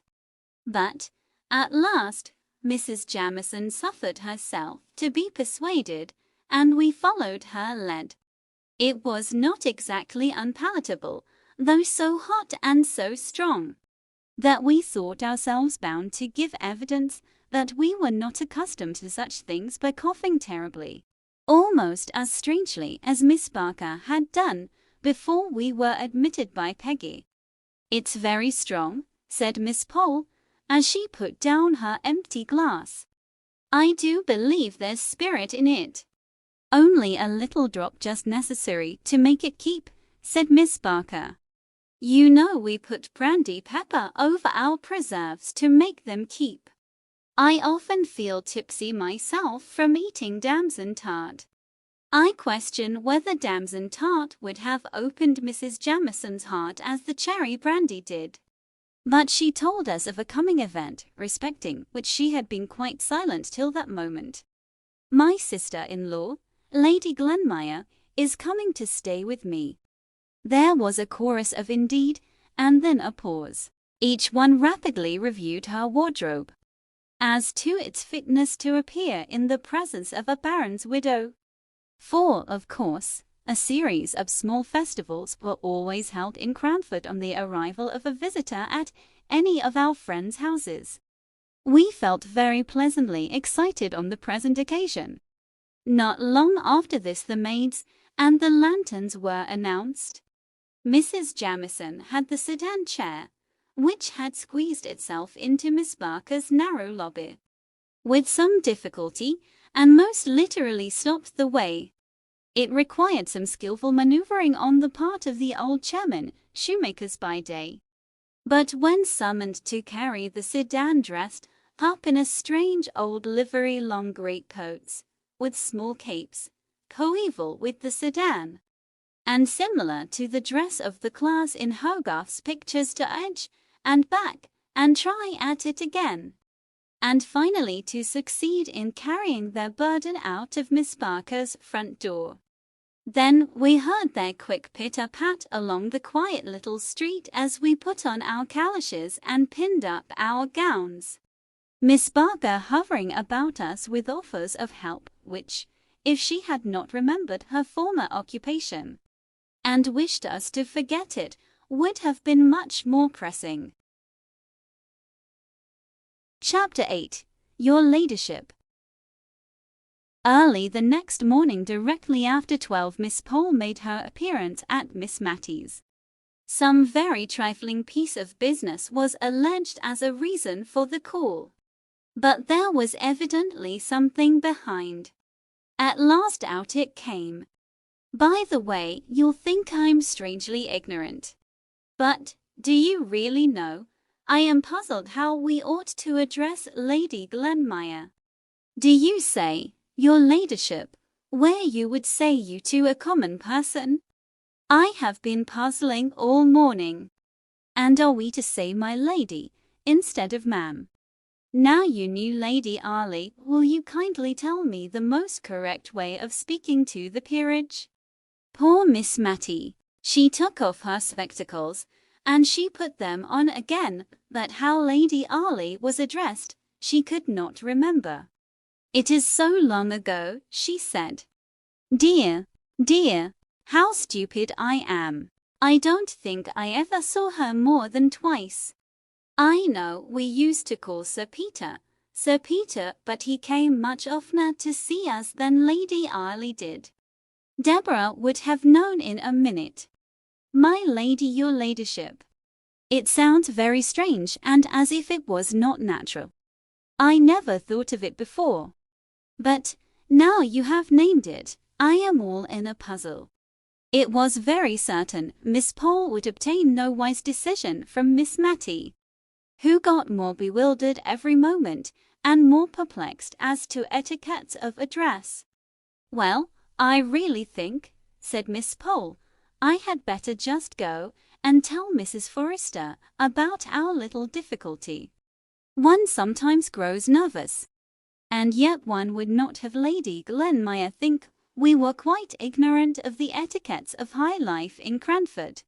But, at last, Mrs. Jamison suffered herself to be persuaded, and we followed her lead. It was not exactly unpalatable, though so hot and so strong, that we thought ourselves bound to give evidence that we were not accustomed to such things by coughing terribly, almost as strangely as Miss Barker had done before we were admitted by Peggy. "It's very strong," said Miss Pole, as she put down her empty glass. "I do believe there's spirit in it." "Only a little drop just necessary to make it keep," said Miss Barker. "You know we put brandy pepper over our preserves to make them keep. I often feel tipsy myself from eating damson tart. I question whether damson tart would have opened Mrs. Jamison's heart as the cherry brandy did." But she told us of a coming event, respecting which she had been quite silent till that moment. My sister-in-law, Lady Glenmire, is coming to stay with me." There was a chorus of "indeed," and then a pause. Each one rapidly reviewed her wardrobe as to its fitness to appear in the presence of a baron's widow. For, of course, a series of small festivals were always held in Cranford on the arrival of a visitor at any of our friends' houses. We felt very pleasantly excited on the present occasion. Not long after this the maids and the lanterns were announced. Mrs. Jamieson had the sedan chair, which had squeezed itself into Miss Barker's narrow lobby with some difficulty, and most literally stopped the way. It required some skillful manoeuvring on the part of the old chairman, shoemakers by day. But when summoned to carry the sedan dressed up in a strange old livery, long greatcoats with small capes, coeval with the sedan, and similar to the dress of the class in Hogarth's pictures, to edge and back and try at it again, and finally to succeed in carrying their burden out of Miss Barker's front door. Then we heard their quick pitter-pat along the quiet little street as we put on our calashes and pinned up our gowns, Miss Barker hovering about us with offers of help which, if she had not remembered her former occupation and wished us to forget it, would have been much more pressing. Chapter 8. Your Ladyship. Early the next morning, directly after 12, Miss Pole made her appearance at Miss Matty's. Some very trifling piece of business was alleged as a reason for the call, but there was evidently something behind. At last out it came. "By the way, you'll think I'm strangely ignorant, but, do you really know, I am puzzled how we ought to address Lady Glenmire. Do you say, 'Your Ladyship,' where you would say you to a common person? I have been puzzling all morning. And are we to say 'my lady' instead of 'ma'am'? Now, you new Lady Arley, will you kindly tell me the most correct way of speaking to the peerage?" Poor Miss Matty! She took off her spectacles, and she put them on again, but how Lady Arley was addressed she could not remember. "It is so long ago," she said. "Dear, dear, how stupid I am. I don't think I ever saw her more than twice. I know we used to call Sir Peter, but he came much oftener to see us than Lady Arley did. Deborah would have known in a minute. 'My lady, your ladyship.' It sounds very strange, and as if it was not natural. I never thought of it before. But, now you have named it, I am all in a puzzle." It was very certain Miss Pole would obtain no wise decision from Miss Matty, who got more bewildered every moment, and more perplexed as to etiquettes of address. "Well, I really think," said Miss Pole, "I had better just go and tell Mrs. Forrester about our little difficulty. One sometimes grows nervous, and yet one would not have Lady Glenmire think we were quite ignorant of the etiquettes of high life in Cranford.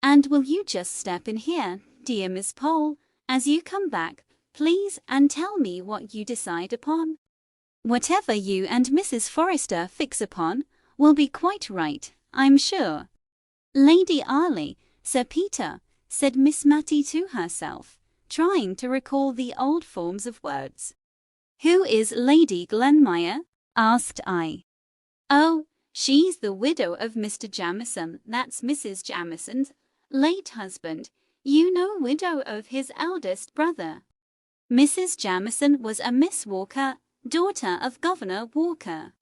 And will you just step in here, dear Miss Pole, as you come back, please, and tell me what you decide upon? Whatever you and Mrs. Forrester fix upon will be quite right, I'm sure." "Lady Arley, Sir Peter," said Miss Matty to herself, trying to recall the old forms of words. "Who is Lady Glenmire?" asked I. "Oh, she's the widow of Mr. Jamieson, that's Mrs. Jamieson's late husband, you know, widow of his eldest brother. Mrs. Jamieson was a Miss Walker, daughter of Governor Walker."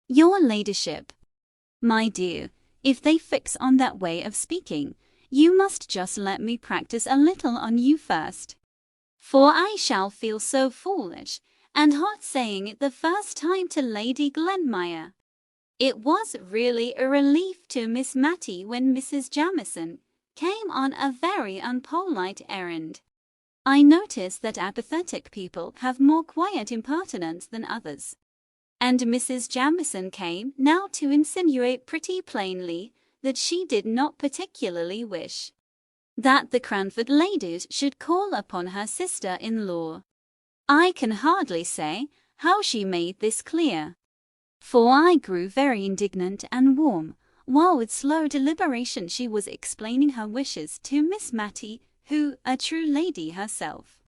"Your ladyship." "My dear, if they fix on that way of speaking, you must just let me practice a little on you first, for I shall feel so foolish and hot saying it the first time to Lady Glenmire." It was really a relief to Miss Matty when Mrs. Jamieson came on a very unpolite errand. I notice that apathetic people have more quiet impertinence than others. And Mrs. Jamieson came now to insinuate pretty plainly that she did not particularly wish that the Cranford ladies should call upon her sister-in-law. I can hardly say how she made this clear, for I grew very indignant and warm, while with slow deliberation she was explaining her wishes to Miss Matty, who, a true lady herself,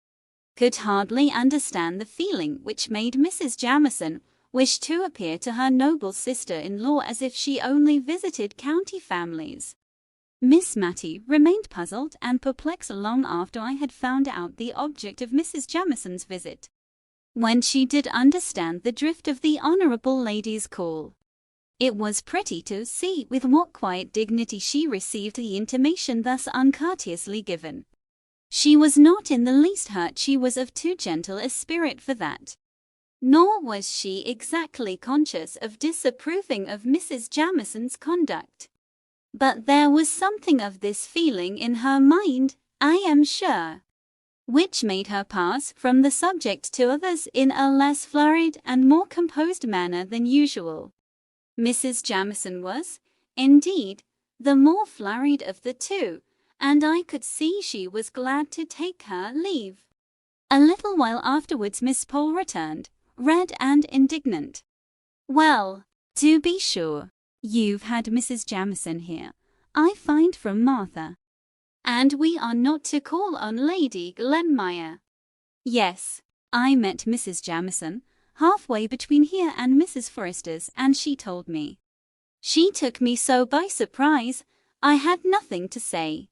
could hardly understand the feeling which made Mrs. Jamieson wish to appear to her noble sister-in-law as if she only visited county families. Miss Matty remained puzzled and perplexed long after I had found out the object of Mrs. Jamieson's visit. When she did understand the drift of the honourable lady's call, it was pretty to see with what quiet dignity she received the intimation thus uncourteously given. She was not in the least hurt, she was of too gentle a spirit for that. Nor was she exactly conscious of disapproving of Mrs. Jamieson's conduct. But there was something of this feeling in her mind, I am sure, which made her pass from the subject to others in a less flurried and more composed manner than usual. Mrs. Jamieson was, indeed, the more flurried of the two, and I could see she was glad to take her leave. A little while afterwards Miss Pole returned, red and indignant. "Well, to be sure, you've had Mrs. Jamieson here, I find from Martha. And we are not to call on Lady Glenmire." "Yes, I met Mrs. Jamieson halfway between here and Mrs. Forrester's, and she told me. She took me so by surprise, I had nothing to say.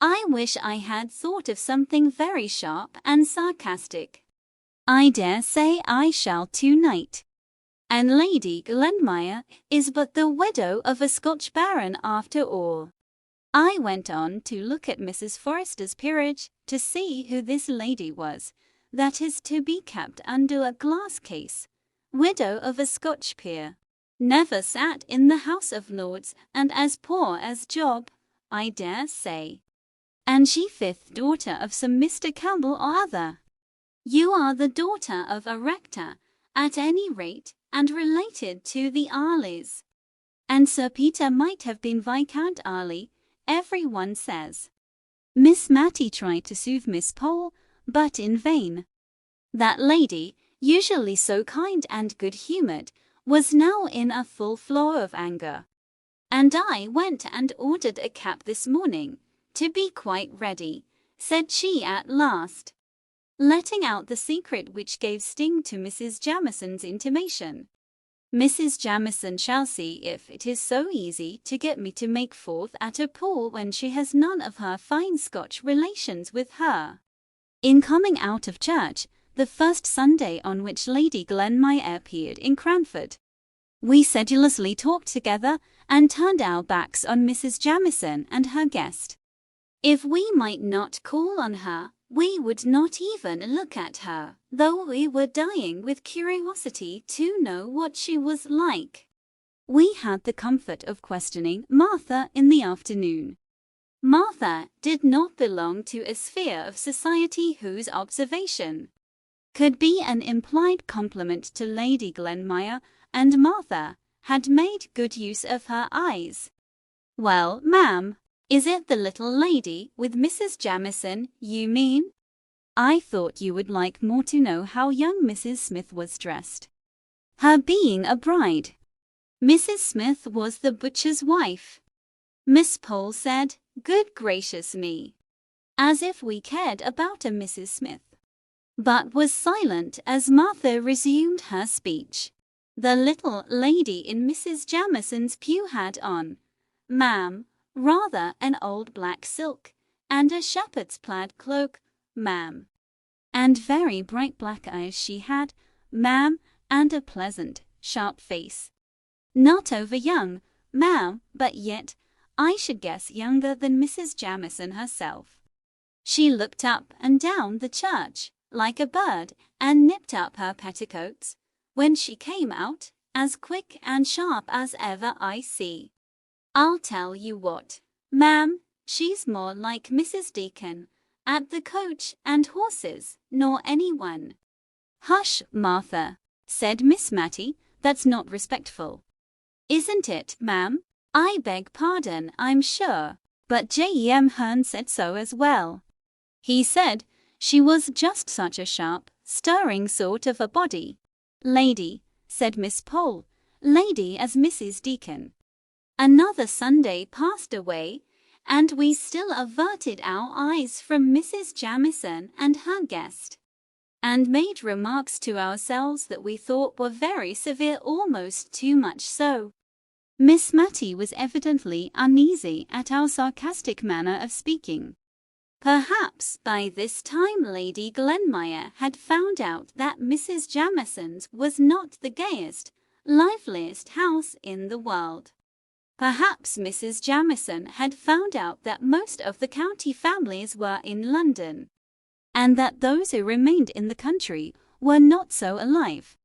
I wish I had thought of something very sharp and sarcastic. I dare say I shall to-night. And Lady Glenmire is but the widow of a Scotch baron after all." I went on to look at Mrs. Forrester's peerage to see who this lady was, that is to be kept under a glass case, widow of a Scotch peer, never sat in the House of Lords, and as poor as Job, I dare say. And she fifth daughter of some Mr. Campbell or other. You are the daughter of a rector, at any rate, and related to the Arleys. And Sir Peter might have been Viscount Arley, every one says. Miss Matty tried to soothe Miss Pole, but in vain. That lady, usually so kind and good-humoured, was now in a full flow of anger. "And I went and ordered a cap this morning, to be quite ready," said she at last, letting out the secret which gave sting to Mrs. Jamieson's intimation. "Mrs. Jamieson shall see if it is so easy to get me to make forth at a pool when she has none of her fine Scotch relations with her." In coming out of church, the first Sunday on which Lady Glenmire appeared in Cranford, we sedulously talked together and turned our backs on Mrs. Jamieson and her guest. If we might not call on her, we would not even look at her, though we were dying with curiosity to know what she was like. We had the comfort of questioning Martha in the afternoon. Martha did not belong to a sphere of society whose observation could be an implied compliment to Lady Glenmire, and Martha had made good use of her eyes. "Well, ma'am, is it the little lady with Mrs. Jamieson you mean? I thought you would like more to know how young Mrs. Smith was dressed. Her being a bride." Mrs. Smith was the butcher's wife. Miss Pole said, "Good gracious me," as if we cared about a Mrs. Smith, but was silent as Martha resumed her speech. "The little lady in Mrs. Jamieson's pew had on, ma'am, rather an old black silk, and a shepherd's plaid cloak, ma'am. And very bright black eyes she had, ma'am, and a pleasant, sharp face. Not over young, ma'am, but yet, I should guess younger than Mrs. Jamieson herself. She looked up and down the church, like a bird, and nipped up her petticoats, when she came out, as quick and sharp as ever I see. I'll tell you what, ma'am, she's more like Mrs. Deacon, at the Coach and Horses, nor any one." "Hush, Martha," said Miss Matty, That's not respectful. Isn't it, ma'am? I beg pardon, I'm sure, but Jem Hearn said so as well. He said she was just such a sharp, stirring sort of a body. Lady, said Miss Pole, lady as Mrs. Deacon. Another Sunday passed away, and we still averted our eyes from Mrs. Jamieson and her guest, and made remarks to ourselves that we thought were very severe, almost too much so. Miss Matty was evidently uneasy at our sarcastic manner of speaking. Perhaps by this time Lady Glenmire had found out that Mrs. Jamieson's was not the gayest, liveliest house in the world. Perhaps Mrs. Jamieson had found out that most of the county families were in London, and that those who remained in the country were not so alive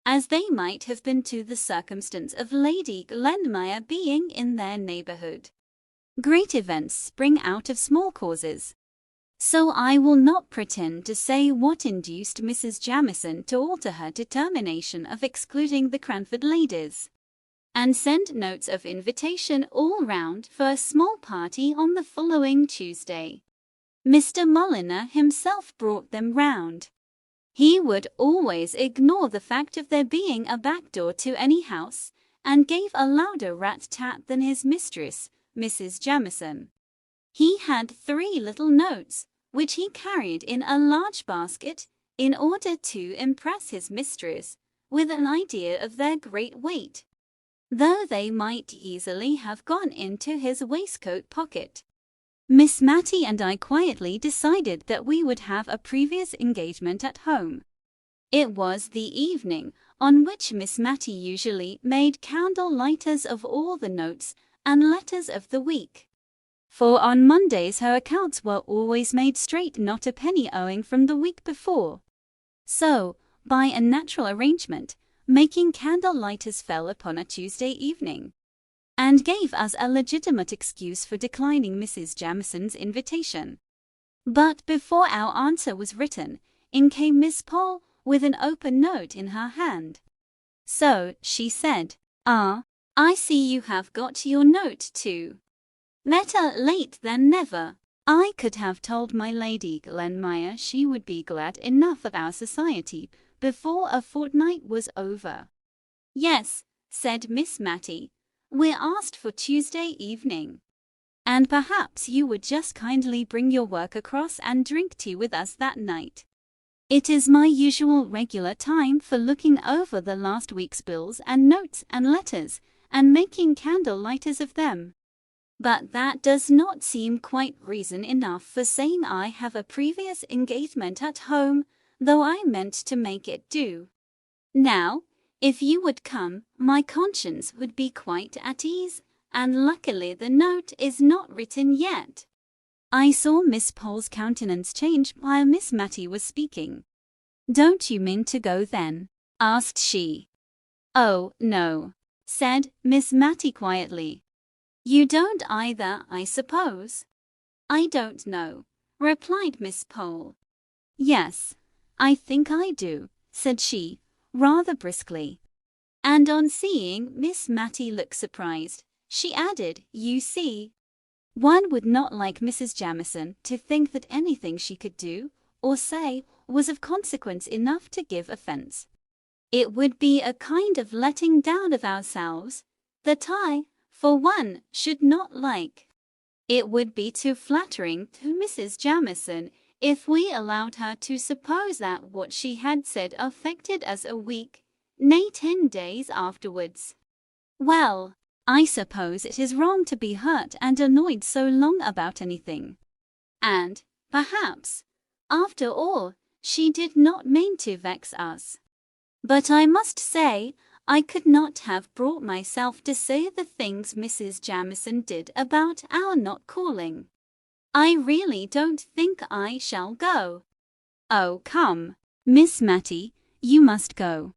as they might have been to the circumstance of Lady Glenmire being in their neighbourhood. Great events spring out of small causes. So I will not pretend to say what induced Mrs. Jamieson to alter her determination of excluding the Cranford ladies, and send notes of invitation all round for a small party on the following Tuesday. Mr. Mulliner himself brought them round. He would always ignore the fact of there being a back door to any house, and gave a louder rat-tat than his mistress, Mrs. Jamieson. He had 3 little notes, which he carried in a large basket, in order to impress his mistress with an idea of their great weight, though they might easily have gone into his waistcoat pocket. Miss Matty and I quietly decided that we would have a previous engagement at home. It was the evening on which Miss Matty usually made candle lighters of all the notes and letters of the week, for on Mondays her accounts were always made straight, not a penny owing from the week before. So, by a natural arrangement, making candle lighters fell upon a Tuesday evening, and gave us a legitimate excuse for declining Mrs. Jamieson's invitation. But before our answer was written, in came Miss Pole with an open note in her hand. So, she said, "Ah, I see you have got your note too. Better late than never. I could have told my Lady Glenmire she would be glad enough of our society before a fortnight was over." "Yes," said Miss Matty, "we're asked for Tuesday evening, and perhaps you would just kindly bring your work across and drink tea with us that night. It is my usual regular time for looking over the last week's bills and notes and letters, and making candle lighters of them. But that does not seem quite reason enough for saying I have a previous engagement at home, though I meant to make it do. Now, if you would come, my conscience would be quite at ease, and luckily the note is not written yet." I saw Miss Pole's countenance change while Miss Matty was speaking. "Don't you mean to go then?" asked she. "Oh, no," said Miss Matty quietly. "You don't either, I suppose?" "I don't know," replied Miss Pole. "Yes, I think I do," said she, rather briskly. And on seeing Miss Matty look surprised, she added, "You see, one would not like Mrs. Jamieson to think that anything she could do or say was of consequence enough to give offence. It would be a kind of letting down of ourselves that I, for one, should not like. It would be too flattering to Mrs. Jamieson if we allowed her to suppose that what she had said affected us a week, nay 10 days afterwards. Well, I suppose it is wrong to be hurt and annoyed so long about anything. And, perhaps, after all, she did not mean to vex us. But I must say, I could not have brought myself to say the things Mrs. Jamieson did about our not calling. I really don't think I shall go." "Oh, come, Miss Matty, you must go.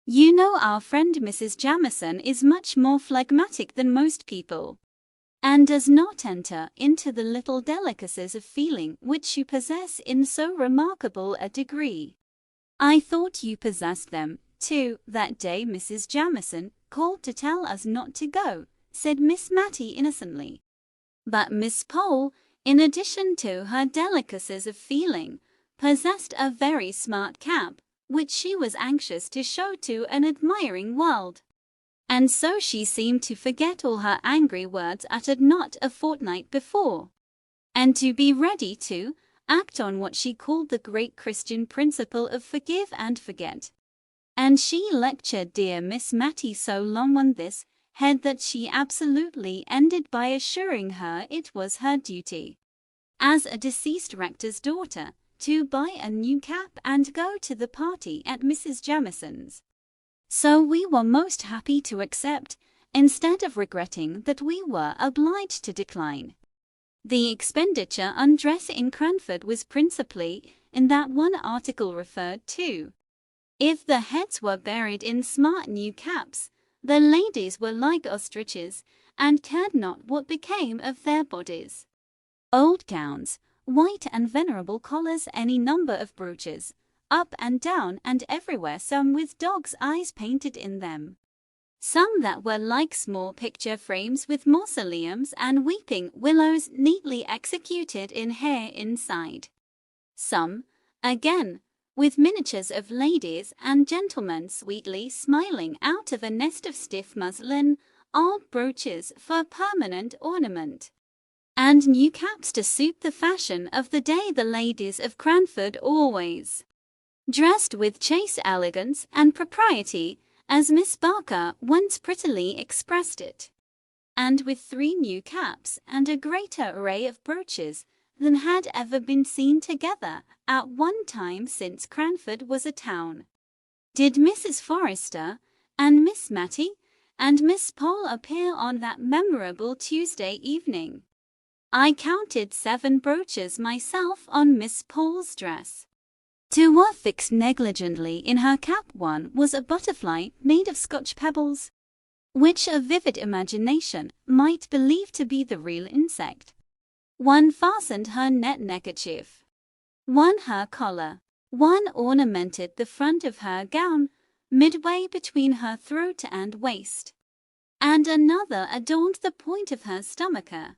You know our friend Mrs. Jamieson is much more phlegmatic than most people, and does not enter into the little delicacies of feeling which you possess in so remarkable a degree. I thought you possessed them too, that day Mrs. Jamison called to tell us not to go," said Miss Matty innocently. But Miss Pole, in addition to her delicacies of feeling, possessed a very smart cap, which she was anxious to show to an admiring world. And so she seemed to forget all her angry words uttered not a fortnight before, and to be ready to act on what she called the great Christian principle of forgive and forget. And she lectured dear Miss Matty so long on this head that she absolutely ended by assuring her it was her duty, as a deceased rector's daughter, to buy a new cap and go to the party at Mrs. Jamison's. So we were most happy to accept, instead of regretting that we were obliged to decline. The expenditure on dress in Cranford was principally in that one article referred to. If the heads were buried in smart new caps, the ladies were like ostriches, and cared not what became of their bodies. Old gowns, white and venerable collars, any number of brooches, up and down and everywhere, some with dogs' eyes painted in them, some that were like small picture frames with mausoleums and weeping willows neatly executed in hair inside, some, again, with miniatures of ladies and gentlemen sweetly smiling out of a nest of stiff muslin, old brooches for permanent ornament, and new caps to suit the fashion of the day. The ladies of Cranford always dressed with chaste elegance and propriety, as Miss Barker once prettily expressed it, and with 3 new caps and a greater array of brooches than had ever been seen together at one time since Cranford was a town, did Mrs. Forrester and Miss Matty and Miss Pole appear on that memorable Tuesday evening. I counted 7 brooches myself on Miss Pole's dress. 2 were fixed negligently in her cap. 1 was a butterfly made of Scotch pebbles, which a vivid imagination might believe to be the real insect. 1 fastened her net neckerchief. 1 her collar. 1 ornamented the front of her gown, midway between her throat and waist, and another adorned the point of her stomacher.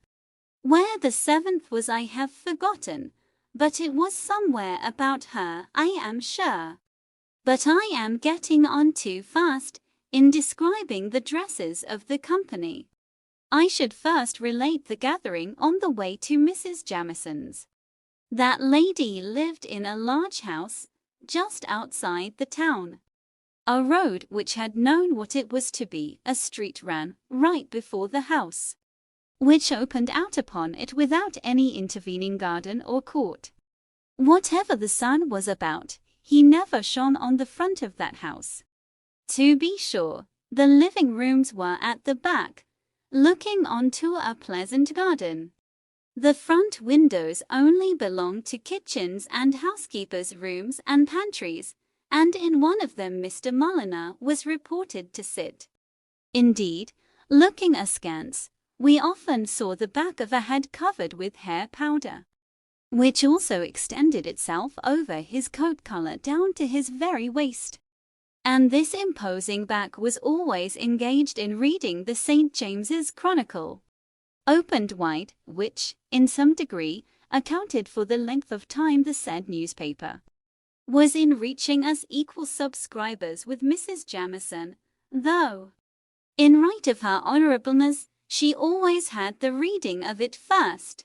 Where the 7th was I have forgotten, but it was somewhere about her, I am sure. But I am getting on too fast in describing the dresses of the company. I should first relate the gathering on the way to Mrs. Jamison's. That lady lived in a large house just outside the town. A road which had known what it was to be a street ran right before the house, which opened out upon it without any intervening garden or court. Whatever the sun was about, he never shone on the front of that house. To be sure, the living rooms were at the back, looking onto a pleasant garden. The front windows only belonged to kitchens and housekeepers' rooms and pantries, and in one of them Mr. Mulliner was reported to sit. Indeed, looking askance, we often saw the back of a head covered with hair powder, which also extended itself over his coat collar down to his very waist. And this imposing back was always engaged in reading the St. James's Chronicle, opened wide, which, in some degree, accounted for the length of time the said newspaper was in reaching us equal subscribers with Mrs. Jamison, though, in right of her honourableness, she always had the reading of it first.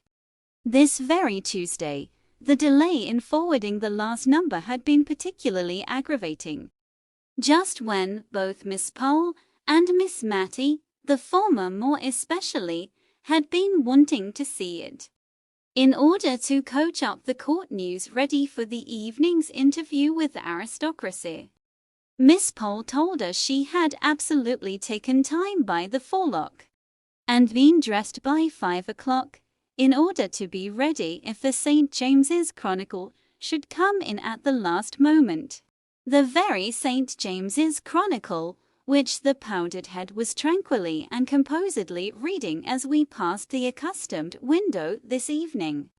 This very Tuesday, the delay in forwarding the last number had been particularly aggravating, just when both Miss Pole and Miss Matty, the former more especially, had been wanting to see it, in order to coach up the court news ready for the evening's interview with the aristocracy. Miss Pole told us she had absolutely taken time by the forelock, and been dressed by 5 o'clock, in order to be ready if the St. James's Chronicle should come in at the last moment. The very St. James's Chronicle which the powdered head was tranquilly and composedly reading as we passed the accustomed window this evening.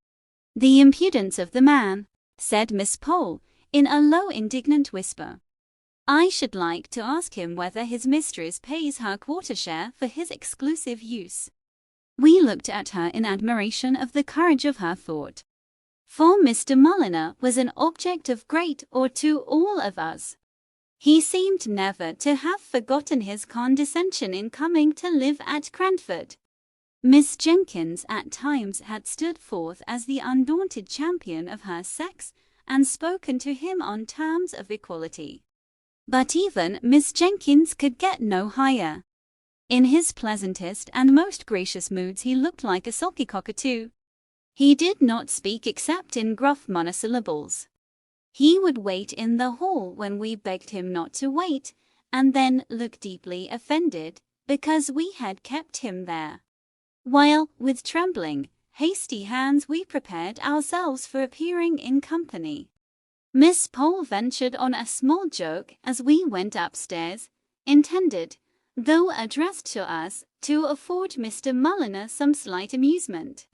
"The impudence of the man," said Miss Pole, in a low indignant whisper. I should like to ask him whether his mistress pays her quarter share for his exclusive use." We looked at her in admiration of the courage of her thought. For Mr. Mulliner was an object of great awe to all of us. He seemed never to have forgotten his condescension in coming to live at Cranford. Miss Jenkins at times had stood forth as the undaunted champion of her sex and spoken to him on terms of equality. But even Miss Jenkins could get no higher. In his pleasantest and most gracious moods he looked like a sulky cockatoo. He did not speak except in gruff monosyllables. He would wait in the hall when we begged him not to wait, and then look deeply offended because we had kept him there. While, with trembling, hasty hands we prepared ourselves for appearing in company. Miss Pole ventured on a small joke as we went upstairs, intended, though addressed to us, to afford Mr. Mulliner some slight amusement.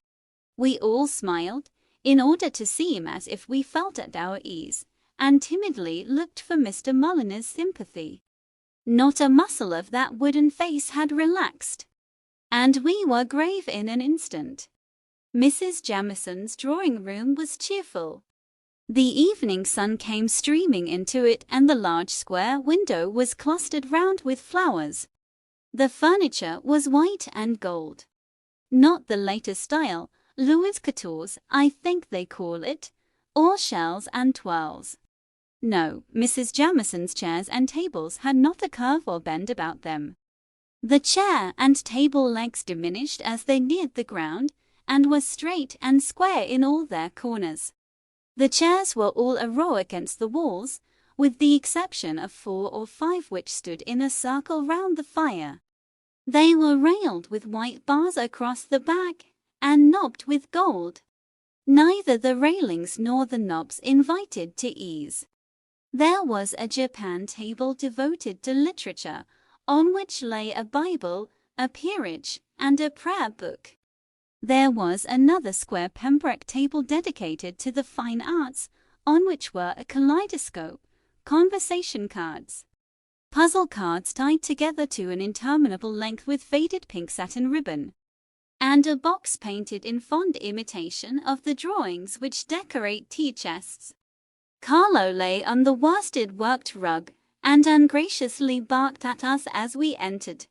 We all smiled, in order to seem as if we felt at our ease, and timidly looked for Mr. Mulliner's sympathy. Not a muscle of that wooden face had relaxed, and we were grave in an instant. Mrs. Jamison's drawing-room was cheerful. The evening sun came streaming into it, and the large square window was clustered round with flowers. The furniture was white and gold. Not the latest style, Louis XIV, I think they call it, all shells and twirls. No, Mrs. Jamison's chairs and tables had not a curve or bend about them. The chair and table legs diminished as they neared the ground, and were straight and square in all their corners. The chairs were all a row against the walls, with the exception of 4 or 5 which stood in a circle round the fire. They were railed with white bars across the back, and knobbed with gold. Neither the railings nor the knobs invited to ease. There was a Japan table devoted to literature, on which lay a Bible, a peerage, and a prayer book. There was another square Pembroke table dedicated to the fine arts, on which were a kaleidoscope, conversation cards, puzzle cards tied together to an interminable length with faded pink satin ribbon, and a box painted in fond imitation of the drawings which decorate tea chests. Carlo lay on the worsted worked rug, and ungraciously barked at us as we entered.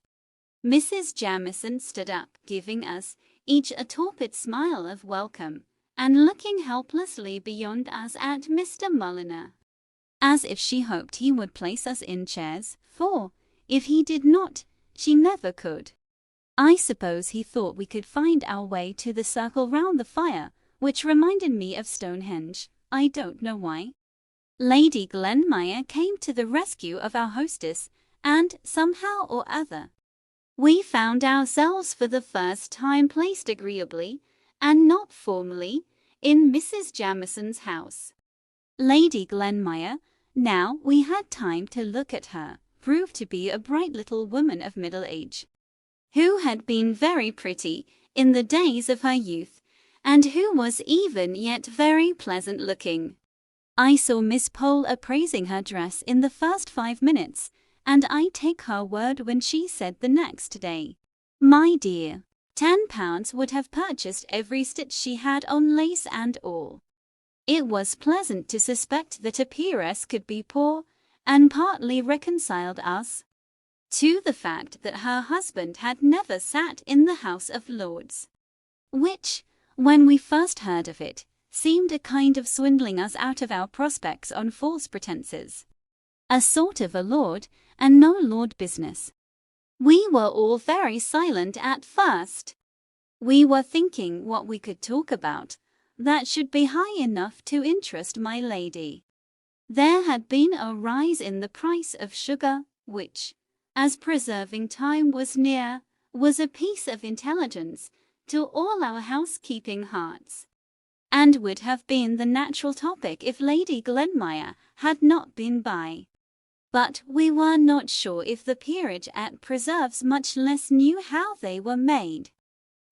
Mrs. Jamison stood up, giving us each a torpid smile of welcome, and looking helplessly beyond us at Mr. Mulliner, as if she hoped he would place us in chairs, for, if he did not, she never could. I suppose he thought we could find our way to the circle round the fire, which reminded me of Stonehenge. I don't know why. Lady Glenmire came to the rescue of our hostess, and, somehow or other, we found ourselves for the first time placed agreeably, and not formally, in Mrs. Jamison's house. Lady Glenmire, now we had time to look at her, proved to be a bright little woman of middle age, who had been very pretty in the days of her youth, and who was even yet very pleasant-looking. I saw Miss Pole appraising her dress in the first 5 minutes, and I take her word when she said the next day, "My dear, £10 would have purchased every stitch she had on, lace and all." It was pleasant to suspect that a peeress could be poor, and partly reconciled us to the fact that her husband had never sat in the House of Lords, which, when we first heard of it, seemed a kind of swindling us out of our prospects on false pretenses. A sort of a lord and no lord business. We were all very silent at first. We were thinking what we could talk about that should be high enough to interest my lady. There had been a rise in the price of sugar, which, as preserving time was near, was a piece of intelligence to all our housekeeping hearts, and would have been the natural topic if Lady Glenmire had not been by. But we were not sure if the peerage at preserves, much less knew how they were made.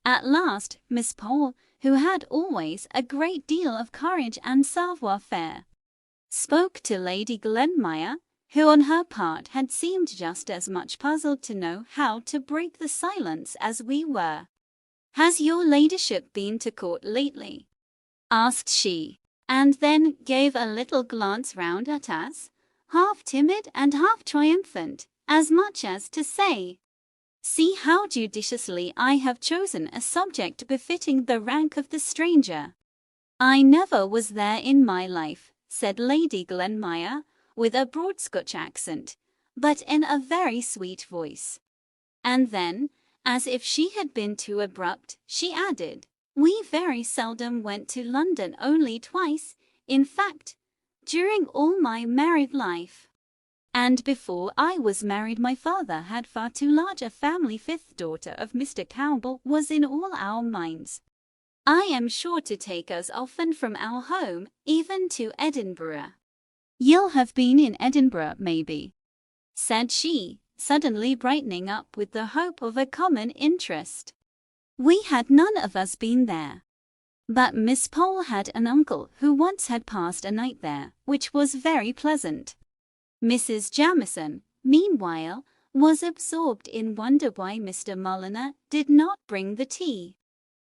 At last, Miss Pole, who had always a great deal of courage and savoir-faire, spoke to Lady Glenmire, who on her part had seemed just as much puzzled to know how to break the silence as we were. "Has your ladyship been to court lately?" asked she, and then gave a little glance round at us, half timid and half triumphant, as much as to say, "See how judiciously I have chosen a subject befitting the rank of the stranger." "I never was there in my life," said Lady Glenmire, with a broad Scotch accent, but in a very sweet voice. And then, as if she had been too abrupt, she added, "We very seldom went to London, only twice, in fact, during all my married life. And before I was married my father had far too large a family. Fifth daughter of Mr. Campbell was in all our minds. I am sure to take us often from our home, even to Edinburgh." "You'll have been in Edinburgh, maybe," said she, suddenly brightening up with the hope of a common interest. "We had none of us been there. But Miss Pole had an uncle who once had passed a night there, which was very pleasant." Mrs. Jamieson, meanwhile, was absorbed in wonder why Mr. Mulliner did not bring the tea.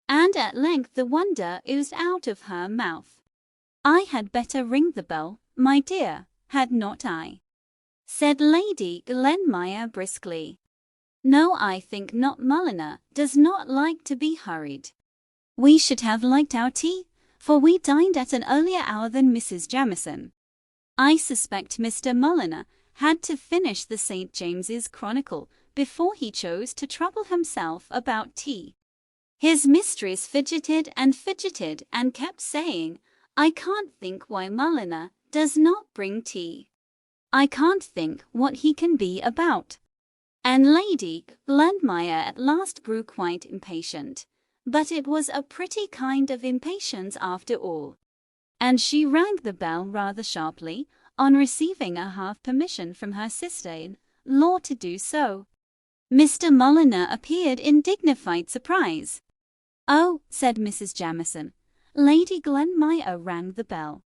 And at length the wonder oozed out of her mouth. "I had better ring the bell, my dear, had not I?" said Lady Glenmire briskly. "No, I think not. Mulliner does not like to be hurried." We should have liked our tea, for we dined at an earlier hour than Mrs. Jamieson. I suspect Mr. Mulliner had to finish the St. James's Chronicle before he chose to trouble himself about tea. His mistress fidgeted and kept saying, "I can't think why Mulliner does not bring tea. I can't think what he can be about." And Lady Glenmire at last grew quite impatient, but it was a pretty kind of impatience after all, and she rang the bell rather sharply on receiving a half permission from her sister-in-law to do so. Mr. Mulliner appeared in dignified surprise. "Oh," said Mrs. Jamieson, "Lady Glenmire rang the bell.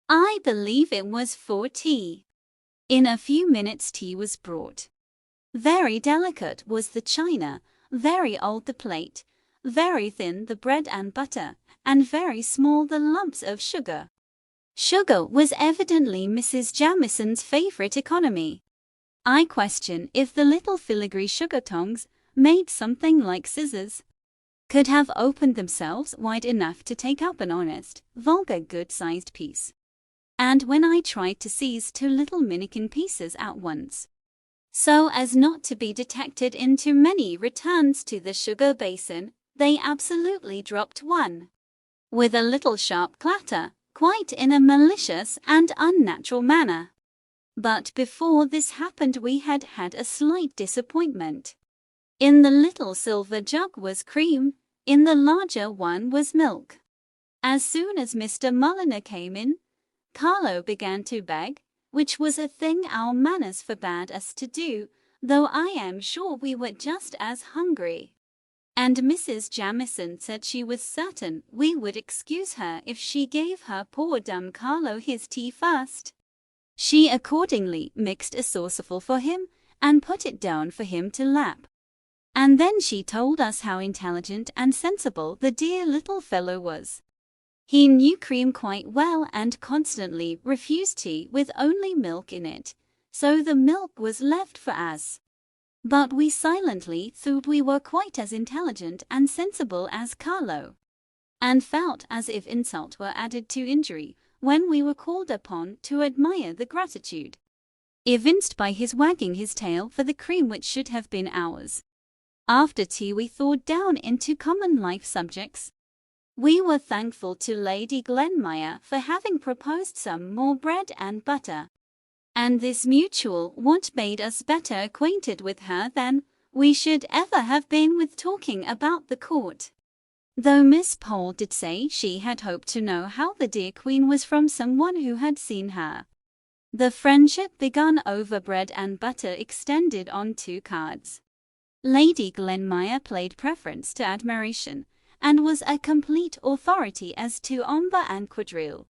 I believe it was for tea." In a few minutes tea was brought. Very delicate was the china, very old the plate, very thin the bread and butter, and very small the lumps of sugar. Sugar was evidently Mrs. Jamison's favorite economy. I question if the little filigree sugar tongs, made something like scissors, could have opened themselves wide enough to take up an honest, vulgar, good-sized piece. And when I tried to seize two little minikin pieces at once, so as not to be detected in too many returns to the sugar basin, they absolutely dropped one, with a little sharp clatter, quite in a malicious and unnatural manner. But before this happened we had had a slight disappointment. In the little silver jug was cream, in the larger one was milk. As soon as Mr. Mulliner came in, Carlo began to beg, which was a thing our manners forbade us to do, though I am sure we were just as hungry. And Mrs. Jamieson said she was certain we would excuse her if she gave her poor dumb Carlo his tea first. She accordingly mixed a saucerful for him and put it down for him to lap. And then she told us how intelligent and sensible the dear little fellow was. He knew cream quite well and constantly refused tea with only milk in it, so the milk was left for us. But we silently thought we were quite as intelligent and sensible as Carlo, and felt as if insult were added to injury when we were called upon to admire the gratitude evinced by his wagging his tail for the cream which should have been ours. After tea we thawed down into common life subjects. We were thankful to Lady Glenmire for having proposed some more bread and butter, and this mutual want made us better acquainted with her than we should ever have been with talking about the court. Though Miss Pole did say she had hoped to know how the dear Queen was from someone who had seen her. The friendship begun over bread and butter extended on 2 cards. Lady Glenmire played preference to admiration, and was a complete authority as to ombre and quadrille.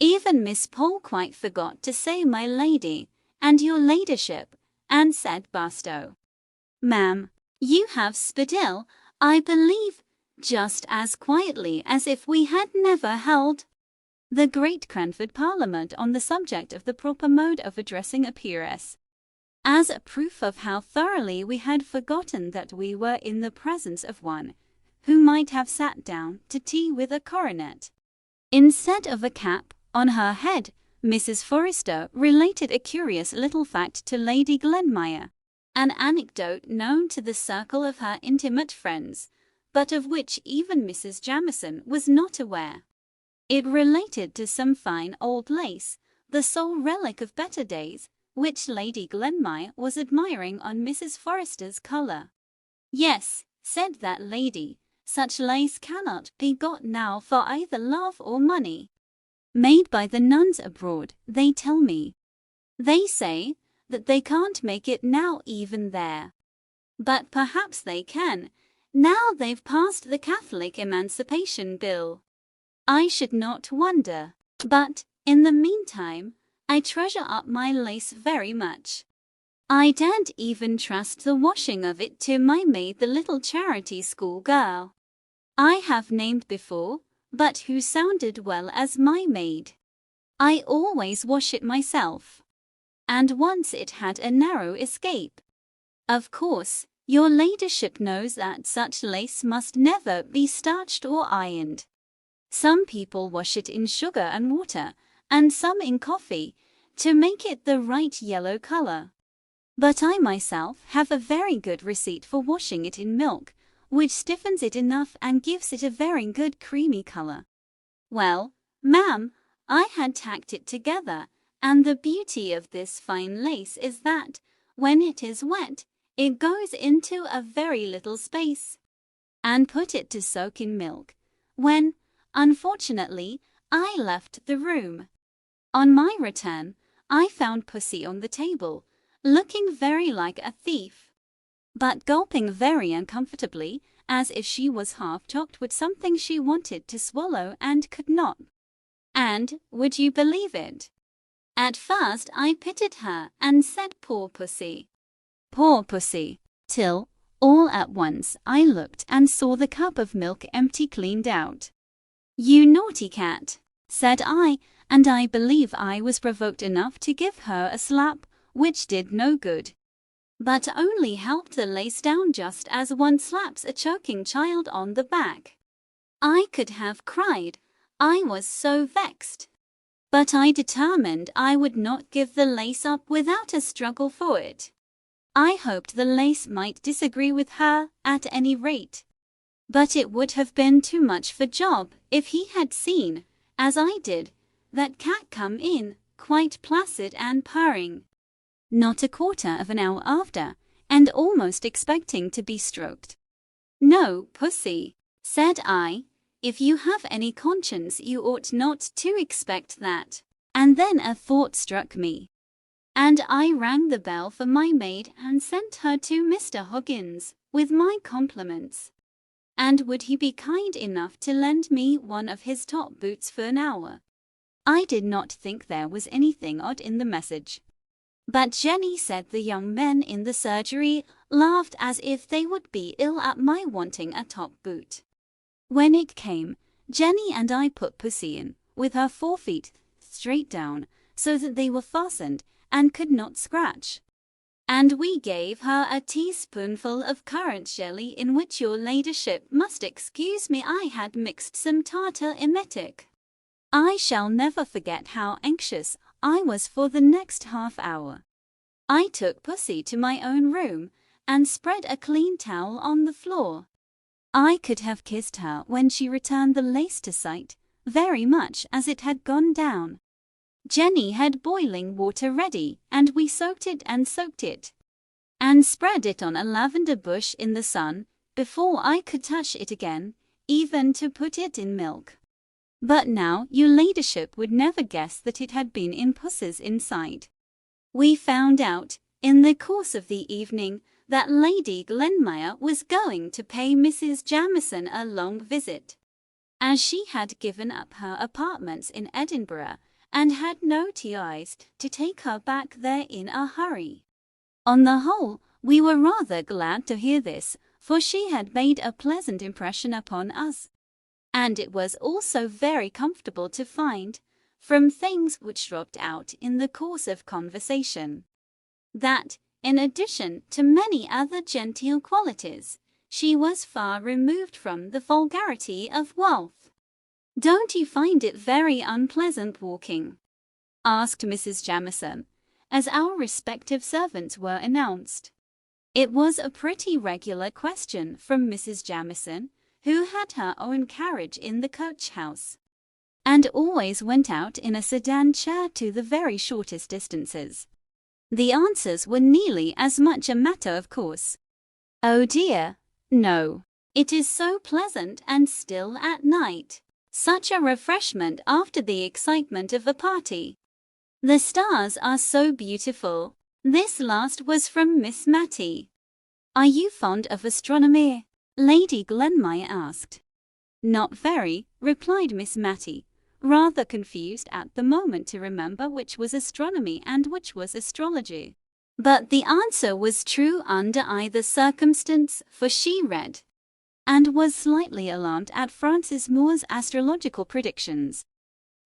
Even Miss Pole quite forgot to say my lady, and your ladyship, and said Barstow. Ma'am, you have Spadil, I believe, just as quietly as if we had never held the great Cranford Parliament on the subject of the proper mode of addressing a peeress, as a proof of how thoroughly we had forgotten that we were in the presence of one who might have sat down to tea with a coronet instead of a cap on her head. Mrs. Forrester related a curious little fact to Lady Glenmire, an anecdote known to the circle of her intimate friends, but of which even Mrs. Jamieson was not aware. It related to some fine old lace, the sole relic of better days, which Lady Glenmire was admiring on Mrs. Forrester's collar. Yes, said that lady, such lace cannot be got now for either love or money. Made by the nuns abroad, they tell me. They say that they can't make it now even there. But perhaps they can, now they've passed the Catholic Emancipation Bill. I should not wonder. But, in the meantime, I treasure up my lace very much. I daren't even trust the washing of it to my maid, the little charity school girl I have named before, but who sounded well as my maid. I always wash it myself. And once it had a narrow escape. Of course, your ladyship knows that such lace must never be starched or ironed. Some people wash it in sugar and water, and some in coffee, to make it the right yellow color. But I myself have a very good receipt for washing it in milk, which stiffens it enough and gives it a very good creamy color. Well, ma'am, I had tacked it together, and the beauty of this fine lace is that, when it is wet, it goes into a very little space, and put it to soak in milk, when, unfortunately, I left the room. On my return, I found Pussy on the table, looking very like a thief, but gulping very uncomfortably, as if she was half choked with something she wanted to swallow and could not. And, would you believe it? At first I pitied her and said, poor Pussy, till, all at once, I looked and saw the cup of milk empty, cleaned out. You naughty cat, said I, and I believe I was provoked enough to give her a slap, which did no good, but only helped the lace down just as one slaps a choking child on the back. I could have cried, I was so vexed. But I determined I would not give the lace up without a struggle for it. I hoped the lace might disagree with her, at any rate. But it would have been too much for Job if he had seen, as I did, that cat come in, quite placid and purring, not a quarter of an hour after, and almost expecting to be stroked. No, Pussy, said I, if you have any conscience you ought not to expect that. And then a thought struck me, and I rang the bell for my maid and sent her to Mr. Hoggins, with my compliments. And would he be kind enough to lend me one of his top boots for an hour? I did not think there was anything odd in the message. But Jenny said the young men in the surgery laughed as if they would be ill at my wanting a top boot. When it came, Jenny and I put Pussy in, with her 4 feet straight down, so that they were fastened and could not scratch. And we gave her a teaspoonful of currant jelly, in which your ladyship must excuse me I had mixed some tartar emetic. I shall never forget how anxious I was for the next half hour. I took Pussy to my own room and spread a clean towel on the floor. I could have kissed her when she returned the lace to sight, very much as it had gone down. Jenny had boiling water ready, and we soaked it, and spread it on a lavender bush in the sun, before I could touch it again, even to put it in milk. But now your ladyship would never guess that it had been in Pussy's inside. We found out, in the course of the evening, that Lady Glenmire was going to pay Mrs. Jamieson a long visit, as she had given up her apartments in Edinburgh and had notified to take her back there in a hurry. On the whole, we were rather glad to hear this, for she had made a pleasant impression upon us. And it was also very comfortable to find, from things which dropped out in the course of conversation, that, in addition to many other genteel qualities, she was far removed from the vulgarity of wealth. "Don't you find it very unpleasant walking?" asked Mrs. Jamieson, as our respective servants were announced. It was a pretty regular question from Mrs. Jamieson, who had her own carriage in the coach-house, and always went out in a sedan chair to the very shortest distances. The answers were nearly as much a matter of course. "Oh dear, no. It is so pleasant and still at night. Such a refreshment after the excitement of a party. The stars are so beautiful." This last was from Miss Matty. "Are you fond of astronomy?" Lady Glenmire asked. "Not very," replied Miss Matty, rather confused at the moment to remember which was astronomy and which was astrology. But the answer was true under either circumstance, for she read, and was slightly alarmed at Francis Moore's astrological predictions.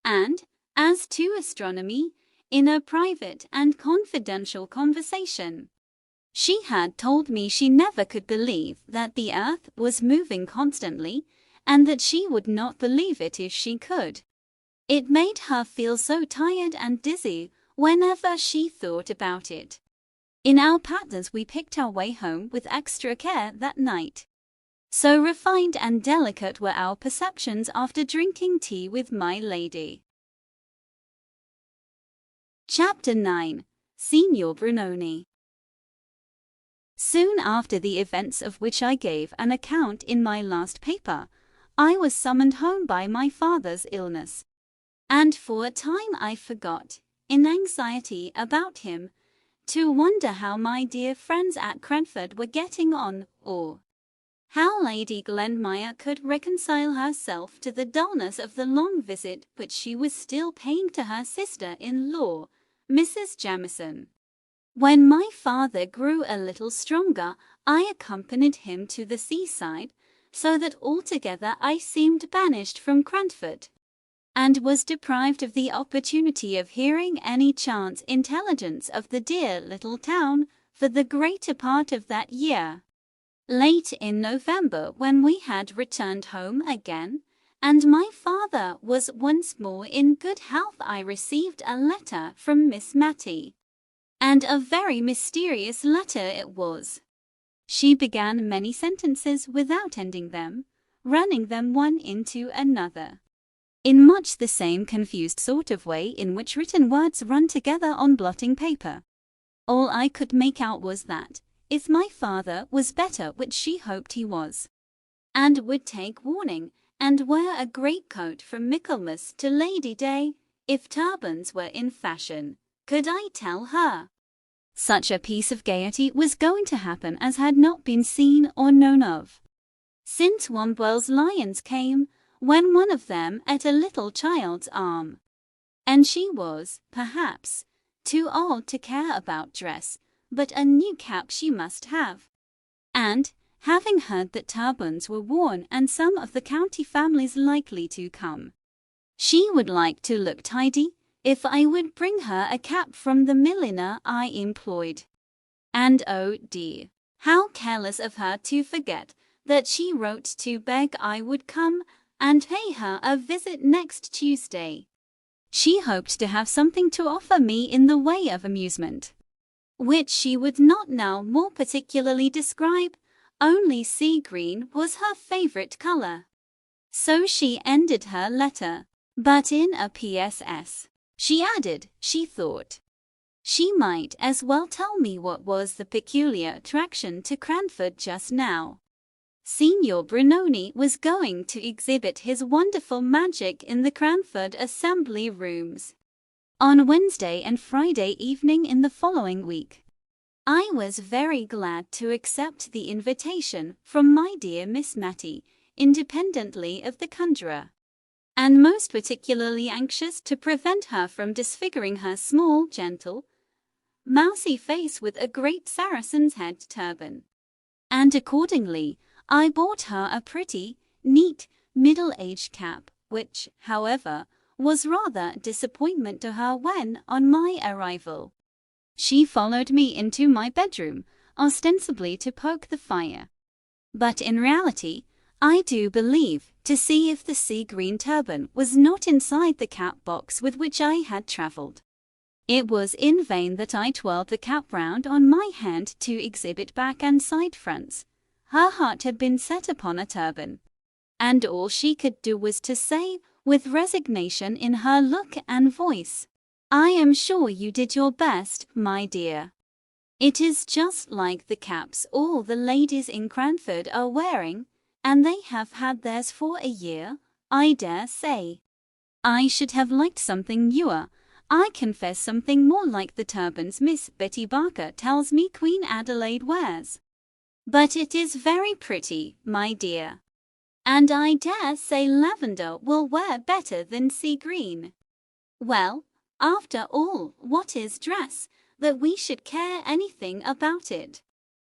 And, as to astronomy, in a private and confidential conversation, she had told me she never could believe that the earth was moving constantly, and that she would not believe it if she could. It made her feel so tired and dizzy whenever she thought about it. In our patterns we picked our way home with extra care that night. So refined and delicate were our perceptions after drinking tea with my lady. Chapter 9. Signor Brunoni. Soon after the events of which I gave an account in my last paper, I was summoned home by my father's illness, and for a time I forgot, in anxiety about him, to wonder how my dear friends at Cranford were getting on, or how Lady Glenmire could reconcile herself to the dullness of the long visit which she was still paying to her sister-in-law, Mrs. Jamieson. When my father grew a little stronger, I accompanied him to the seaside, so that altogether I seemed banished from Cranford, and was deprived of the opportunity of hearing any chance intelligence of the dear little town for the greater part of that year. Late in November, when we had returned home again, and my father was once more in good health, I received a letter from Miss Matty, and a very mysterious letter it was. She began many sentences without ending them, running them one into another, in much the same confused sort of way in which written words run together on blotting paper. All I could make out was that, if my father was better, which she hoped he was, and would take warning, and wear a greatcoat from Michaelmas to Lady Day, if turbans were in fashion, could I tell her? Such a piece of gaiety was going to happen as had not been seen or known of since Wombwell's lions came, when one of them ate a little child's arm, and she was, perhaps, too old to care about dress, but a new cap she must have. And, having heard that turbans were worn and some of the county families likely to come, she would like to look tidy, if I would bring her a cap from the milliner I employed. And oh dear, how careless of her to forget that she wrote to beg I would come and pay her a visit next Tuesday. She hoped to have something to offer me in the way of amusement, which she would not now more particularly describe, only sea green was her favourite colour. So she ended her letter, but in a PSS. She added, she thought she might as well tell me what was the peculiar attraction to Cranford just now. Signor Brunoni was going to exhibit his wonderful magic in the Cranford Assembly Rooms on Wednesday and Friday evening in the following week. I was very glad to accept the invitation from my dear Miss Matty, independently of the conjurer. and most particularly anxious to prevent her from disfiguring her small, gentle, mousy face with a great Saracen's head turban. And accordingly, I bought her a pretty, neat, middle-aged cap, which, however, was rather a disappointment to her when, on my arrival, she followed me into my bedroom, ostensibly to poke the fire. But in reality, I do believe, to see if the sea-green turban was not inside the cap box with which I had travelled. It was in vain that I twirled the cap round on my hand to exhibit back and side fronts. Her heart had been set upon a turban, and all she could do was to say, with resignation in her look and voice, "I am sure you did your best, my dear. It is just like the caps all the ladies in Cranford are wearing, and they have had theirs for a year, I dare say. I should have liked something newer. I confess something more like the turbans Miss Betty Barker tells me Queen Adelaide wears. But it is very pretty, my dear. And I dare say lavender will wear better than sea green. Well, after all, what is dress, that we should care anything about it?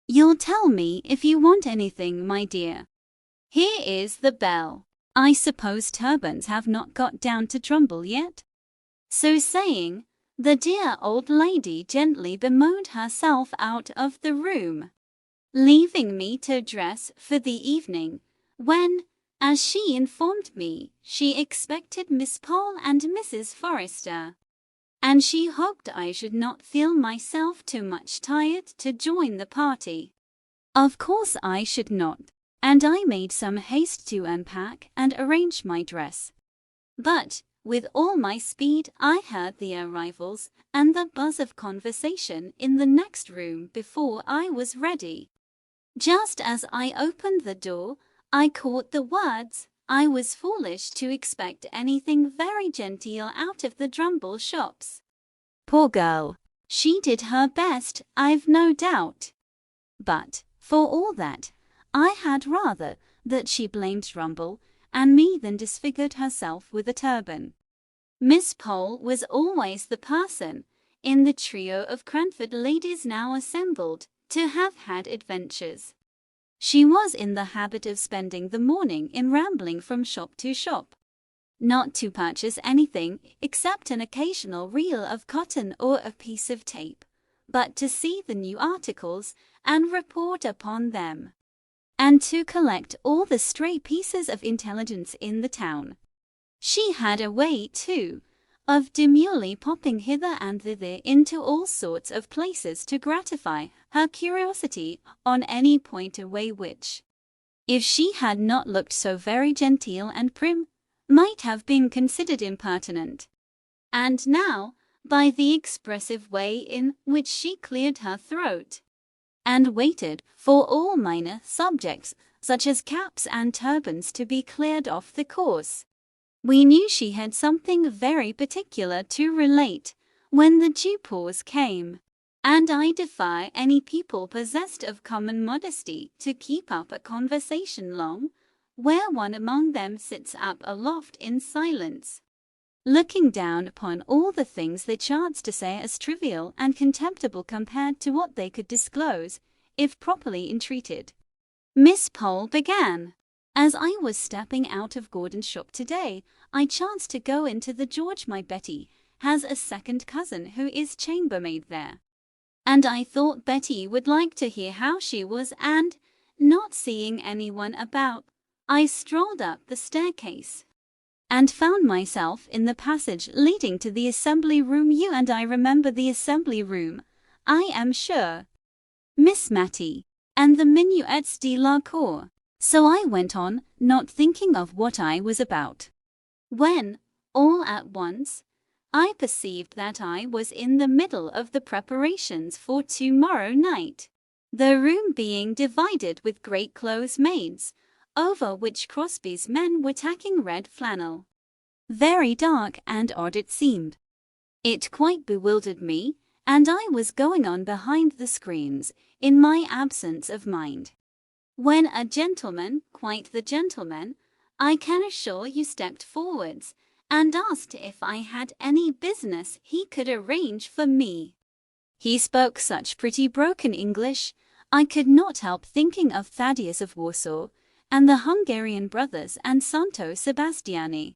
You'll tell me if you want anything, my dear. Here is the bell. I suppose turbans have not got down to Drumble yet?" So saying, the dear old lady gently bemoaned herself out of the room, leaving me to dress for the evening, when, as she informed me, she expected Miss Pole and Mrs. Forrester, and she hoped I should not feel myself too much tired to join the party. Of course I should not, and I made some haste to unpack and arrange my dress. But, with all my speed, I heard the arrivals and the buzz of conversation in the next room before I was ready. Just as I opened the door, I caught the words, "I was foolish to expect anything very genteel out of the Drumble shops." Poor girl, she did her best, I've no doubt. But, for all that, I had rather that she blamed Drumble and me than disfigured herself with a turban. Miss Pole was always the person, in the trio of Cranford ladies now assembled, to have had adventures. She was in the habit of spending the morning in rambling from shop to shop, not to purchase anything except an occasional reel of cotton or a piece of tape, but to see the new articles and report upon them, and to collect all the stray pieces of intelligence in the town. She had a way, too, of demurely popping hither and thither into all sorts of places to gratify her curiosity on any point away which, if she had not looked so very genteel and prim, might have been considered impertinent. And now, by the expressive way in which she cleared her throat, and waited for all minor subjects, such as caps and turbans, to be cleared off the course, we knew she had something very particular to relate when the due pause came, and I defy any people possessed of common modesty to keep up a conversation long, where one among them sits up aloft in silence, looking down upon all the things they chance to say as trivial and contemptible compared to what they could disclose, if properly entreated. Miss Pole began. "As I was stepping out of Gordon's shop today, I chanced to go into the George. My Betty has a second cousin who is chambermaid there, and I thought Betty would like to hear how she was, and, not seeing anyone about, I strolled up the staircase, and found myself in the passage leading to the assembly room. You and I remember the assembly room, I am sure, Miss Matty, and the minuets de la cour." So I went on, not thinking of what I was about, when, all at once, I perceived that I was in the middle of the preparations for tomorrow night, the room being divided with great clothes maids, over which Crosby's men were tacking red flannel. Very dark and odd it seemed. It quite bewildered me, and I was going on behind the screens, in my absence of mind, when a gentleman, quite the gentleman, I can assure you stepped forwards and asked if I had any business he could arrange for me. He spoke such pretty broken English, I could not help thinking of Thaddeus of Warsaw and the Hungarian brothers and Santo Sebastiani.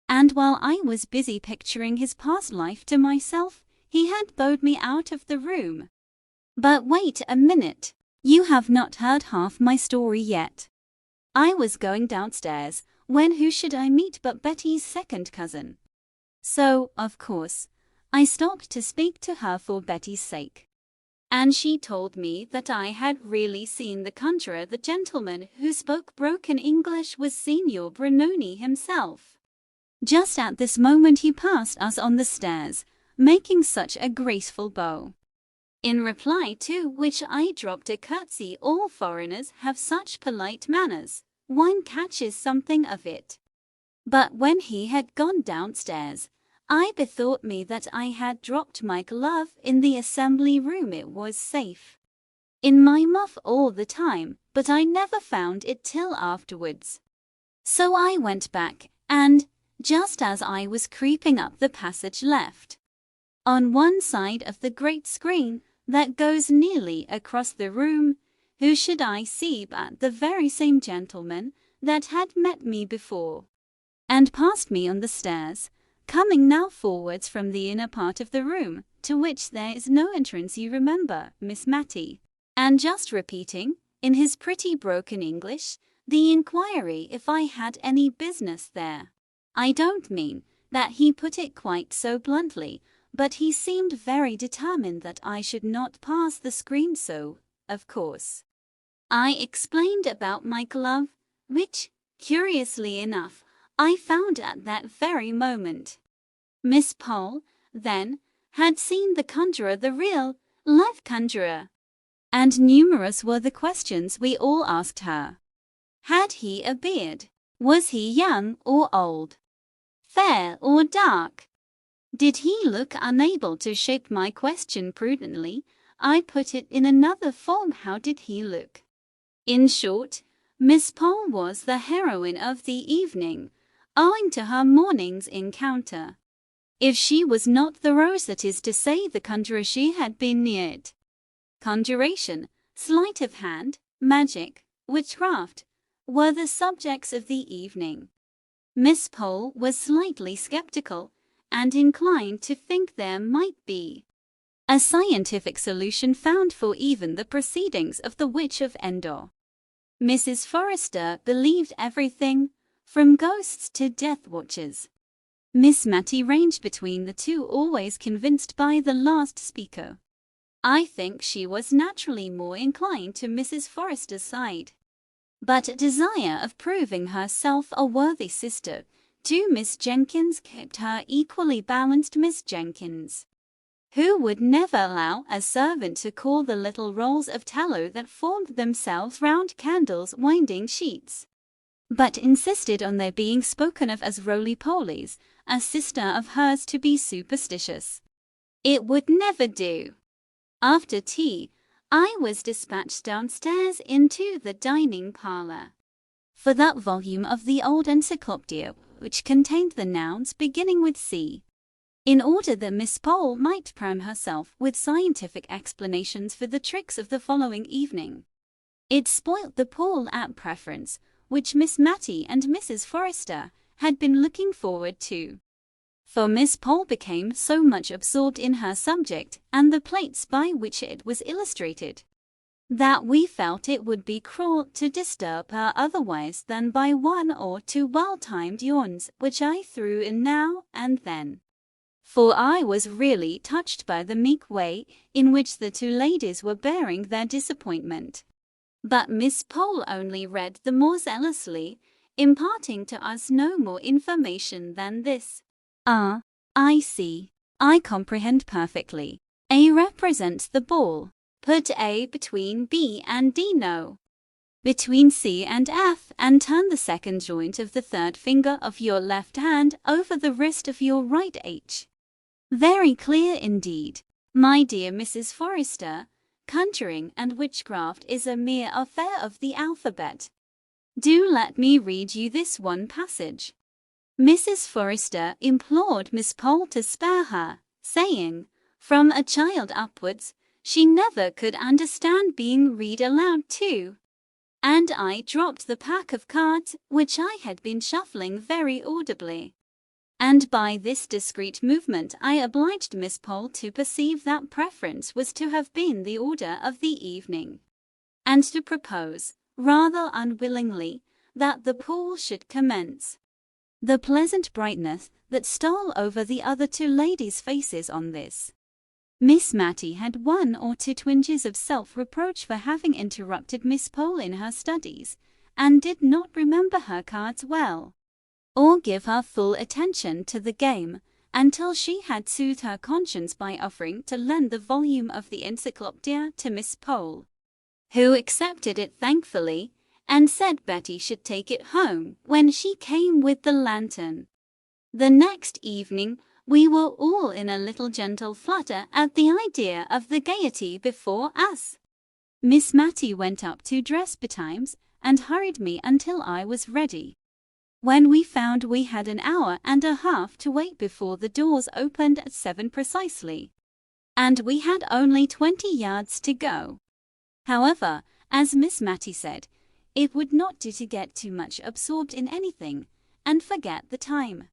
And while I was busy picturing his past life to myself, he had bowed me out of the room. But wait a minute, you have not heard half my story yet. I was going downstairs, when who should I meet but Betty's second cousin. So, of course, I stopped to speak to her for Betty's sake. And she told me that I had really seen the conjurer. The gentleman who spoke broken English was Signor Brunoni himself. Just at this moment he passed us on the stairs, making such a graceful bow. In reply to which I dropped a curtsy. All foreigners have such polite manners, one catches something of it. But when he had gone downstairs, I bethought me that I had dropped my glove in the assembly room. It was safe in my muff all the time, but I never found it till afterwards. So I went back, and, just as I was creeping up the passage left, on one side of the great screen that goes nearly across the room, who should I see but the very same gentleman that had met me before, and passed me on the stairs, coming now forwards from the inner part of the room, to which there is no entrance, you remember, Miss Matty, and just repeating, in his pretty broken English, the inquiry if I had any business there. I don't mean that he put it quite so bluntly, but he seemed very determined that I should not pass the screen, so, of course, I explained about my glove, which, curiously enough, I found at that very moment. Miss Pole, then, had seen the conjurer, the real, live conjurer, and numerous were the questions we all asked her. Had he a beard? Was he young or old? Fair or dark? Did he look unable to shape my question prudently? I put it in another form. How did he look? In short, Miss Pole was the heroine of the evening, owing to her morning's encounter. If she was not the rose, that is to say the conjurer, she had been near it. Conjuration, sleight of hand, magic, witchcraft, were the subjects of the evening. Miss Pole was slightly skeptical, and inclined to think there might be a scientific solution found for even the proceedings of the Witch of Endor. Mrs. Forrester believed everything, from ghosts to death watches. Miss Matty ranged between the two, always convinced by the last speaker. I think she was naturally more inclined to Mrs. Forrester's side, but a desire of proving herself a worthy sister to Miss Jenkins kept her equally balanced. Miss Jenkins, who would never allow a servant to call the little rolls of tallow that formed themselves round candles winding sheets, but insisted on their being spoken of as roly-polies, a sister of hers to be superstitious. It would never do. After tea, I was dispatched downstairs into the dining parlour for that volume of the old encyclopedia which contained the nouns beginning with C, in order that Miss Pole might cram herself with scientific explanations for the tricks of the following evening. It spoilt the Pole at preference, which Miss Matty and Mrs. Forrester had been looking forward to. For Miss Pole became so much absorbed in her subject and the plates by which it was illustrated, that we felt it would be cruel to disturb her otherwise than by one or two well-timed yawns which I threw in now and then. For I was really touched by the meek way in which the two ladies were bearing their disappointment. But Miss Pole only read the more zealously, imparting to us no more information than this. Ah, I see. I comprehend perfectly. A represents the ball. Put A between B and D, no, between C and F, and turn the second joint of the third finger of your left hand over the wrist of your right H. Very clear indeed. My dear Mrs. Forrester, conjuring and witchcraft is a mere affair of the alphabet. Do let me read you this one passage. Mrs. Forrester implored Miss Pole to spare her, saying, from a child upwards, she never could understand being read aloud to. And I dropped the pack of cards, which I had been shuffling very audibly. And by this discreet movement I obliged Miss Pole to perceive that preference was to have been the order of the evening, and to propose, rather unwillingly, that the pool should commence. The pleasant brightness that stole over the other two ladies' faces on this. Miss Matty had 1 or 2 twinges of self-reproach for having interrupted Miss Pole in her studies, and did not remember her cards well, or give her full attention to the game, until she had soothed her conscience by offering to lend the volume of the encyclopedia to Miss Pole, who accepted it thankfully, and said Betty should take it home when she came with the lantern. The next evening we were all in a little gentle flutter at the idea of the gaiety before us. Miss Matty went up to dress betimes, and hurried me until I was ready, when we found we had an hour and a half to wait before the doors opened at 7 precisely, and we had only 20 yards to go. However, as Miss Matty said, it would not do to get too much absorbed in anything, and forget the time.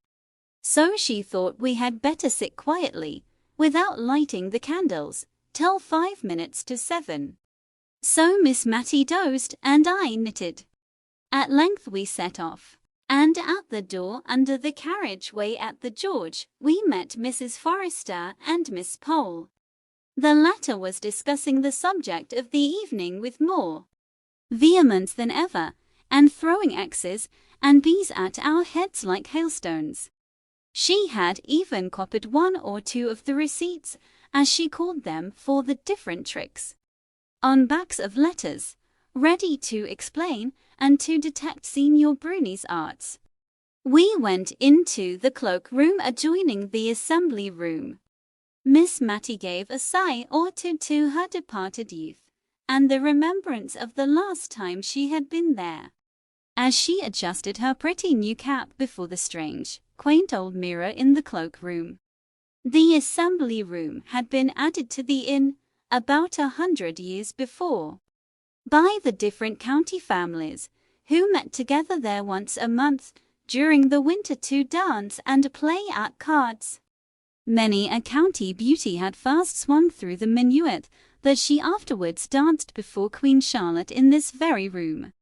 So she thought we had better sit quietly, without lighting the candles, till 5 minutes to 7. So Miss Matty dozed, and I knitted. At length we set off, and at the door under the carriage-way at the George, we met Mrs. Forrester and Miss Pole. The latter was discussing the subject of the evening with more vehemence than ever, and throwing X's and B's at our heads like hailstones. She had even copied 1 or 2 of the receipts, as she called them, for the different tricks, on backs of letters, ready to explain and to detect Signor Bruni's arts. We went into the cloak-room adjoining the assembly room. Miss Matty gave a sigh or two to her departed youth, and the remembrance of the last time she had been there, as she adjusted her pretty new cap before the strange, quaint old mirror in the cloak-room. The assembly-room had been added to the inn about 100 years before, by the different county families, who met together there once a month during the winter to dance and play at cards. Many a county beauty had fast swung through the minuet that she afterwards danced before Queen Charlotte in this very room.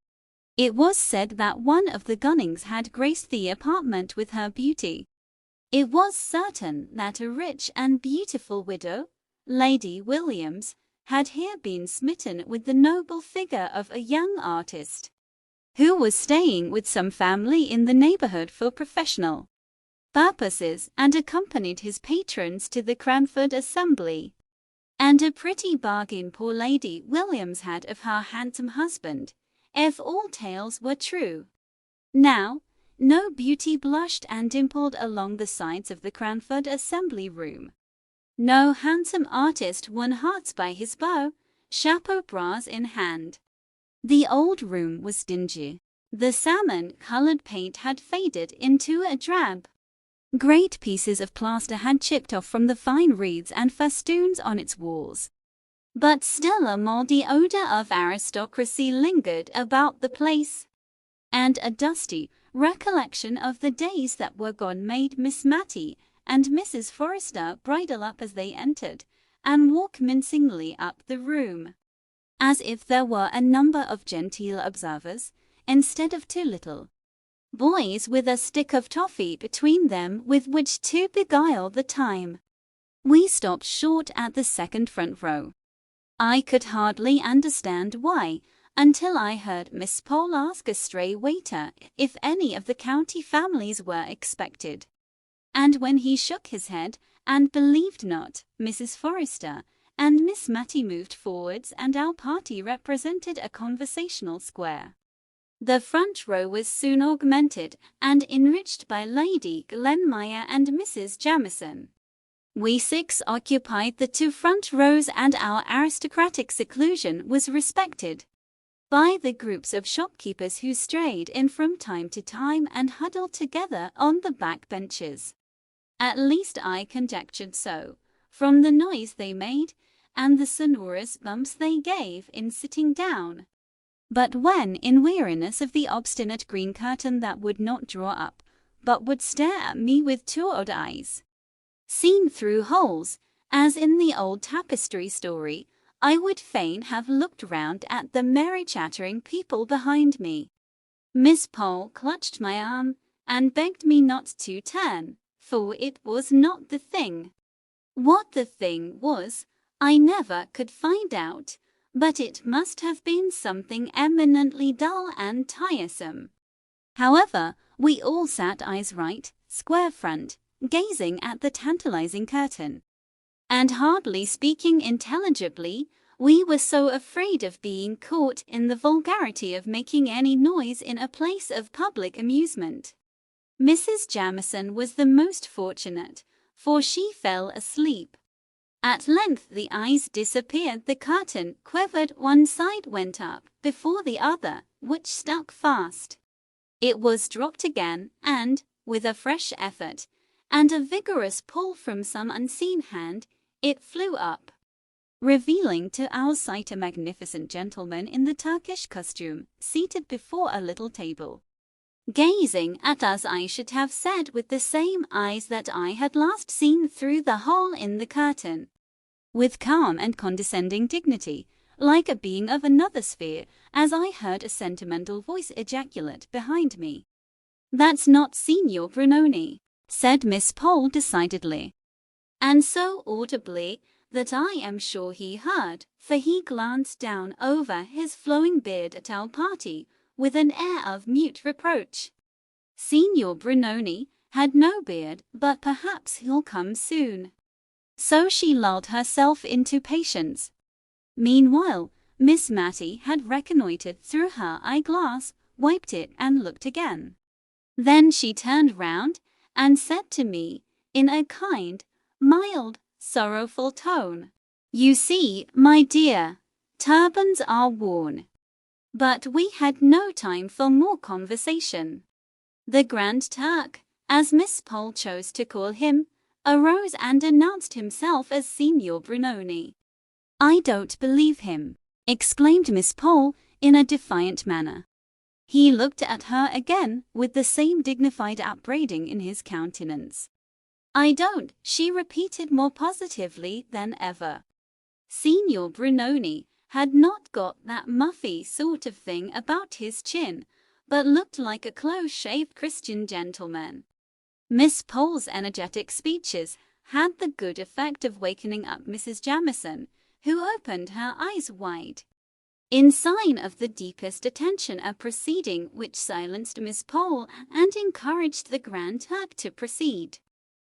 It was said that one of the Gunnings had graced the apartment with her beauty. It was certain that a rich and beautiful widow, Lady Williams, had here been smitten with the noble figure of a young artist, who was staying with some family in the neighborhood for professional purposes, and accompanied his patrons to the Cranford assembly. And a pretty bargain poor Lady Williams had of her handsome husband, if all tales were true. Now, no beauty blushed and dimpled along the sides of the Cranford assembly room. No handsome artist won hearts by his bow, chapeau bras in hand. The old room was dingy. The salmon-colored paint had faded into a drab. Great pieces of plaster had chipped off from the fine wreaths and festoons on its walls. But still a mouldy odor of aristocracy lingered about the place, and a dusty recollection of the days that were gone made Miss Matty and Mrs. Forrester bridle up as they entered, and walk mincingly up the room, as if there were a number of genteel observers, instead of 2 little boys with a stick of toffee between them with which to beguile the time. We stopped short at the second front row. I could hardly understand why, until I heard Miss Pole ask a stray waiter if any of the county families were expected. And when he shook his head and believed not, Mrs. Forrester and Miss Matty moved forwards, and our party represented a conversational square. The front row was soon augmented and enriched by Lady Glenmire and Mrs. Jamieson. We 6 occupied the 2 front rows, and our aristocratic seclusion was respected. by the groups of shopkeepers who strayed in from time to time and huddled together on the back benches. At least I conjectured so, from the noise they made and the sonorous bumps they gave in sitting down. But when, in weariness of the obstinate green curtain that would not draw up, but would stare at me with two odd eyes, seen through holes, as in the old tapestry story, I would fain have looked round at the merry chattering people behind me. Miss Pole clutched my arm and begged me not to turn, for it was not the thing. What the thing was, I never could find out, but it must have been something eminently dull and tiresome. However, we all sat eyes right, square front, gazing at the tantalizing curtain, and hardly speaking intelligibly. We were so afraid of being caught in the vulgarity of making any noise in a place of public amusement. Mrs. Jamieson was the most fortunate, for she fell asleep. At length the eyes disappeared, the curtain quivered, one side went up before the other, which stuck fast. It was dropped again, and, with a fresh effort, and a vigorous pull from some unseen hand, it flew up, revealing to our sight a magnificent gentleman in the Turkish costume, seated before a little table, gazing at us, I should have said, with the same eyes that I had last seen through the hole in the curtain, with calm and condescending dignity, like a being of another sphere, as I heard a sentimental voice ejaculate behind me. "That's not Signor Brunoni," said Miss Pole decidedly, and so audibly that I am sure he heard, for he glanced down over his flowing beard at our party with an air of mute reproach. Signor Brunoni had no beard, but perhaps he'll come soon. So she lulled herself into patience. Meanwhile, Miss Matty had reconnoitred through her eyeglass, wiped it and looked again. Then she turned round and said to me, in a kind, mild, sorrowful tone, "You see, my dear, turbans are worn." But we had no time for more conversation. The Grand Turk, as Miss Pole chose to call him, arose and announced himself as Signor Brunoni. "I don't believe him," exclaimed Miss Pole in a defiant manner. He looked at her again with the same dignified upbraiding in his countenance. "I don't," she repeated more positively than ever. Signor Brunoni had not got that muffy sort of thing about his chin, but looked like a close-shaved Christian gentleman. Miss Pole's energetic speeches had the good effect of wakening up Mrs. Jamieson, who opened her eyes wide, in sign of the deepest attention, a proceeding which silenced Miss Pole and encouraged the Grand Turk to proceed,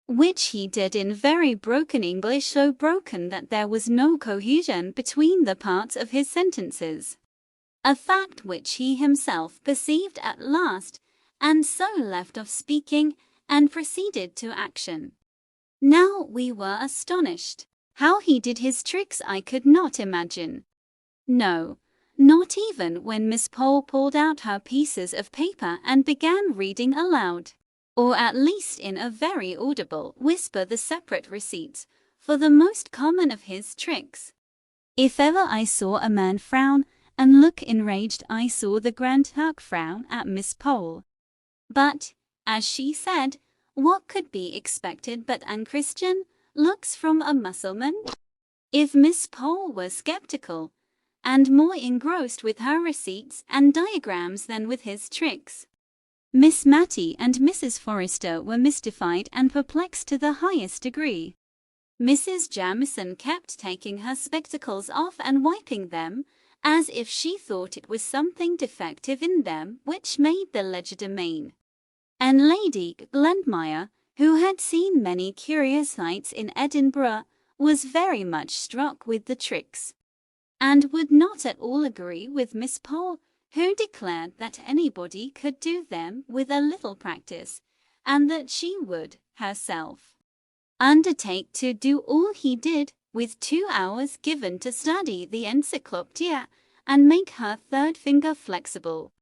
which he did in very broken English, so broken that there was no cohesion between the parts of his sentences, a fact which he himself perceived at last, and so left off speaking and proceeded to action. Now we were astonished. How he did his tricks I could not imagine. No, not even when Miss Pole pulled out her pieces of paper and began reading aloud, or at least in a very audible whisper, the separate receipts for the most common of his tricks. If ever I saw a man frown and look enraged, I saw the Grand Turk frown at Miss Pole. But, as she said, what could be expected but unchristian looks from a Mussulman? If Miss Pole were sceptical, and more engrossed with her receipts and diagrams than with his tricks, Miss Matty and Mrs. Forrester were mystified and perplexed to the highest degree. Mrs. Jamieson kept taking her spectacles off and wiping them, as if she thought it was something defective in them which made the legerdemain. And Lady Glenmire, who had seen many curious sights in Edinburgh, was very much struck with the tricks, and would not at all agree with Miss Pole, who declared that anybody could do them with a little practice, and that she would, herself, undertake to do all he did with 2 hours given to study the encyclopedia and make her third finger flexible.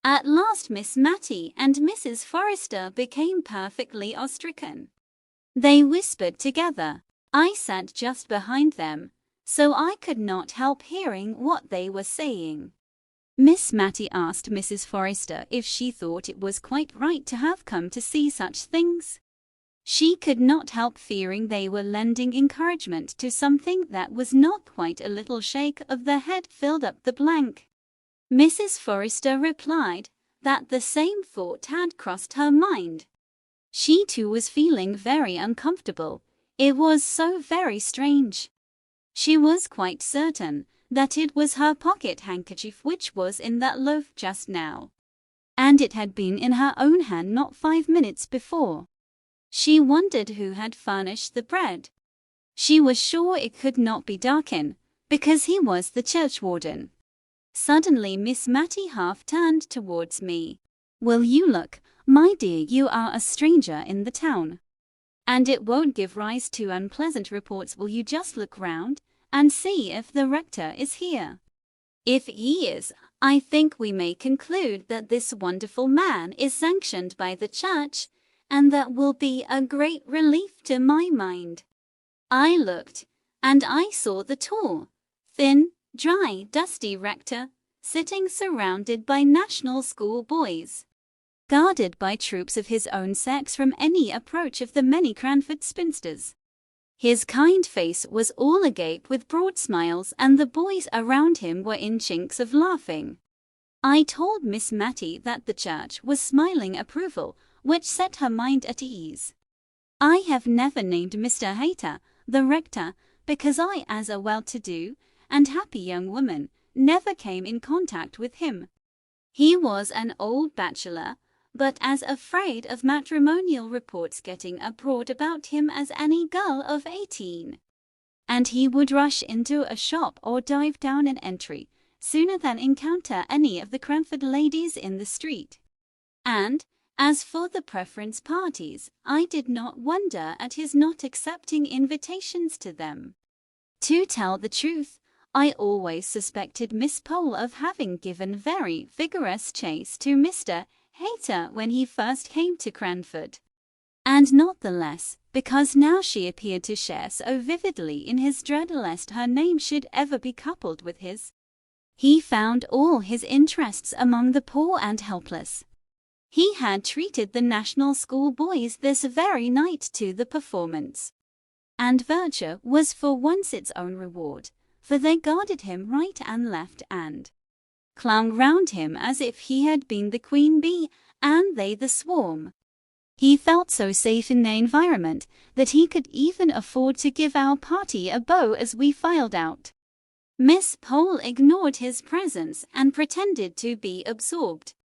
At last Miss Matty and Mrs. Forrester became perfectly awe-stricken. They whispered together. I sat just behind them, so I could not help hearing what they were saying. Miss Matty asked Mrs. Forrester if she thought it was quite right to have come to see such things. She could not help fearing they were lending encouragement to something that was not quite. A little shake of the head filled up the blank. Mrs. Forrester replied that the same thought had crossed her mind. She too was feeling very uncomfortable. It was so very strange. She was quite certain that it was her pocket handkerchief which was in that loaf just now, and it had been in her own hand not 5 minutes before. She wondered who had furnished the bread. She was sure it could not be Darkin, because he was the churchwarden. Suddenly Miss Matty half turned towards me. Will you look, my dear, you are a stranger in the town, and it won't give rise to unpleasant reports. Will you just look round and see if the rector is here? If he is, I think we may conclude that this wonderful man is sanctioned by the church, and that will be a great relief to my mind. I looked, and I saw the tall, thin, dry, dusty rector, sitting surrounded by national school boys, guarded by troops of his own sex from any approach of the many Cranford spinsters. His kind face was all agape with broad smiles, and the boys around him were in chinks of laughing. I told Miss Matty that the church was smiling approval, which set her mind at ease. I have never named Mr. Hayter, the rector, because I, as a well-to-do and happy young woman, never came in contact with him. He was an old bachelor, but as afraid of matrimonial reports getting abroad about him as any girl of 18. And he would rush into a shop or dive down an entry sooner than encounter any of the Cranford ladies in the street. And, as for the preference parties, I did not wonder at his not accepting invitations to them. To tell the truth, I always suspected Miss Pole of having given very vigorous chase to Mr. Hayter when he first came to Cranford, and not the less because now she appeared to share so vividly in his dread lest her name should ever be coupled with his. He found all his interests among the poor and helpless. He had treated the national school boys this very night to the performance, and virtue was for once its own reward, for they guarded him right and left and clung round him as if he had been the queen bee and they the swarm. He felt so safe in their environment that he could even afford to give our party a bow as we filed out. Miss Pole ignored his presence and pretended to be absorbed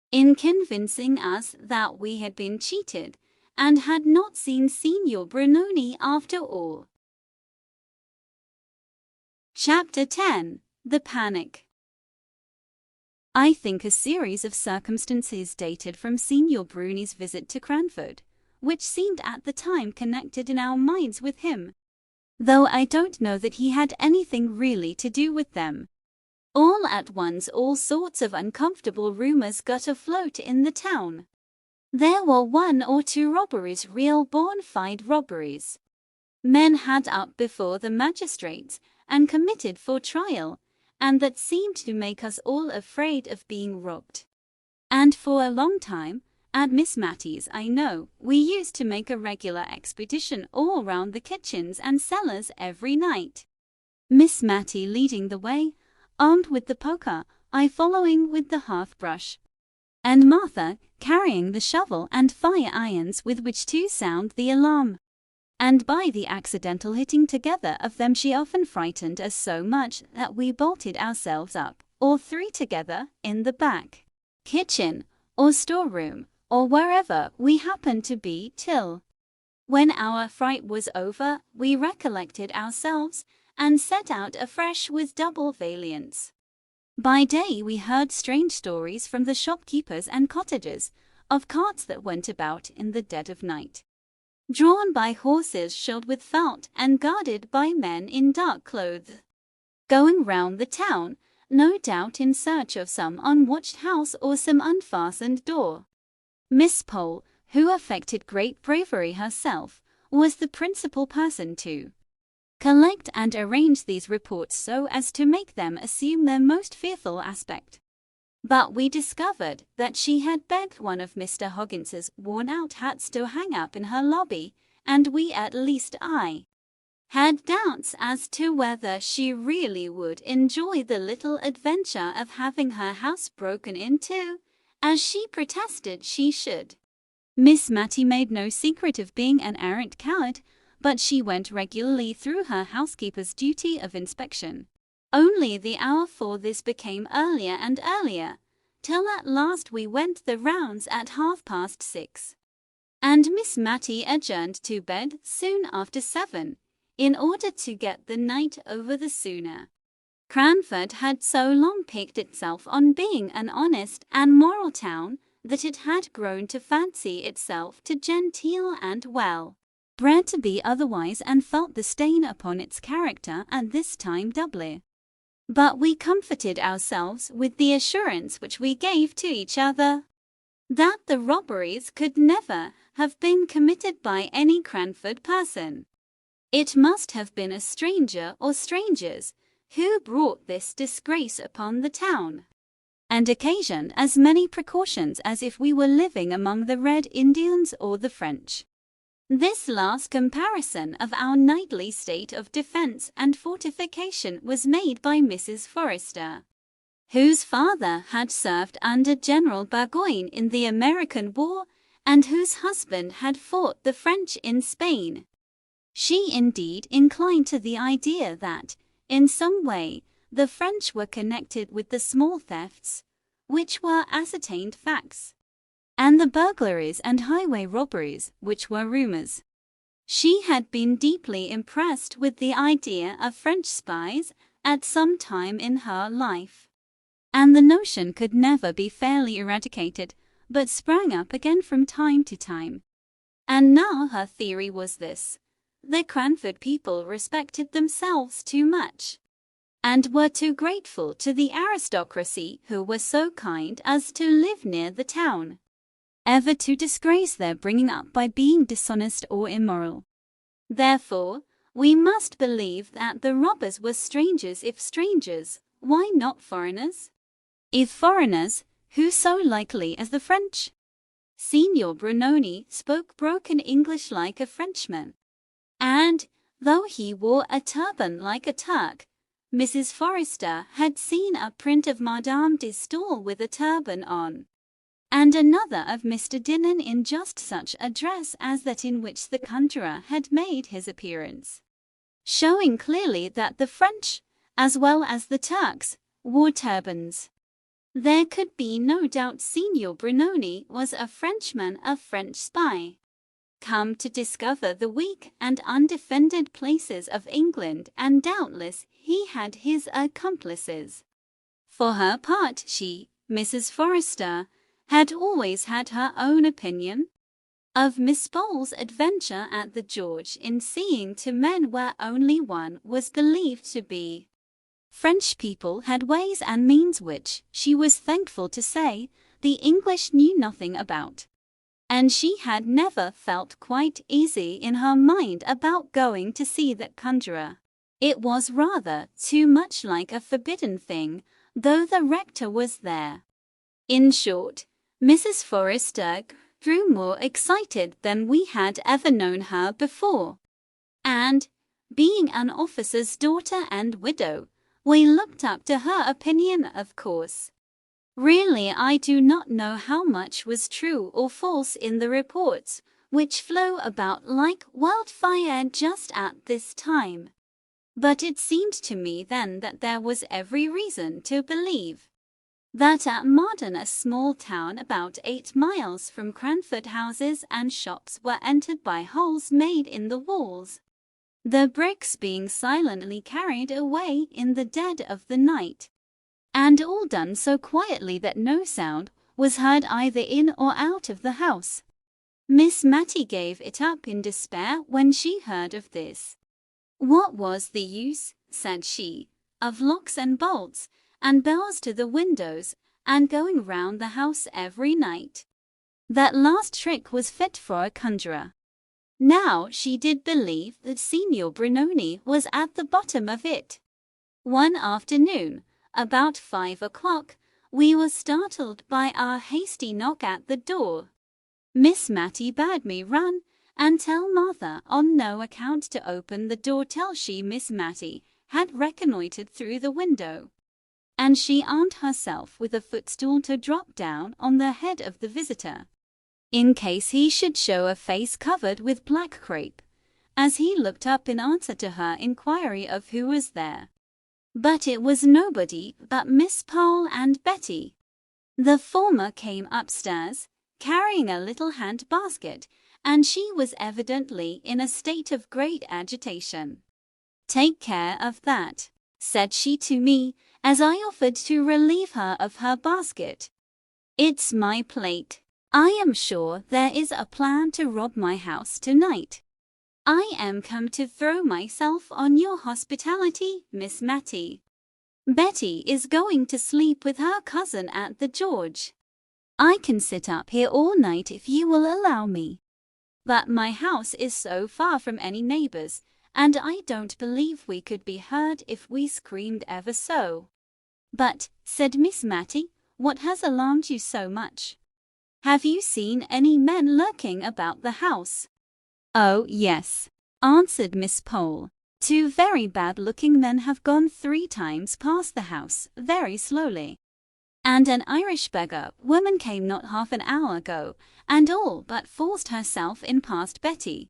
in convincing us that we had been cheated and had not seen Signor Brunoni after all. Chapter 10. The Panic. I think a series of circumstances dated from Signor Bruni's visit to Cranford, which seemed at the time connected in our minds with him, though I don't know that he had anything really to do with them. All at once all sorts of uncomfortable rumors got afloat in the town. There were 1 or 2 robberies, real bona fide robberies. Men had up before the magistrates and committed for trial, and that seemed to make us all afraid of being robbed. And for a long time, at Miss Matty's, I know, we used to make a regular expedition all round the kitchens and cellars every night. Miss Matty leading the way, armed with the poker, I following with the hearth-brush, and Martha carrying the shovel and fire irons with which to sound the alarm. And by the accidental hitting together of them she often frightened us so much that we bolted ourselves up, all 3 together, in the back kitchen, or storeroom, or wherever we happened to be till, when our fright was over, we recollected ourselves and set out afresh with double valiance. By day we heard strange stories from the shopkeepers and cottagers of carts that went about in the dead of night, drawn by horses shod with felt and guarded by men in dark clothes, going round the town, no doubt in search of some unwatched house or some unfastened door. Miss Pole, who affected great bravery herself, was the principal person to collect and arrange these reports so as to make them assume their most fearful aspect. But we discovered that she had begged one of Mr. Hoggins's worn-out hats to hang up in her lobby, and we, at least I, had doubts as to whether she really would enjoy the little adventure of having her house broken into, as she protested she should. Miss Matty made no secret of being an arrant coward, but she went regularly through her housekeeper's duty of inspection. Only the hour for this became earlier and earlier, till at last we went the rounds at 6:30, and Miss Matty adjourned to bed soon after 7, in order to get the night over the sooner. Cranford had so long piqued itself on being an honest and moral town that it had grown to fancy itself too genteel and well bred to be otherwise, and felt the stain upon its character at this time doubly. But we comforted ourselves with the assurance which we gave to each other, that the robberies could never have been committed by any Cranford person. It must have been a stranger or strangers who brought this disgrace upon the town, and occasioned as many precautions as if we were living among the Red Indians or the French. This last comparison of our nightly state of defense and fortification was made by Mrs. Forrester, whose father had served under General Burgoyne in the American War, and whose husband had fought the French in Spain. She indeed inclined to the idea that, in some way, the French were connected with the small thefts, which were ascertained facts, and the burglaries and highway robberies, which were rumors. She had been deeply impressed with the idea of French spies at some time in her life, and the notion could never be fairly eradicated, but sprang up again from time to time. And now her theory was this: the Cranford people respected themselves too much, and were too grateful to the aristocracy who were so kind as to live near the town, ever to disgrace their bringing up by being dishonest or immoral. Therefore, we must believe that the robbers were strangers. If strangers, why not foreigners? If foreigners, who so likely as the French? Signor Brunoni spoke broken English like a Frenchman, and, though he wore a turban like a Turk, Mrs. Forrester had seen a print of Madame de Staël with a turban on, and another of Mr. Dillon in just such a dress as that in which the conjurer had made his appearance, showing clearly that the French, as well as the Turks, wore turbans. There could be no doubt Signor Brunoni was a Frenchman, a French spy, come to discover the weak and undefended places of England, and doubtless he had his accomplices. For her part, she, Mrs. Forrester, had always had her own opinion of Miss Pole's adventure at the George in seeing to men where only one was believed to be. French people had ways and means which, she was thankful to say, the English knew nothing about, and she had never felt quite easy in her mind about going to see that conjurer. It was rather too much like a forbidden thing, though the rector was there. In short, Mrs. Forrester grew more excited than we had ever known her before, and, being an officer's daughter and widow, we looked up to her opinion, of course. Really, I do not know how much was true or false in the reports which flew about like wildfire just at this time, but it seemed to me then that there was every reason to believe that at Modern, a small town about 8 miles from Cranford, houses and shops were entered by holes made in the walls, the bricks being silently carried away in the dead of the night, and all done so quietly that no sound was heard either in or out of the house. Miss Matty gave it up in despair when she heard of this. What was the use, said she, of locks and bolts, and bells to the windows, and going round the house every night. That last trick was fit for a conjurer. Now she did believe that Signor Brunoni was at the bottom of it. One afternoon, about 5 o'clock, we were startled by our hasty knock at the door. Miss Matty bade me run and tell Martha on no account to open the door till Miss Matty had reconnoitred through the window, and she armed herself with a footstool to drop down on the head of the visitor, in case he should show a face covered with black crape, as he looked up in answer to her inquiry of who was there. But it was nobody but Miss Pole and Betty. The former came upstairs, carrying a little hand basket, and she was evidently in a state of great agitation. "Take care of that," said she to me, as I offered to relieve her of her basket. "It's my plate. I am sure there is a plan to rob my house tonight. I am come to throw myself on your hospitality, Miss Matty. Betty is going to sleep with her cousin at the George. I can sit up here all night if you will allow me. But my house is so far from any neighbors, and I don't believe we could be heard if we screamed ever so." "But," said Miss Matty, "what has alarmed you so much? Have you seen any men lurking about the house?" "Oh, yes," answered Miss Pole. "Two very bad-looking men have gone 3 times past the house, very slowly. And an Irish beggar woman came not half an hour ago, and all but forced herself in past Betty,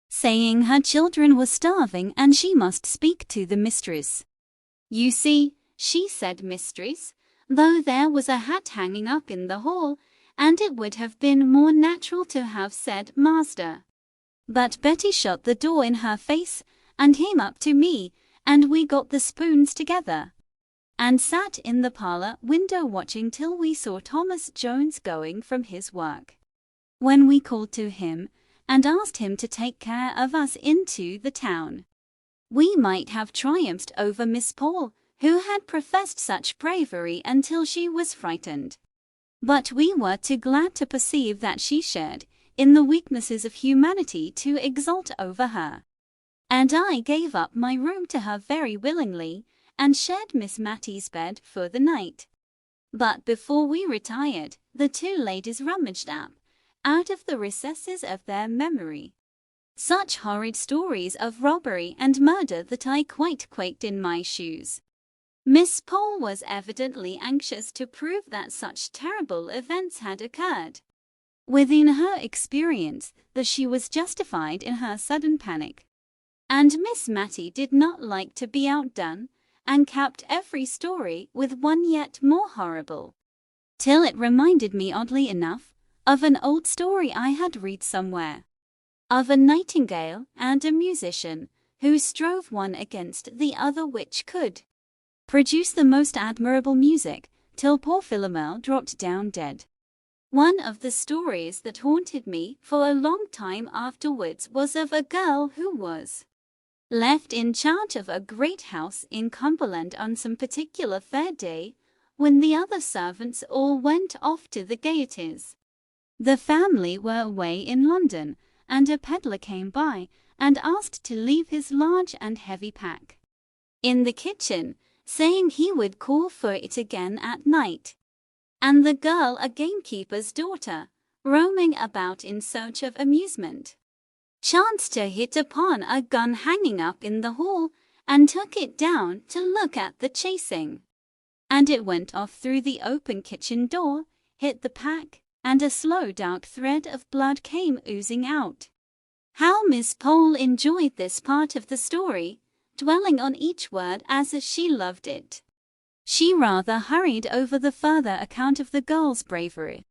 saying her children were starving and she must speak to the mistress. You see, she said mistress, though there was a hat hanging up in the hall, and it would have been more natural to have said master. But Betty shut the door in her face and came up to me, and we got the spoons together, and sat in the parlor window watching till we saw Thomas Jones going from his work, when we called to him and asked him to take care of us into the town. We might have triumphed over Miss Pole, who had professed such bravery until she was frightened. But we were too glad to perceive that she shared in the weaknesses of humanity to exult over her. And I gave up my room to her very willingly, and shared Miss Matty's bed for the night. But before we retired, the 2 ladies rummaged up, out of the recesses of their memory, such horrid stories of robbery and murder that I quite quaked in my shoes. Miss Pole was evidently anxious to prove that such terrible events had occurred. Within her experience, that she was justified in her sudden panic. And Miss Matty did not like to be outdone, and capped every story with one yet more horrible, till it reminded me, oddly enough, of an old story I had read somewhere, of a nightingale and a musician, who strove one against the other, which could produce the most admirable music, till poor Philomel dropped down dead. One of the stories that haunted me for a long time afterwards was of a girl who was left in charge of a great house in Cumberland on some particular fair day, when the other servants all went off to the gaieties. The family were away in London, and a peddler came by and asked to leave his large and heavy pack in the kitchen, saying he would call for it again at night. And the girl, a gamekeeper's daughter, roaming about in search of amusement, chanced to hit upon a gun hanging up in the hall, and took it down to look at the chasing. And it went off through the open kitchen door, hit the pack, and a slow dark thread of blood came oozing out. How Miss Pole enjoyed this part of the story, dwelling on each word as if she loved it. She rather hurried over the further account of the girl's bravery,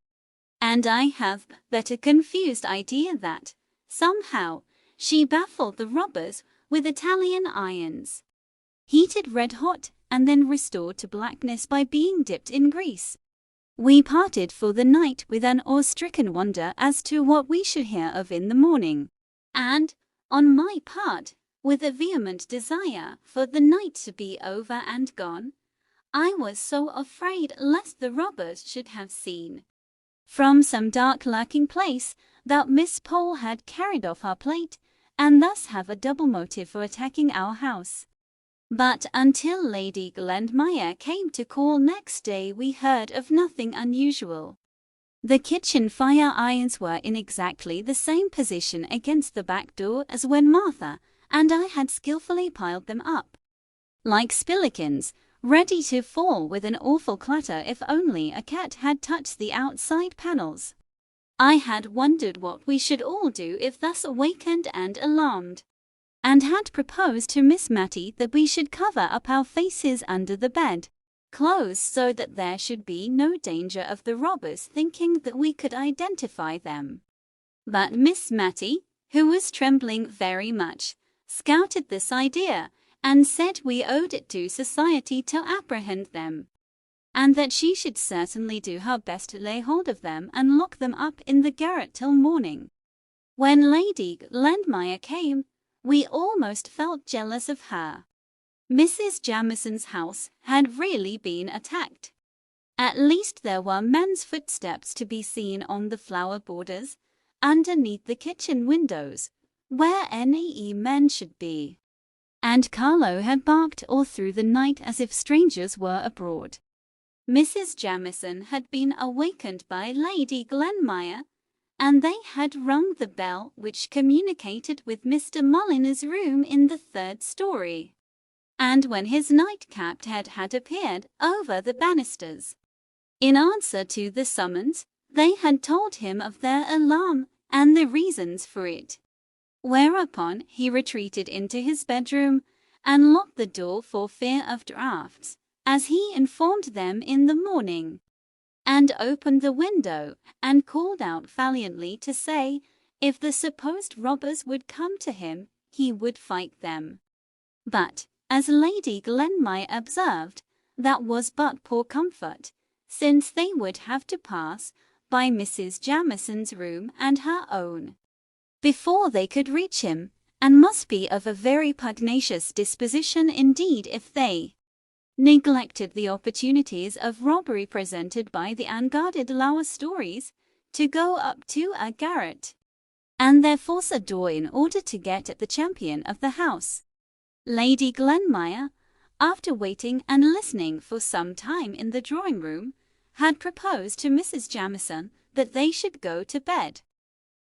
and I have but a confused idea that, somehow, she baffled the robbers with Italian irons, heated red hot, and then restored to blackness by being dipped in grease. We parted for the night with an awe-stricken wonder as to what we should hear of in the morning, and, on my part, with a vehement desire for the night to be over and gone, I was so afraid lest the robbers should have seen, from some dark lurking place, that Miss Pole had carried off our plate, and thus have a double motive for attacking our house. But until Lady Glenmire came to call next day, we heard of nothing unusual. The kitchen fire irons were in exactly the same position against the back door as when Martha and I had skillfully piled them up, like spillikins, ready to fall with an awful clatter if only a cat had touched the outside panels. I had wondered what we should all do if thus awakened and alarmed, and had proposed to Miss Matty that we should cover up our faces under the bed clothes so that there should be no danger of the robbers thinking that we could identify them. But Miss Matty, who was trembling very much, scouted this idea, and said we owed it to society to apprehend them, and that she should certainly do her best to lay hold of them and lock them up in the garret till morning. When Lady Glenmire came, we almost felt jealous of her. Mrs. Jamison's house had really been attacked. At least there were men's footsteps to be seen on the flower borders, underneath the kitchen windows, where any men should be. And Carlo had barked all through the night as if strangers were abroad. Mrs. Jamison had been awakened by Lady Glenmire, and they had rung the bell which communicated with Mr. Mulliner's room in the third story. And when his night-capped head had appeared over the banisters, in answer to the summons, they had told him of their alarm and the reasons for it. Whereupon he retreated into his bedroom and locked the door for fear of draughts, as he informed them in the morning, and opened the window and called out valiantly to say, if the supposed robbers would come to him, he would fight them. But, as Lady Glenmire observed, that was but poor comfort, since they would have to pass by Mrs. Jamison's room and her own before they could reach him, and must be of a very pugnacious disposition indeed if they neglected the opportunities of robbery presented by the unguarded lower stories to go up to a garret, and there force a door in order to get at the champion of the house. Lady Glenmire, after waiting and listening for some time in the drawing-room, had proposed to Mrs. Jamison that they should go to bed,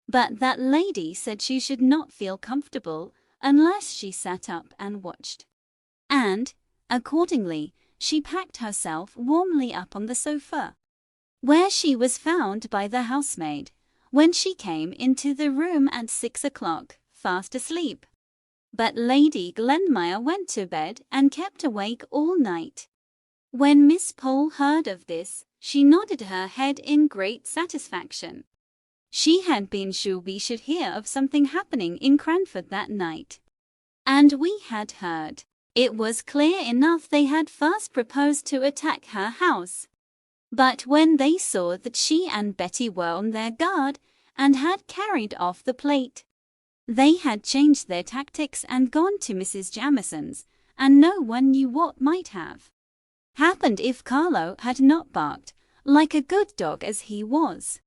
but that lady said she should not feel comfortable unless she sat up and watched, and, accordingly, she packed herself warmly up on the sofa, where she was found by the housemaid, when she came into the room at 6 o'clock, fast asleep. But Lady Glenmire went to bed and kept awake all night. When Miss Pole heard of this, she nodded her head in great satisfaction. She had been sure we should hear of something happening in Cranford that night. And we had heard. It was clear enough they had first proposed to attack her house. But when they saw that she and Betty were on their guard and had carried off the plate, they had changed their tactics and gone to Mrs. Jamison's, and no one knew what might have happened if Carlo had not barked, like a good dog as he was.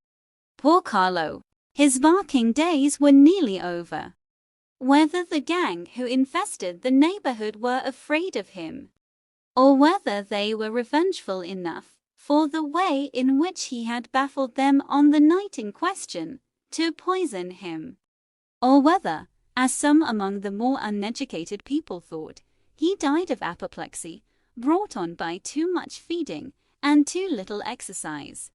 Poor Carlo! His barking days were nearly over. Whether the gang who infested the neighborhood were afraid of him, or whether they were revengeful enough for the way in which he had baffled them on the night in question to poison him, or whether, as some among the more uneducated people thought, he died of apoplexy brought on by too much feeding and too little exercise.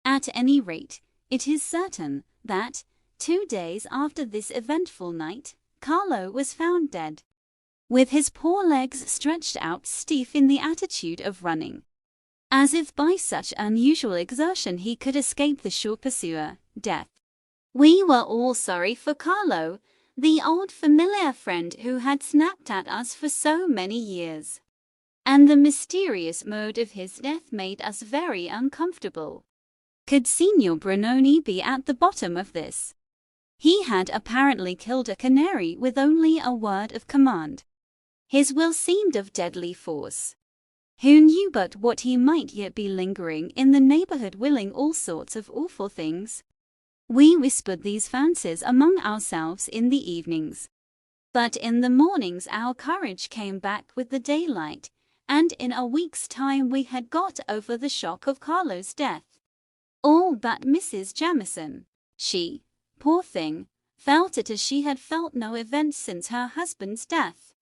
At any rate, it is certain that, 2 days after this eventful night, Carlo was found dead, with his poor legs stretched out stiff in the attitude of running, as if by such unusual exertion he could escape the sure pursuer, death. We were all sorry for Carlo, the old familiar friend who had snapped at us for so many years, and the mysterious mode of his death made us very uncomfortable. Could Signor Brunoni be at the bottom of this? He had apparently killed a canary with only a word of command. His will seemed of deadly force. Who knew but what he might yet be lingering in the neighborhood willing all sorts of awful things? We whispered these fancies among ourselves in the evenings. But in the mornings our courage came back with the daylight, and in a week's time we had got over the shock of Carlo's death. All but Mrs. Jamieson. She, poor thing, felt it as she had felt no event since her husband's death.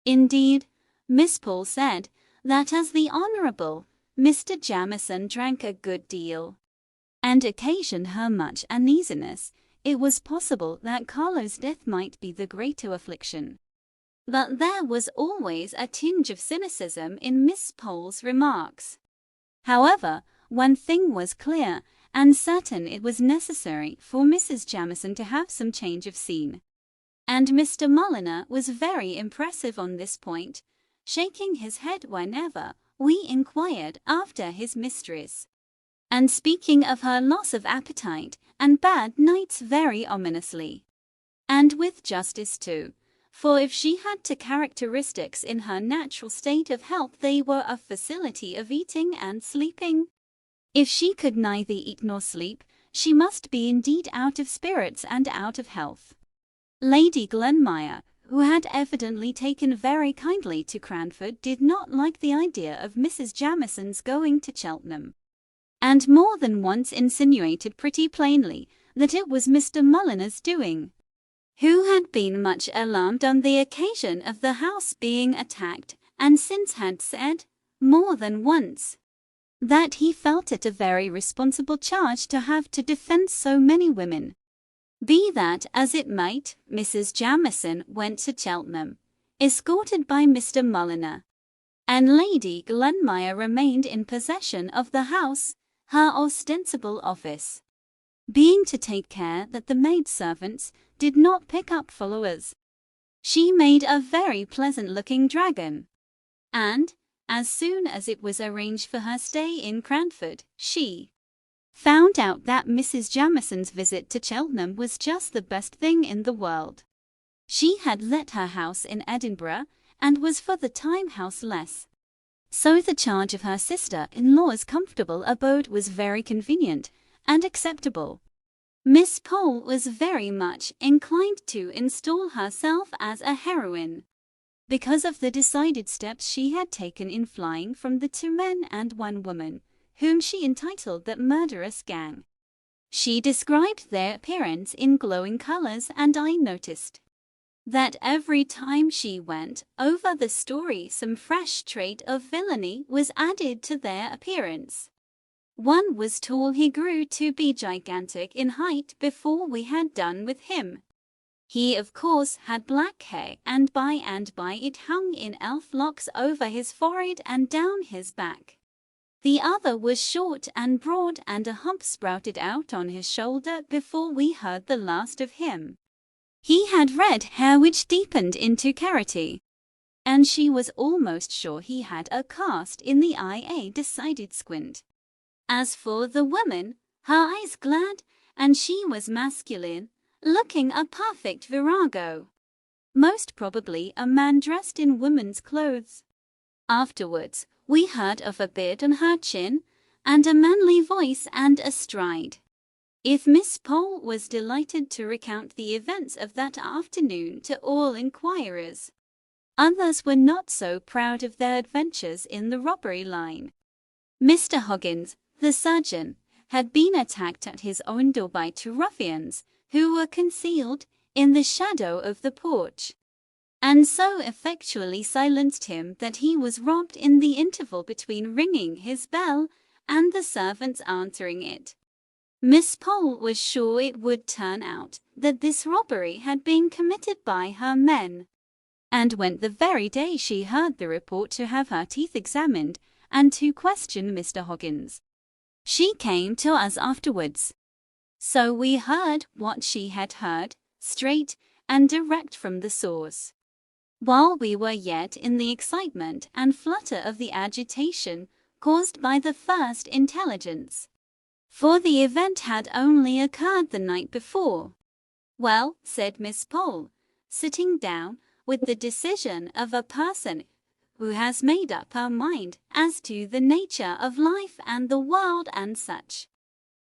Indeed, Miss Paul said that as the Honourable Mr. Jamieson drank a good deal, and occasioned her much uneasiness, it was possible that Carlo's death might be the greater affliction. But there was always a tinge of cynicism in Miss Pole's remarks. However, one thing was clear and certain: it was necessary for Mrs. Jamieson to have some change of scene. And Mr. Mulliner was very impressive on this point, shaking his head whenever we inquired after his mistress, and speaking of her loss of appetite and bad nights very ominously. And with justice too, for if she had two characteristics in her natural state of health, they were a facility of eating and sleeping. If she could neither eat nor sleep, she must be indeed out of spirits and out of health. Lady Glenmire, who had evidently taken very kindly to Cranford, did not like the idea of Mrs. Jamieson's going to Cheltenham, and more than once insinuated pretty plainly that it was Mr. Mulliner's doing, who had been much alarmed on the occasion of the house being attacked, and since had said, more than once, that he felt it a very responsible charge to have to defend so many women. Be that as it might, Mrs. Jamieson went to Cheltenham, escorted by Mr. Mulliner, and Lady Glenmire remained in possession of the house, her ostensible office being to take care that the maidservants did not pick up followers. She made a very pleasant-looking dragon, and, as soon as it was arranged for her stay in Cranford, she found out that Mrs. Jamieson's visit to Cheltenham was just the best thing in the world. She had let her house in Edinburgh, and was for the time houseless, so the charge of her sister-in-law's comfortable abode was very convenient and acceptable. Miss Pole was very much inclined to install herself as a heroine, because of the decided steps she had taken in flying from the 2 men and 1 woman, whom she entitled that murderous gang. She described their appearance in glowing colors, and I noticed that every time she went over the story some fresh trait of villainy was added to their appearance. One was tall; he grew to be gigantic in height before we had done with him. He, of course, had black hair, and by it hung in elf locks over his forehead and down his back. The other was short and broad, and a hump sprouted out on his shoulder before we heard the last of him. He had red hair which deepened into carroty, and she was almost sure he had a cast in the eye, a decided squint. As for the woman, her eyes glared, and she was masculine, looking a perfect virago. Most probably a man dressed in woman's clothes. Afterwards, we heard of a beard on her chin, and a manly voice and a stride. If Miss Pole was delighted to recount the events of that afternoon to all inquirers, others were not so proud of their adventures in the robbery line. Mr. Hoggins, the surgeon, had been attacked at his own door by 2 ruffians, who were concealed in the shadow of the porch, and so effectually silenced him that he was robbed in the interval between ringing his bell and the servants answering it. Miss Pole was sure it would turn out that this robbery had been committed by her men, and went the very day she heard the report to have her teeth examined and to question Mr. Hoggins. She came to us afterwards, so we heard what she had heard, straight and direct from the source, while we were yet in the excitement and flutter of the agitation caused by the first intelligence, for the event had only occurred the night before. "Well," said Miss Pole, sitting down with the decision of a person who has made up her mind as to the nature of life and the world and such.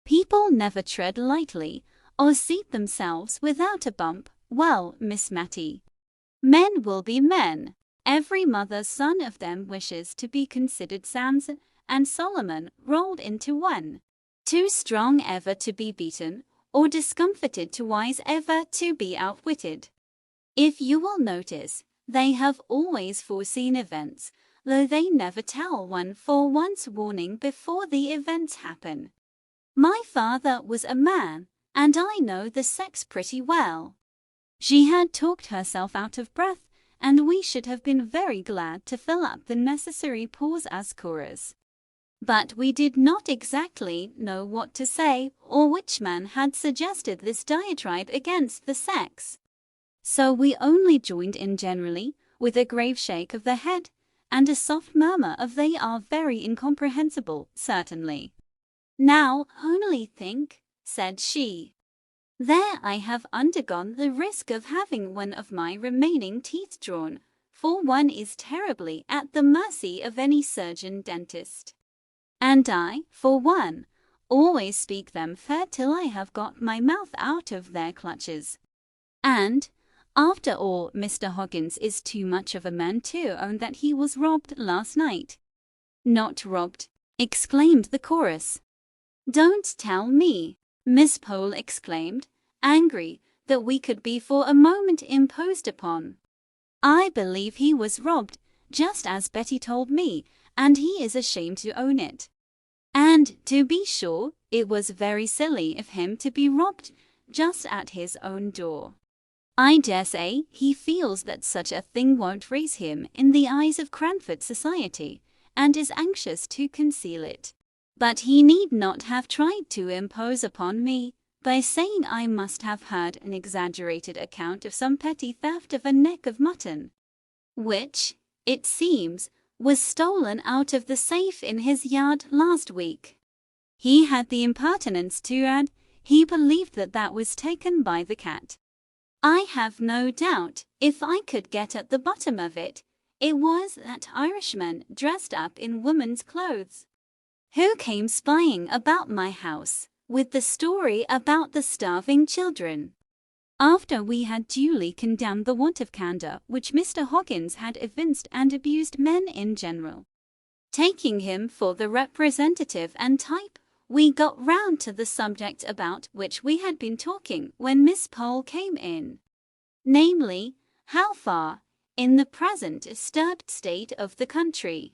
People never tread lightly or seat themselves without a bump. Well, Miss Matty, men will be men. Every mother's son of them wishes to be considered Samson and Solomon rolled into one. Too strong ever to be beaten, or discomfited too wise ever to be outwitted. If you will notice, they have always foreseen events, though they never tell one for once warning before the events happen. My father was a man, and I know the sex pretty well. She had talked herself out of breath, and we should have been very glad to fill up the necessary pause as chorus. But we did not exactly know what to say, or which man had suggested this diatribe against the sex. So we only joined in generally, with a grave shake of the head, and a soft murmur of "They are very incomprehensible, certainly." "Now, only think," said she. "There I have undergone the risk of having one of my remaining teeth drawn, for one is terribly at the mercy of any surgeon-dentist. And I, for one, always speak them fair till I have got my mouth out of their clutches. And, after all, Mr. Hoggins is too much of a man to own that he was robbed last night." "Not robbed!" exclaimed the chorus. "Don't tell me!" Miss Pole exclaimed, angry that we could be for a moment imposed upon. "I believe he was robbed, just as Betty told me, and he is ashamed to own it. And, to be sure, it was very silly of him to be robbed just at his own door. I dare say he feels that such a thing won't raise him in the eyes of Cranford society, and is anxious to conceal it. But he need not have tried to impose upon me by saying I must have heard an exaggerated account of some petty theft of a neck of mutton, which, it seems, was stolen out of the safe in his yard last week. He had the impertinence to add he believed that that was taken by the cat. I have no doubt, if I could get at the bottom of it, it was that Irishman dressed up in woman's clothes, who came spying about my house, with the story about the starving children. After we had duly condemned the want of candour which Mr. Hoggins had evinced and abused men in general, taking him for the representative and type, we got round to the subject about which we had been talking when Miss Pole came in, namely, how far, in the present disturbed state of the country,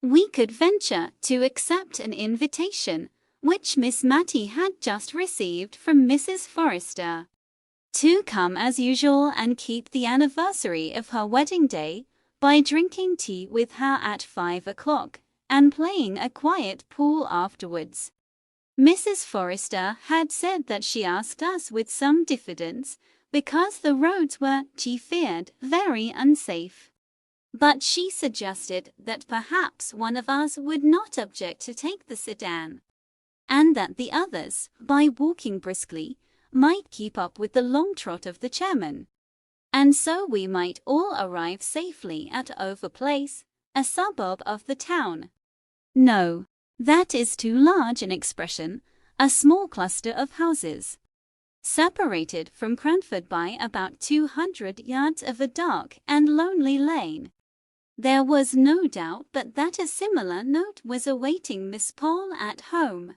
we could venture to accept an invitation which Miss Matty had just received from Mrs. Forrester, to come as usual and keep the anniversary of her wedding day by drinking tea with her at 5 o'clock and playing a quiet pool afterwards. Mrs. Forrester had said that she asked us with some diffidence because the roads were, she feared, very unsafe. But she suggested that perhaps one of us would not object to take the sedan, and that the others, by walking briskly, might keep up with the long trot of the chairman, and so we might all arrive safely at Over Place, a suburb of the town. No, that is too large an expression, a small cluster of houses, separated from Cranford by about 200 yards of a dark and lonely lane. There was no doubt but that a similar note was awaiting Miss Pole at home.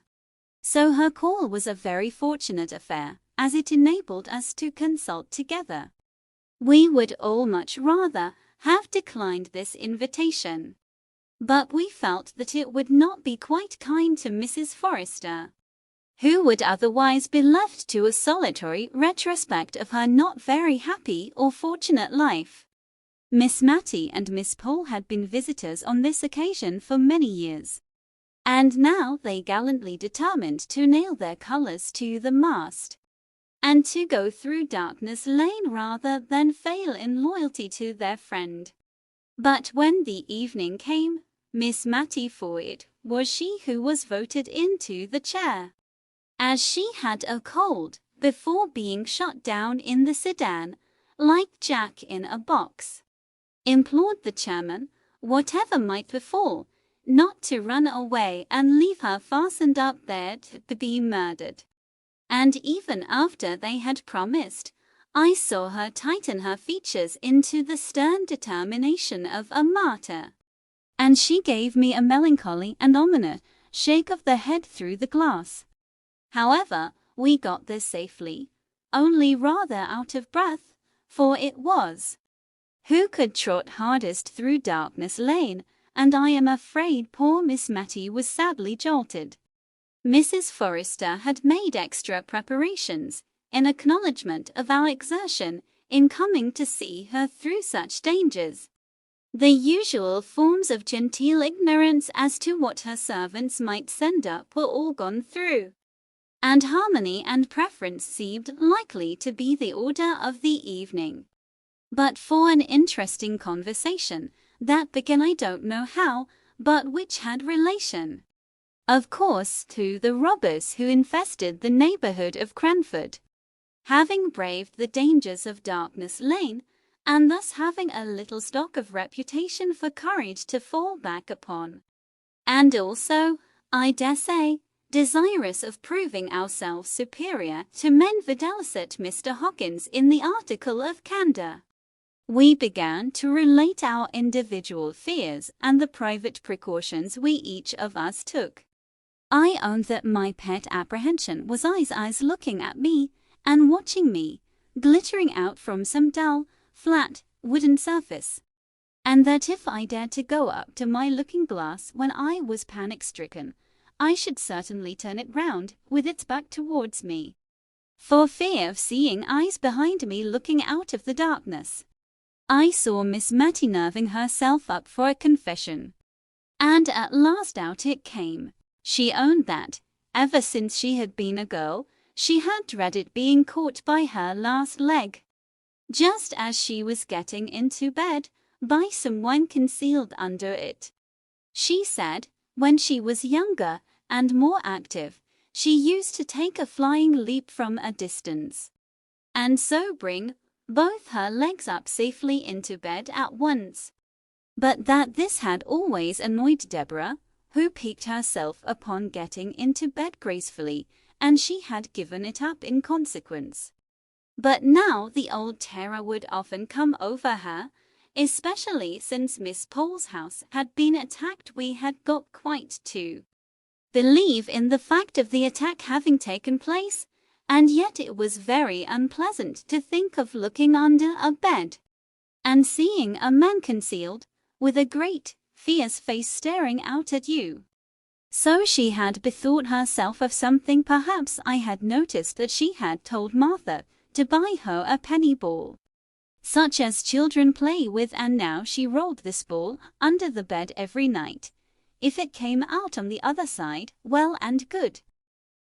So her call was a very fortunate affair, as it enabled us to consult together. We would all much rather have declined this invitation, but we felt that it would not be quite kind to Mrs. Forrester, who would otherwise be left to a solitary retrospect of her not very happy or fortunate life. Miss Matty and Miss Pole had been visitors on this occasion for many years, and now they gallantly determined to nail their colours to the mast, and to go through Darkness Lane rather than fail in loyalty to their friend. But when the evening came, Miss Matty, for it was she who was voted into the chair, as she had a cold before being shot down in the sedan, like Jack in a box, implored the chairman, whatever might befall, not to run away and leave her fastened up there to be murdered. And even after they had promised, I saw her tighten her features into the stern determination of a martyr. And she gave me a melancholy and ominous shake of the head through the glass. However, we got there safely, only rather out of breath, for it was who could trot hardest through Darkness Lane, and I am afraid poor Miss Matty was sadly jolted. Mrs. Forrester had made extra preparations, in acknowledgment of our exertion in coming to see her through such dangers. The usual forms of genteel ignorance as to what her servants might send up were all gone through, and harmony and preference seemed likely to be the order of the evening. But for an interesting conversation that began I don't know how, but which had relation, of course, to the robbers who infested the neighborhood of Cranford, having braved the dangers of Darkness Lane, and thus having a little stock of reputation for courage to fall back upon, and also, I dare say, desirous of proving ourselves superior to men videlicet Mr. Hawkins in the article of candor. We began to relate our individual fears and the private precautions we each of us took. I owned that my pet apprehension was eyes looking at me and watching me, glittering out from some dull, flat, wooden surface, and that if I dared to go up to my looking-glass when I was panic-stricken, I should certainly turn it round with its back towards me, for fear of seeing eyes behind me looking out of the darkness. I saw Miss Matty nerving herself up for a confession, and at last out it came. She owned that, ever since she had been a girl, she had dreaded being caught by her last leg, just as she was getting into bed, by someone concealed under it. She said, when she was younger and more active, she used to take a flying leap from a distance, and so bring both her legs up safely into bed at once. But that this had always annoyed Deborah, who piqued herself upon getting into bed gracefully, and she had given it up in consequence. But now the old terror would often come over her, especially since Miss Pole's house had been attacked. We had got quite to believe in the fact of the attack having taken place, and yet it was very unpleasant to think of looking under a bed and seeing a man concealed, with a great, fierce face staring out at you. So she had bethought herself of something. Perhaps I had noticed that she had told Martha to buy her a penny ball, such as children play with, and now she rolled this ball under the bed every night. If it came out on the other side, well and good.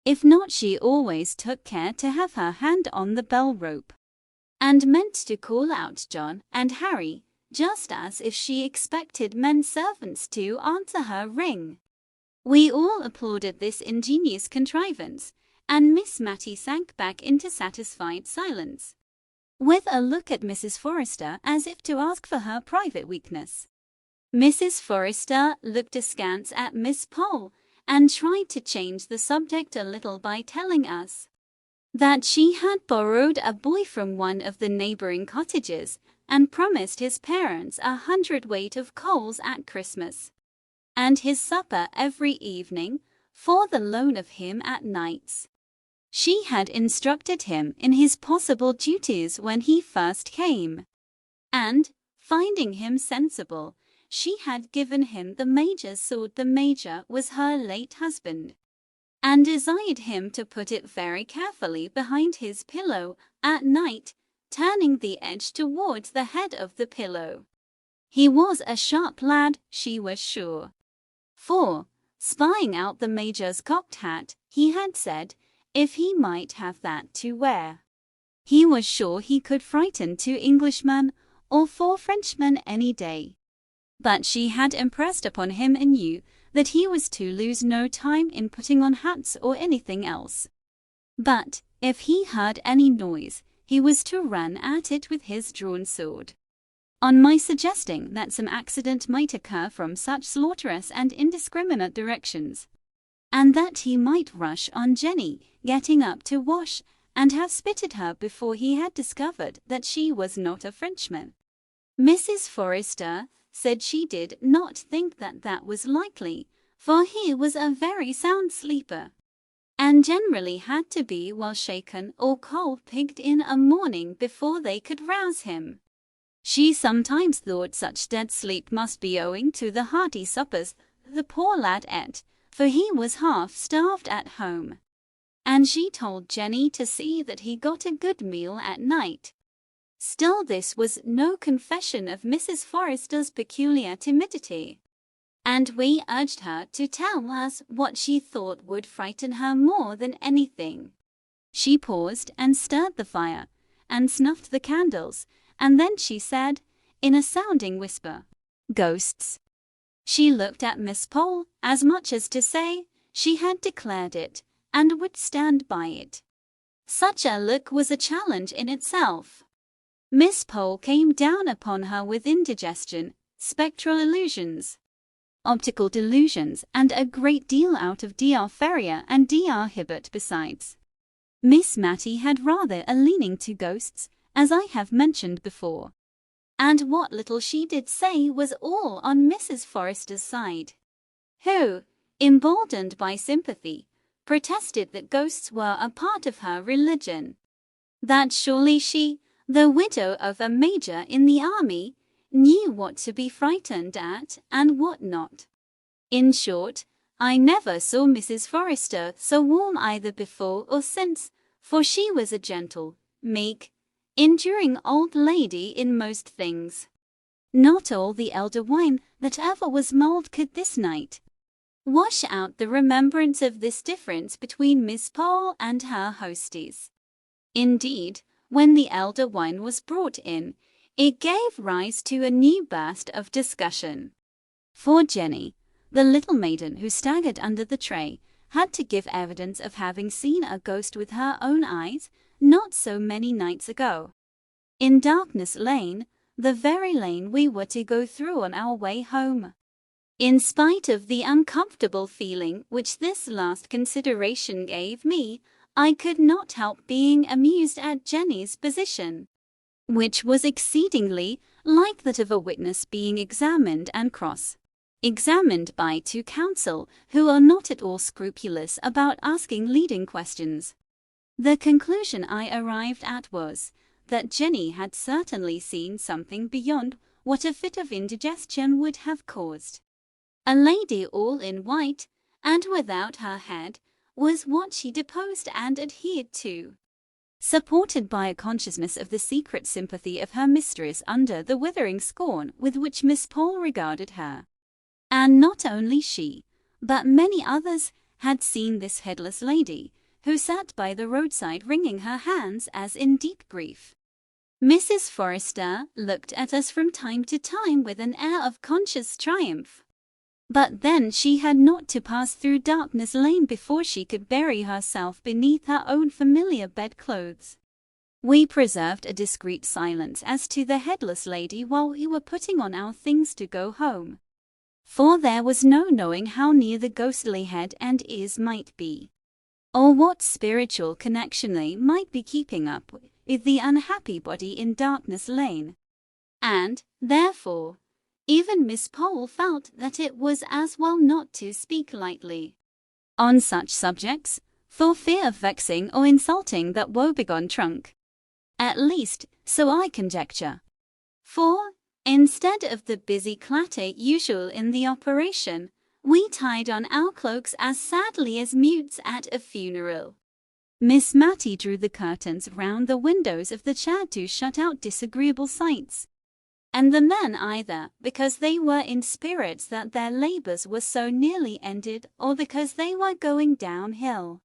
If not, she always took care to have her hand on the bell rope, and meant to call out John and Harry, just as if she expected men servants to answer her ring. We all applauded this ingenious contrivance, and Miss Matty sank back into satisfied silence, with a look at Mrs. Forrester as if to ask for her private weakness. Mrs. Forrester looked askance at Miss Pole, and tried to change the subject a little by telling us that she had borrowed a boy from one of the neighboring cottages and promised his parents 100 weight of coals at Christmas, and his supper every evening, for the loan of him at nights. She had instructed him in his possible duties when he first came, and, finding him sensible, she had given him the Major's sword. The Major was her late husband, and desired him to put it very carefully behind his pillow at night, turning the edge towards the head of the pillow. He was a sharp lad, she was sure, for, spying out the Major's cocked hat, he had said, if he might have that to wear, he was sure he could frighten 2 Englishmen or 4 Frenchmen any day. But she had impressed upon him anew that he was to lose no time in putting on hats or anything else, but, if he heard any noise, he was to run at it with his drawn sword. on my suggesting that some accident might occur from such slaughterous and indiscriminate directions, and that he might rush on Jenny, getting up to wash, and have spitted her before he had discovered that she was not a Frenchman. Mrs. Forrester said she did not think that that was likely, for he was a very sound sleeper, and generally had to be well shaken or cold-pigged in a morning before they could rouse him. She sometimes thought such dead sleep must be owing to the hearty suppers the poor lad ate, for he was half-starved at home, and she told Jenny to see that he got a good meal at night. Still, this was no confession of Mrs. Forrester's peculiar timidity, and we urged her to tell us what she thought would frighten her more than anything. She paused and stirred the fire, and snuffed the candles, and then she said, in a sounding whisper, "Ghosts." She looked at Miss Pole, as much as to say she had declared it, and would stand by it. Such a look was a challenge in itself. Miss Pole came down upon her with indigestion, spectral illusions, optical delusions, and a great deal out of Dr. Ferrier and Dr. Hibbert besides. Miss Matty had rather a leaning to ghosts, as I have mentioned before, and what little she did say was all on Mrs. Forrester's side, who, emboldened by sympathy, protested that ghosts were a part of her religion, that surely she, the widow of a major in the army, knew what to be frightened at and what not. In short, I never saw Mrs. Forrester so warm either before or since, for she was a gentle, meek, enduring old lady in most things. Not all the elder wine that ever was mulled could this night wash out the remembrance of this difference between Miss Pole and her hostess. Indeed, when the elder wine was brought in, it gave rise to a new burst of discussion. For Jenny, the little maiden who staggered under the tray, had to give evidence of having seen a ghost with her own eyes not so many nights ago, in Darkness Lane, the very lane we were to go through on our way home. In spite of the uncomfortable feeling which this last consideration gave me, I could not help being amused at Jenny's position, which was exceedingly like that of a witness being examined and cross-examined by two counsel who are not at all scrupulous about asking leading questions. The conclusion I arrived at was that Jenny had certainly seen something beyond what a fit of indigestion would have caused. A lady all in white, and without her head, was what she deposed and adhered to, supported by a consciousness of the secret sympathy of her mistress under the withering scorn with which Miss Pole regarded her. And not only she, but many others, had seen this headless lady, who sat by the roadside wringing her hands as in deep grief. Mrs. Forrester looked at us from time to time with an air of conscious triumph. But then she had not to pass through Darkness Lane before she could bury herself beneath her own familiar bedclothes. We preserved a discreet silence as to the headless lady while we were putting on our things to go home, for there was no knowing how near the ghostly head and ears might be, or what spiritual connection they might be keeping up with the unhappy body in Darkness Lane, and, therefore, even Miss Pole felt that it was as well not to speak lightly on such subjects, for fear of vexing or insulting that woebegone trunk. At least, so I conjecture. For, instead of the busy clatter usual in the operation, we tied on our cloaks as sadly as mutes at a funeral. Miss Matty drew the curtains round the windows of the chair to shut out disagreeable sights, and the men either because they were in spirits that their labours were so nearly ended, or because they were going downhill,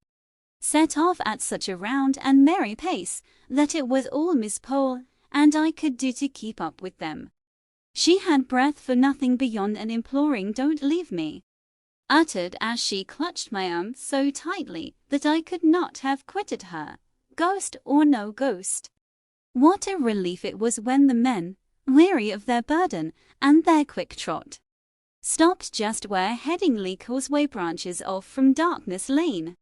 set off at such a round and merry pace that it was all Miss Pole and I could do to keep up with them. She had breath for nothing beyond an imploring "Don't leave me," uttered as she clutched my arm so tightly that I could not have quitted her, ghost or no ghost. What a relief it was when the men, weary of their burden and their quick trot, stopped just where Headingley Causeway branches off from Darkness Lane.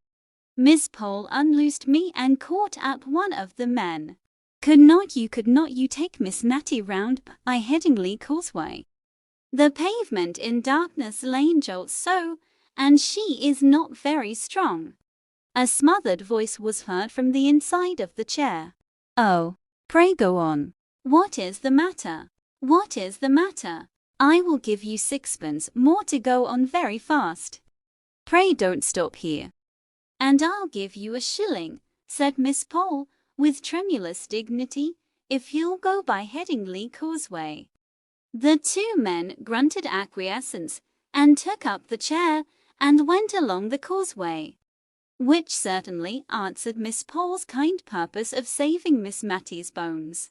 Miss Pole unloosed me and caught up one of the men. Could not you take Miss Matty round by Headingley Causeway? The pavement in Darkness Lane jolts so, and she is not very strong. A smothered voice was heard from the inside of the chair. Oh, pray go on. What is the matter? What is the matter? I will give you sixpence more to go on very fast. Pray don't stop here. And I'll give you a shilling, said Miss Pole, with tremulous dignity, if you'll go by Headingley Causeway. The two men grunted acquiescence, and took up the chair, and went along the causeway, which certainly answered Miss Pole's kind purpose of saving Miss Matty's bones,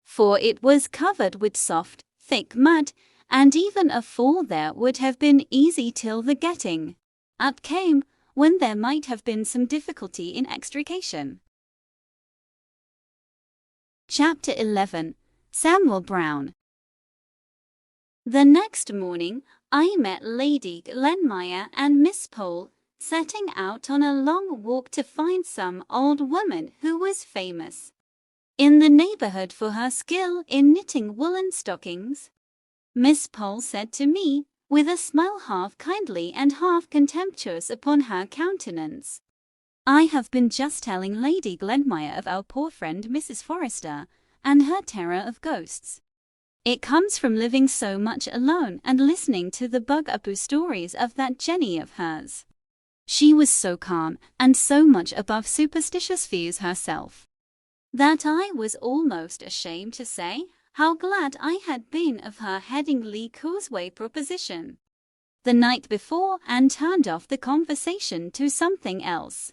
for it was covered with soft, thick mud, and even a fall there would have been easy till the getting up came, when there might have been some difficulty in extrication. Chapter 11. Samuel Brown. The next morning, I met Lady Glenmire and Miss Pole, setting out on a long walk to find some old woman who was famous in the neighborhood for her skill in knitting woolen stockings. Miss Pole said to me, with a smile half kindly and half contemptuous upon her countenance, I have been just telling Lady Glenmire of our poor friend Mrs. Forrester, and her terror of ghosts. It comes from living so much alone and listening to the bugaboo stories of that Jenny of hers. She was so calm, and so much above superstitious fears herself, that I was almost ashamed to say how glad I had been of her Headingley Causeway proposition the night before, and turned off the conversation to something else.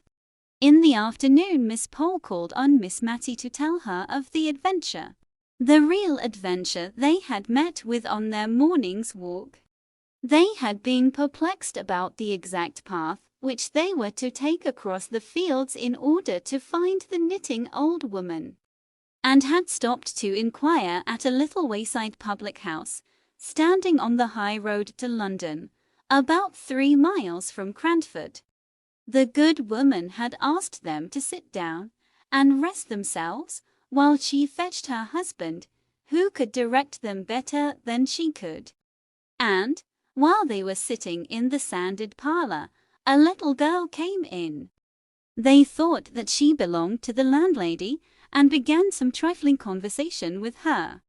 In the afternoon Miss Pole called on Miss Matty to tell her of the adventure, the real adventure they had met with on their morning's walk. They had been perplexed about the exact path which they were to take across the fields in order to find the knitting old woman, and had stopped to inquire at a little wayside public house, standing on the high road to London, about 3 miles from Cranford. The good woman had asked them to sit down and rest themselves while she fetched her husband, who could direct them better than she could. And, while they were sitting in the sanded parlor, a little girl came in. They thought that she belonged to the landlady, and began some trifling conversation with her.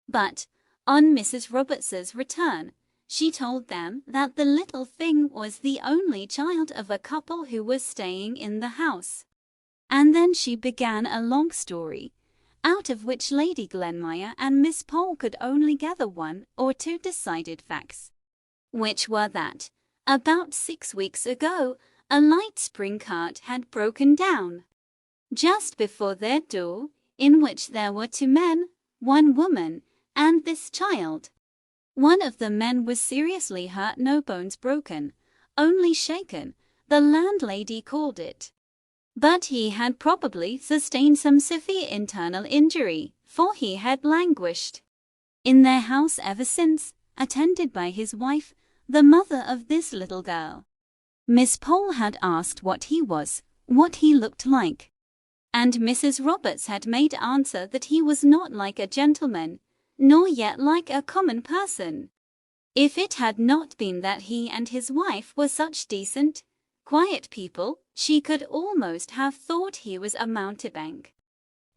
But, on Mrs. Roberts's return, she told them that the little thing was the only child of a couple who was staying in the house. And then she began a long story, out of which Lady Glenmire and Miss Pole could only gather 1 or 2 decided facts, which were that, about 6 weeks ago, a light spring cart had broken down just before their door, in which there were 2 men, 1 woman, and this child. One of the men was seriously hurt, no bones broken, only shaken, the landlady called it. But he had probably sustained some severe internal injury, for he had languished in their house ever since, attended by his wife, the mother of this little girl. Miss Pole had asked what he was, what he looked like, and Mrs. Roberts had made answer that he was not like a gentleman, nor yet like a common person. If it had not been that he and his wife were such decent, quiet people, she could almost have thought he was a mountebank,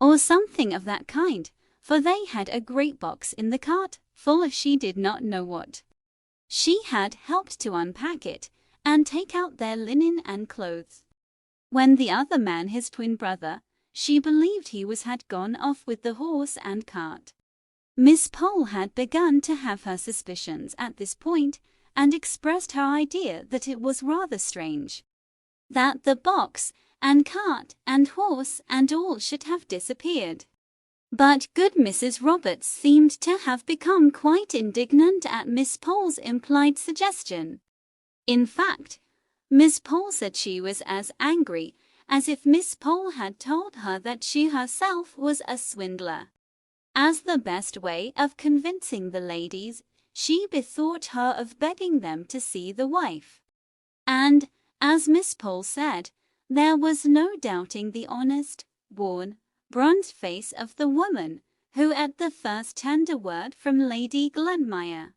or something of that kind, for they had a great box in the cart, full of she did not know what. She had helped to unpack it, and take out their linen and clothes. When the other man, his twin brother, she believed he had gone off with the horse and cart. Miss Pole had begun to have her suspicions at this point, and expressed her idea that it was rather strange that the box and cart and horse and all should have disappeared. But good Mrs. Roberts seemed to have become quite indignant at Miss Pole's implied suggestion. In fact, Miss Pole said she was as angry as if Miss Pole had told her that she herself was a swindler, As the best way of convincing the ladies, she bethought her of begging them to see the wife. And, as Miss Pole said, there was no doubting the honest, worn, bronzed face of the woman who, at the first tender word from Lady Glenmire,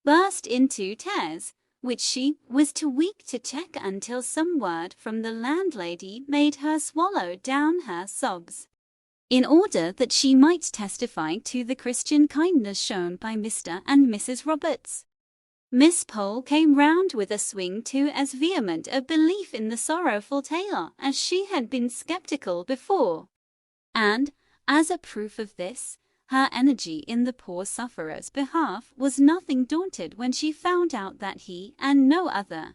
burst into tears, which she was too weak to check until some word from the landlady made her swallow down her sobs, in order that she might testify to the Christian kindness shown by Mr. and Mrs. Roberts. Miss Pole came round with a swing to as vehement a belief in the sorrowful tale as she had been sceptical before. And, as a proof of this, her energy in the poor sufferer's behalf was nothing daunted when she found out that he, and no other,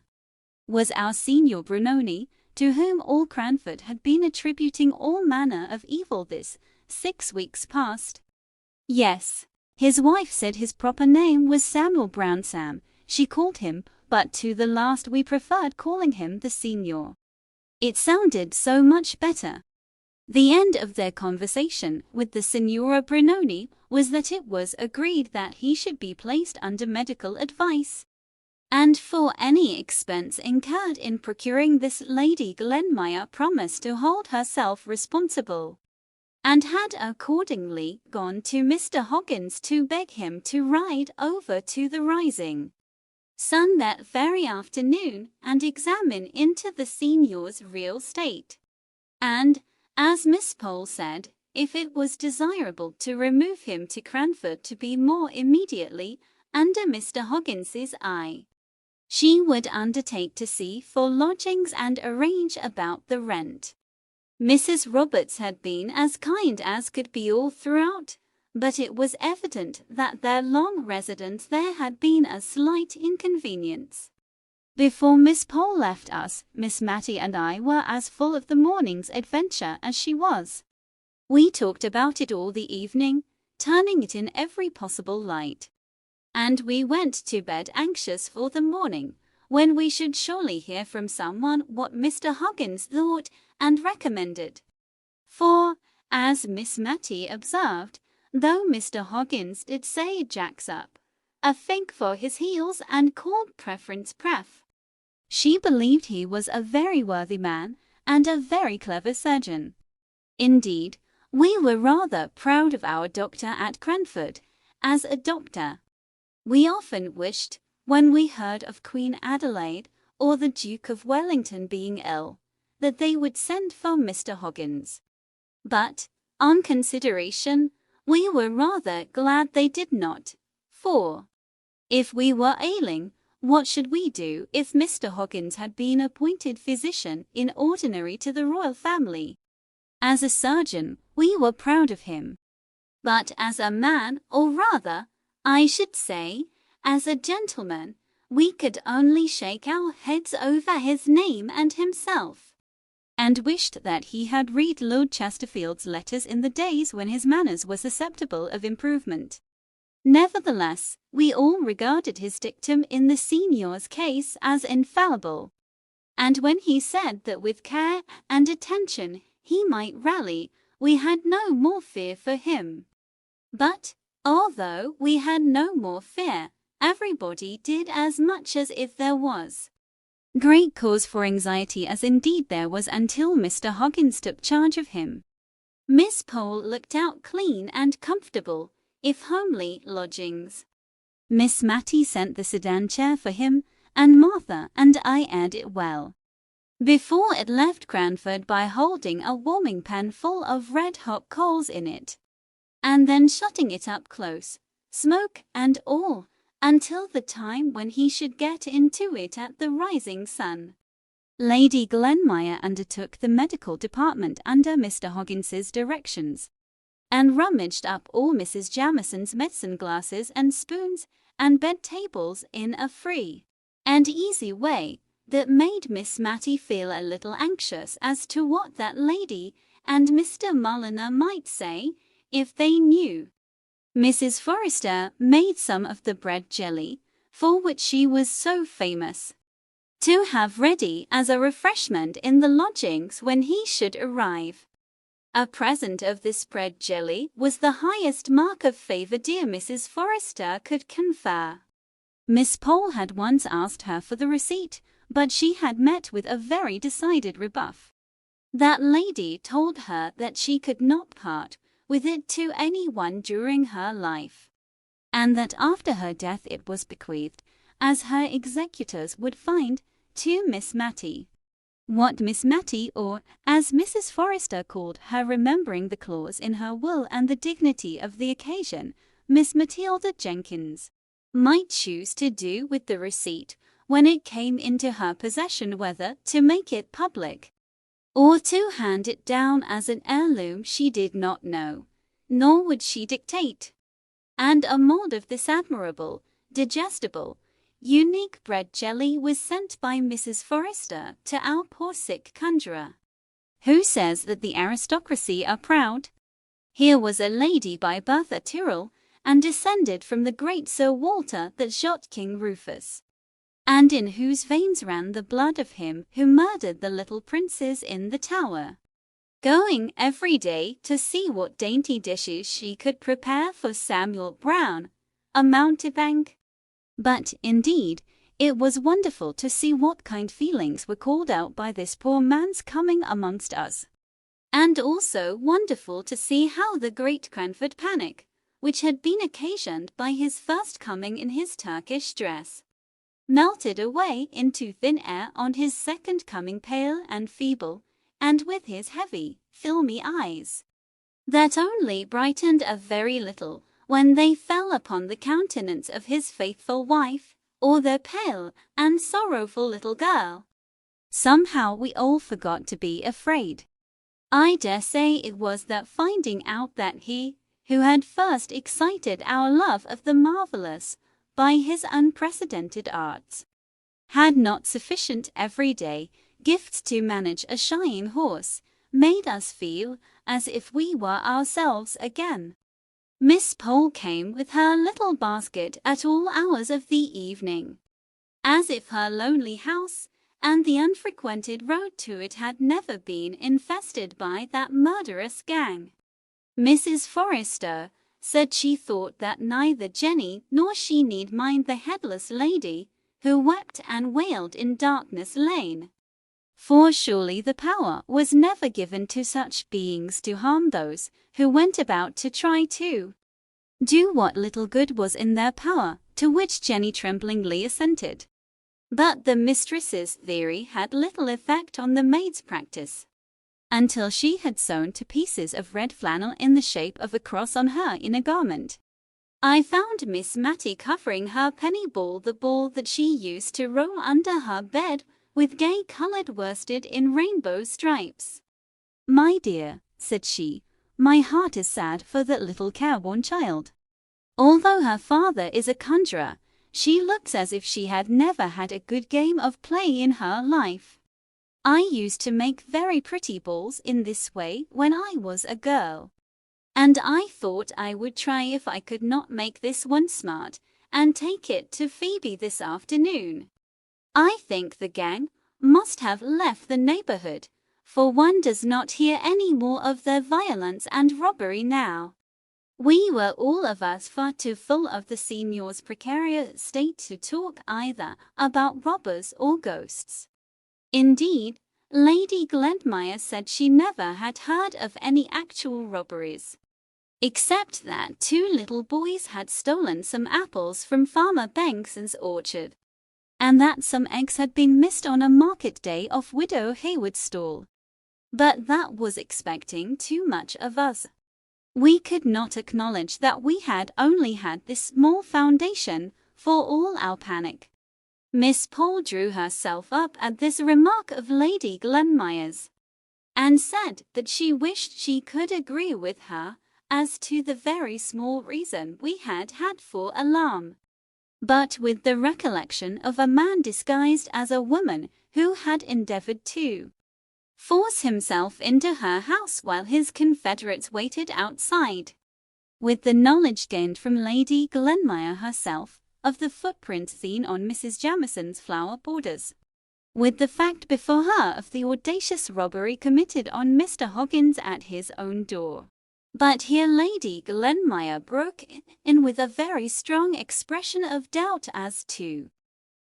was our Signor Brunoni, to whom all Cranford had been attributing all manner of evil this 6 weeks past. Yes, his wife said his proper name was Samuel Brown Sam, she called him, but to the last we preferred calling him the Signor. It sounded so much better. The end of their conversation with the Signora Brunoni was that it was agreed that he should be placed under medical advice, and for any expense incurred in procuring this Lady Glenmire promised to hold herself responsible, and had accordingly gone to Mr. Hoggins to beg him to ride over to the Rising Sun that very afternoon and examine into the Signor's real state, and, as Miss Pole said, if it was desirable to remove him to Cranford to be more immediately under Mr. Hoggins's eye, she would undertake to see for lodgings and arrange about the rent. Mrs. Roberts had been as kind as could be all throughout, but it was evident that their long residence there had been a slight inconvenience. Before Miss Pole left us, Miss Matty and I were as full of the morning's adventure as she was. We talked about it all the evening, turning it in every possible light, and we went to bed anxious for the morning, when we should surely hear from someone what Mr. Hoggins thought and recommended. For, as Miss Matty observed, though Mr. Hoggins did say Jack's up a fig for his heels and called preference pref, she believed he was a very worthy man and a very clever surgeon. Indeed, we were rather proud of our doctor at Cranford, as a doctor. We often wished, when we heard of Queen Adelaide or the Duke of Wellington being ill, that they would send for Mr. Hoggins. But, on consideration, we were rather glad they did not, for, if we were ailing, what should we do if Mr. Hoggins had been appointed physician in ordinary to the royal family? As a surgeon, we were proud of him. But as a man, or rather, I should say, as a gentleman, we could only shake our heads over his name and himself, and wished that he had read Lord Chesterfield's letters in the days when his manners were susceptible of improvement. Nevertheless, we all regarded his dictum in the Signor's case as infallible, and when he said that with care and attention he might rally, we had no more fear for him. But, although we had no more fear, everybody did as much as if there was great cause for anxiety, as indeed there was until Mr. Hoggins took charge of him. Miss Pole looked out clean and comfortable, if homely, lodgings. Miss Matty sent the sedan chair for him, and Martha and I aired it well before it left Cranford by holding a warming pan full of red-hot coals in it, and then shutting it up close, smoke and all, until the time when he should get into it at the Rising Sun. Lady Glenmire undertook the medical department under Mr. Hoggins's directions, and rummaged up all Mrs. Jamison's medicine glasses and spoons and bed tables in a free and easy way that made Miss Matty feel a little anxious as to what that lady and Mr. Mulliner might say if they knew. Mrs. Forrester made some of the bread jelly, for which she was so famous, to have ready as a refreshment in the lodgings when he should arrive. A present of this bread jelly was the highest mark of favour dear Mrs. Forrester could confer. Miss Pole had once asked her for the receipt, but she had met with a very decided rebuff. That lady told her that she could not part with it to anyone during her life, and that after her death it was bequeathed, as her executors would find, to Miss Mattie. What Miss Mattie, or, as Mrs. Forrester called her, remembering the clause in her will and the dignity of the occasion, Miss Matilda Jenkins, might choose to do with the receipt when it came into her possession, whether to make it public or to hand it down as an heirloom, she did not know, nor would she dictate. And a mould of this admirable, digestible, unique bread jelly was sent by Mrs. Forrester to our poor sick conjurer. Who says that the aristocracy are proud? Here was a lady by birth a Tyrrell, and descended from the great Sir Walter that shot King Rufus, and in whose veins ran the blood of him who murdered the little princes in the Tower, going every day to see what dainty dishes she could prepare for Samuel Brown, a mountebank. But, indeed, it was wonderful to see what kind feelings were called out by this poor man's coming amongst us, and also wonderful to see how the great Cranford panic, which had been occasioned by his first coming in his Turkish dress, melted away into thin air on his second coming, pale and feeble, and with his heavy, filmy eyes, that only brightened a very little when they fell upon the countenance of his faithful wife, or their pale and sorrowful little girl. Somehow we all forgot to be afraid. I dare say it was that finding out that he, who had first excited our love of the marvellous by his unprecedented arts, had not sufficient everyday gifts to manage a shying horse, made us feel as if we were ourselves again. Miss Pole came with her little basket at all hours of the evening, as if her lonely house and the unfrequented road to it had never been infested by that murderous gang. Mrs. Forrester said she thought that neither Jenny nor she need mind the headless lady who wept and wailed in Darkness Lane, for surely the power was never given to such beings to harm those who went about to try to do what little good was in their power, to which Jenny tremblingly assented. But the mistress's theory had little effect on the maid's practice, until she had sewn to pieces of red flannel in the shape of a cross on her inner garment. I found Miss Mattie covering her penny ball, the ball that she used to roll under her bed, with gay-coloured worsted in rainbow stripes. "My dear," said she, "my heart is sad for that little careworn child. Although her father is a conjurer, she looks as if she had never had a good game of play in her life. I used to make very pretty balls in this way when I was a girl, and I thought I would try if I could not make this one smart, and take it to Phoebe this afternoon. I think the gang must have left the neighbourhood, for one does not hear any more of their violence and robbery now. We were all of us far too full of the signor's precarious state to talk either about robbers or ghosts. Indeed, Lady Glenmire said she never had heard of any actual robberies, except that 2 little boys had stolen some apples from Farmer Banks's orchard, and that some eggs had been missed on a market day off Widow Hayward's stall. But that was expecting too much of us. We could not acknowledge that we had only had this small foundation for all our panic. Miss Pole drew herself up at this remark of Lady Glenmire's, and said that she wished she could agree with her as to the very small reason we had had for alarm. But with the recollection of a man disguised as a woman who had endeavoured to force himself into her house while his confederates waited outside, with the knowledge gained from Lady Glenmire herself of the footprints seen on Mrs. Jamison's flower borders, with the fact before her of the audacious robbery committed on Mr. Hoggins at his own door. But here Lady Glenmire broke in with a very strong expression of doubt as to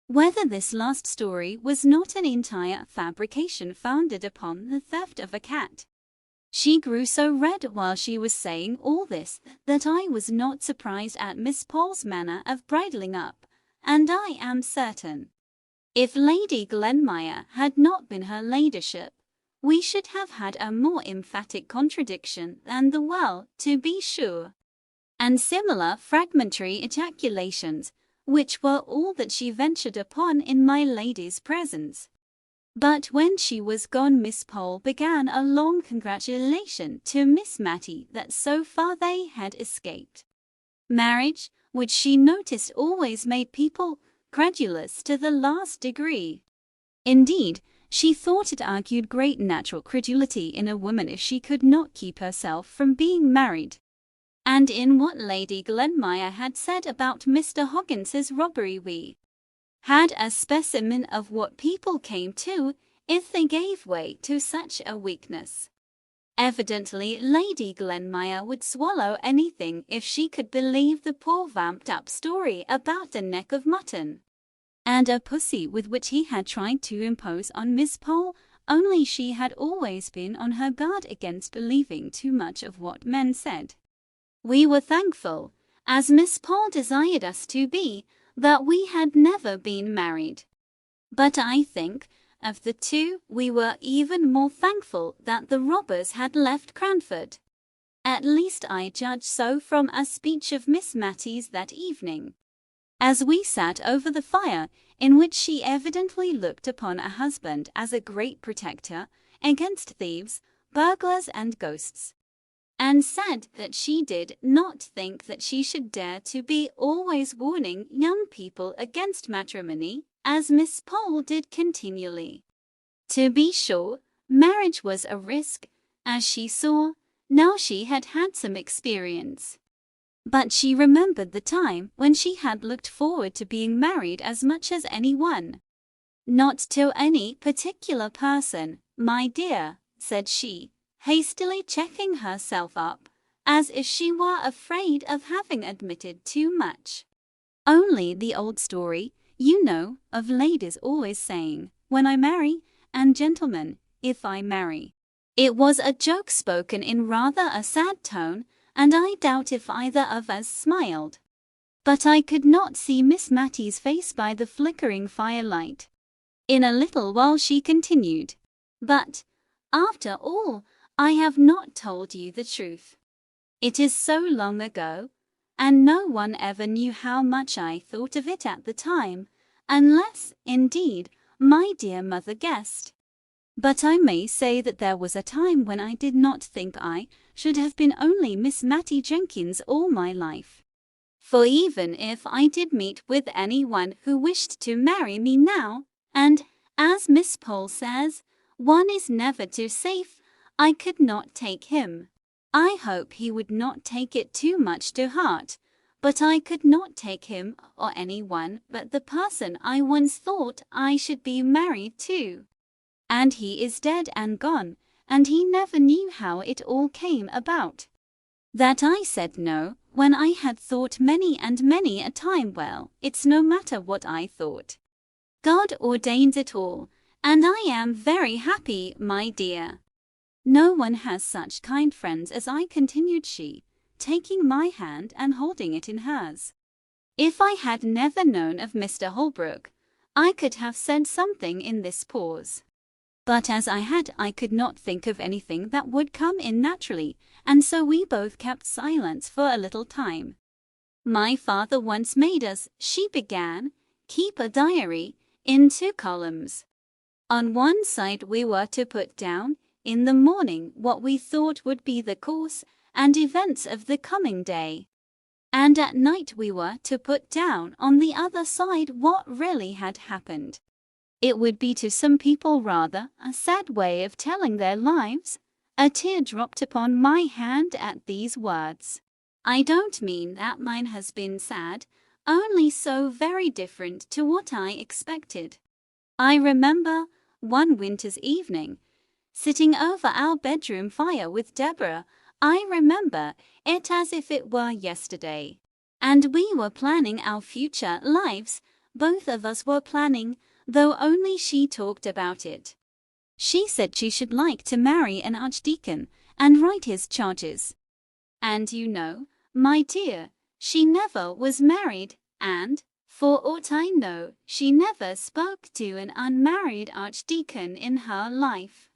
whether this last story was not an entire fabrication founded upon the theft of a cat. She grew so red while she was saying all this that I was not surprised at Miss Paul's manner of bridling up, and I am certain, if Lady Glenmire had not been her ladyship, we should have had a more emphatic contradiction than the "well, to be sure," and similar fragmentary ejaculations, which were all that she ventured upon in my lady's presence. But when she was gone, Miss Pole began a long congratulation to Miss Matty that so far they had escaped marriage, which she noticed always made people credulous to the last degree. Indeed, she thought it argued great natural credulity in a woman if she could not keep herself from being married. And in what Lady Glenmire had said about Mr. Hoggins's robbery we had a specimen of what people came to if they gave way to such a weakness. Evidently Lady Glenmire would swallow anything if she could believe the poor vamped-up story about a neck of mutton and a pussy with which he had tried to impose on Miss Pole, only she had always been on her guard against believing too much of what men said. We were thankful, as Miss Pole desired us to be, that we had never been married. But I think, of the two, we were even more thankful that the robbers had left Cranford. At least I judge so from a speech of Miss Matty's that evening, as we sat over the fire, in which she evidently looked upon a husband as a great protector against thieves, burglars, and ghosts, and said that she did not think that she should dare to be always warning young people against matrimony, as Miss Pole did continually. To be sure, marriage was a risk, as she saw, now she had had some experience. But she remembered the time when she had looked forward to being married as much as any one. "Not to any particular person, my dear," said she, hastily checking herself up, as if she were afraid of having admitted too much. "Only the old story, you know, of ladies always saying, 'When I marry,' and gentlemen, 'if I marry.'" It was a joke spoken in rather a sad tone, and I doubt if either of us smiled. But I could not see Miss Matty's face by the flickering firelight. In a little while she continued, "But, after all, I have not told you the truth. It is so long ago, and no one ever knew how much I thought of it at the time, unless, indeed, my dear mother guessed. But I may say that there was a time when I did not think I should have been only Miss Matty Jenkins all my life. For even if I did meet with anyone who wished to marry me now, and, as Miss Pole says, one is never too safe, I could not take him. I hope he would not take it too much to heart, but I could not take him or anyone but the person I once thought I should be married to. And he is dead and gone, and he never knew how it all came about. That I said no, when I had thought many and many a time. Well, it's no matter what I thought. God ordains it all, and I am very happy, my dear. No one has such kind friends as I," continued she, taking my hand and holding it in hers. "If I had never known of Mr. Holbrook, I could have said something in this pause. But as I had, I could not think of anything that would come in naturally, and so we both kept silence for a little time. My father once made us," she began, "keep a diary, in 2 columns. On one side we were to put down, in the morning, what we thought would be the course and events of the coming day, and at night we were to put down on the other side what really had happened. It would be to some people rather a sad way of telling their lives." A tear dropped upon my hand at these words. "I don't mean that mine has been sad, only so very different to what I expected. I remember one winter's evening, sitting over our bedroom fire with Deborah. I remember it as if it were yesterday. And we were planning our future lives. Both of us were planning, though only she talked about it. She said she should like to marry an archdeacon and write his charges. And you know, my dear, she never was married, and, for aught I know, she never spoke to an unmarried archdeacon in her life.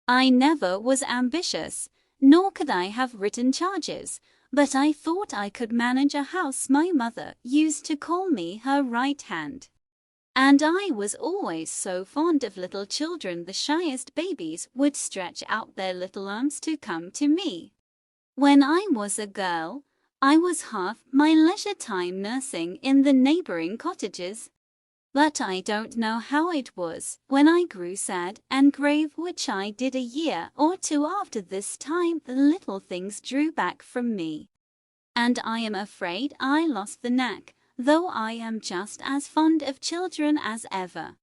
I never was ambitious, nor could I have written charges, but I thought I could manage a house. My mother used to call me her right hand. And I was always so fond of little children. The shyest babies would stretch out their little arms to come to me. When I was a girl, I was half my leisure time nursing in the neighboring cottages. But I don't know how it was when I grew sad and grave, which I did a year or two after this time, the little things drew back from me. And I am afraid I lost the knack, though I am just as fond of children as ever,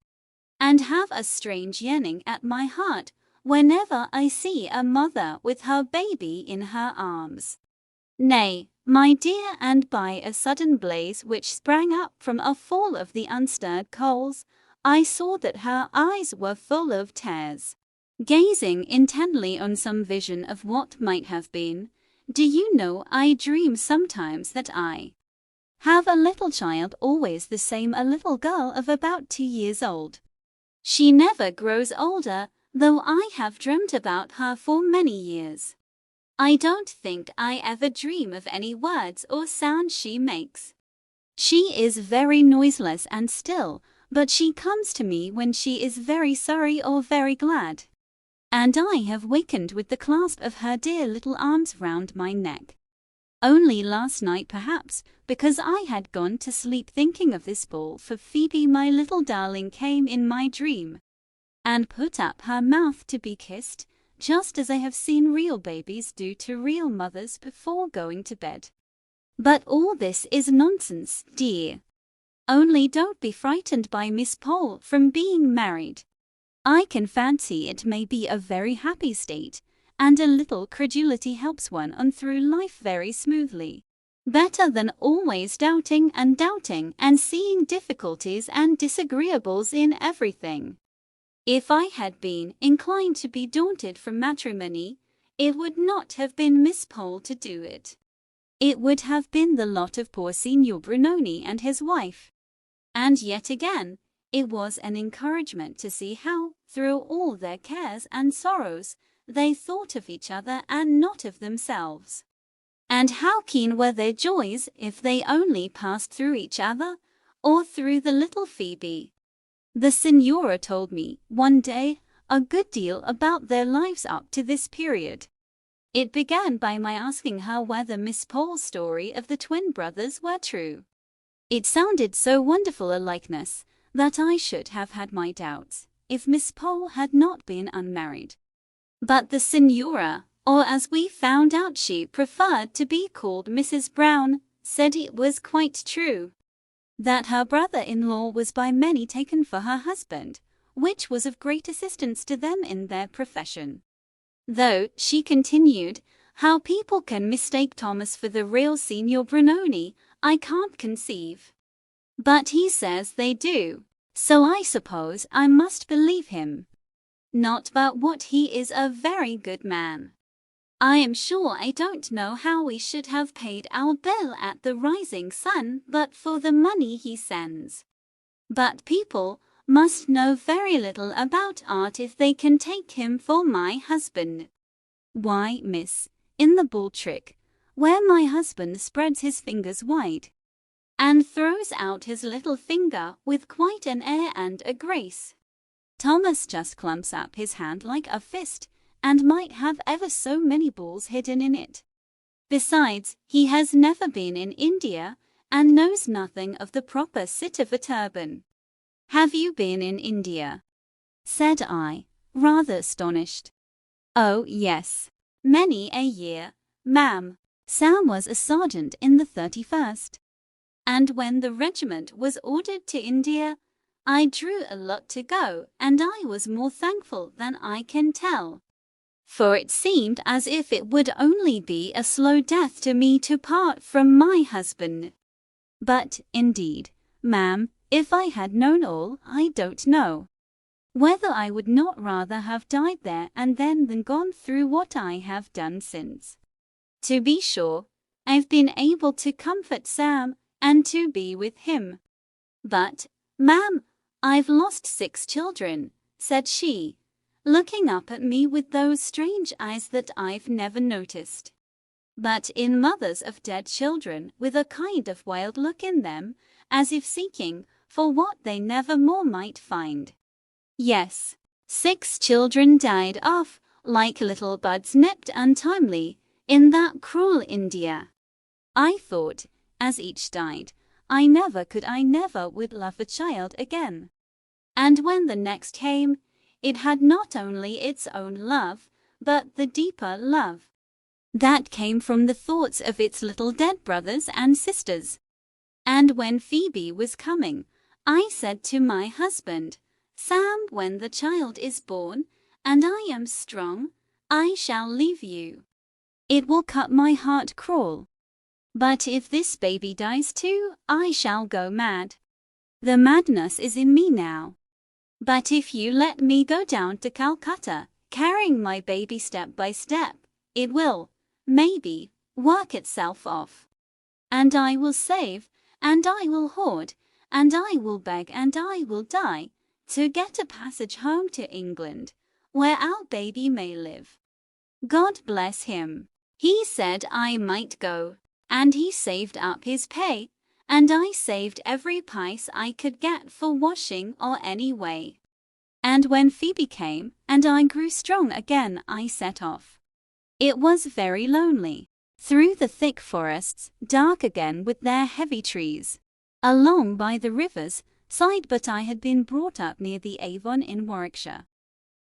and have a strange yearning at my heart whenever I see a mother with her baby in her arms. Nay, my dear, and by a sudden blaze which sprang up from a fall of the unstirred coals, I saw that her eyes were full of tears, gazing intently on some vision of what might have been. Do you know, I dream sometimes that I have a little child, always the same, a little girl of about 2 years old. She never grows older, though I have dreamt about her for many years. I don't think I ever dream of any words or sounds she makes. She is very noiseless and still, but she comes to me when she is very sorry or very glad. And I have wakened with the clasp of her dear little arms round my neck. Only last night, perhaps, because I had gone to sleep thinking of this ball for Phoebe, my little darling came in my dream and put up her mouth to be kissed, just as I have seen real babies do to real mothers before going to bed. But all this is nonsense, dear. Only don't be frightened by Miss Pole from being married. I can fancy it may be a very happy state, and a little credulity helps one on through life very smoothly. Better than always doubting and seeing difficulties and disagreeables in everything. If I had been inclined to be daunted from matrimony, it would not have been Miss Pole to do it. It would have been the lot of poor Signor Brunoni and his wife. And yet again, it was an encouragement to see how, through all their cares and sorrows, they thought of each other and not of themselves. And how keen were their joys if they only passed through each other, or through the little Phoebe. The Signora told me, one day, a good deal about their lives up to this period. It began by my asking her whether Miss Pole's story of the twin brothers were true. It sounded so wonderful a likeness that I should have had my doubts if Miss Pole had not been unmarried. But the Signora, or as we found out she preferred to be called Mrs. Brown, said it was quite true. That her brother-in-law was by many taken for her husband, which was of great assistance to them in their profession. Though, she continued, how people can mistake Thomas for the real Signor Brunoni, I can't conceive. But he says they do, so I suppose I must believe him. Not but what he is a very good man. I am sure I don't know how we should have paid our bill at the Rising Sun but for the money he sends. But people must know very little about art if they can take him for my husband. Why, miss, in the bull trick, where my husband spreads his fingers wide and throws out his little finger with quite an air and a grace, Thomas just clumps up his hand like a fist, and might have ever so many balls hidden in it. Besides, he has never been in India, and knows nothing of the proper sit of a turban. Have you been in India? Said I, rather astonished. Oh, yes, many a year, ma'am. Sam was a sergeant in the 31st. And when the regiment was ordered to India, I drew a lot to go, and I was more thankful than I can tell. For it seemed as if it would only be a slow death to me to part from my husband. But, indeed, ma'am, if I had known all, I don't know whether I would not rather have died there and then than gone through what I have done since. To be sure, I've been able to comfort Sam, and to be with him. But, ma'am, I've lost 6 children, said she, looking up at me with those strange eyes that I've never noticed but in mothers of dead children, with a kind of wild look in them, as if seeking for what they never more might find. Yes, 6 children died off, like little buds nipped untimely, in that cruel India. I thought, as each died, I never would love a child again. And when the next came, it had not only its own love, but the deeper love that came from the thoughts of its little dead brothers and sisters. And when Phoebe was coming, I said to my husband, Sam, when the child is born, and I am strong, I shall leave you. It will cut my heart cruel. But if this baby dies too, I shall go mad. The madness is in me now. But if you let me go down to Calcutta, carrying my baby step by step, it will, maybe, work itself off. And I will save, and I will hoard, and I will beg, and I will die, to get a passage home to England, where our baby may live. God bless him. He said I might go, and he saved up his pay, and I saved every pice I could get for washing or any way. And when Phoebe came, and I grew strong again, I set off. It was very lonely, through the thick forests, dark again with their heavy trees, along by the river's side, but I had been brought up near the Avon in Warwickshire,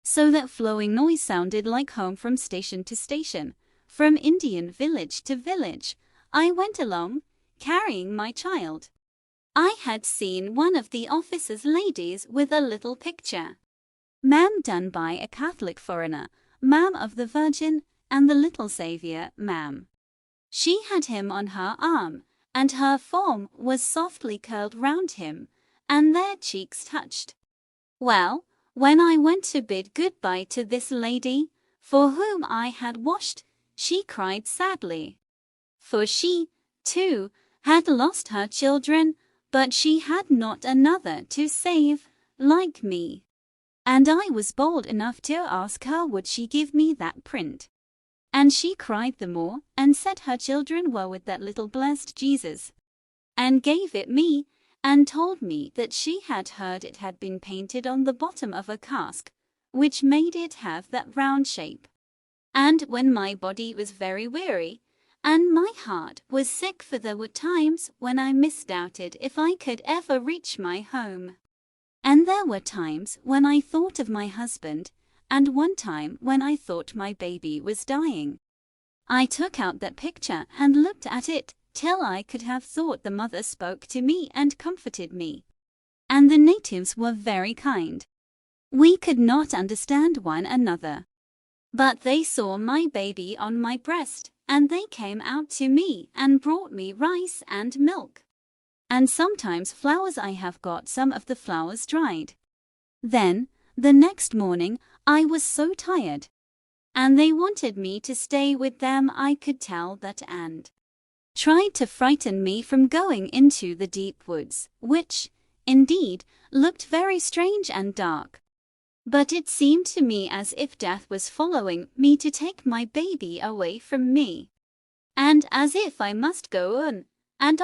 so that flowing noise sounded like home from station to station, from Indian village to village. I went along, carrying my child. I had seen one of the officers' ladies with a little picture, ma'am, done by a Catholic foreigner, ma'am, of the Virgin and the little Saviour, ma'am. She had him on her arm, and her form was softly curled round him, and their cheeks touched. Well, when I went to bid good-bye to this lady, for whom I had washed, she cried sadly. For she, too, had lost her children, but she had not another to save, like me. And I was bold enough to ask her would she give me that print. And she cried the more, and said her children were with that little blessed Jesus, and gave it me, and told me that she had heard it had been painted on the bottom of a cask, which made it have that round shape. And when my body was very weary, and my heart was sick, for there were times when I misdoubted if I could ever reach my home. And there were times when I thought of my husband, and one time when I thought my baby was dying. I took out that picture and looked at it, till I could have thought the mother spoke to me and comforted me. And the natives were very kind. We could not understand one another, but they saw my baby on my breast, and they came out to me and brought me rice and milk. And sometimes flowers. I have got some of the flowers dried. Then, the next morning, I was so tired, and they wanted me to stay with them. I could tell that, and tried to frighten me from going into the deep woods, which, indeed, looked very strange and dark. But it seemed to me as if death was following me to take my baby away from me, and as if I must go on, and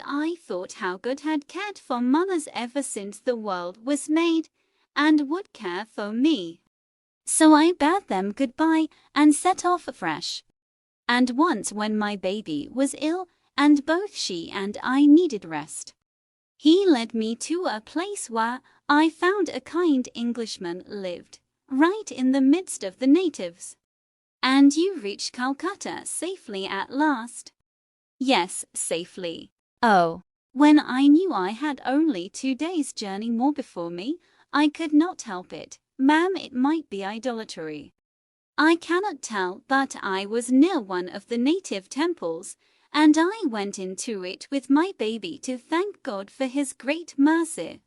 I thought how God had cared for mothers ever since the world was made, and would care for me. So I bade them goodbye and set off afresh. And once when my baby was ill, and both she and I needed rest, he led me to a place where I found a kind Englishman lived, right in the midst of the natives. And you reached Calcutta safely at last? Yes, safely. Oh, When I knew I had only 2 days' journey more before me, I could not help it. Ma'am, it might be idolatry. I cannot tell, but I was near one of the native temples, and I went into it with my baby to thank God for his great mercy.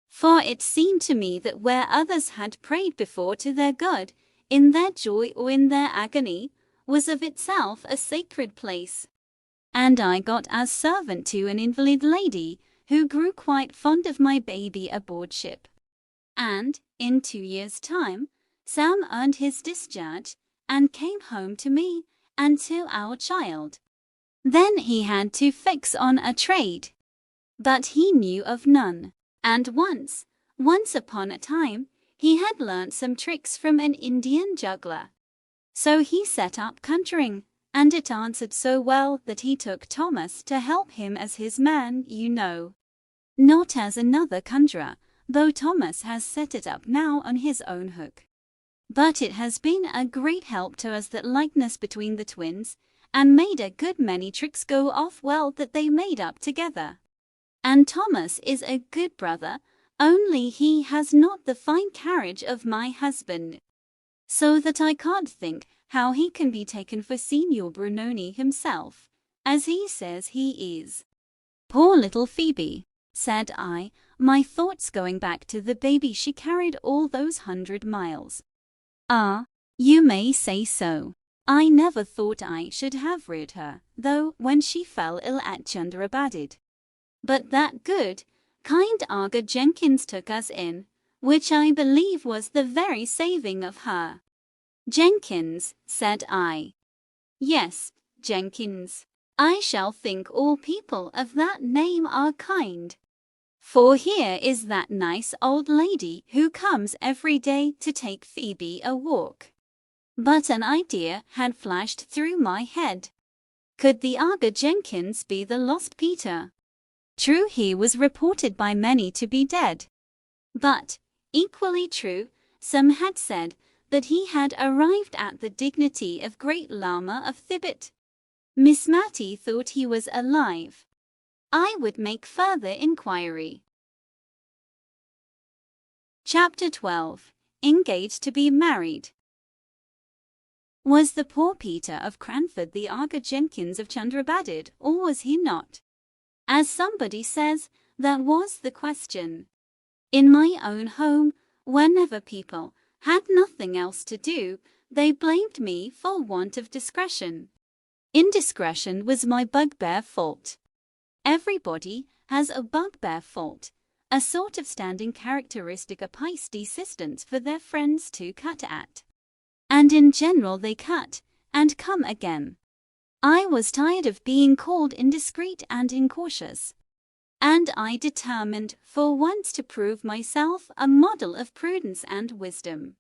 For it seemed to me that where others had prayed before to their God, in their joy or in their agony, was of itself a sacred place. And I got as servant to an invalid lady, who grew quite fond of my baby aboard ship. And, in 2 years' time, Sam earned his discharge, and came home to me, and to our child. Then he had to fix on a trade. But he knew of none. And once upon a time, he had learnt some tricks from an Indian juggler. So he set up conjuring, and it answered so well that he took Thomas to help him as his man, you know. Not as another conjurer, though Thomas has set it up now on his own hook. But it has been a great help to us, that likeness between the twins, and made a good many tricks go off well that they made up together. And Thomas is a good brother, only he has not the fine carriage of my husband. So that I can't think how he can be taken for Signor Brunoni himself, as he says he is. Poor little Phoebe, said I, my thoughts going back to the baby she carried all those 100 miles. Ah, you may say so. I never thought I should have reared her, though, when she fell ill at Chandrabadid. But that good, kind Aga Jenkins took us in, which I believe was the very saving of her. Jenkins, said I. Yes, Jenkins. I shall think all people of that name are kind. For here is that nice old lady who comes every day to take Phoebe a walk. But an idea had flashed through my head. Could the Aga Jenkins be the lost Peter? True, he was reported by many to be dead. But, equally true, some had said that he had arrived at the dignity of Great Lama of Thibet. Miss Matty thought he was alive. I would make further inquiry. Chapter 12. Engaged to be married. Was the poor Peter of Cranford the Aga Jenkins of Chandrabadid, or was he not? As somebody says, that was the question. In my own home, whenever people had nothing else to do, they blamed me for want of discretion. Indiscretion was my bugbear fault. Everybody has a bugbear fault, a sort of standing characteristic, a piece desistance for their friends to cut at. And in general they cut, and come again. I was tired of being called indiscreet and incautious, and I determined for once to prove myself a model of prudence and wisdom.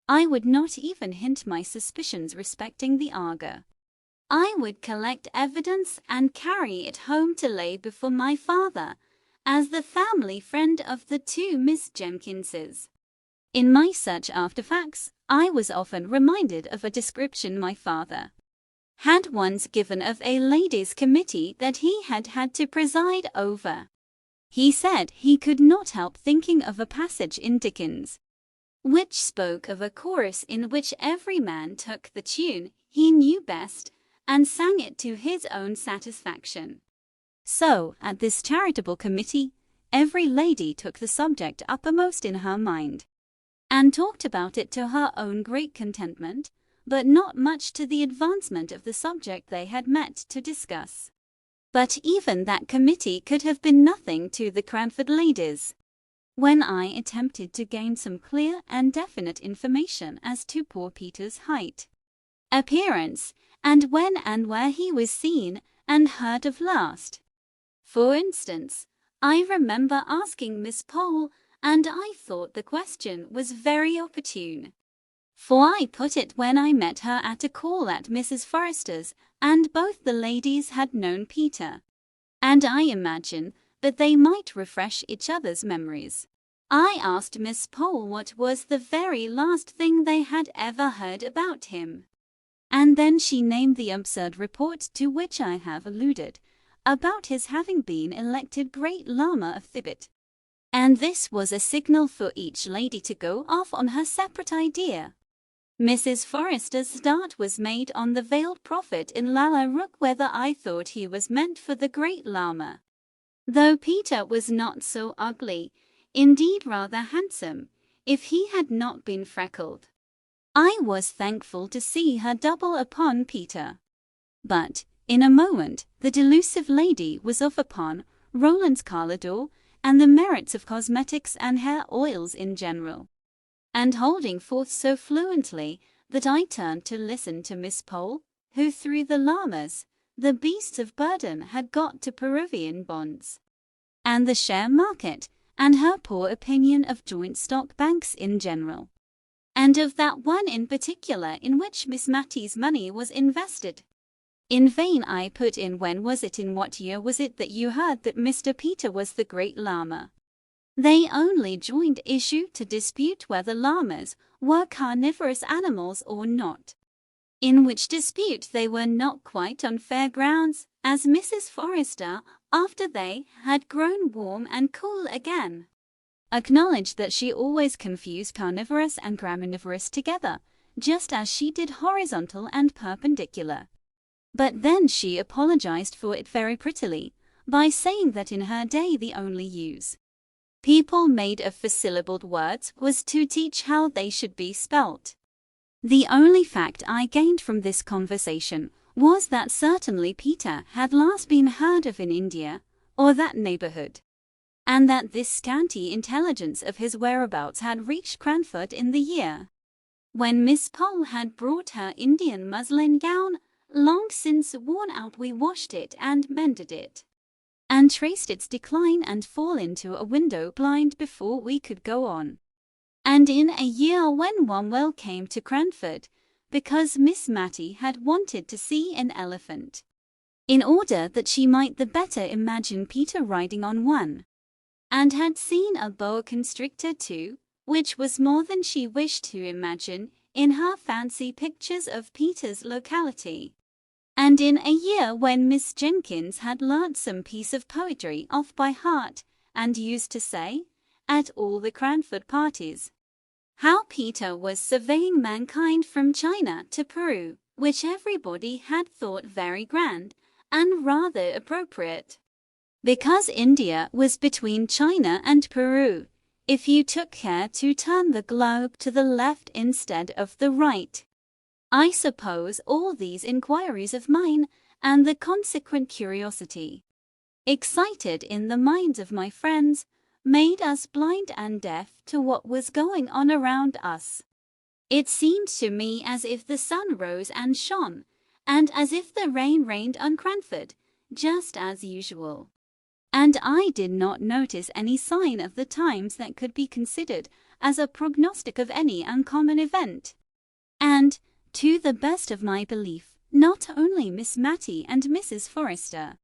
I would not even hint my suspicions respecting the Aga. I would collect evidence and carry it home to lay before my father, as the family friend of the two Miss Jenkinses. In my search after facts, I was often reminded of a description my father had once given of a ladies' committee that he had had to preside over. He said he could not help thinking of a passage in Dickens, which spoke of a chorus in which every man took the tune he knew best and sang it to his own satisfaction. So, at this charitable committee, every lady took the subject uppermost in her mind, and talked about it to her own great contentment, but not much to the advancement of the subject they had met to discuss. But even that committee could have been nothing to the Cranford ladies. When I attempted to gain some clear and definite information as to poor Peter's height, appearance, and when and where he was seen and heard of last. For instance, I remember asking Miss Pole, and I thought the question was very opportune. For I put it when I met her at a call at Mrs. Forrester's, and both the ladies had known Peter, and I imagine that they might refresh each other's memories. I asked Miss Pole what was the very last thing they had ever heard about him, and then she named the absurd report to which I have alluded, about his having been elected Great Lama of Tibet. And this was a signal for each lady to go off on her separate idea. Mrs. Forrester's start was made on the veiled prophet in Lalla Rookh, whether I thought he was meant for the Great Lama. Though Peter was not so ugly, indeed rather handsome, if he had not been freckled. I was thankful to see her double upon Peter. But, in a moment, the delusive lady was off upon Roland's Carlador and the merits of cosmetics and hair oils in general, and holding forth so fluently that I turned to listen to Miss Pole, who through the llamas, the beasts of burden, had got to Peruvian bonds, and the share market, and her poor opinion of joint stock banks in general, and of that one in particular in which Miss Mattie's money was invested. In vain I put in, when was it, in what year was it that you heard that Mr. Peter was the Great Lama? They only joined issue to dispute whether llamas were carnivorous animals or not, in which dispute they were not quite on fair grounds, as Mrs. Forrester, after they had grown warm and cool again, acknowledged that she always confused carnivorous and graminivorous together, just as she did horizontal and perpendicular. But then she apologized for it very prettily, by saying that in her day the only use people made of four-syllabled words was to teach how they should be spelt. The only fact I gained from this conversation was that certainly Peter had last been heard of in India, or that neighborhood, and that this scanty intelligence of his whereabouts had reached Cranford in the year when Miss Pole had brought her Indian muslin gown, long since worn out. We washed it and mended it, and traced its decline and fall into a window blind before we could go on. And in a year when Wanwell came to Cranford, because Miss Mattie had wanted to see an elephant, in order that she might the better imagine Peter riding on one, and had seen a boa constrictor too, which was more than she wished to imagine in her fancy pictures of Peter's locality. And in a year when Miss Jenkins had learnt some piece of poetry off by heart, and used to say, at all the Cranford parties, how Peter was surveying mankind from China to Peru, which everybody had thought very grand, and rather appropriate, because India was between China and Peru, if you took care to turn the globe to the left instead of the right. I suppose all these inquiries of mine, and the consequent curiosity excited in the minds of my friends, made us blind and deaf to what was going on around us. It seemed to me as if the sun rose and shone, and as if the rain rained on Cranford, just as usual. And I did not notice any sign of the times that could be considered as a prognostic of any uncommon event. And, to the best of my belief, not only Miss Mattie and Mrs. Forrester,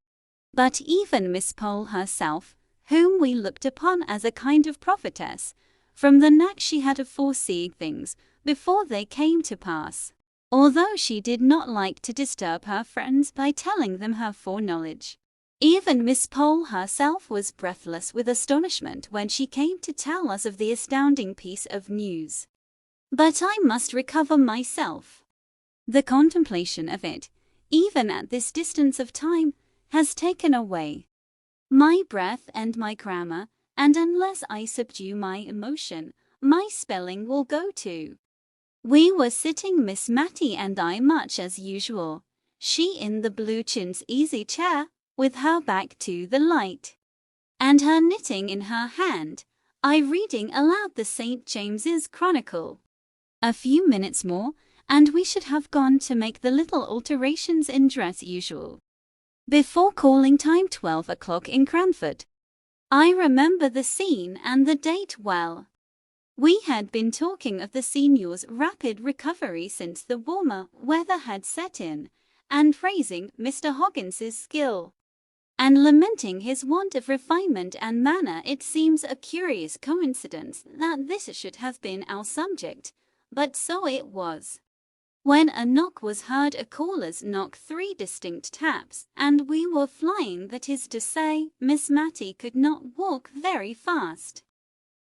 but even Miss Pole herself, whom we looked upon as a kind of prophetess, from the knack she had of foreseeing things before they came to pass, although she did not like to disturb her friends by telling them her foreknowledge. Even Miss Pole herself was breathless with astonishment when she came to tell us of the astounding piece of news. But I must recover myself. The contemplation of it, even at this distance of time, has taken away my breath and my grammar, and unless I subdue my emotion, my spelling will go too. We were sitting, Miss Mattie and I, much as usual, she in the blue chintz easy chair, with her back to the light, and her knitting in her hand, I reading aloud the St. James's Chronicle. A few minutes more, and we should have gone to make the little alterations in dress usual, before calling time 12 o'clock in Cranford. I remember the scene and the date well. We had been talking of the senior's rapid recovery since the warmer weather had set in, and praising Mr. Hoggins's skill, and lamenting his want of refinement and manner. It seems a curious coincidence that this should have been our subject, but so it was. When a knock was heard, a caller's knock, 3 distinct taps, and we were flying. That is to say, Miss Matty could not walk very fast.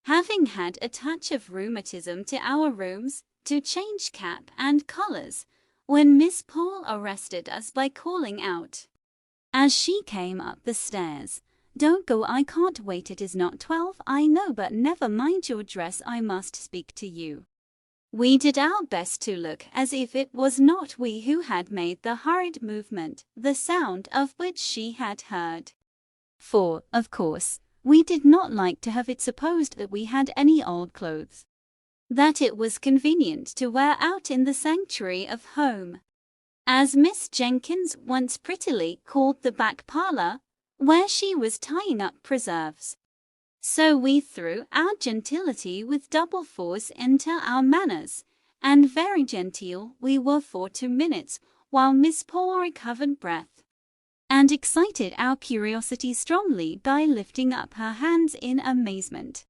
Having had a touch of rheumatism to our rooms, to change cap and collars, when Miss Paul arrested us by calling out, as she came up the stairs, "Don't go, I can't wait, it is not 12, I know, but never mind your dress, I must speak to you." We did our best to look as if it was not we who had made the hurried movement, the sound of which she had heard. For, of course, we did not like to have it supposed that we had any old clothes, that it was convenient to wear out in the sanctuary of home, as Miss Jenkins once prettily called the back parlour, where she was tying up preserves. So we threw our gentility with double force into our manners, and very genteel we were for 2 minutes, while Miss Paul recovered breath, and excited our curiosity strongly by lifting up her hands in amazement,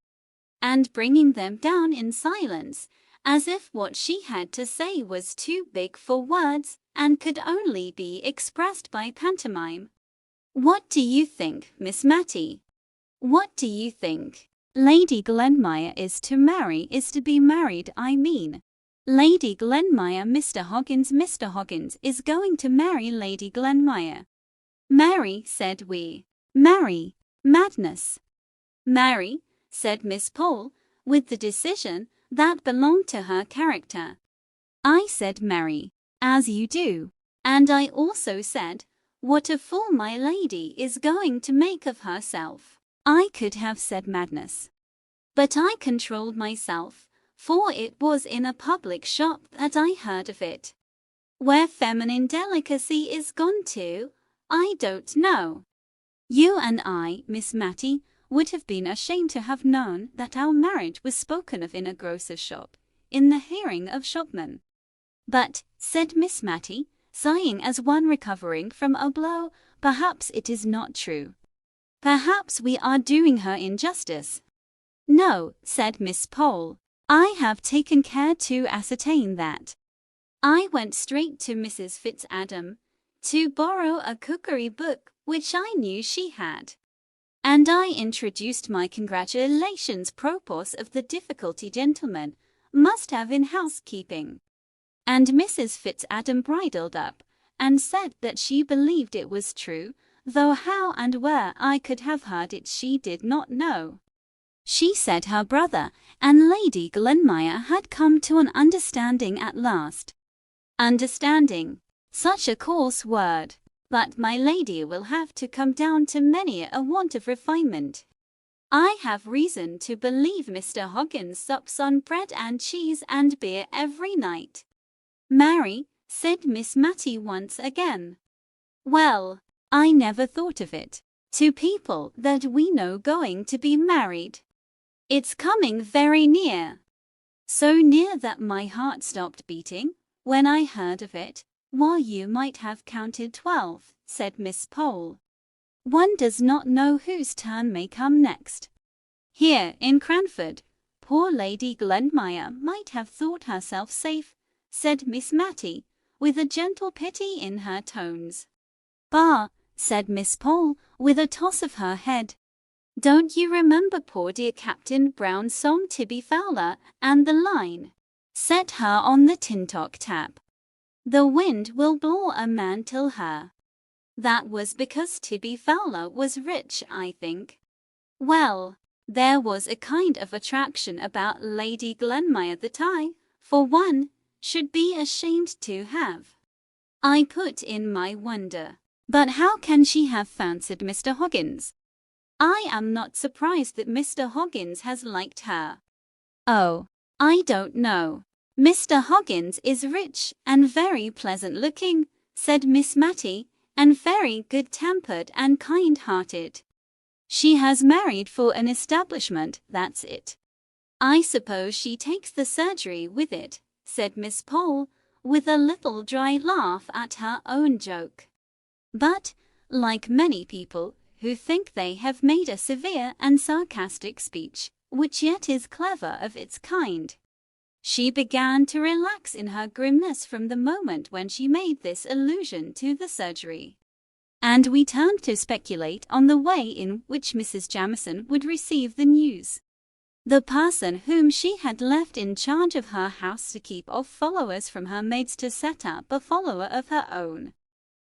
and bringing them down in silence, as if what she had to say was too big for words, and could only be expressed by pantomime. "What do you think, Miss Matty? What do you think? Lady Glenmire is to be married, I mean. Lady Glenmire, Mr. Hoggins is going to marry Lady Glenmire." "Marry," said we. "Marry. Madness." "Marry," said Miss Paul, with the decision that belonged to her character. I said marry, as you do, and I also said, "What a fool my lady is going to make of herself." I could have said madness, but I controlled myself, for it was in a public shop that I heard of it. Where feminine delicacy is gone to, I don't know. You and I, Miss Matty, would have been ashamed to have known that our marriage was spoken of in a grocer's shop, in the hearing of shopmen. "But," said Miss Matty, sighing as one recovering from a blow, "perhaps it is not true. Perhaps we are doing her injustice." "No," said Miss Paul, "I have taken care to ascertain that. I went straight to Mrs. Fitzadam to borrow a cookery book which I knew she had, and I introduced my congratulations propos of the difficulty gentlemen must have in housekeeping, and Mrs. Fitzadam bridled up and said that she believed it was true, though how and where I could have heard it she did not know. She said her brother and Lady Glenmire had come to an understanding at last. Understanding, such a coarse word, but my lady will have to come down to many a want of refinement. I have reason to believe Mr. Hoggins sups on bread and cheese and beer every night." "Marry," said Miss Matty once again. "Well, I never thought of it. To people that we know going to be married. It's coming very near. So near that my heart stopped beating when I heard of it, while you might have counted 12, said Miss Pole. "One does not know whose turn may come next. Here in Cranford, poor Lady Glenmire might have thought herself safe," said Miss Matty, with a gentle pity in her tones. "Bah!" said Miss Pole, with a toss of her head. "Don't you remember poor dear Captain Brown's song Tibby Fowler, and the line, 'Set her on the Tintock tap. The wind will blow a man till her'? That was because Tibby Fowler was rich, I think. Well, there was a kind of attraction about Lady Glenmire that I, for one, should be ashamed to have." I put in my wonder. "But how can she have fancied Mr. Hoggins? I am not surprised that Mr. Hoggins has liked her." "Oh, I don't know. Mr. Hoggins is rich and very pleasant-looking," said Miss Matty, "and very good-tempered and kind-hearted. She has married for an establishment, that's it." "I suppose she takes the surgery with it," said Miss Pole, with a little dry laugh at her own joke. But, like many people who think they have made a severe and sarcastic speech, which yet is clever of its kind, She began to relax in her grimness from the moment when she made this allusion to the surgery. And we turned to speculate on the way in which Mrs. Jamieson would receive the news. The person whom she had left in charge of her house to keep off followers from her maids to set up a follower of her own.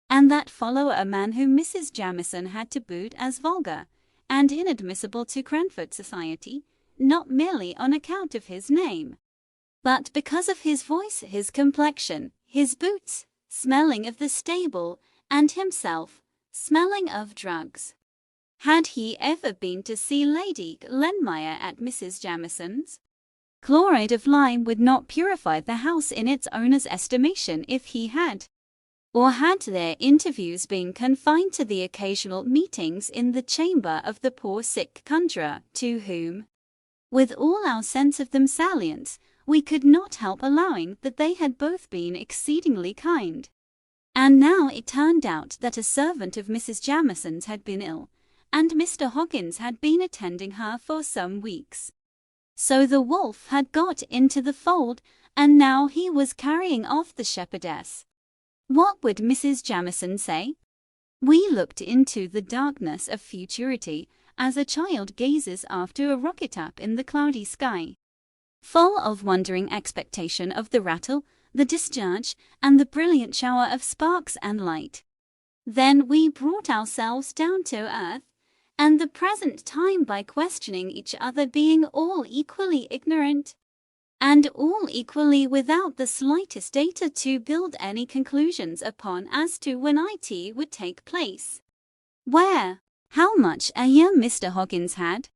And that follower a man whom Mrs. Jamieson had to boot as vulgar and inadmissible to Cranford society, not merely on account of his name, but because of his voice, his complexion, his boots, smelling of the stable, and himself, smelling of drugs. Had he ever been to see Lady Glenmire at Mrs. Jamieson's? Chloride of lime would not purify the house in its owner's estimation if he had. Or had their interviews been confined to the occasional meetings in the chamber of the poor sick conjurer, to whom, with all our sense of them salience, we could not help allowing that they had both been exceedingly kind. And now it turned out that a servant of Mrs. Jamieson's had been ill, and Mr. Hoggins had been attending her for some weeks. So the wolf had got into the fold, and now he was carrying off the shepherdess. What would Mrs. Jamieson say? We looked into the darkness of futurity as a child gazes after a rocket up in the cloudy sky, full of wondering expectation of the rattle, the discharge, and the brilliant shower of sparks and light. Then we brought ourselves down to earth, and the present time by questioning each other, being all equally ignorant, and all equally without the slightest data to build any conclusions upon as to when it would take place, where, how much a year Mr. Hoggins had,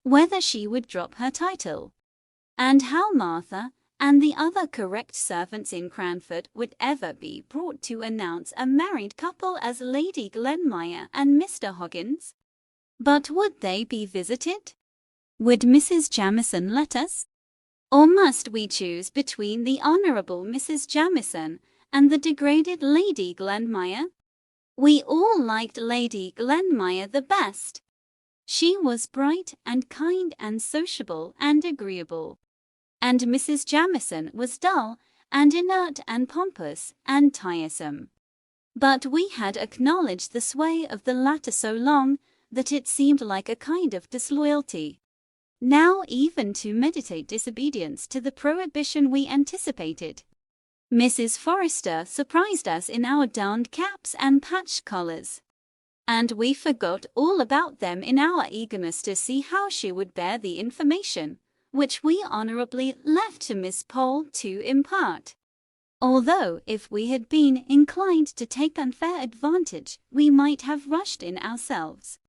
whether she would drop her title, and how Martha and the other correct servants in Cranford would ever be brought to announce a married couple as Lady Glenmire and Mr. Hoggins. But would they be visited? Would Mrs. Jamieson let us? Or must we choose between the Honourable Mrs. Jamieson and the degraded Lady Glenmire? We all liked Lady Glenmire the best. She was bright and kind and sociable and agreeable, and Mrs. Jamieson was dull and inert and pompous and tiresome. But we had acknowledged the sway of the latter so long that it seemed like a kind of disloyalty now even to meditate disobedience to the prohibition we anticipated. Mrs. Forrester surprised us in our darned caps and patched collars, and we forgot all about them in our eagerness to see how she would bear the information which we honourably left to Miss Pole to impart. Although if we had been inclined to take unfair advantage, we might have rushed in ourselves,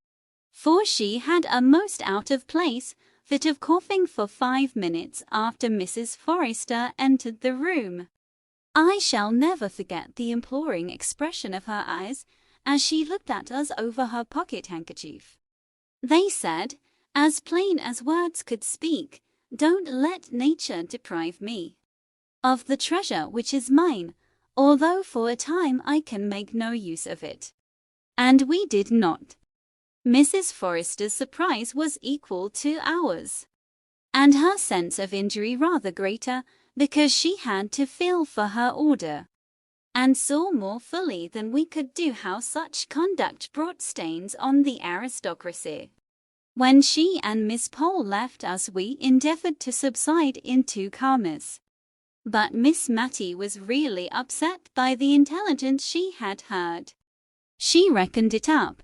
for she had a most out-of-place fit of coughing for 5 minutes after Mrs. Forrester entered the room. I shall never forget the imploring expression of her eyes as she looked at us over her pocket-handkerchief. They said, as plain as words could speak, "Don't let nature deprive me of the treasure which is mine, although for a time I can make no use of it." And we did not. Mrs. Forrester's surprise was equal to ours, and her sense of injury rather greater, because she had to feel for her order, and saw more fully than we could do how such conduct brought stains on the aristocracy. When she and Miss Pole left us, we endeavoured to subside into calmness, but Miss Mattie was really upset by the intelligence she had heard. She reckoned it up,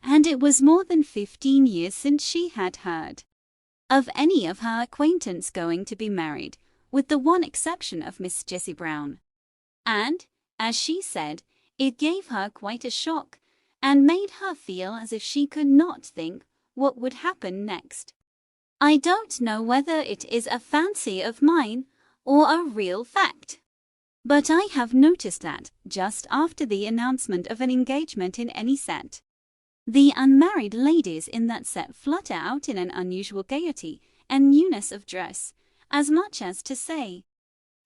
and it was more than 15 years since she had heard of any of her acquaintance going to be married, with the one exception of Miss Jessie Brown. And, as she said, it gave her quite a shock, and made her feel as if she could not think what would happen next. I don't know whether it is a fancy of mine or a real fact, but I have noticed that, just after the announcement of an engagement in any set, the unmarried ladies in that set flutter out in an unusual gaiety and newness of dress, as much as to say,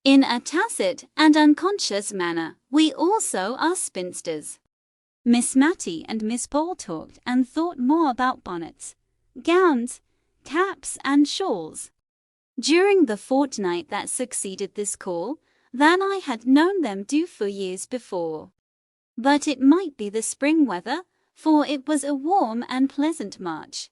in a tacit and unconscious manner, "We also are spinsters." Miss Mattie and Miss Pole talked and thought more about bonnets, gowns, caps, and shawls, during the fortnight that succeeded this call than I had known them do for years before. But it might be the spring weather, for it was a warm and pleasant March,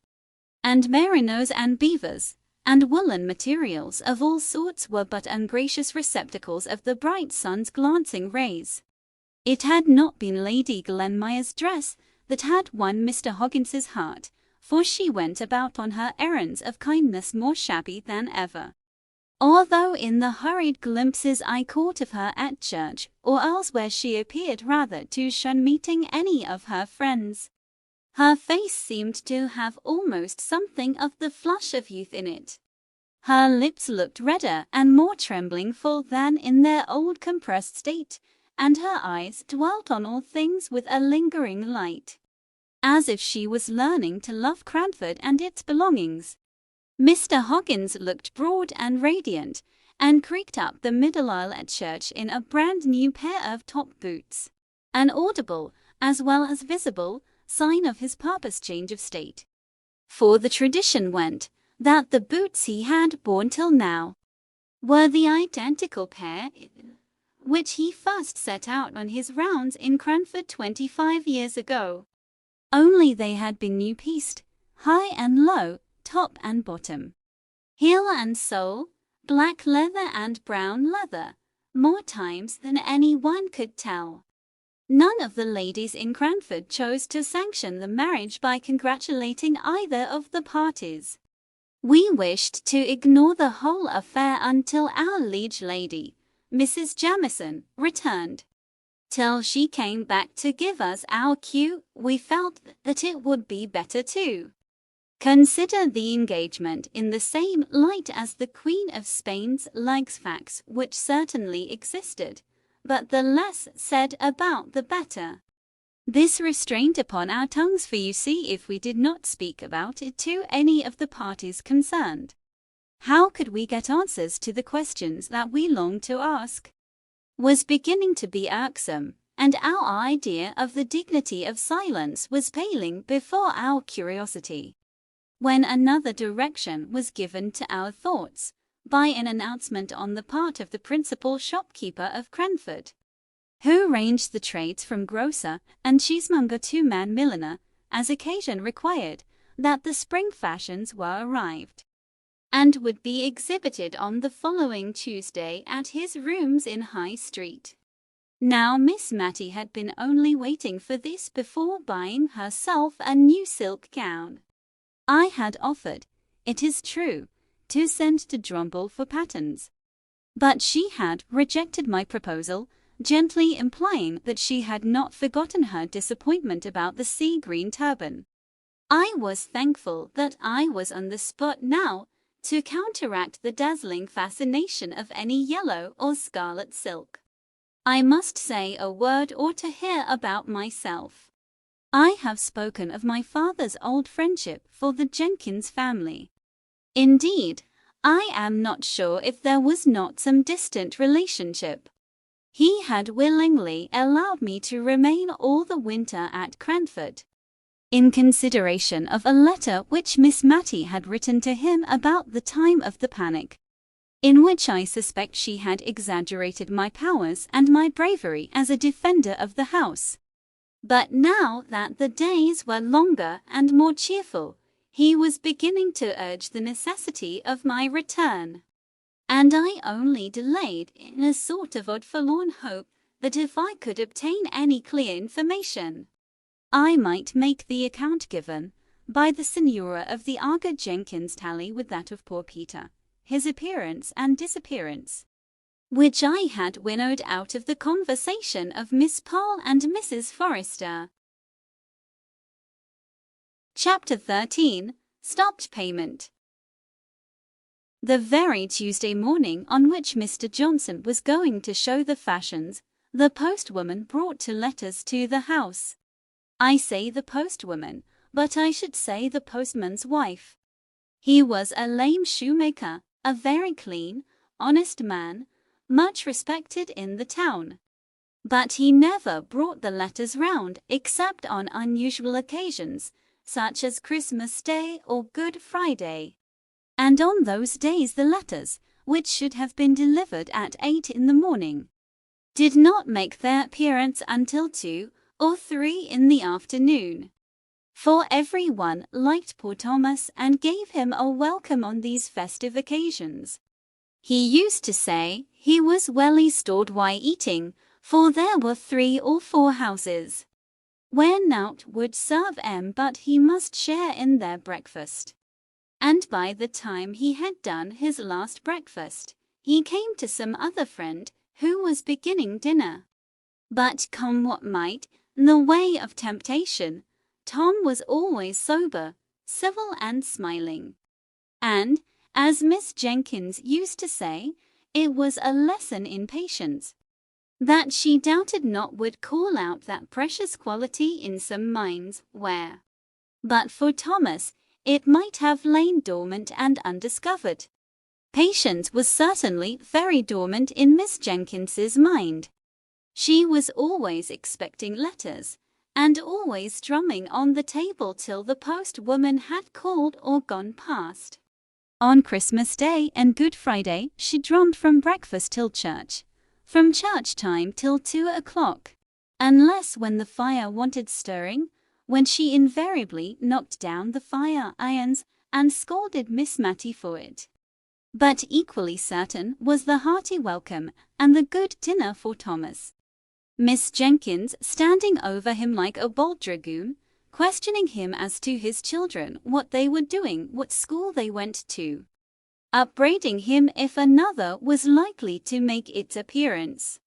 and merinos and beavers and woolen materials of all sorts were but ungracious receptacles of the bright sun's glancing rays. It had not been Lady Glenmire's dress that had won Mr. Hoggins's heart, for she went about on her errands of kindness more shabby than ever. Although in the hurried glimpses I caught of her at church or elsewhere she appeared rather to shun meeting any of her friends. Her face seemed to have almost something of the flush of youth in it. Her lips looked redder and more trembling full than in their old compressed state, and her eyes dwelt on all things with a lingering light, as if she was learning to love Cranford and its belongings. Mr. Hoggins looked broad and radiant, and creaked up the middle aisle at church in a brand-new pair of top boots, an audible, as well as visible, sign of his papa's change of state. For the tradition went that the boots he had worn till now were the identical pair which he first set out on his rounds in Cranford 25 years ago. Only they had been new-pieced, high and low, top and bottom, heel and sole, black leather and brown leather, more times than any one could tell. None of the ladies in Cranford chose to sanction the marriage by congratulating either of the parties. We wished to ignore the whole affair until our liege lady, Mrs. Jamieson, returned. Till she came back to give us our cue, we felt that it would be better to consider the engagement in the same light as the Queen of Spain's likes facts, which certainly existed, but the less said about the better. This restraint upon our tongues, for you see, if we did not speak about it to any of the parties concerned, how could we get answers to the questions that we longed to ask? Was beginning to be irksome, and our idea of the dignity of silence was paling before our curiosity, when another direction was given to our thoughts by an announcement on the part of the principal shopkeeper of Cranford, who ranged the trades from grocer and cheesemonger to man milliner, as occasion required, that the spring fashions were arrived, and would be exhibited on the following Tuesday at his rooms in High Street. Now Miss Matty had been only waiting for this before buying herself a new silk gown. I had offered, it is true, to send to Drumble for patterns, but she had rejected my proposal, gently implying that she had not forgotten her disappointment about the sea-green turban. I was thankful that I was on the spot now to counteract the dazzling fascination of any yellow or scarlet silk. I must say a word or two here about myself. I have spoken of my father's old friendship for the Jenkins family. Indeed, I am not sure if there was not some distant relationship. He had willingly allowed me to remain all the winter at Cranford, in consideration of a letter which Miss Matty had written to him about the time of the panic, in which I suspect she had exaggerated my powers and my bravery as a defender of the house. But now that the days were longer and more cheerful, he was beginning to urge the necessity of my return, and I only delayed in a sort of odd forlorn hope that if I could obtain any clear information, I might make the account given by the Signora of the Arga Jenkins tally with that of poor Peter, his appearance and disappearance, which I had winnowed out of the conversation of Miss Paul and Mrs. Forrester. Chapter 13. Stopped Payment. The very Tuesday morning on which Mr. Johnson was going to show the fashions, the postwoman brought 2 letters to the house. I say the postwoman, but I should say the postman's wife. He was a lame shoemaker, a very clean, honest man, much respected in the town. But he never brought the letters round except on unusual occasions, such as Christmas Day or Good Friday. And on those days the letters, which should have been delivered at 8 in the morning, did not make their appearance until 2 or 3 in the afternoon. For everyone liked poor Thomas and gave him a welcome on these festive occasions. He used to say he was welly stored while eating, for there were 3 or 4 houses where nought would serve but he must share in their breakfast. And by the time he had done his last breakfast, he came to some other friend who was beginning dinner. But come what might, in the way of temptation, Tom was always sober, civil and smiling. And, as Miss Jenkins used to say, it was a lesson in patience that she doubted not would call out that precious quality in some minds where, but for Thomas, it might have lain dormant and undiscovered. Patience was certainly very dormant in Miss Jenkins's mind. She was always expecting letters, and always drumming on the table till the postwoman had called or gone past. On Christmas Day and Good Friday she drummed from breakfast till church, from church time till 2 o'clock, unless when the fire wanted stirring, when she invariably knocked down the fire irons and scolded Miss Matty for it. But equally certain was the hearty welcome and the good dinner for Thomas. Miss Jenkins standing over him like a bold dragoon, questioning him as to his children, what they were doing, what school they went to, upbraiding him if another was likely to make its appearance,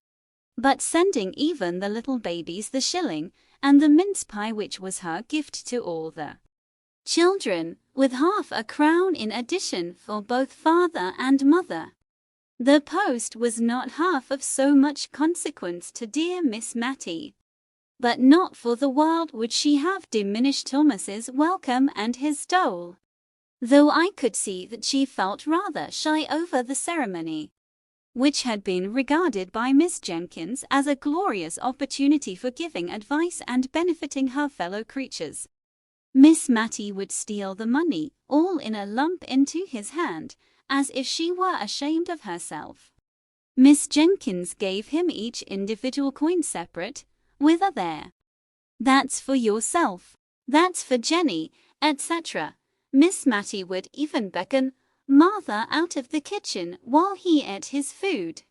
but sending even the little babies the shilling and the mince pie which was her gift to all the children, with half a crown in addition for both father and mother. The post was not half of so much consequence to dear Miss Matty, but not for the world would she have diminished Thomas's welcome and his dole, though I could see that she felt rather shy over the ceremony, which had been regarded by Miss Jenkins as a glorious opportunity for giving advice and benefiting her fellow creatures. Miss Matty would steal the money, all in a lump, into his hand, as if she were ashamed of herself. Miss Jenkins gave him each individual coin separate, with a "there, that's for yourself, that's for Jenny," etc. Miss Matty would even beckon Martha out of the kitchen while he ate his food,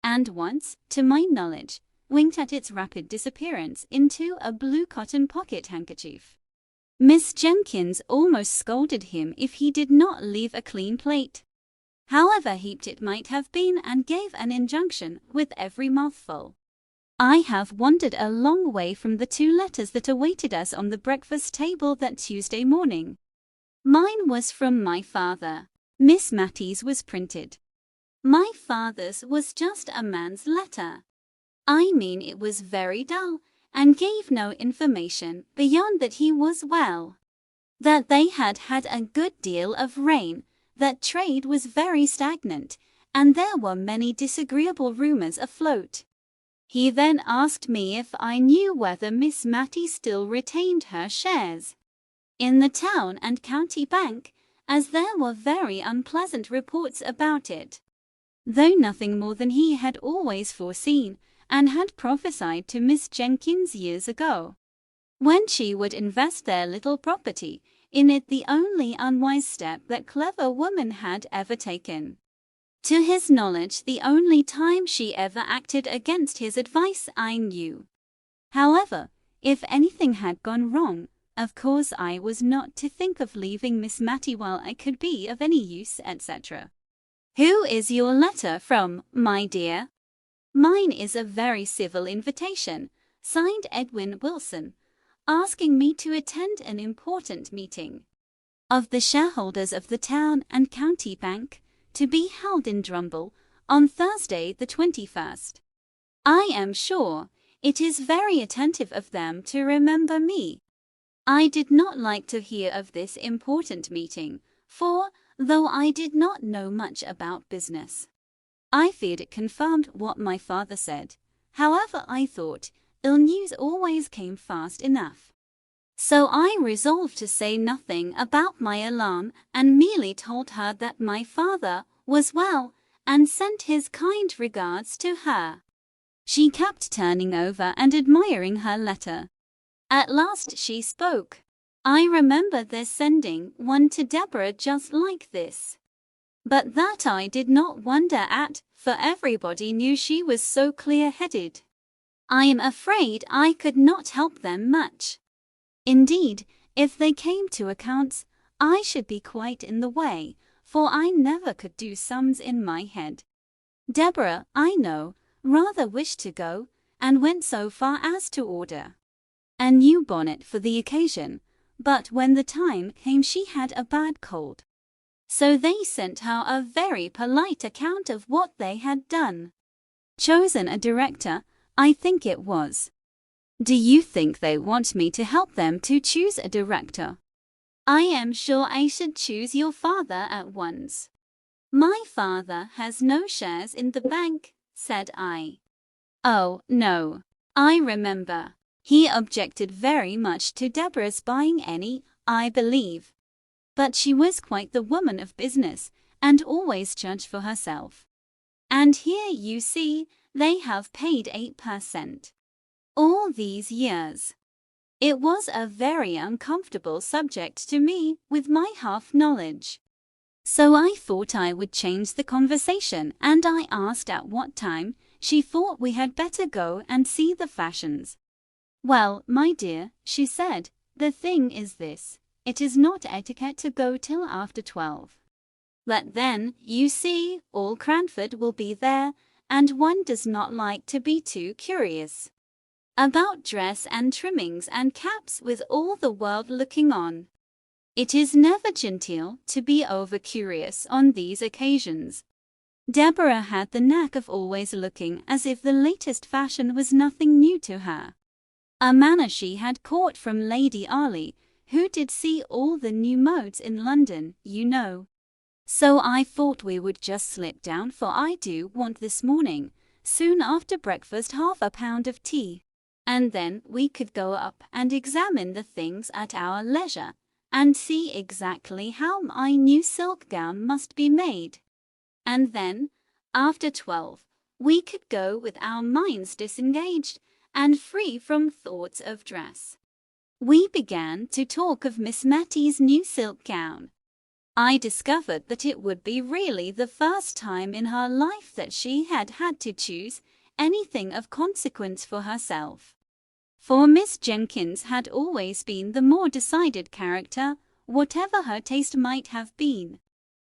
and once, to my knowledge, winked at its rapid disappearance into a blue cotton pocket handkerchief. Miss Jenkins almost scolded him if he did not leave a clean plate, however heaped it might have been, and gave an injunction with every mouthful. I have wandered a long way from the 2 letters that awaited us on the breakfast table that Tuesday morning. Mine was from my father. Miss Matty's was printed. My father's was just a man's letter. I mean, it was very dull, and gave no information beyond that he was well, that they had had a good deal of rain, that trade was very stagnant, and there were many disagreeable rumours afloat. He then asked me if I knew whether Miss Matty still retained her shares in the town and county bank, as there were very unpleasant reports about it, though nothing more than he had always foreseen and had prophesied to Miss Jenkins years ago, when she would invest their little property in it, the only unwise step that clever woman had ever taken. To his knowledge, the only time she ever acted against his advice, I knew. However, if anything had gone wrong, of course I was not to think of leaving Miss Matty while I could be of any use, etc. Who is your letter from, my dear? Mine is a very civil invitation, signed Edwin Wilson, asking me to attend an important meeting of the shareholders of the town and county bank, to be held in Drumble on Thursday the 21st. I am sure it is very attentive of them to remember me. I did not like to hear of this important meeting, for, though I did not know much about business, I feared it confirmed what my father said. However, I thought ill news always came fast enough. So I resolved to say nothing about my alarm and merely told her that my father was well and sent his kind regards to her. She kept turning over and admiring her letter. At last she spoke. I remember their sending one to Deborah just like this. But that I did not wonder at, for everybody knew she was so clear-headed. I am afraid I could not help them much. Indeed, if they came to accounts, I should be quite in the way, for I never could do sums in my head. Deborah, I know, rather wished to go, and went so far as to order a new bonnet for the occasion, but when the time came she had a bad cold. So they sent her a very polite account of what they had done. Chosen a director, I think it was. Do you think they want me to help them to choose a director? I am sure I should choose your father at once. My father has no shares in the bank, said I. Oh, no. I remember. He objected very much to Deborah's buying any, I believe. But she was quite the woman of business, and always judged for herself. And here you see, they have paid 8%. All these years. It was a very uncomfortable subject to me, with my half-knowledge. So I thought I would change the conversation, and I asked at what time she thought we had better go and see the fashions. Well, my dear, she said, the thing is this, it is not etiquette to go till after 12. But then, you see, all Cranford will be there, and one does not like to be too curious about dress and trimmings and caps with all the world looking on. It is never genteel to be over-curious on these occasions. Deborah had the knack of always looking as if the latest fashion was nothing new to her. A manner she had caught from Lady Arley, who did see all the new modes in London, you know. So I thought we would just slip down, for I do want this morning, soon after breakfast, half a pound of tea. And then we could go up and examine the things at our leisure, and see exactly how my new silk gown must be made. And then, after 12, we could go with our minds disengaged and free from thoughts of dress. We began to talk of Miss Mattie's new silk gown. I discovered that it would be really the first time in her life that she had had to choose anything of consequence for herself. For Miss Jenkins had always been the more decided character, whatever her taste might have been.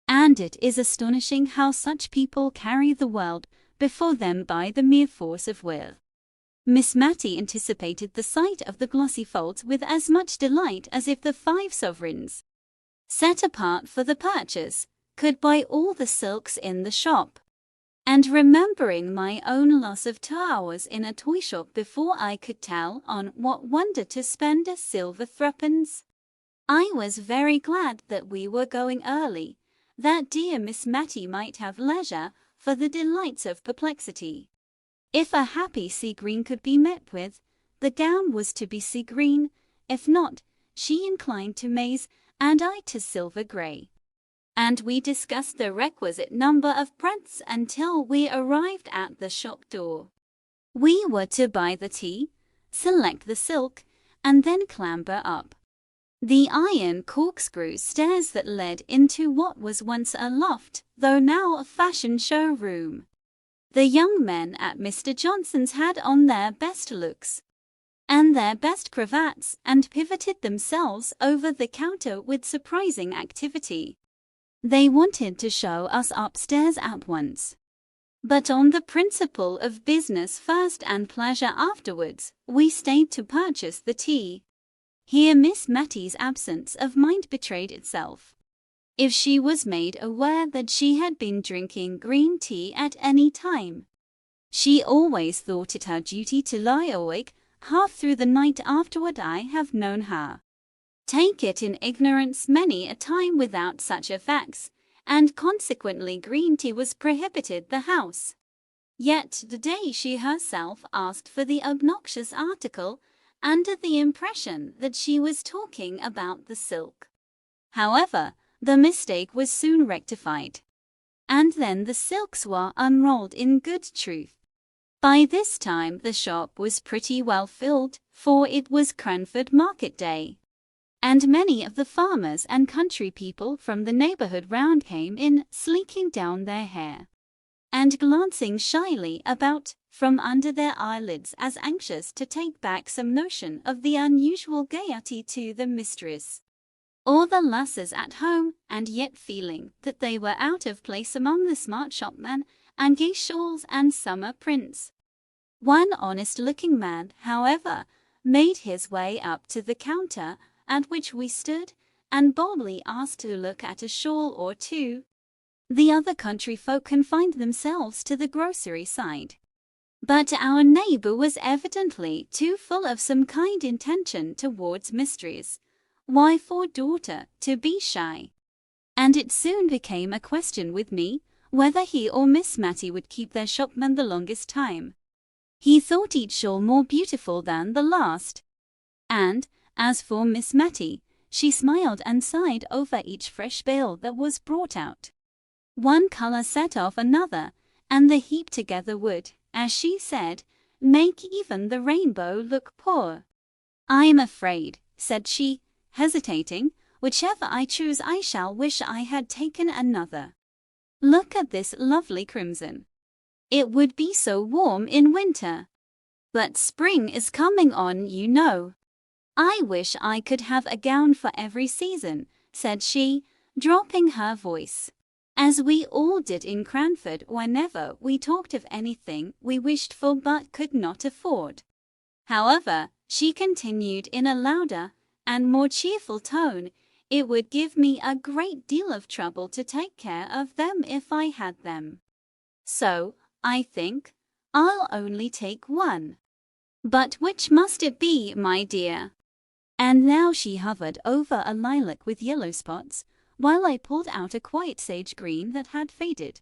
And it is astonishing how such people carry the world before them by the mere force of will. Miss Mattie anticipated the sight of the glossy folds with as much delight as if the 5 sovereigns, set apart for the purchase, could buy all the silks in the shop. And remembering my own loss of 2 hours in a toy shop before I could tell on what wonder to spend a silver 3d, I was very glad that we were going early, that dear Miss Mattie might have leisure for the delights of perplexity. If a happy sea green could be met with, the gown was to be sea green; if not, she inclined to maize, and I to silver grey. And we discussed the requisite number of prints until we arrived at the shop door. We were to buy the tea, select the silk, and then clamber up the iron corkscrew stairs that led into what was once a loft, though now a fashion show-room. The young men at Mr. Johnson's had on their best looks and their best cravats, and pivoted themselves over the counter with surprising activity. They wanted to show us upstairs at once. But on the principle of business first and pleasure afterwards, we stayed to purchase the tea. Here Miss Mattie's absence of mind betrayed itself. If she was made aware that she had been drinking green tea at any time, she always thought it her duty to lie awake half through the night afterward. I have known her take it in ignorance many a time without such effects, and consequently green tea was prohibited the house. Yet the day she herself asked for the obnoxious article, under the impression that she was talking about the silk. However, the mistake was soon rectified, and then the silks were unrolled in good truth. By this time the shop was pretty well filled, for it was Cranford market day, and many of the farmers and country people from the neighborhood round came in, sleeking down their hair, and glancing shyly about from under their eyelids, as anxious to take back some notion of the unusual gaiety to the mistress, or the lasses at home, and yet feeling that they were out of place among the smart shopmen and gay shawls and summer prints. One honest-looking man, however, made his way up to the counter at which we stood, and boldly asked to look at a shawl or two. The other country folk confined themselves to the grocery side, but our neighbor was evidently too full of some kind intention towards mistress, wife or daughter, to be shy, and it soon became a question with me whether he or Miss Matty would keep their shopman the longest time. He thought each shawl more beautiful than the last, and as for Miss Matty, she smiled and sighed over each fresh bale that was brought out. One color set off another, and the heap together would, as she said, make even the rainbow look poor. "I'm afraid," said she, hesitating, "whichever I choose I shall wish I had taken another. Look at this lovely crimson. It would be so warm in winter. But spring is coming on, you know. I wish I could have a gown for every season," said she, dropping her voice, as we all did in Cranford whenever we talked of anything we wished for but could not afford. However, she continued in a louder and more cheerful tone, "It would give me a great deal of trouble to take care of them if I had them. So, I think, I'll only take one. But which must it be, my dear?" And now she hovered over a lilac with yellow spots, while I pulled out a quiet sage green that had faded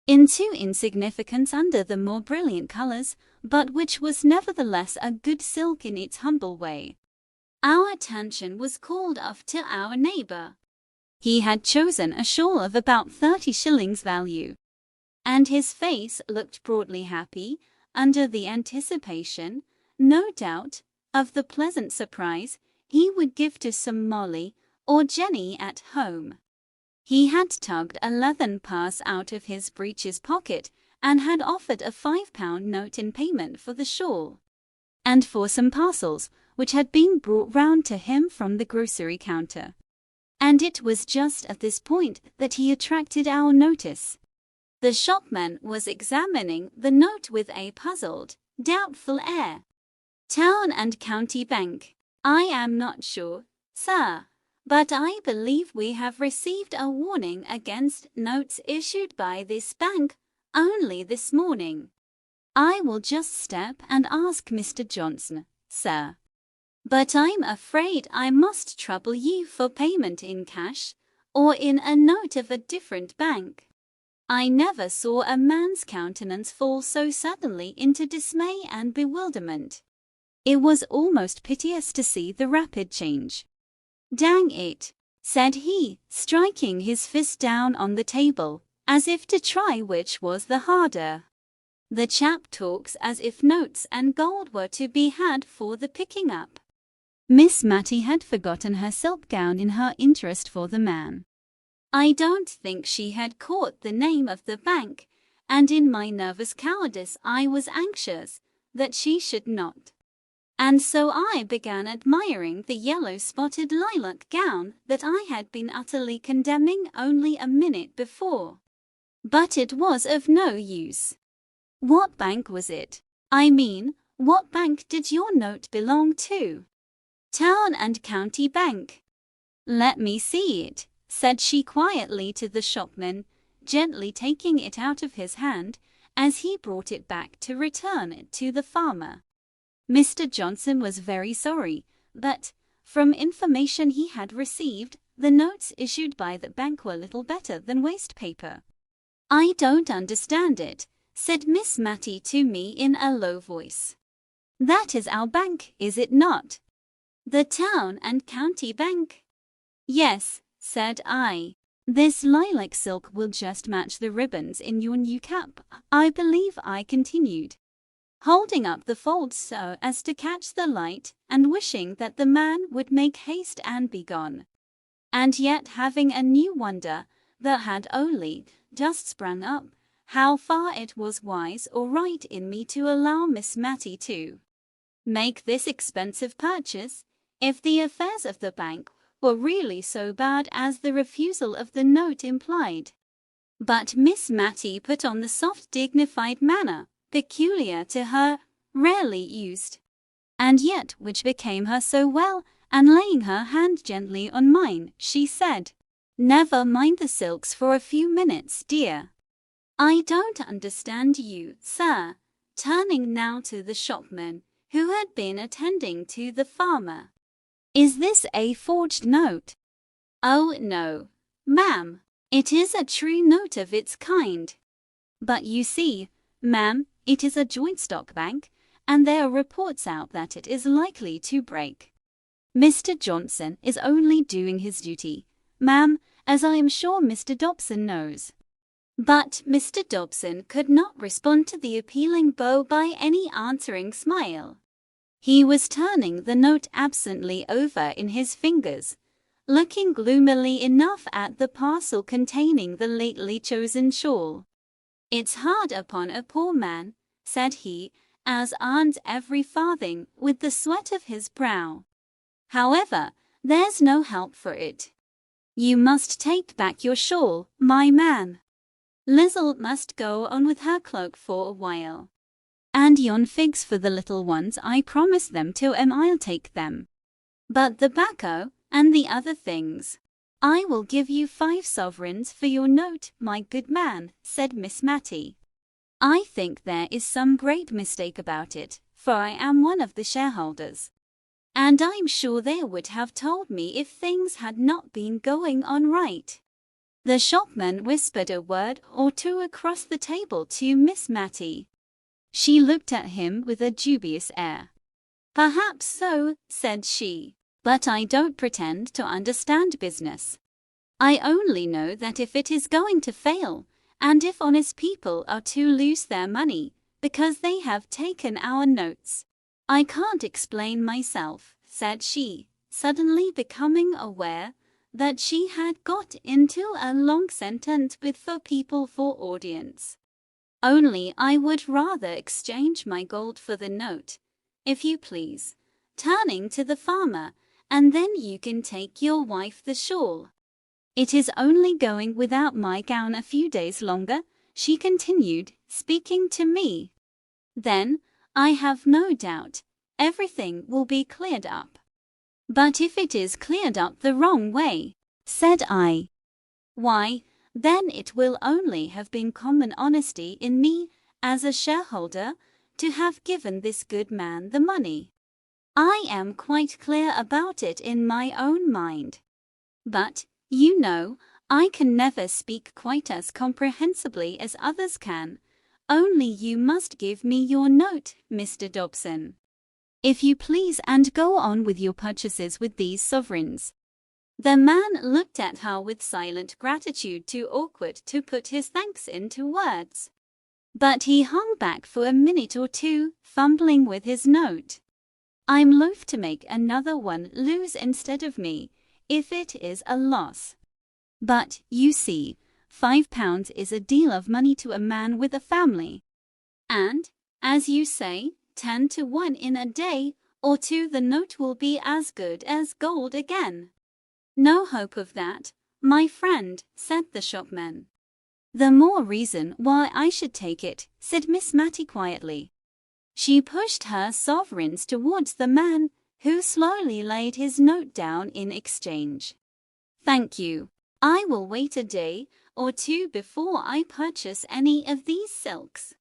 into insignificance under the more brilliant colors, but which was nevertheless a good silk in its humble way. Our attention was called off to our neighbor. He had chosen a shawl of about 30 shillings value, and his face looked broadly happy under the anticipation, no doubt, of the pleasant surprise he would give to some Molly or Jenny at home. He had tugged a leathern purse out of his breeches pocket and had offered a £5 note in payment for the shawl, and for some parcels which had been brought round to him from the grocery counter. And it was just at this point that he attracted our notice. The shopman was examining the note with a puzzled, doubtful air. "Town and County Bank. I am not sure, sir, but I believe we have received a warning against notes issued by this bank only this morning. I will just step and ask Mr. Johnson, sir. But I'm afraid I must trouble you for payment in cash, or in a note of a different bank." I never saw a man's countenance fall so suddenly into dismay and bewilderment. It was almost piteous to see the rapid change. "Dang it," said he, striking his fist down on the table, as if to try which was the harder. "The chap talks as if notes and gold were to be had for the picking up." Miss Matty had forgotten her silk gown in her interest for the man. I don't think she had caught the name of the bank, and in my nervous cowardice I was anxious that she should not. And so I began admiring the yellow-spotted lilac gown that I had been utterly condemning only a minute before. But it was of no use. What bank was it? I mean, what bank did your note belong to? "Town and County Bank." "Let me see it," said she quietly to the shopman, gently taking it out of his hand as he brought it back to return it to the farmer. Mr. Johnson was very sorry, but, from information he had received, the notes issued by the bank were little better than waste paper. "I don't understand it," said Miss Matty to me in a low voice. That is our bank, is it not? The town and county bank? Yes, said I. This lilac silk will just match the ribbons in your new cap, I believe, I continued, holding up the folds so as to catch the light and wishing that the man would make haste and be gone. And yet having a new wonder that had only just sprung up, how far it was wise or right in me to allow Miss Matty to make this expensive purchase, if the affairs of the bank were really so bad as the refusal of the note implied. But Miss Matty put on the soft dignified manner peculiar to her, rarely used, and yet which became her so well, and laying her hand gently on mine, she said, "Never mind the silks for a few minutes, dear. I don't understand you, sir," turning now to the shopman, who had been attending to the farmer. "Is this a forged note?" "Oh, no, ma'am. It is a true note of its kind. But you see, ma'am, it is a joint stock bank, and there are reports out that it is likely to break. Mr. Johnson is only doing his duty, ma'am, as I am sure Mr. Dobson knows." But Mr. Dobson could not respond to the appealing bow by any answering smile. He was turning the note absently over in his fingers, looking gloomily enough at the parcel containing the lately chosen shawl. "It's hard upon a poor man," said he, as earned every farthing with the sweat of his brow. "However, there's no help for it. You must take back your shawl, my man. Lizzle must go on with her cloak for a while. And yon figs for the little ones, I promised them to I'll take them. But the bacco, and the other things, I will give you 5 sovereigns for your note, my good man," said Miss Matty. "I think there is some great mistake about it, for I am one of the shareholders, and I'm sure they would have told me if things had not been going on right." The shopman whispered a word or two across the table to Miss Matty. She looked at him with a dubious air. "Perhaps so," said she, "but I don't pretend to understand business. I only know that if it is going to fail, and if honest people are to lose their money because they have taken our notes, I can't explain myself," said she, suddenly becoming aware that she had got into a long sentence with "for people" for audience. "Only I would rather exchange my gold for the note, if you please," turning to the farmer, "and then you can take your wife the shawl. It is only going without my gown a few days longer," she continued, speaking to me. "Then, I have no doubt, everything will be cleared up." "But if it is cleared up the wrong way," said I, "why, then it will only have been common honesty in me, as a shareholder, to have given this good man the money. I am quite clear about it in my own mind. But, you know, I can never speak quite as comprehensibly as others can. Only you must give me your note, Mr. Dobson, if you please, and go on with your purchases with these sovereigns." The man looked at her with silent gratitude, too awkward to put his thanks into words. But he hung back for a minute or two, fumbling with his note. "I'm loath to make another one lose instead of me, if it is a loss. But, you see, £5 is a deal of money to a man with a family. And, as you say, 10 to 1 in a day or two the note will be as good as gold again." "No hope of that, my friend," said the shopman. "The more reason why I should take it," said Miss Matty quietly. She pushed her sovereigns towards the man, who slowly laid his note down in exchange. "Thank you. I will wait a day or two before I purchase any of these silks.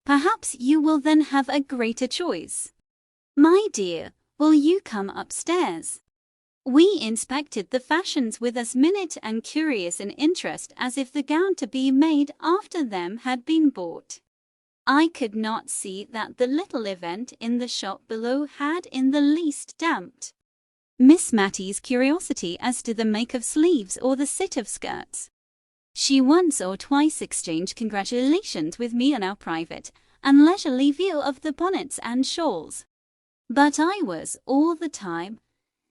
Perhaps you will then have a greater choice. My dear, will you come upstairs?" We inspected the fashions with as minute and curious an interest as if the gown to be made after them had been bought. I could not see that the little event in the shop below had in the least damped Miss Mattie's curiosity as to the make of sleeves or the sit of skirts. She once or twice exchanged congratulations with me on our private and leisurely view of the bonnets and shawls. But I was, all the time,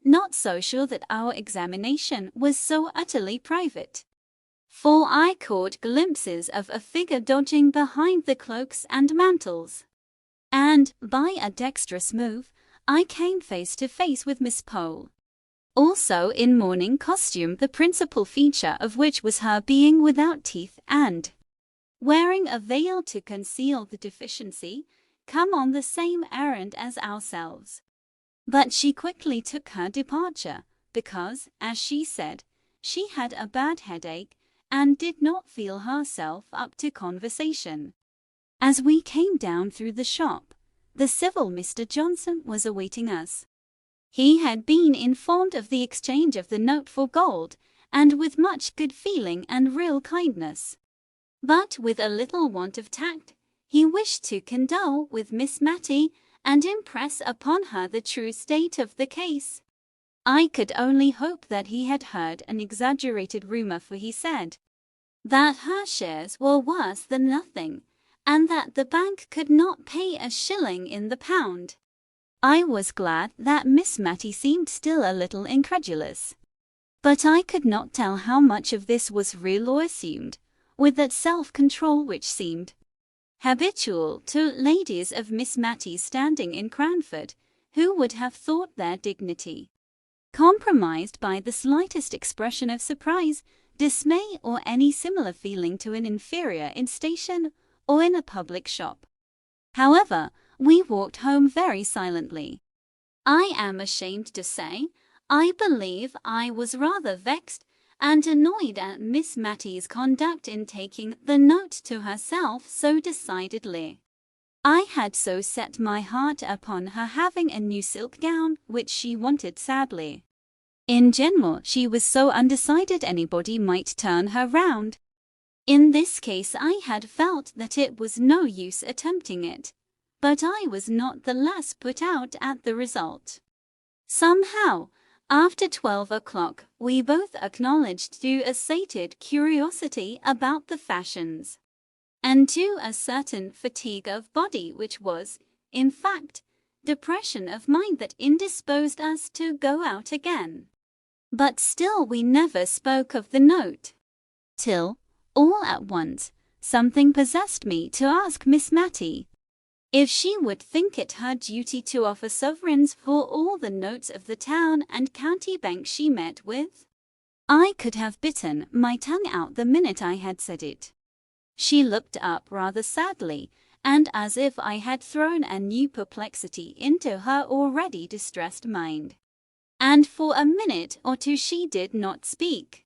not so sure that our examination was so utterly private. For I caught glimpses of a figure dodging behind the cloaks and mantles. And, by a dexterous move, I came face to face with Miss Pole. Also in morning costume, the principal feature of which was her being without teeth and wearing a veil to conceal the deficiency, come on the same errand as ourselves. But she quickly took her departure, because, as she said, she had a bad headache and did not feel herself up to conversation. As we came down through the shop, the civil Mr. Johnson was awaiting us. He had been informed of the exchange of the note for gold, and with much good feeling and real kindness. But with a little want of tact, he wished to condole with Miss Mattie and impress upon her the true state of the case. I could only hope that he had heard an exaggerated rumor, for he said that her shares were worse than nothing, and that the bank could not pay a shilling in the pound. I was glad that Miss Mattie seemed still a little incredulous. But I could not tell how much of this was real or assumed, with that self-control which seemed habitual to ladies of Miss Mattie's standing in Cranford, who would have thought their dignity compromised by the slightest expression of surprise, dismay, or any similar feeling to an inferior in station or in a public shop. However, we walked home very silently. I am ashamed to say, I believe I was rather vexed and annoyed at Miss Mattie's conduct in taking the note to herself so decidedly. I had so set my heart upon her having a new silk gown, which she wanted sadly. In general, she was so undecided anybody might turn her round. In this case I had felt that it was no use attempting it, but I was not the less put out at the result. Somehow, after 12 o'clock, we both acknowledged to a sated curiosity about the fashions, and to a certain fatigue of body which was, in fact, depression of mind that indisposed us to go out again. But still we never spoke of the note, till, all at once, something possessed me to ask Miss Mattie if she would think it her duty to offer sovereigns for all the notes of the town and county bank she met with. I could have bitten my tongue out the minute I had said it. She looked up rather sadly, and as if I had thrown a new perplexity into her already distressed mind. And for a minute or two she did not speak.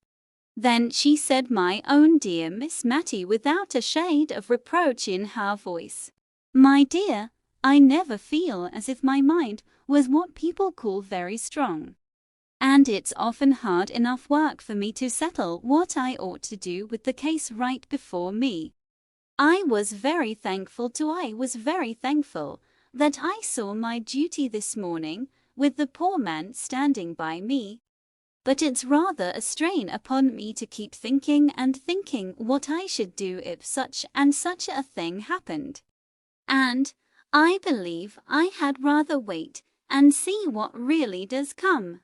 Then she said, "My own dear Miss Mattie," without a shade of reproach in her voice. "My dear, I never feel as if my mind was what people call very strong. And it's often hard enough work for me to settle what I ought to do with the case right before me. I was very thankful that I saw my duty this morning with the poor man standing by me. But it's rather a strain upon me to keep thinking and thinking what I should do if such and such a thing happened. And I believe I had rather wait and see what really does come.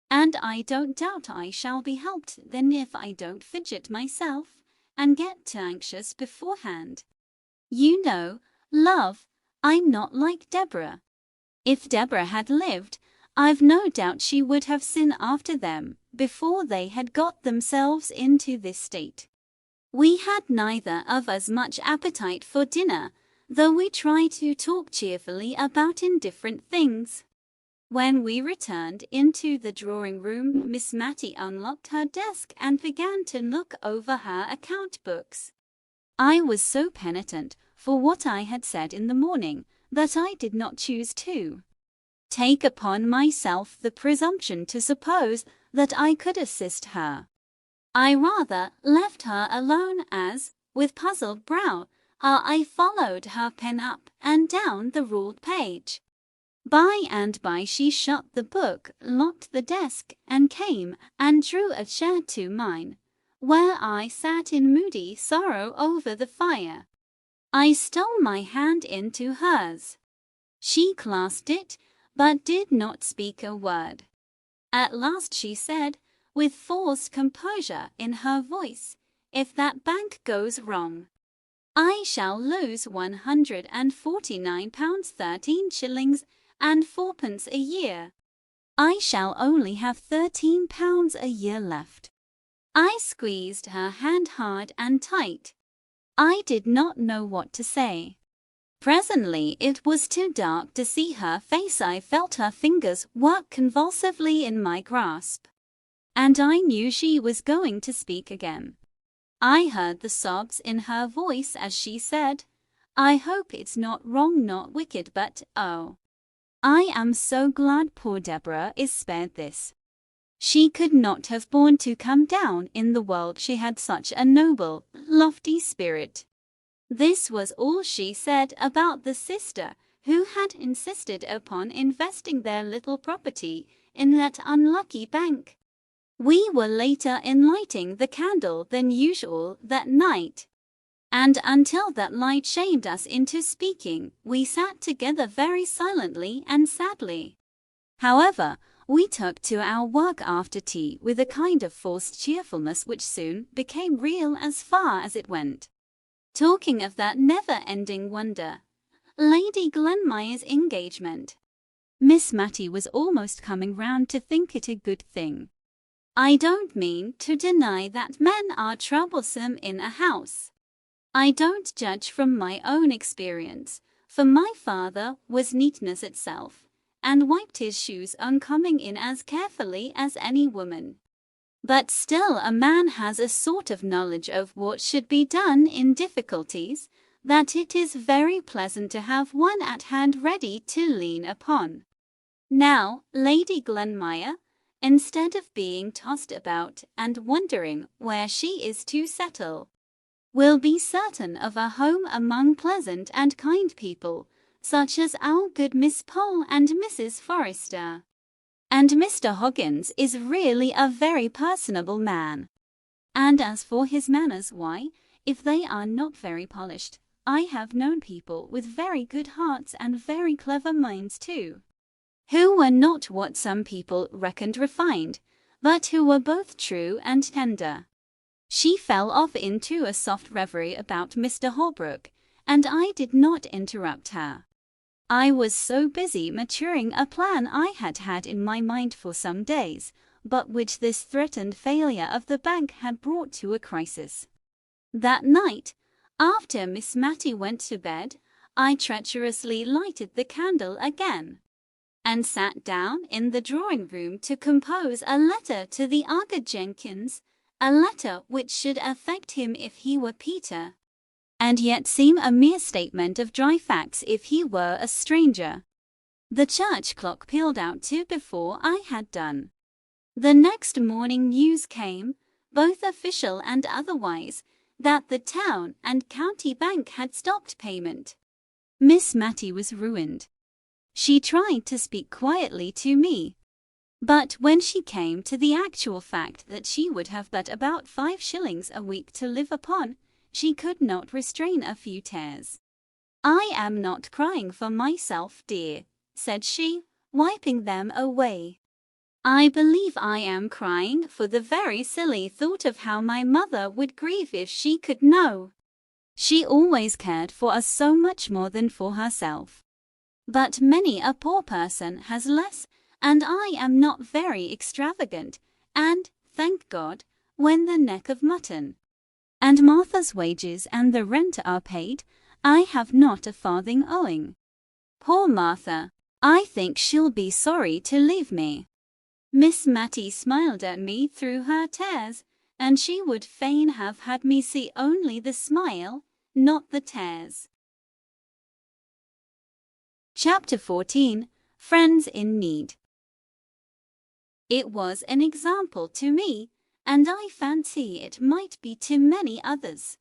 And I don't doubt I shall be helped than if I don't fidget myself and get too anxious beforehand. You know, love, I'm not like Deborah. If Deborah had lived, I've no doubt she would have sinned after them before they had got themselves into this state. We had neither of us much appetite for dinner, though we tried to talk cheerfully about indifferent things. When we returned into the drawing-room, Miss Mattie unlocked her desk and began to look over her account books. I was so penitent for what I had said in the morning that I did not choose to take upon myself the presumption to suppose that I could assist her. I rather left her alone as, with puzzled brow, I followed her pen up and down the ruled page. By and by she shut the book, locked the desk, and came and drew a chair to mine, where I sat in moody sorrow over the fire. I stole my hand into hers. She clasped it, but did not speak a word. At last she said, with forced composure in her voice, "If that bank goes wrong, I shall lose £149 13 shillings and fourpence a year. I shall only have £13 a year left." I squeezed her hand hard and tight. I did not know what to say. Presently it was too dark to see her face. I felt her fingers work convulsively in my grasp, and I knew she was going to speak again. I heard the sobs in her voice as she said, "I hope it's not wrong, not wicked, but oh, I am so glad poor Deborah is spared this. She could not have borne to come down in the world. She had such a noble, lofty spirit." This was all she said about the sister who had insisted upon investing their little property in that unlucky bank. We were later in lighting the candle than usual that night, and until that light shamed us into speaking, we sat together very silently and sadly. However, we took to our work after tea with a kind of forced cheerfulness which soon became real as far as it went. Talking of that never-ending wonder, Lady Glenmire's engagement, Miss Matty was almost coming round to think it a good thing. I don't mean to deny that men are troublesome in a house. I don't judge from my own experience, for my father was neatness itself, and wiped his shoes on coming in as carefully as any woman. But still a man has a sort of knowledge of what should be done in difficulties, that it is very pleasant to have one at hand ready to lean upon. Now, Lady Glenmire, instead of being tossed about and wondering where she is to settle, will be certain of a home among pleasant and kind people, such as our good Miss Pole and Mrs. Forrester. And Mr. Hoggins is really a very personable man. And as for his manners, why, if they are not very polished, I have known people with very good hearts and very clever minds too, who were not what some people reckoned refined, but who were both true and tender. She fell off into a soft reverie about Mr. Holbrook, and I did not interrupt her. I was so busy maturing a plan I had had in my mind for some days, but which this threatened failure of the bank had brought to a crisis. That night, after Miss Matty went to bed, I treacherously lighted the candle again, and sat down in the drawing-room to compose a letter to the Arthur Jenkins, a letter which should affect him if he were Peter, and yet seem a mere statement of dry facts if he were a stranger. The church clock pealed out 2 before I had done. The next morning news came, both official and otherwise, that the town and county bank had stopped payment. Miss Matty was ruined. She tried to speak quietly to me, but when she came to the actual fact that she would have but about 5 shillings a week to live upon, she could not restrain a few tears. "I am not crying for myself, dear," said she, wiping them away. "I believe I am crying for the very silly thought of how my mother would grieve if she could know. She always cared for us so much more than for herself. But many a poor person has less, and I am not very extravagant, and, thank God, when the neck of mutton and Martha's wages and the rent are paid, I have not a farthing owing. Poor Martha, I think she'll be sorry to leave me." Miss Matty smiled at me through her tears, and she would fain have had me see only the smile, not the tears. Chapter 14. Friends in Need. It was an example to me, and I fancy it might be to many others,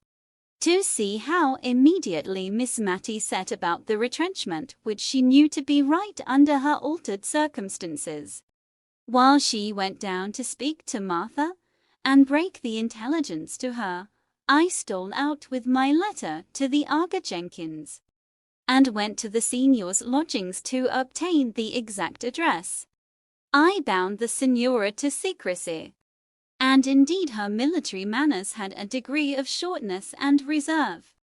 to see how immediately Miss Matty set about the retrenchment which she knew to be right under her altered circumstances. While she went down to speak to Martha and break the intelligence to her, I stole out with my letter to the Aga Jenkins, and went to the senior's lodgings to obtain the exact address. I bound the signora to secrecy, and indeed her military manners had a degree of shortness and reserve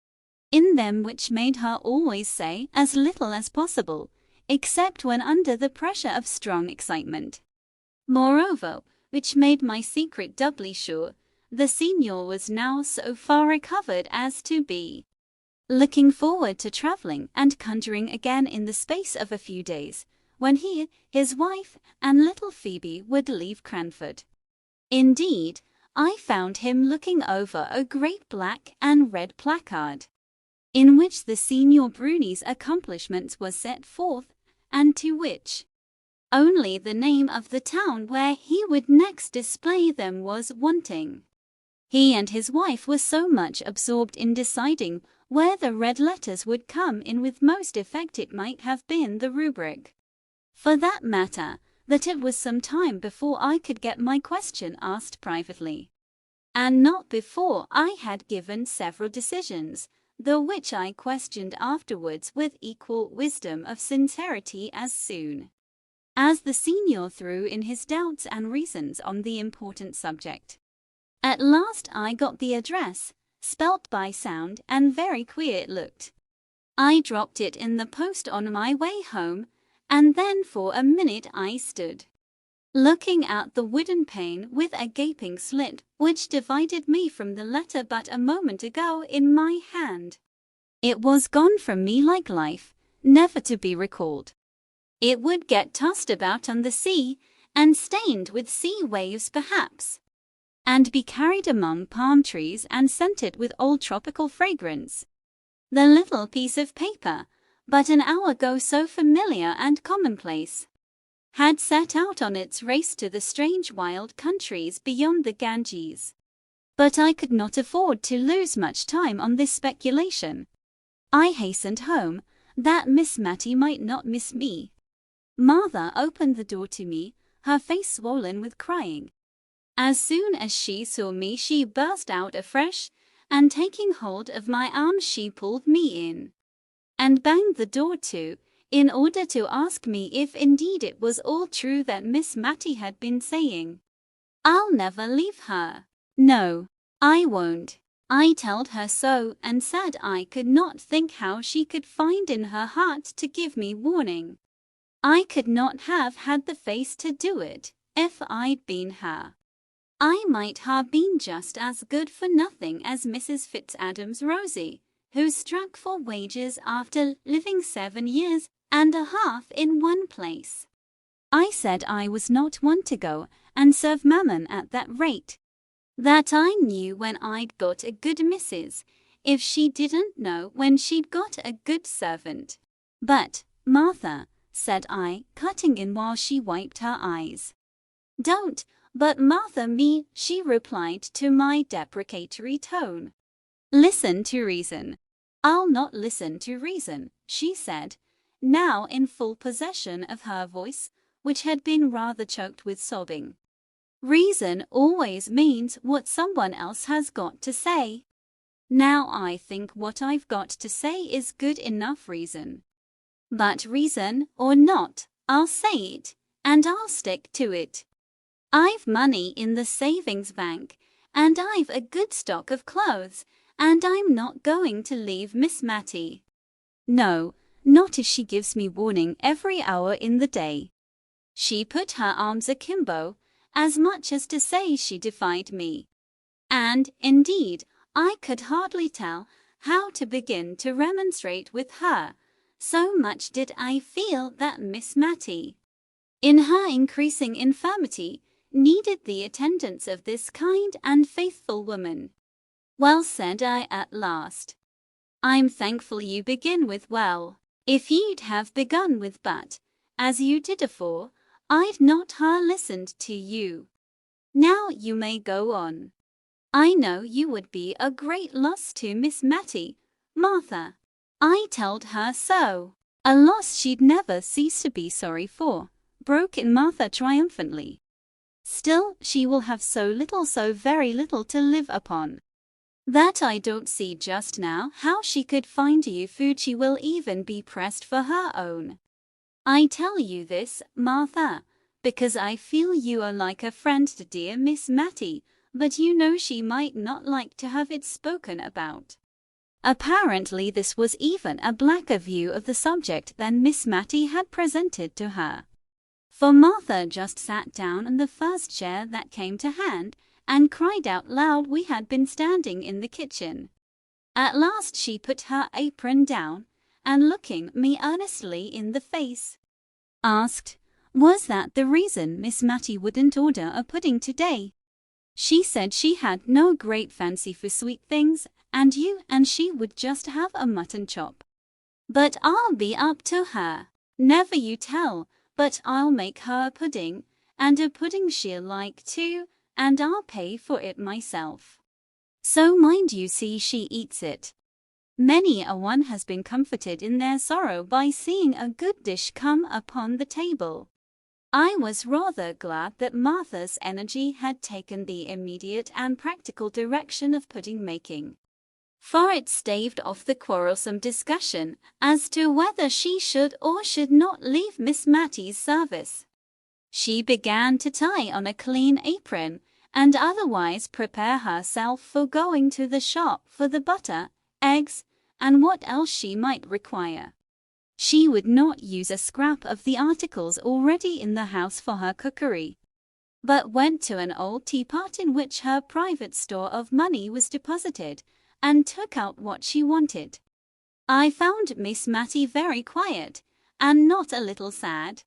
in them which made her always say as little as possible, except when under the pressure of strong excitement. Moreover, which made my secret doubly sure, the signor was now so far recovered as to be looking forward to travelling and conjuring again in the space of a few days, when he, his wife, and little Phoebe would leave Cranford. Indeed, I found him looking over a great black and red placard, in which the Signor Bruni's accomplishments were set forth, and to which only the name of the town where he would next display them was wanting. He and his wife were so much absorbed in deciding where the red letters would come in with most effect it might have been the rubric, for that matter, that it was some time before I could get my question asked privately, and not before I had given several decisions, though which I questioned afterwards with equal wisdom of sincerity as soon as the senior threw in his doubts and reasons on the important subject. At last I got the address, spelt by sound, and very queer it looked. I dropped it in the post on my way home, and then for a minute I stood looking at the wooden pane with a gaping slit which divided me from the letter but a moment ago in my hand. It was gone from me like life, never to be recalled. It would get tossed about on the sea, and stained with sea waves perhaps, and be carried among palm trees and scented with old tropical fragrance. The little piece of paper, but an hour ago so familiar and commonplace, had set out on its race to the strange wild countries beyond the Ganges. But I could not afford to lose much time on this speculation. I hastened home, that Miss Matty might not miss me. Martha opened the door to me, her face swollen with crying. As soon as she saw me she burst out afresh, and taking hold of my arm she pulled me in, and banged the door to, in order to ask me if indeed it was all true that Miss Matty had been saying. "I'll never leave her." "No, I won't." I told her so, and said I could not think how she could find in her heart to give me warning. I could not have had the face to do it, if I'd been her. I might have been just as good for nothing as Mrs. Fitzadam's Rosie, who struck for wages after living 7 years and a half in one place. I said I was not one to go and serve mammon at that rate, that I knew when I'd got a good missus, if she didn't know when she'd got a good servant. "But, Martha," said I, cutting in while she wiped her eyes. "Don't but Martha me," she replied to my deprecatory tone. "Listen to reason." "I'll not listen to reason," she said, now in full possession of her voice, which had been rather choked with sobbing. "Reason always means what someone else has got to say. Now I think what I've got to say is good enough reason. But reason or not, I'll say it, and I'll stick to it. I've money in the savings bank, and I've a good stock of clothes, and I'm not going to leave Miss Matty. No, not if she gives me warning every hour in the day." She put her arms akimbo, as much as to say she defied me. And, indeed, I could hardly tell how to begin to remonstrate with her, so much did I feel that Miss Matty, in her increasing infirmity, needed the attendance of this kind and faithful woman. "Well," said I at last, "I'm thankful you begin with well. If you'd have begun with but, as you did afore, I'd not ha' listened to you. Now you may go on." I know you would be a great loss to Miss Matty, Martha. I told her so. A loss she'd never cease to be sorry for, broke in Martha triumphantly. Still, she will have so very little to live upon, that I don't see just now how she could find you food she will even be pressed for her own. I tell you this, Martha, because I feel you are like a friend to dear Miss Matty, but you know she might not like to have it spoken about. Apparently this was even a blacker view of the subject than Miss Matty had presented to her. For Martha just sat down on the first chair that came to hand, and cried out loud we had been standing in the kitchen. At last she put her apron down, and looking me earnestly in the face, asked, was that the reason Miss Matty wouldn't order a pudding today? She said she had no great fancy for sweet things, and you and she would just have a mutton chop. But I'll be up to her. Never you tell, but I'll make her a pudding, and a pudding she'll like too, and I'll pay for it myself. So mind you see she eats it. Many a one has been comforted in their sorrow by seeing a good dish come upon the table. I was rather glad that Martha's energy had taken the immediate and practical direction of pudding making, for it staved off the quarrelsome discussion as to whether she should or should not leave Miss Matty's service. She began to tie on a clean apron, and otherwise prepare herself for going to the shop for the butter, eggs, and what else she might require. She would not use a scrap of the articles already in the house for her cookery, but went to an old teapot in which her private store of money was deposited, and took out what she wanted. I found Miss Matty very quiet, and not a little sad.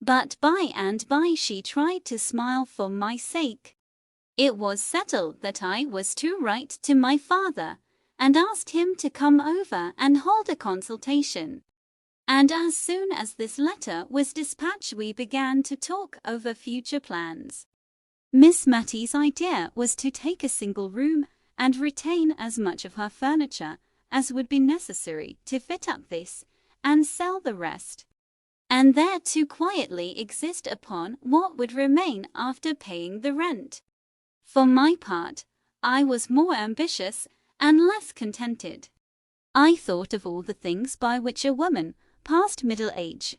But by and by she tried to smile for my sake. It was settled that I was to write to my father, and asked him to come over and hold a consultation. And as soon as this letter was dispatched we began to talk over future plans. Miss Matty's idea was to take a single room and retain as much of her furniture as would be necessary to fit up this, and sell the rest, and there to quietly exist upon what would remain after paying the rent. For my part, I was more ambitious and less contented. I thought of all the things by which a woman, past middle age,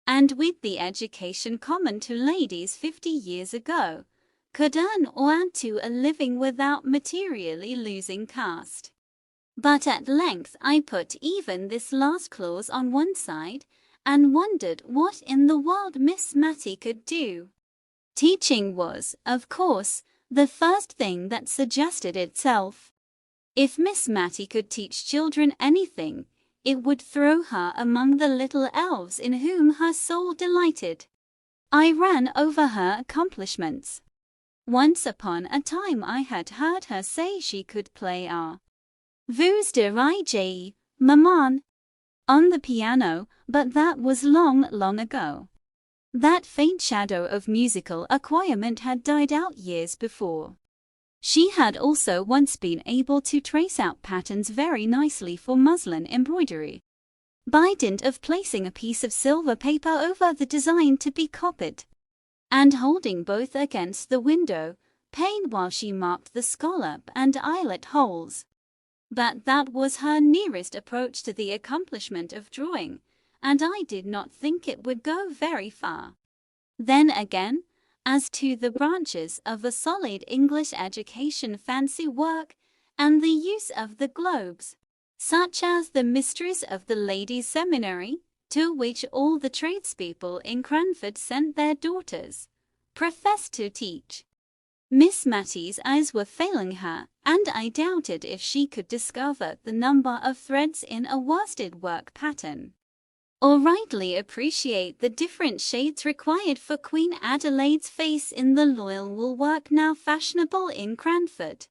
and with the education common to ladies 50 years ago, could earn or add to a living without materially losing caste. But at length I put even this last clause on one side, and wondered what in the world Miss Matty could do. Teaching was, of course, the first thing that suggested itself. If Miss Matty could teach children anything, it would throw her among the little elves in whom her soul delighted. I ran over her accomplishments. Once upon a time I had heard her say she could play Vous dirigez, maman, on the piano, but that was long, long ago. That faint shadow of musical acquirement had died out years before. She had also once been able to trace out patterns very nicely for muslin embroidery, by dint of placing a piece of silver paper over the design to be copied, and holding both against the window pane while she marked the scallop and eyelet holes. But that was her nearest approach to the accomplishment of drawing, and I did not think it would go very far. Then again, as to the branches of a solid English education, fancy work, and the use of the globes, such as the mistress of the ladies' seminary, to which all the tradespeople in Cranford sent their daughters, professed to teach, Miss Matty's eyes were failing her, and I doubted if she could discover the number of threads in a worsted work pattern, or rightly appreciate the different shades required for Queen Adelaide's face in the loyal wool work now fashionable in Cranford.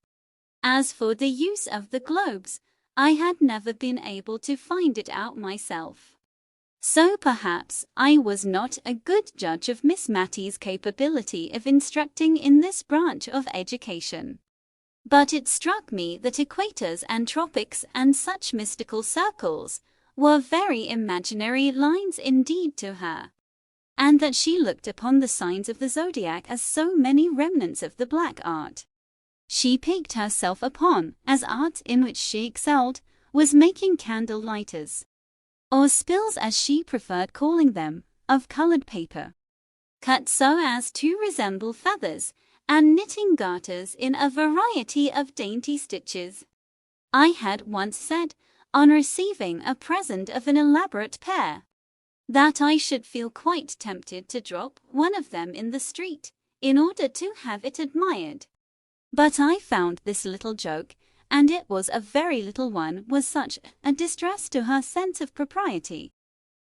As for the use of the globes, I had never been able to find it out myself. So perhaps I was not a good judge of Miss Matty's capability of instructing in this branch of education. But it struck me that equators and tropics and such mystical circles were very imaginary lines indeed to her, and that she looked upon the signs of the zodiac as so many remnants of the black art she piqued herself upon, as art in which she excelled was making candle lighters, or spills as she preferred calling them, of colored paper, cut so as to resemble feathers, and knitting garters in a variety of dainty stitches. I had once said, on receiving a present of an elaborate pair, that I should feel quite tempted to drop one of them in the street, in order to have it admired. But I found this little joke, and it was a very little one, was such a distress to her sense of propriety,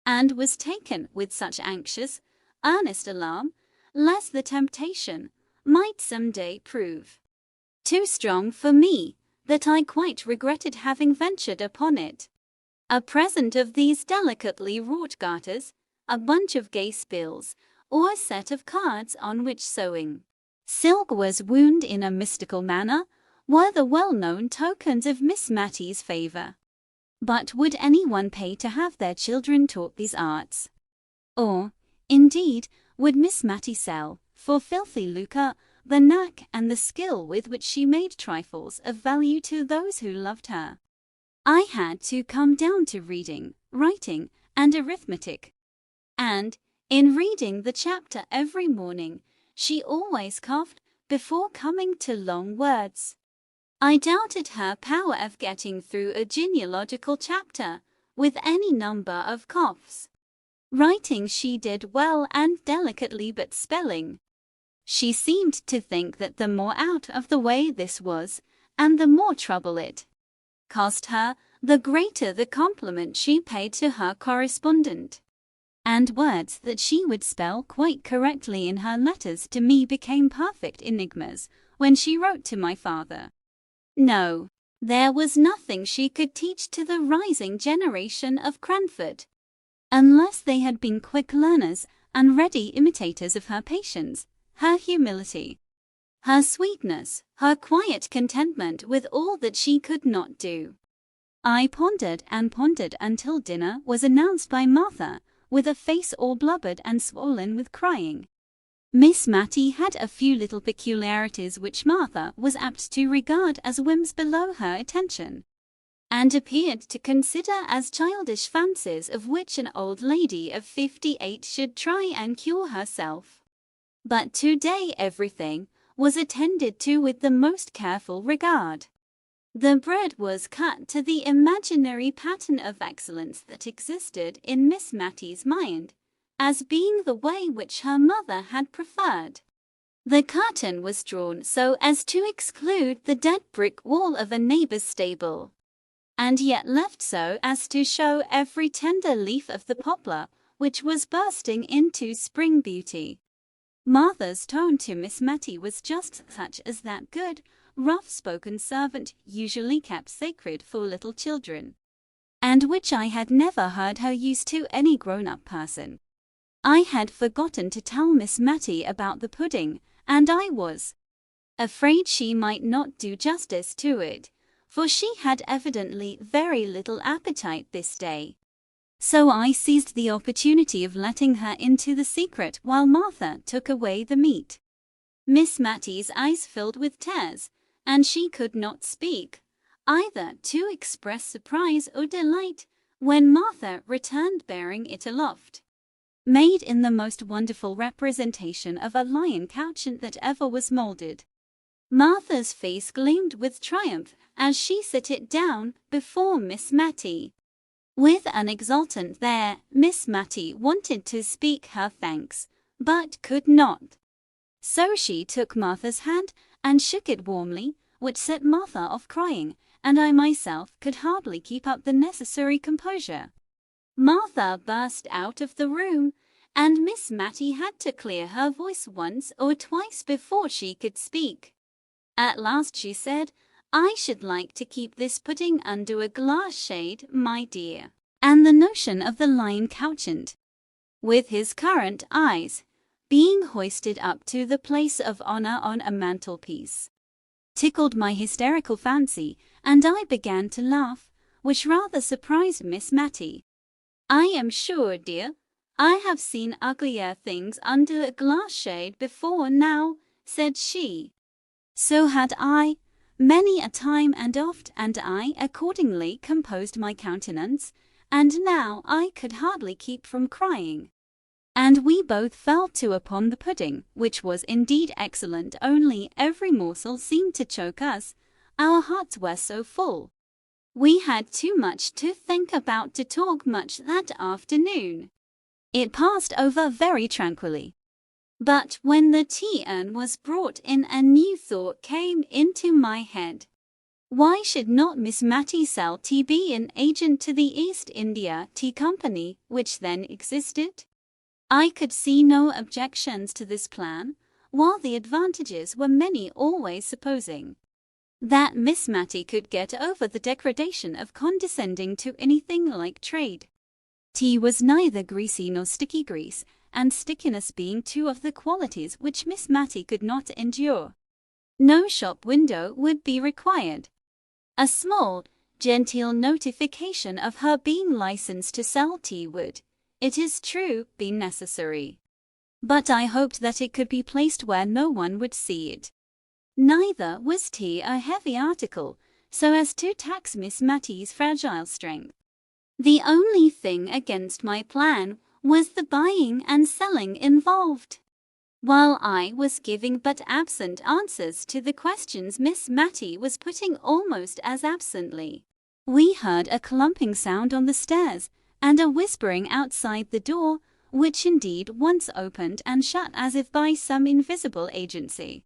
and was taken with such anxious, earnest alarm, lest the temptation might some day prove too strong for me, that I quite regretted having ventured upon it. A present of these delicately wrought garters, a bunch of gay spills, or a set of cards on which sewing silk was wound in a mystical manner, were the well-known tokens of Miss Matty's favour. But would anyone pay to have their children taught these arts? Or, indeed, would Miss Matty sell, for filthy lucre, the knack and the skill with which she made trifles of value to those who loved her? I had to come down to reading, writing, and arithmetic. And, in reading the chapter every morning, she always coughed before coming to long words. I doubted her power of getting through a genealogical chapter with any number of coughs. Writing she did well and delicately, but spelling, she seemed to think that the more out of the way this was, and the more trouble it cost her, the greater the compliment she paid to her correspondent. And words that she would spell quite correctly in her letters to me became perfect enigmas when she wrote to my father. No, there was nothing she could teach to the rising generation of Cranford, unless they had been quick learners and ready imitators of her patience, her humility, her sweetness, her quiet contentment with all that she could not do. I pondered and pondered until dinner was announced by Martha, with a face all blubbered and swollen with crying. Miss Matty had a few little peculiarities which Martha was apt to regard as whims below her attention, and appeared to consider as childish fancies of which an old lady of 58 should try and cure herself. But today everything was attended to with the most careful regard. The bread was cut to the imaginary pattern of excellence that existed in Miss Matty's mind, as being the way which her mother had preferred. The curtain was drawn so as to exclude the dead brick wall of a neighbour's stable, and yet left so as to show every tender leaf of the poplar, which was bursting into spring beauty. Martha's tone to Miss Matty was just such as that good, rough-spoken servant usually kept sacred for little children, and which I had never heard her use to any grown-up person. I had forgotten to tell Miss Matty about the pudding, and I was afraid she might not do justice to it, for she had evidently very little appetite this day. So I seized the opportunity of letting her into the secret while Martha took away the meat. Miss Matty's eyes filled with tears, and she could not speak, either to express surprise or delight, when Martha returned bearing it aloft, made in the most wonderful representation of a lion couchant that ever was moulded. Martha's face gleamed with triumph as she set it down before Miss Matty. With an exultant there, Miss Matty wanted to speak her thanks, but could not. So she took Martha's hand and shook it warmly, which set Martha off crying, and I myself could hardly keep up the necessary composure. Martha burst out of the room, and Miss Matty had to clear her voice once or twice before she could speak. At last she said, "I should like to keep this pudding under a glass shade, my dear." And the notion of the lion couchant, with his currant eyes, being hoisted up to the place of honour on a mantelpiece, tickled my hysterical fancy, and I began to laugh, which rather surprised Miss Matty. "I am sure, dear, I have seen uglier things under a glass shade before now," said she. "So had I, many a time and oft, and I accordingly composed my countenance, and now I could hardly keep from crying. And we both fell to upon the pudding, which was indeed excellent, only every morsel seemed to choke us, our hearts were so full. We had too much to think about to talk much that afternoon. It passed over very tranquilly. But when the tea-urn was brought in, a new thought came into my head. Why should not Miss Matty sell tea, be an agent to the East India Tea Company, which then existed? I could see no objections to this plan, while the advantages were many, always supposing that Miss Matty could get over the degradation of condescending to anything like trade. Tea was neither greasy nor sticky grease, and stickiness being two of the qualities which Miss Matty could not endure. No shop window would be required. A small, genteel notification of her being licensed to sell tea would, it is true, be necessary. But I hoped that it could be placed where no one would see it. Neither was tea a heavy article, so as to tax Miss Matty's fragile strength. The only thing against my plan was the buying and selling involved. While I was giving but absent answers to the questions Miss Matty was putting almost as absently, we heard a clumping sound on the stairs, and a whispering outside the door, which indeed once opened and shut as if by some invisible agency.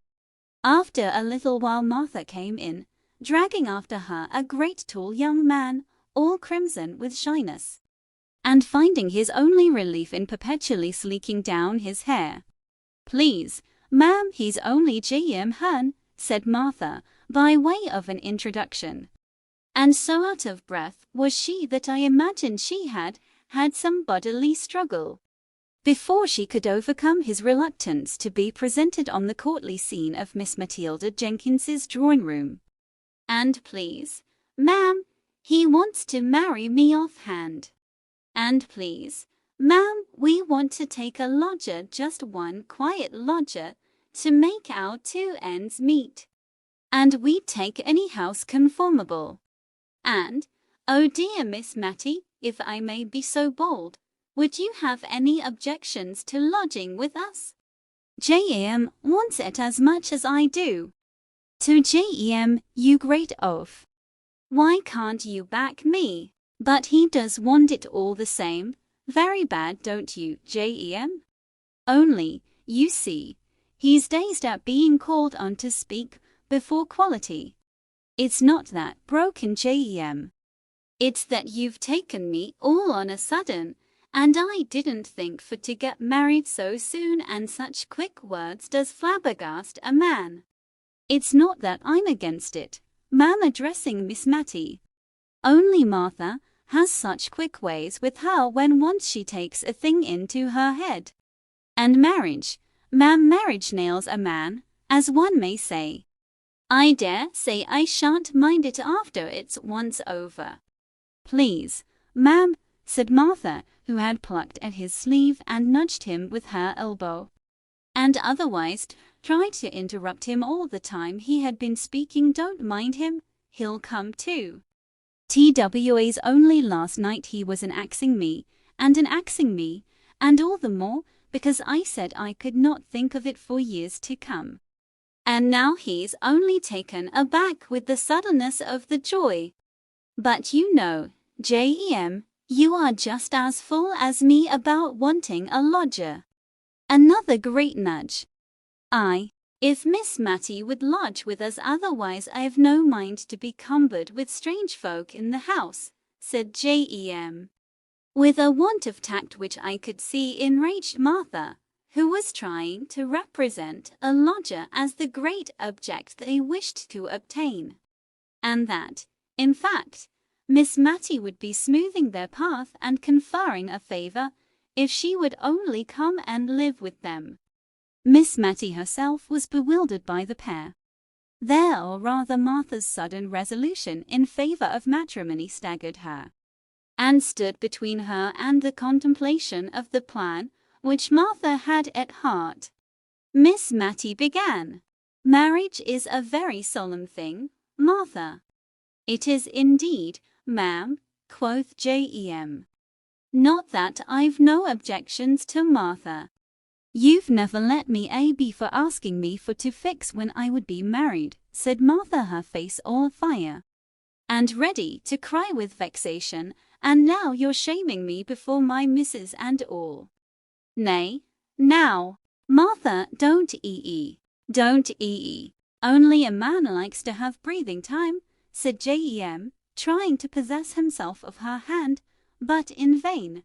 After a little while Martha came in, dragging after her a great tall young man, all crimson with shyness, and finding his only relief in perpetually sleeking down his hair. "Please, ma'am, he's only J.M. Hearn," said Martha, by way of an introduction. And so out of breath was she that I imagined she had had some bodily struggle before she could overcome his reluctance to be presented on the courtly scene of Miss Matilda Jenkins's drawing-room. "And please, ma'am, he wants to marry me offhand. And please, ma'am, we want to take a lodger, just one quiet lodger, to make our two ends meet. And we'd take any house conformable. And, oh dear Miss Matty, if I may be so bold, would you have any objections to lodging with us? J.M. wants it as much as I do." "To J.M., you great oaf. Why can't you back me?" "But he does want it all the same. Very bad, don't you, J.M.? Only, you see, he's dazed at being called on to speak before quality." "It's not that," broke in J.M. "It's that you've taken me all on a sudden, and I didn't think for to get married so soon, and such quick words does flabbergast a man. It's not that I'm against it, ma'am," addressing Miss Matty. "Only Martha has such quick ways with her when once she takes a thing into her head. And marriage, ma'am, marriage nails a man, as one may say. I dare say I shan't mind it after it's once over." "Please, ma'am," said Martha, who had plucked at his sleeve and nudged him with her elbow, and otherwise tried to interrupt him all the time he had been speaking. "Don't mind him, he'll come too. TWA's only last night he was an axing me, and all the more because I said I could not think of it for years to come. And now he's only taken aback with the suddenness of the joy. But you know, J.M., you are just as full as me about wanting a lodger." Another great nudge. If Miss Matty would lodge with us, otherwise I've no mind to be cumbered with strange folk in the house," said J.M., with a want of tact which I could see enraged Martha, who was trying to represent a lodger as the great object they wished to obtain, and that, in fact, Miss Matty would be smoothing their path and conferring a favor if she would only come and live with them. Miss Matty herself was bewildered by the pair. There, or rather Martha's sudden resolution in favor of matrimony staggered her, and stood between her and the contemplation of the plan which Martha had at heart. Miss Matty began. "Marriage is a very solemn thing, Martha." "It is indeed, ma'am," quoth Jem. "Not that I've no objections to Martha. You've never let me be for asking me for to fix when I would be married," said Martha, her face all afire, and ready to cry with vexation, "and now you're shaming me before my missus and all." "Nay, now, Martha, don't don't only a man likes to have breathing time," said Jem, trying to possess himself of her hand, but in vain.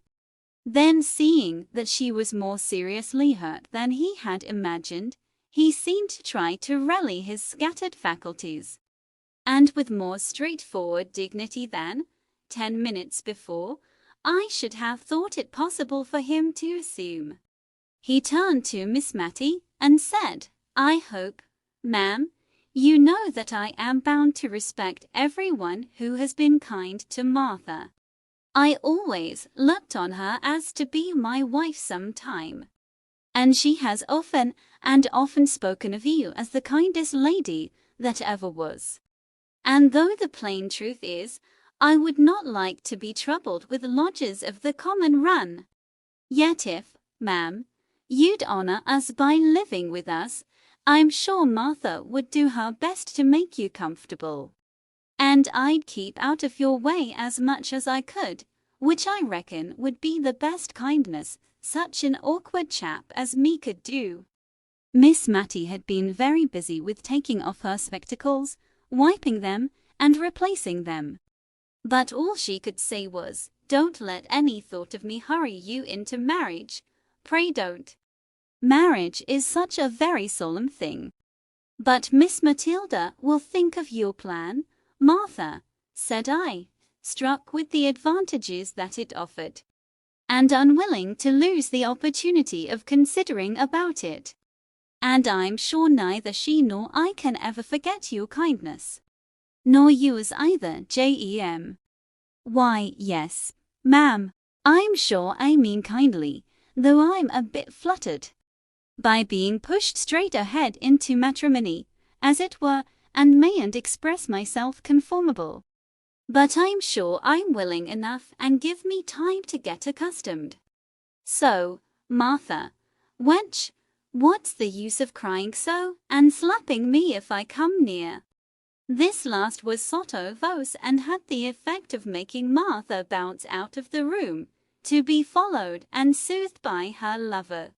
Then, seeing that she was more seriously hurt than he had imagined, he seemed to try to rally his scattered faculties, and with more straightforward dignity than, 10 minutes before, I should have thought it possible for him to assume, he turned to Miss Matty and said, "I hope, ma'am, you know that I am bound to respect every one who has been kind to Martha. I always looked on her as to be my wife some time, and she has often and often spoken of you as the kindest lady that ever was. And though the plain truth is, I would not like to be troubled with lodgers of the common run. Yet if, ma'am, you'd honour us by living with us, I'm sure Martha would do her best to make you comfortable. And I'd keep out of your way as much as I could, which I reckon would be the best kindness such an awkward chap as me could do." Miss Matty had been very busy with taking off her spectacles, wiping them, and replacing them. But all she could say was, "Don't let any thought of me hurry you into marriage. Pray don't. Marriage is such a very solemn thing." "But Miss Matilda will think of your plan, Martha," said I, struck with the advantages that it offered, and unwilling to lose the opportunity of considering about it. "And I'm sure neither she nor I can ever forget your kindness." "Nor yours either, Jem." "Why, yes, ma'am, I'm sure I mean kindly, though I'm a bit fluttered by being pushed straight ahead into matrimony, as it were, and mayn't express myself conformable. But I'm sure I'm willing enough, and give me time to get accustomed. So, Martha, wench, what's the use of crying so, and slapping me if I come near?" This last was sotto voce, and had the effect of making Martha bounce out of the room, to be followed and soothed by her lover.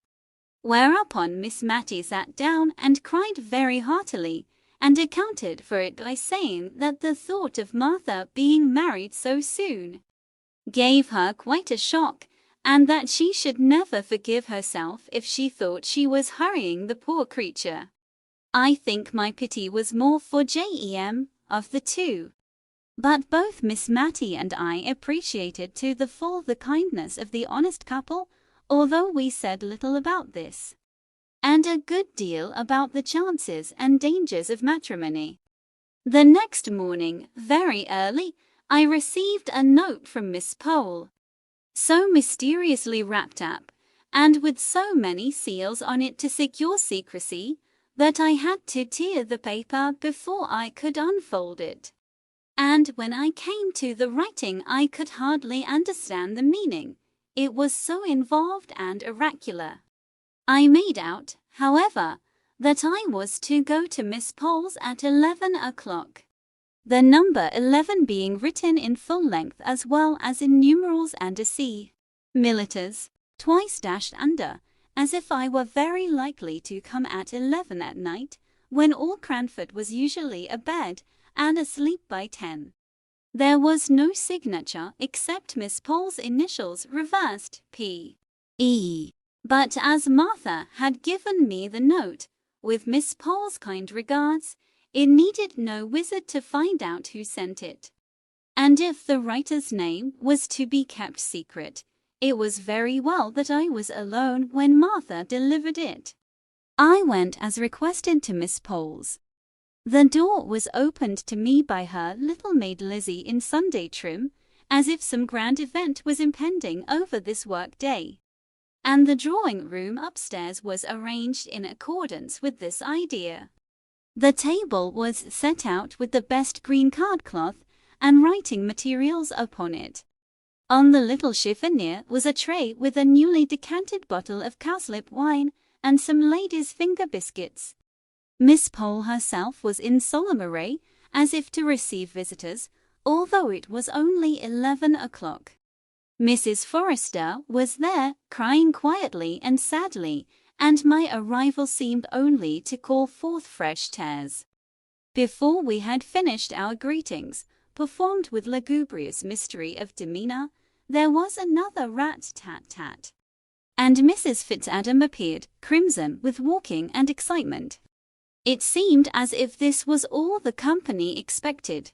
Whereupon Miss Matty sat down and cried very heartily, and accounted for it by saying that the thought of Martha being married so soon gave her quite a shock, and that she should never forgive herself if she thought she was hurrying the poor creature. I think my pity was more for Jem of the two, but both Miss Matty and I appreciated to the full the kindness of the honest couple, although we said little about this, and a good deal about the chances and dangers of matrimony. The next morning, very early, I received a note from Miss Pole, so mysteriously wrapped up, and with so many seals on it to secure secrecy, that I had to tear the paper before I could unfold it. And when I came to the writing, I could hardly understand the meaning, it was so involved and oracular. I made out, however, that I was to go to Miss Pole's at 11 o'clock, the number 11 being written in full length as well as in numerals and a C, militars, twice dashed under, as if I were very likely to come at 11 at night, when all Cranford was usually abed and asleep by 10. There was no signature except Miss Pole's initials reversed, P.E. But as Martha had given me the note, with Miss Pole's kind regards, it needed no wizard to find out who sent it. And if the writer's name was to be kept secret, it was very well that I was alone when Martha delivered it. I went as requested to Miss Pole's. The door was opened to me by her little maid Lizzie in Sunday trim, as if some grand event was impending over this work day. And the drawing room upstairs was arranged in accordance with this idea. The table was set out with the best green cardcloth and writing materials upon it. On the little chiffonier was a tray with a newly decanted bottle of cowslip wine and some ladies' finger biscuits. Miss Pole herself was in solemn array, as if to receive visitors, although it was only 11 o'clock. Mrs. Forrester was there, crying quietly and sadly, and my arrival seemed only to call forth fresh tears. Before we had finished our greetings, performed with lugubrious mystery of demeanor, there was another rat-tat-tat. And Mrs. Fitzadam appeared, crimson with walking and excitement. It seemed as if this was all the company expected.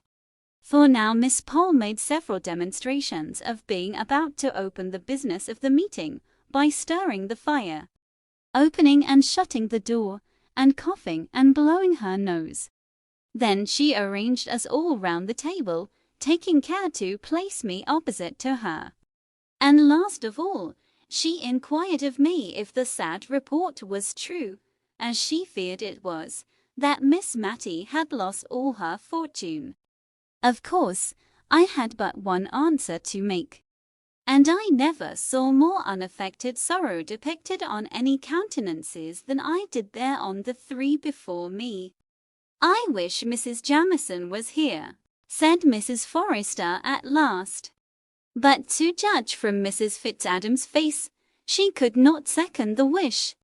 For now Miss Pole made several demonstrations of being about to open the business of the meeting by stirring the fire, opening and shutting the door, and coughing and blowing her nose. Then she arranged us all round the table, taking care to place me opposite to her. And last of all, she inquired of me if the sad report was true, as she feared it was, that Miss Matty had lost all her fortune. Of course, I had but one answer to make. And I never saw more unaffected sorrow depicted on any countenances than I did there on the three before me. "I wish Mrs. Jamieson was here," said Mrs. Forrester at last. But to judge from Mrs. Fitzadam's face, she could not second the wish.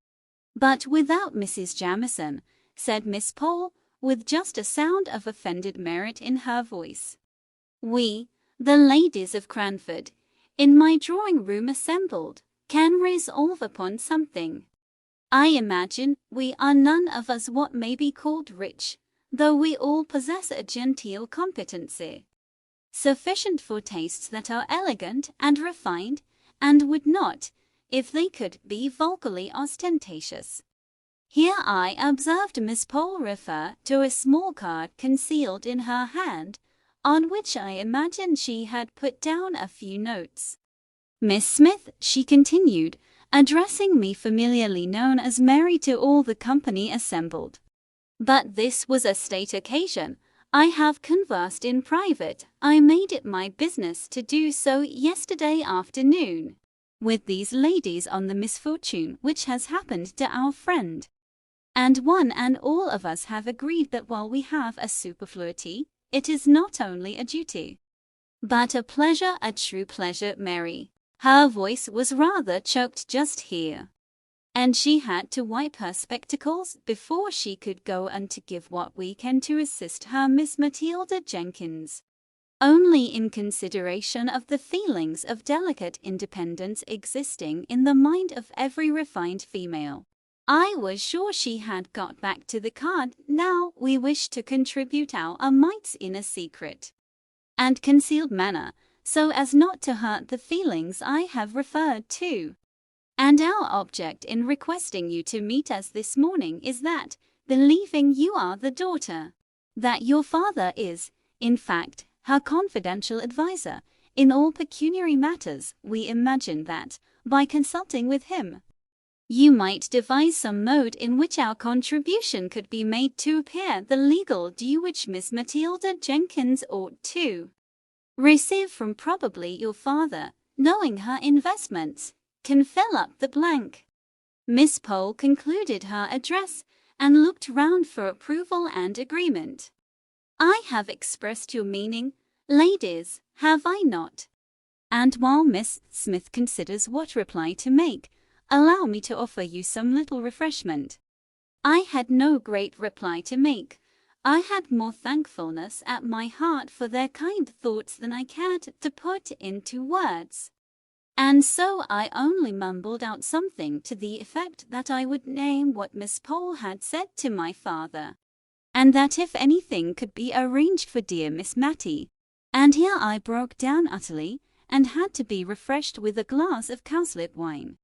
"But without Mrs. Jamieson," said Miss Pole, with just a sound of offended merit in her voice. "We, the ladies of Cranford, in my drawing-room assembled, can resolve upon something. I imagine we are none of us what may be called rich, though we all possess a genteel competency, sufficient for tastes that are elegant and refined, and would not, if they could, be vulgarly ostentatious." Here I observed Miss Pole refer to a small card concealed in her hand, on which I imagined she had put down a few notes. "Miss Smith," she continued, addressing me familiarly, known as Mary to all the company assembled. "But this was a state occasion. I have conversed in private, I made it my business to do so yesterday afternoon, with these ladies on the misfortune which has happened to our friend. And one and all of us have agreed that while we have a superfluity, it is not only a duty, but a pleasure, a true pleasure." Mary, her voice was rather choked just here, and she had to wipe her spectacles before she could go on to give what we can to assist her Miss Matilda Jenkins, only in consideration of the feelings of delicate independence existing in the mind of every refined female. I was sure she had got back to the card. "Now we wish to contribute our mites in a secret and concealed manner, so as not to hurt the feelings I have referred to. And our object in requesting you to meet us this morning is that, believing you are the daughter, that your father is, in fact, her confidential adviser in all pecuniary matters, we imagine that, by consulting with him, you might devise some mode in which our contribution could be made to appear the legal due which Miss Matilda Jenkins ought to receive from probably your father, knowing her investments, can fill up the blank." Miss Pole concluded her address and looked round for approval and agreement. "I have expressed your meaning, ladies, have I not? And while Miss Smith considers what reply to make, allow me to offer you some little refreshment." I had no great reply to make. I had more thankfulness at my heart for their kind thoughts than I cared to put into words, and so I only mumbled out something to the effect that I would name what Miss Pole had said to my father, and that if anything could be arranged for dear Miss Matty. And here I broke down utterly, and had to be refreshed with a glass of cowslip wine,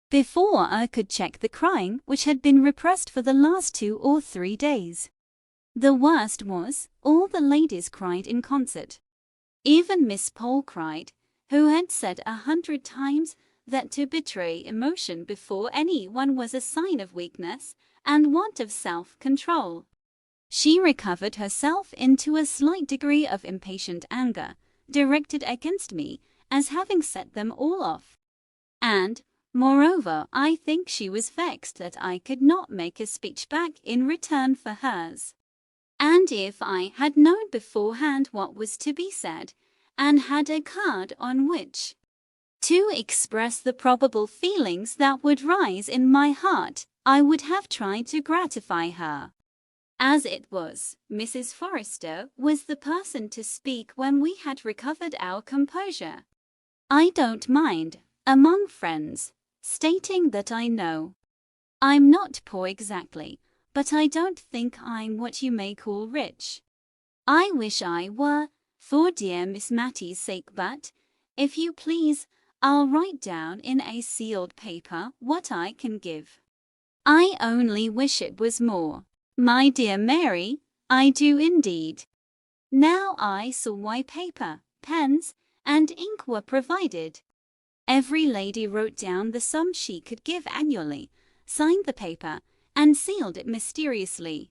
before I could check the crying which had been repressed for the last 2 or 3 days. The worst was, all the ladies cried in concert. Even Miss Pole cried, who had said 100 times that to betray emotion before anyone was a sign of weakness and want of self-control. She recovered herself into a slight degree of impatient anger, directed against me as having set them all off. And, moreover, I think she was vexed that I could not make a speech back in return for hers. And if I had known beforehand what was to be said, and had a card on which to express the probable feelings that would rise in my heart, I would have tried to gratify her. As it was, Mrs. Forrester was the person to speak when we had recovered our composure. I don't mind, among friends, stating that I know I'm not poor exactly, but I don't think I'm what you may call rich. I wish I were, for dear Miss Mattie's sake, but, if you please, I'll write down in a sealed paper what I can give. I only wish it was more, my dear Mary, I do indeed. Now I saw why paper, pens, and ink were provided. Every lady wrote down the sum she could give annually, signed the paper, and sealed it mysteriously.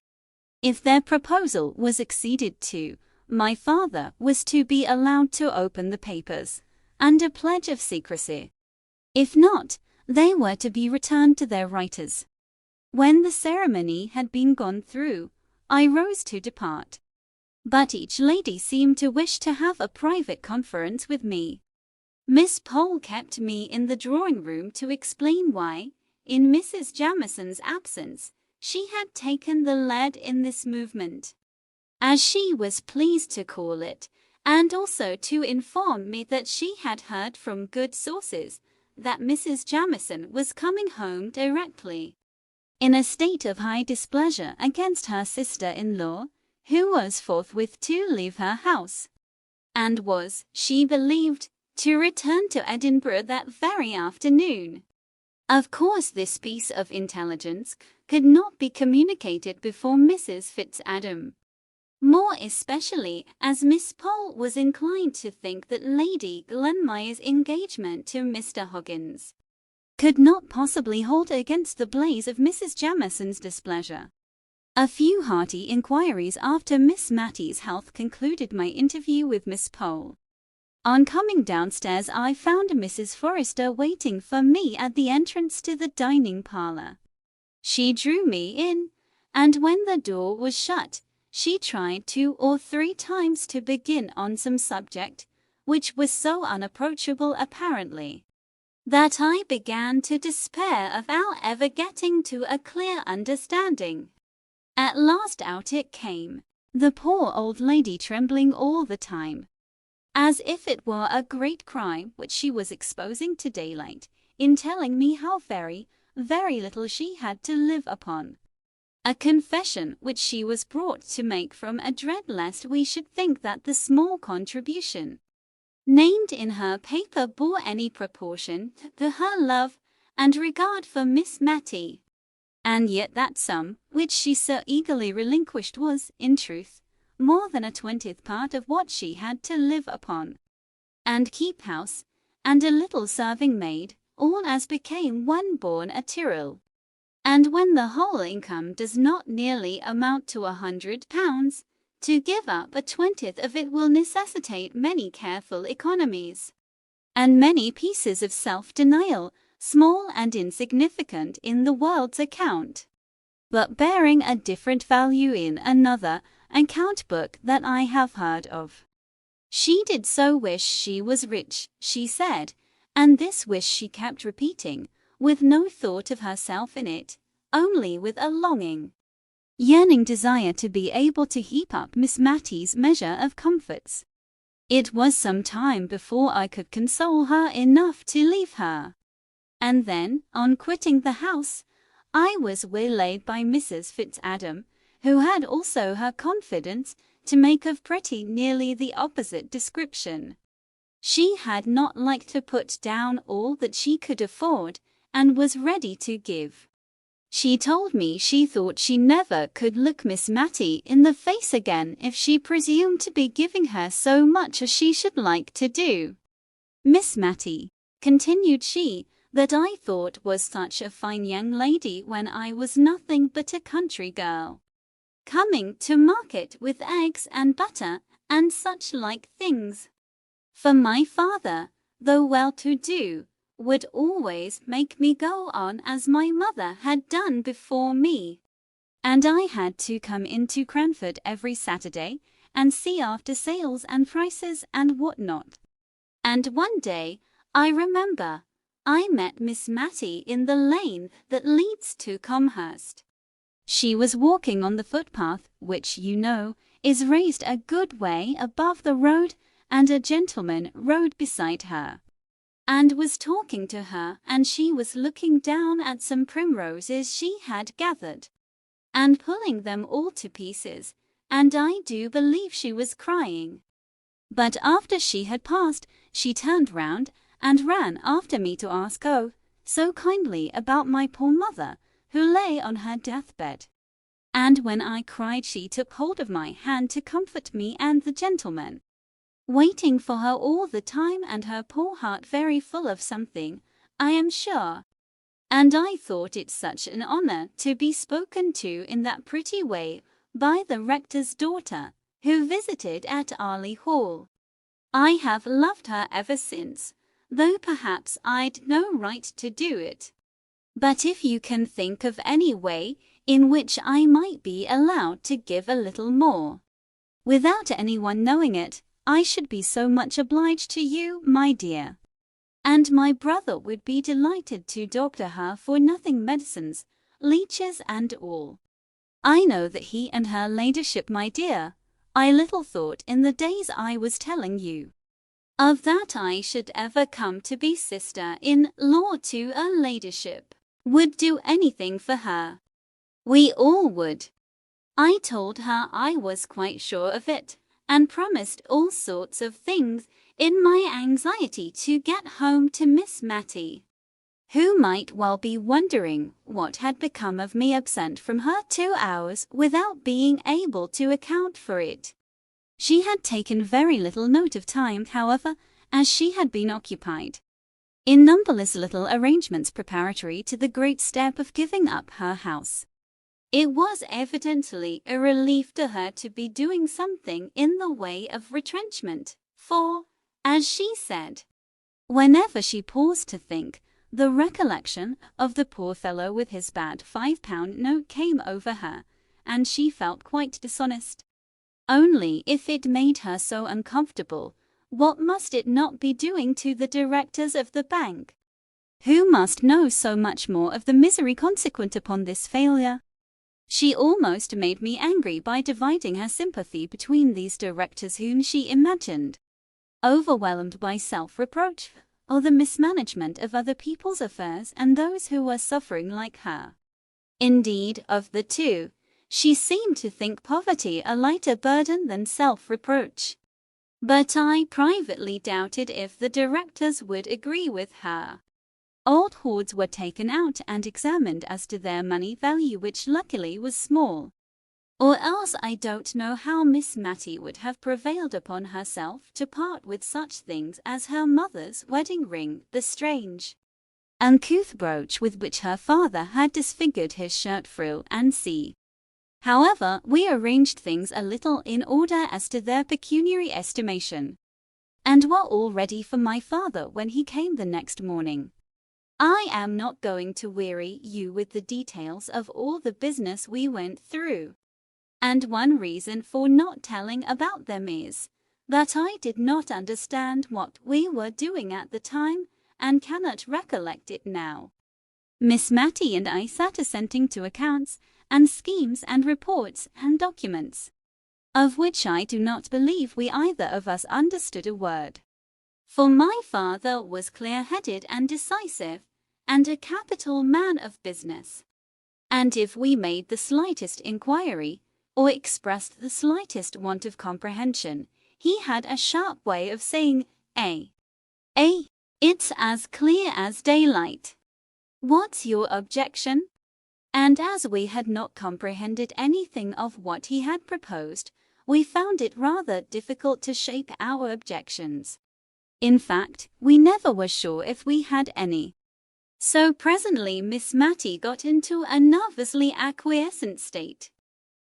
If their proposal was acceded to, my father was to be allowed to open the papers, under pledge of secrecy. If not, they were to be returned to their writers. When the ceremony had been gone through, I rose to depart. But each lady seemed to wish to have a private conference with me. Miss Pole kept me in the drawing-room to explain why, in Mrs. Jamison's absence, she had taken the lead in this movement, as she was pleased to call it, and also to inform me that she had heard from good sources that Mrs. Jamison was coming home directly, in a state of high displeasure against her sister-in-law, who was forthwith to leave her house, and was, she believed, to return to Edinburgh that very afternoon. Of course this piece of intelligence could not be communicated before Mrs. Fitzadam, more especially as Miss Pole was inclined to think that Lady Glenmire's engagement to Mr. Hoggins could not possibly hold against the blaze of Mrs. Jamison's displeasure. A few hearty inquiries after Miss Mattie's health concluded my interview with Miss Pole. On coming downstairs I found Mrs. Forrester waiting for me at the entrance to the dining parlour. She drew me in, and when the door was shut, she tried 2 or 3 times to begin on some subject, which was so unapproachable apparently, that I began to despair of our ever getting to a clear understanding. At last out it came, the poor old lady trembling all the time, as if it were a great crime which she was exposing to daylight, in telling me how very, very little she had to live upon. A confession which she was brought to make from a dread lest we should think that the small contribution named in her paper bore any proportion to her love and regard for Miss Mattie. And yet that sum, which she so eagerly relinquished, was, in truth, more than a 20th part of what she had to live upon, and keep house, and a little serving maid, all as became one born a Tyrrell. And when the whole income does not nearly amount to £100, to give up a 20th of it will necessitate many careful economies, and many pieces of self-denial, small and insignificant in the world's account, but bearing a different value in another account book that I have heard of. She did so wish she was rich, she said, and this wish she kept repeating, with no thought of herself in it, only with a longing, yearning desire to be able to heap up Miss Mattie's measure of comforts. It was some time before I could console her enough to leave her, and then, on quitting the house, I was waylaid by Mrs. Fitzadam, who had also her confidence to make of pretty nearly the opposite description. She had not liked to put down all that she could afford, and was ready to give She told me she thought she never could look Miss Matty in the face again if she presumed to be giving her so much as she should like to do. Miss Matty, continued she, that I thought was such a fine young lady when I was nothing but a country girl, coming to market with eggs and butter and such like things. For my father, though well-to-do, would always make me go on as my mother had done before me, and I had to come into Cranford every Saturday and see after sales and prices and what not. And one day, I remember, I met Miss Matty in the lane that leads to Comhurst. She was walking on the footpath, which, you know, is raised a good way above the road, and a gentleman rode beside her, and was talking to her, and she was looking down at some primroses she had gathered, and pulling them all to pieces, and I do believe she was crying. But after she had passed, she turned round and ran after me to ask, oh, so kindly about my poor mother, who lay on her deathbed. And when I cried, she took hold of my hand to comfort me and the gentleman, waiting for her all the time, and her poor heart very full of something, I am sure. And I thought it such an honour to be spoken to in that pretty way by the rector's daughter, who visited at Arley Hall. I have loved her ever since, though perhaps I'd no right to do it. But if you can think of any way in which I might be allowed to give a little more, without anyone knowing it, I should be so much obliged to you, my dear. And my brother would be delighted to doctor her for nothing, medicines, leeches and all. I know that he and her ladyship, my dear, I little thought in the days I was telling you of that I should ever come to be sister-in-law to a ladyship, would do anything for her. We all would. I told her I was quite sure of it, and promised all sorts of things in my anxiety to get home to Miss Matty, who might well be wondering what had become of me, absent from her 2 hours without being able to account for it. She had taken very little note of time, however, as she had been occupied in numberless little arrangements preparatory to the great step of giving up her house. It was evidently a relief to her to be doing something in the way of retrenchment, for, as she said, whenever she paused to think, the recollection of the poor fellow with his bad £5 note came over her, and she felt quite dishonest. Only if it made her so uncomfortable, what must it not be doing to the directors of the bank, who must know so much more of the misery consequent upon this failure? She almost made me angry by dividing her sympathy between these directors whom she imagined overwhelmed by self-reproach, or the mismanagement of other people's affairs, and those who were suffering like her. Indeed, of the two, she seemed to think poverty a lighter burden than self-reproach. But I privately doubted if the directors would agree with her. Old hoards were taken out and examined as to their money value, which luckily was small. Or else I don't know how Miss Matty would have prevailed upon herself to part with such things as her mother's wedding ring, the strange, uncouth brooch with which her father had disfigured his shirt frill, and see. However, we arranged things a little in order as to their pecuniary estimation, and were all ready for my father when he came the next morning. I am not going to weary you with the details of all the business we went through, and one reason for not telling about them is that I did not understand what we were doing at the time, and cannot recollect it now. Miss Matty and I sat assenting to accounts, and schemes, and reports, and documents, of which I do not believe we either of us understood a word. For my father was clear-headed and decisive, and a capital man of business, and if we made the slightest inquiry, or expressed the slightest want of comprehension, he had a sharp way of saying, it's as clear as daylight. What's your objection? and as we had not comprehended anything of what he had proposed, we found it rather difficult to shape our objections. In fact, we never were sure if we had any. So presently Miss Matty got into a nervously acquiescent state,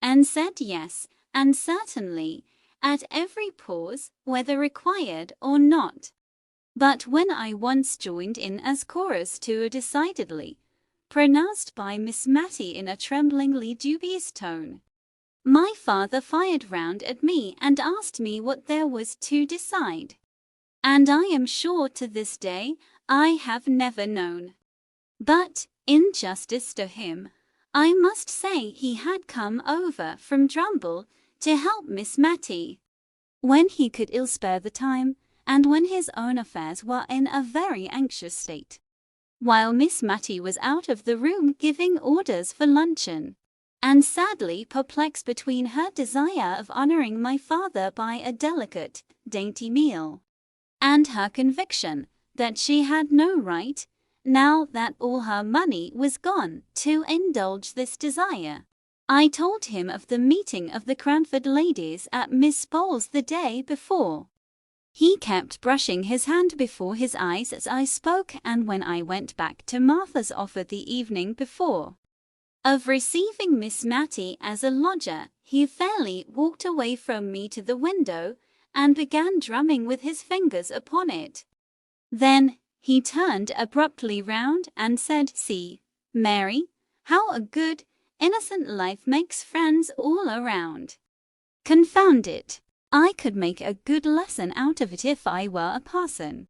and said yes, and certainly, at every pause, whether required or not. But when I once joined in as chorus to a decidedly, pronounced by Miss Matty in a tremblingly dubious tone, my father fired round at me and asked me what there was to decide. And I am sure to this day I have never known. But, in justice to him, I must say he had come over from Drumble to help Miss Matty, when he could ill spare the time, and when his own affairs were in a very anxious state, while Miss Matty was out of the room giving orders for luncheon, and sadly perplexed between her desire of honouring my father by a delicate, dainty meal, and her conviction that she had no right, now that all her money was gone, to indulge this desire. I told him of the meeting of the Cranford ladies at Miss Bowles the day before. He kept brushing his hand before his eyes as I spoke, and when I went back to Martha's offer the evening before of receiving Miss Matty as a lodger, he fairly walked away from me to the window and began drumming with his fingers upon it. Then he turned abruptly round and said, "See, Mary, how a good, innocent life makes friends all around. Confound it, I could make a good lesson out of it if I were a parson.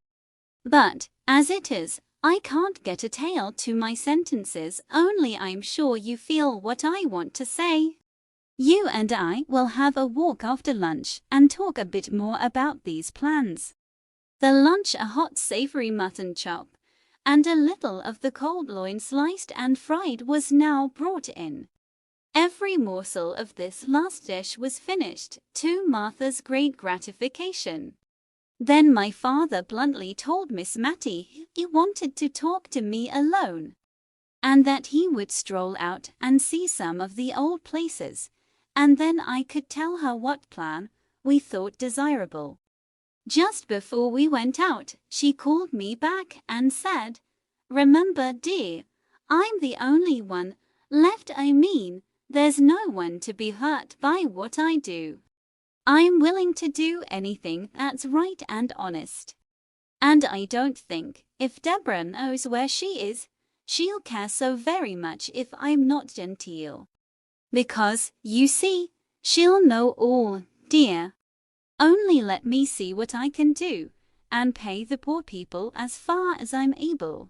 But, as it is, I can't get a tail to my sentences, only I'm sure you feel what I want to say. You and I will have a walk after lunch and talk a bit more about these plans." The lunch, a hot savoury mutton chop, and a little of the cold loin sliced and fried, was now brought in. Every morsel of this last dish was finished, to Martha's great gratification. Then my father bluntly told Miss Matty he wanted to talk to me alone, and that he would stroll out and see some of the old places, and then I could tell her what plan we thought desirable. Just before we went out, she called me back and said, "Remember, dear, I'm the only one left. I mean, there's no one to be hurt by what I do. I'm willing to do anything that's right and honest. And I don't think, if Deborah knows where she is, she'll care so very much if I'm not genteel. Because, you see, she'll know all, dear. Only let me see what I can do, and pay the poor people as far as I'm able."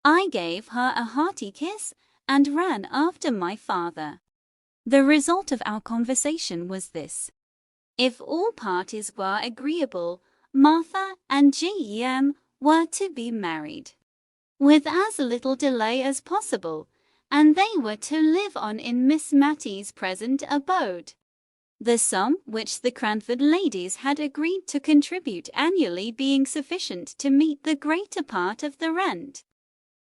I gave her a hearty kiss and ran after my father. The result of our conversation was this. If all parties were agreeable, Martha and Jem were to be married, with as little delay as possible, and they were to live on in Miss Matty's present abode, the sum which the Cranford ladies had agreed to contribute annually being sufficient to meet the greater part of the rent,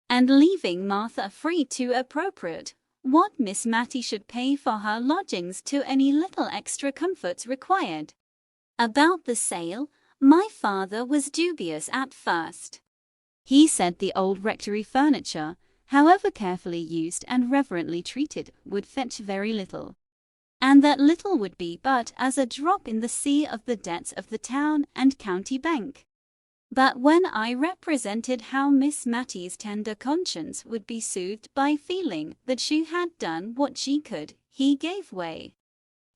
and leaving Martha free to appropriate what Miss Matty should pay for her lodgings to any little extra comforts required. About the sale, my father was dubious at first. He said the old rectory furniture, however carefully used and reverently treated, would fetch very little, and that little would be but as a drop in the sea of the debts of the town and county bank. But when I represented how Miss Matty's tender conscience would be soothed by feeling that she had done what she could, he gave way,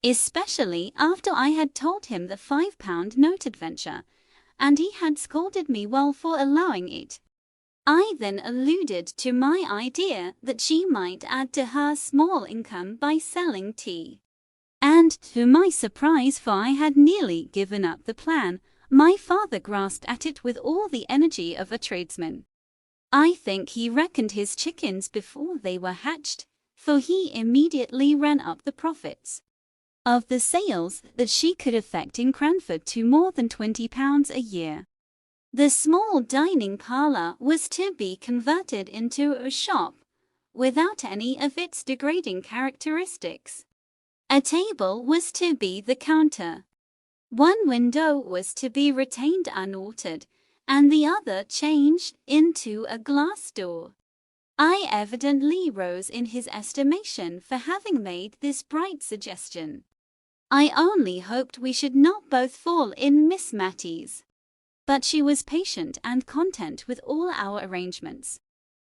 especially after I had told him the £5 note adventure, and he had scolded me well for allowing it. I then alluded to my idea that she might add to her small income by selling tea, and to my surprise, for I had nearly given up the plan, my father grasped at it with all the energy of a tradesman. I think he reckoned his chickens before they were hatched, for he immediately ran up the profits of the sales that she could effect in Cranford to more than £20 a year. The small dining parlour was to be converted into a shop, without any of its degrading characteristics. A table was to be the counter. One window was to be retained unaltered, and the other changed into a glass door. I evidently rose in his estimation for having made this bright suggestion. I only hoped we should not both fall in Miss Matty's. But she was patient and content with all our arrangements.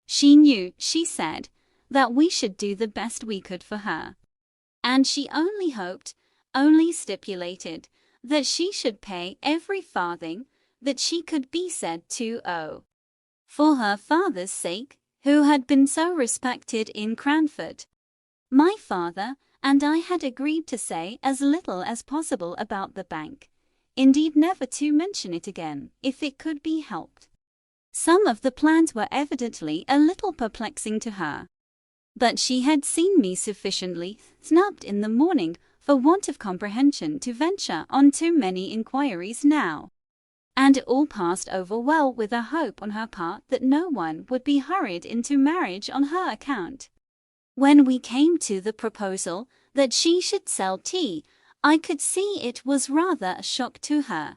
She knew, she said, that we should do the best we could for her. And she only hoped, only stipulated, that she should pay every farthing that she could be said to owe. For her father's sake, who had been so respected in Cranford. My father and I had agreed to say as little as possible about the bank, indeed never to mention it again, if it could be helped. Some of the plans were evidently a little perplexing to her. But she had seen me sufficiently snubbed in the morning for want of comprehension to venture on too many inquiries now. And it all passed over well with a hope on her part that no one would be hurried into marriage on her account. When we came to the proposal that she should sell tea, I could see it was rather a shock to her.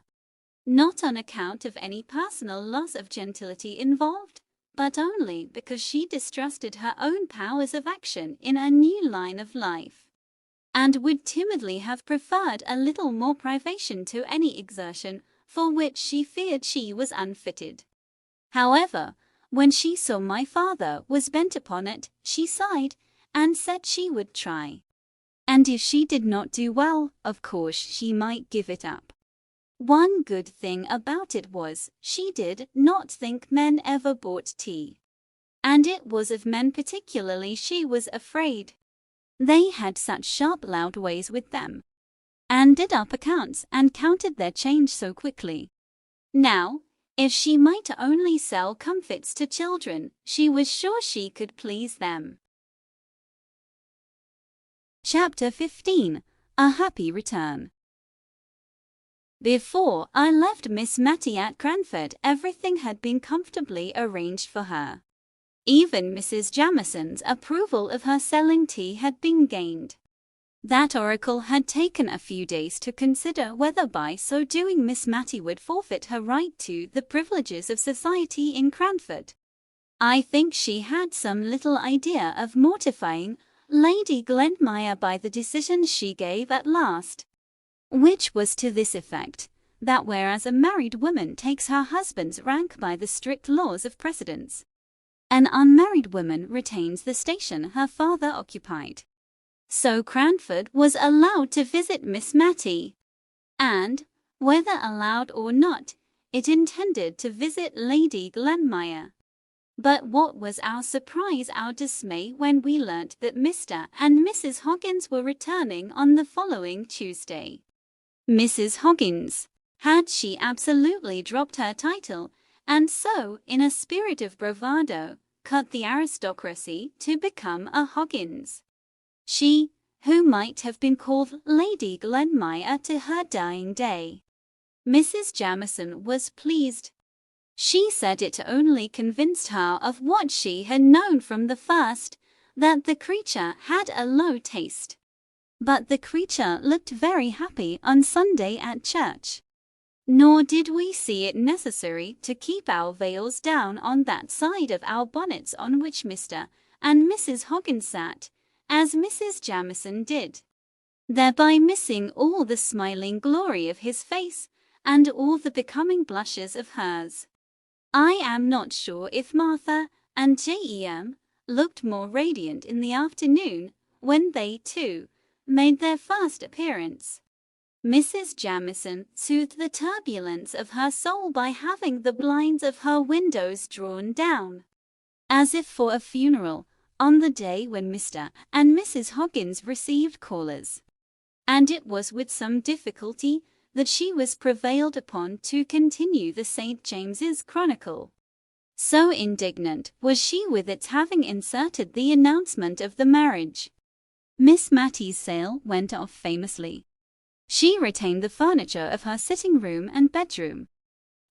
Not on account of any personal loss of gentility involved, but only because she distrusted her own powers of action in a new line of life, and would timidly have preferred a little more privation to any exertion for which she feared she was unfitted. However, when she saw my father was bent upon it, she sighed, and said she would try. And if she did not do well, of course she might give it up. One good thing about it was, she did not think men ever bought tea. And it was of men particularly she was afraid. They had such sharp loud ways with them, and did up accounts and counted their change so quickly. Now, if she might only sell comfits to children, she was sure she could please them. Chapter 15. A Happy Return. Before I left Miss Matty at Cranford, everything had been comfortably arranged for her. Even Mrs. Jamison's approval of her selling tea had been gained. That oracle had taken a few days to consider whether by so doing Miss Matty would forfeit her right to the privileges of society in Cranford. I think she had some little idea of mortifying Lady Glenmire by the decision she gave at last, which was to this effect, that whereas a married woman takes her husband's rank by the strict laws of precedence, an unmarried woman retains the station her father occupied. So Cranford was allowed to visit Miss Matty, and, whether allowed or not, it intended to visit Lady Glenmire. But what was our surprise, our dismay, when we learnt that Mr. and Mrs. Hoggins were returning on the following Tuesday. Mrs. Hoggins, had she absolutely dropped her title, and so, in a spirit of bravado, cut the aristocracy to become a Hoggins. She, who might have been called Lady Glenmire to her dying day. Mrs. Jamison was pleased. She said it only convinced her of what she had known from the first, that the creature had a low taste. But the creature looked very happy on Sunday at church. Nor did we see it necessary to keep our veils down on that side of our bonnets on which Mr. and Mrs. Hoggins sat, as Mrs. Jamison did, thereby missing all the smiling glory of his face and all the becoming blushes of hers. I am not sure if Martha and Jem looked more radiant in the afternoon when they, too, made their first appearance. Mrs. Jamison soothed the turbulence of her soul by having the blinds of her windows drawn down, as if for a funeral, on the day when Mr. and Mrs. Hoggins received callers. And it was with some difficulty that she was prevailed upon to continue the St. James's Chronicle. So indignant was she with its having inserted the announcement of the marriage. Miss Matty's sale went off famously. She retained the furniture of her sitting-room and bedroom.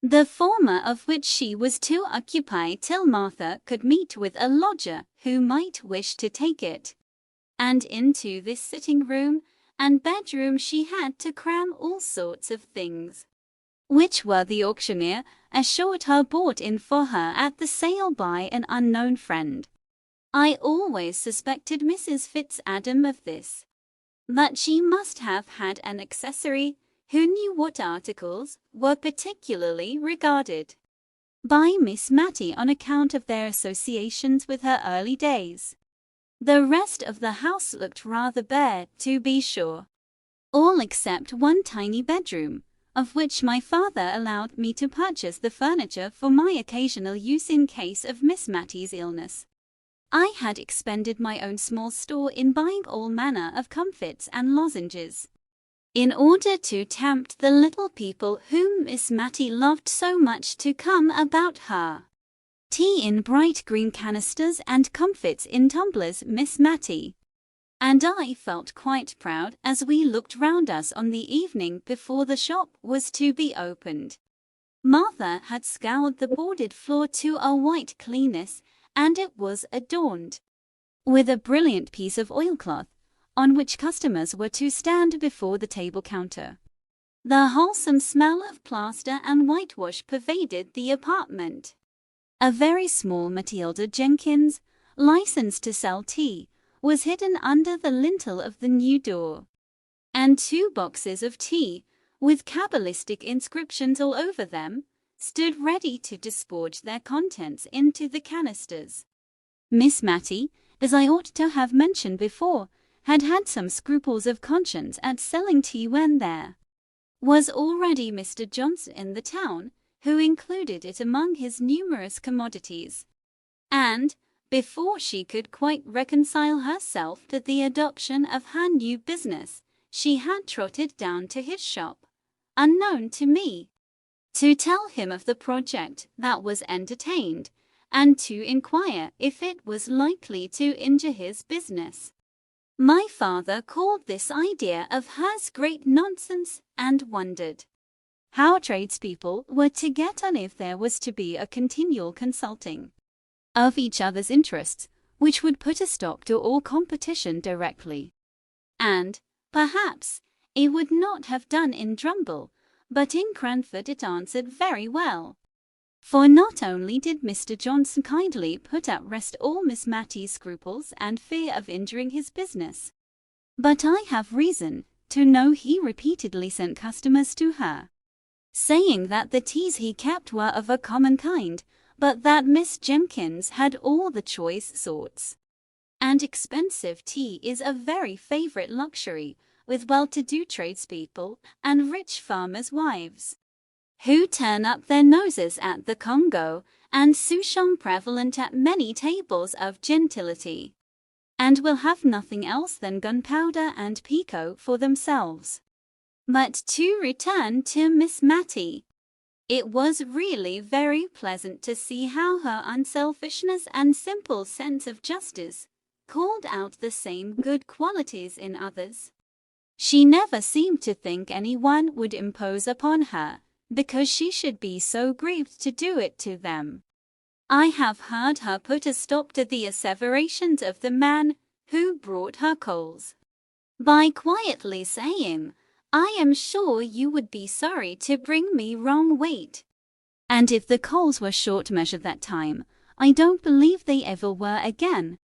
the former of which she was to occupy till Martha could meet with a lodger who might wish to take it. And into this sitting room and bedroom she had to cram all sorts of things, which were the auctioneer assured her bought in for her at the sale by an unknown friend. I always suspected Mrs. Fitzadam of this, that she must have had an accessory who knew what articles were particularly regarded by Miss Matty on account of their associations with her early days. The rest of the house looked rather bare, to be sure, all except one tiny bedroom, of which my father allowed me to purchase the furniture for my occasional use in case of Miss Matty's illness. I had expended my own small store in buying all manner of comfits and lozenges, in order to tempt the little people whom Miss Matty loved so much to come about her. Tea in bright green canisters and comfits in tumblers, Miss Matty and I felt quite proud as we looked round us on the evening before the shop was to be opened. Martha had scoured the boarded floor to a white cleanness, and it was adorned with a brilliant piece of oilcloth, on which customers were to stand before the table counter. The wholesome smell of plaster and whitewash pervaded the apartment. A very small Matilda Jenkins, licensed to sell tea, was hidden under the lintel of the new door, and 2 boxes of tea, with cabalistic inscriptions all over them, stood ready to disgorge their contents into the canisters. Miss Matty, as I ought to have mentioned before, had had some scruples of conscience at selling tea when there was already Mr. Johnson in the town, who included it among his numerous commodities, and, before she could quite reconcile herself to the adoption of her new business, she had trotted down to his shop, unknown to me, to tell him of the project that was entertained, and to inquire if it was likely to injure his business. My father called this idea of hers great nonsense, and wondered how tradespeople were to get on if there was to be a continual consulting of each other's interests, which would put a stop to all competition directly. And, perhaps, it would not have done in Drumble, but in Cranford it answered very well. For not only did Mr. Johnson kindly put at rest all Miss Matty's scruples and fear of injuring his business, but I have reason to know he repeatedly sent customers to her, saying that the teas he kept were of a common kind, but that Miss Jenkins had all the choice sorts. And expensive tea is a very favourite luxury with well-to-do tradespeople and rich farmers' wives, who turn up their noses at the Congo and Souchong prevalent at many tables of gentility, and will have nothing else than gunpowder and pekoe for themselves. But to return to Miss Matty, it was really very pleasant to see how her unselfishness and simple sense of justice called out the same good qualities in others. She never seemed to think anyone would impose upon her, because she should be so grieved to do it to them. I have heard her put a stop to the asseverations of the man who brought her coals, by quietly saying, "I am sure you would be sorry to bring me wrong weight." And if the coals were short measure that time, I don't believe they ever were again.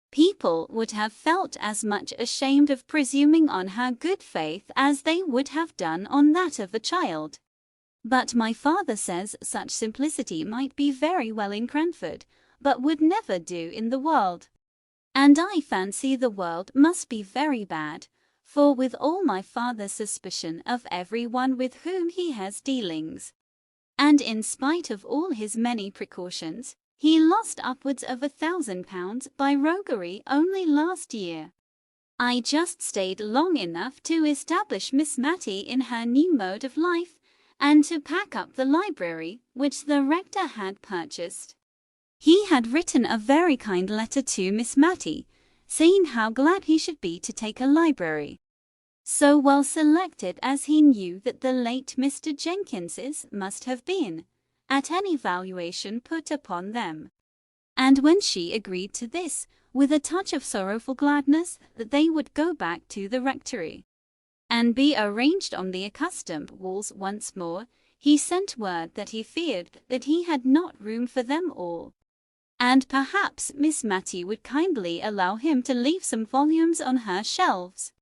People would have felt as much ashamed of presuming on her good faith as they would have done on that of a child. But my father says such simplicity might be very well in Cranford, but would never do in the world. And I fancy the world must be very bad, for with all my father's suspicion of everyone with whom he has dealings, and in spite of all his many precautions, he lost upwards of £1,000 by roguery only last year. I just stayed long enough to establish Miss Matty in her new mode of life, and to pack up the library which the rector had purchased. He had written a very kind letter to Miss Matty, saying how glad he should be to take a library. so well selected as he knew that the late Mr. Jenkins's must have been, at any valuation put upon them. And when she agreed to this, with a touch of sorrowful gladness that they would go back to the rectory and be arranged on the accustomed walls once more, he sent word that he feared that he had not room for them all, and perhaps Miss Matty would kindly allow him to leave some volumes on her shelves.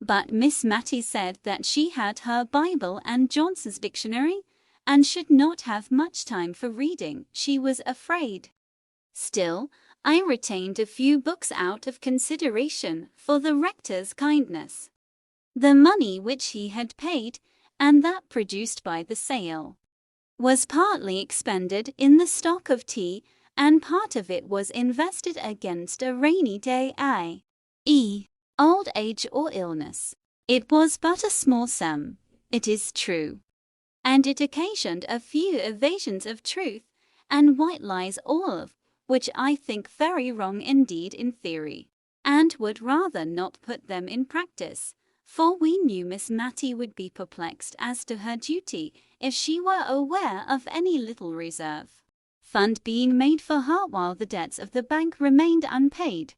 But Miss Matty said that she had her Bible and Johnson's dictionary, and should not have much time for reading, she was afraid. Still, I retained a few books out of consideration for the rector's kindness. The money which he had paid, and that produced by the sale, was partly expended in the stock of tea, and part of it was invested against a rainy day, i.e., old age or illness. It was but a small sum, it is true, and it occasioned a few evasions of truth and white lies, all of which I think very wrong indeed in theory, and would rather not put them in practice, for we knew Miss Matty would be perplexed as to her duty if she were aware of any little reserve fund being made for her while the debts of the bank remained unpaid.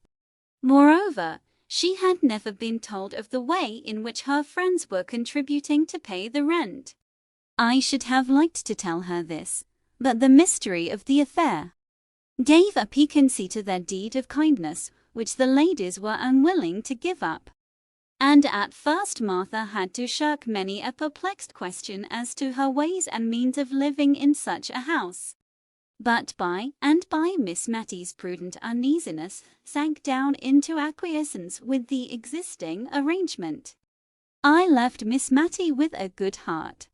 Moreover, she had never been told of the way in which her friends were contributing to pay the rent. I should have liked to tell her this, but the mystery of the affair gave a piquancy to their deed of kindness which the ladies were unwilling to give up. And at first Martha had to shirk many a perplexed question as to her ways and means of living in such a house. But by and by Miss Matty's prudent uneasiness sank down into acquiescence with the existing arrangement. I left Miss Matty with a good heart.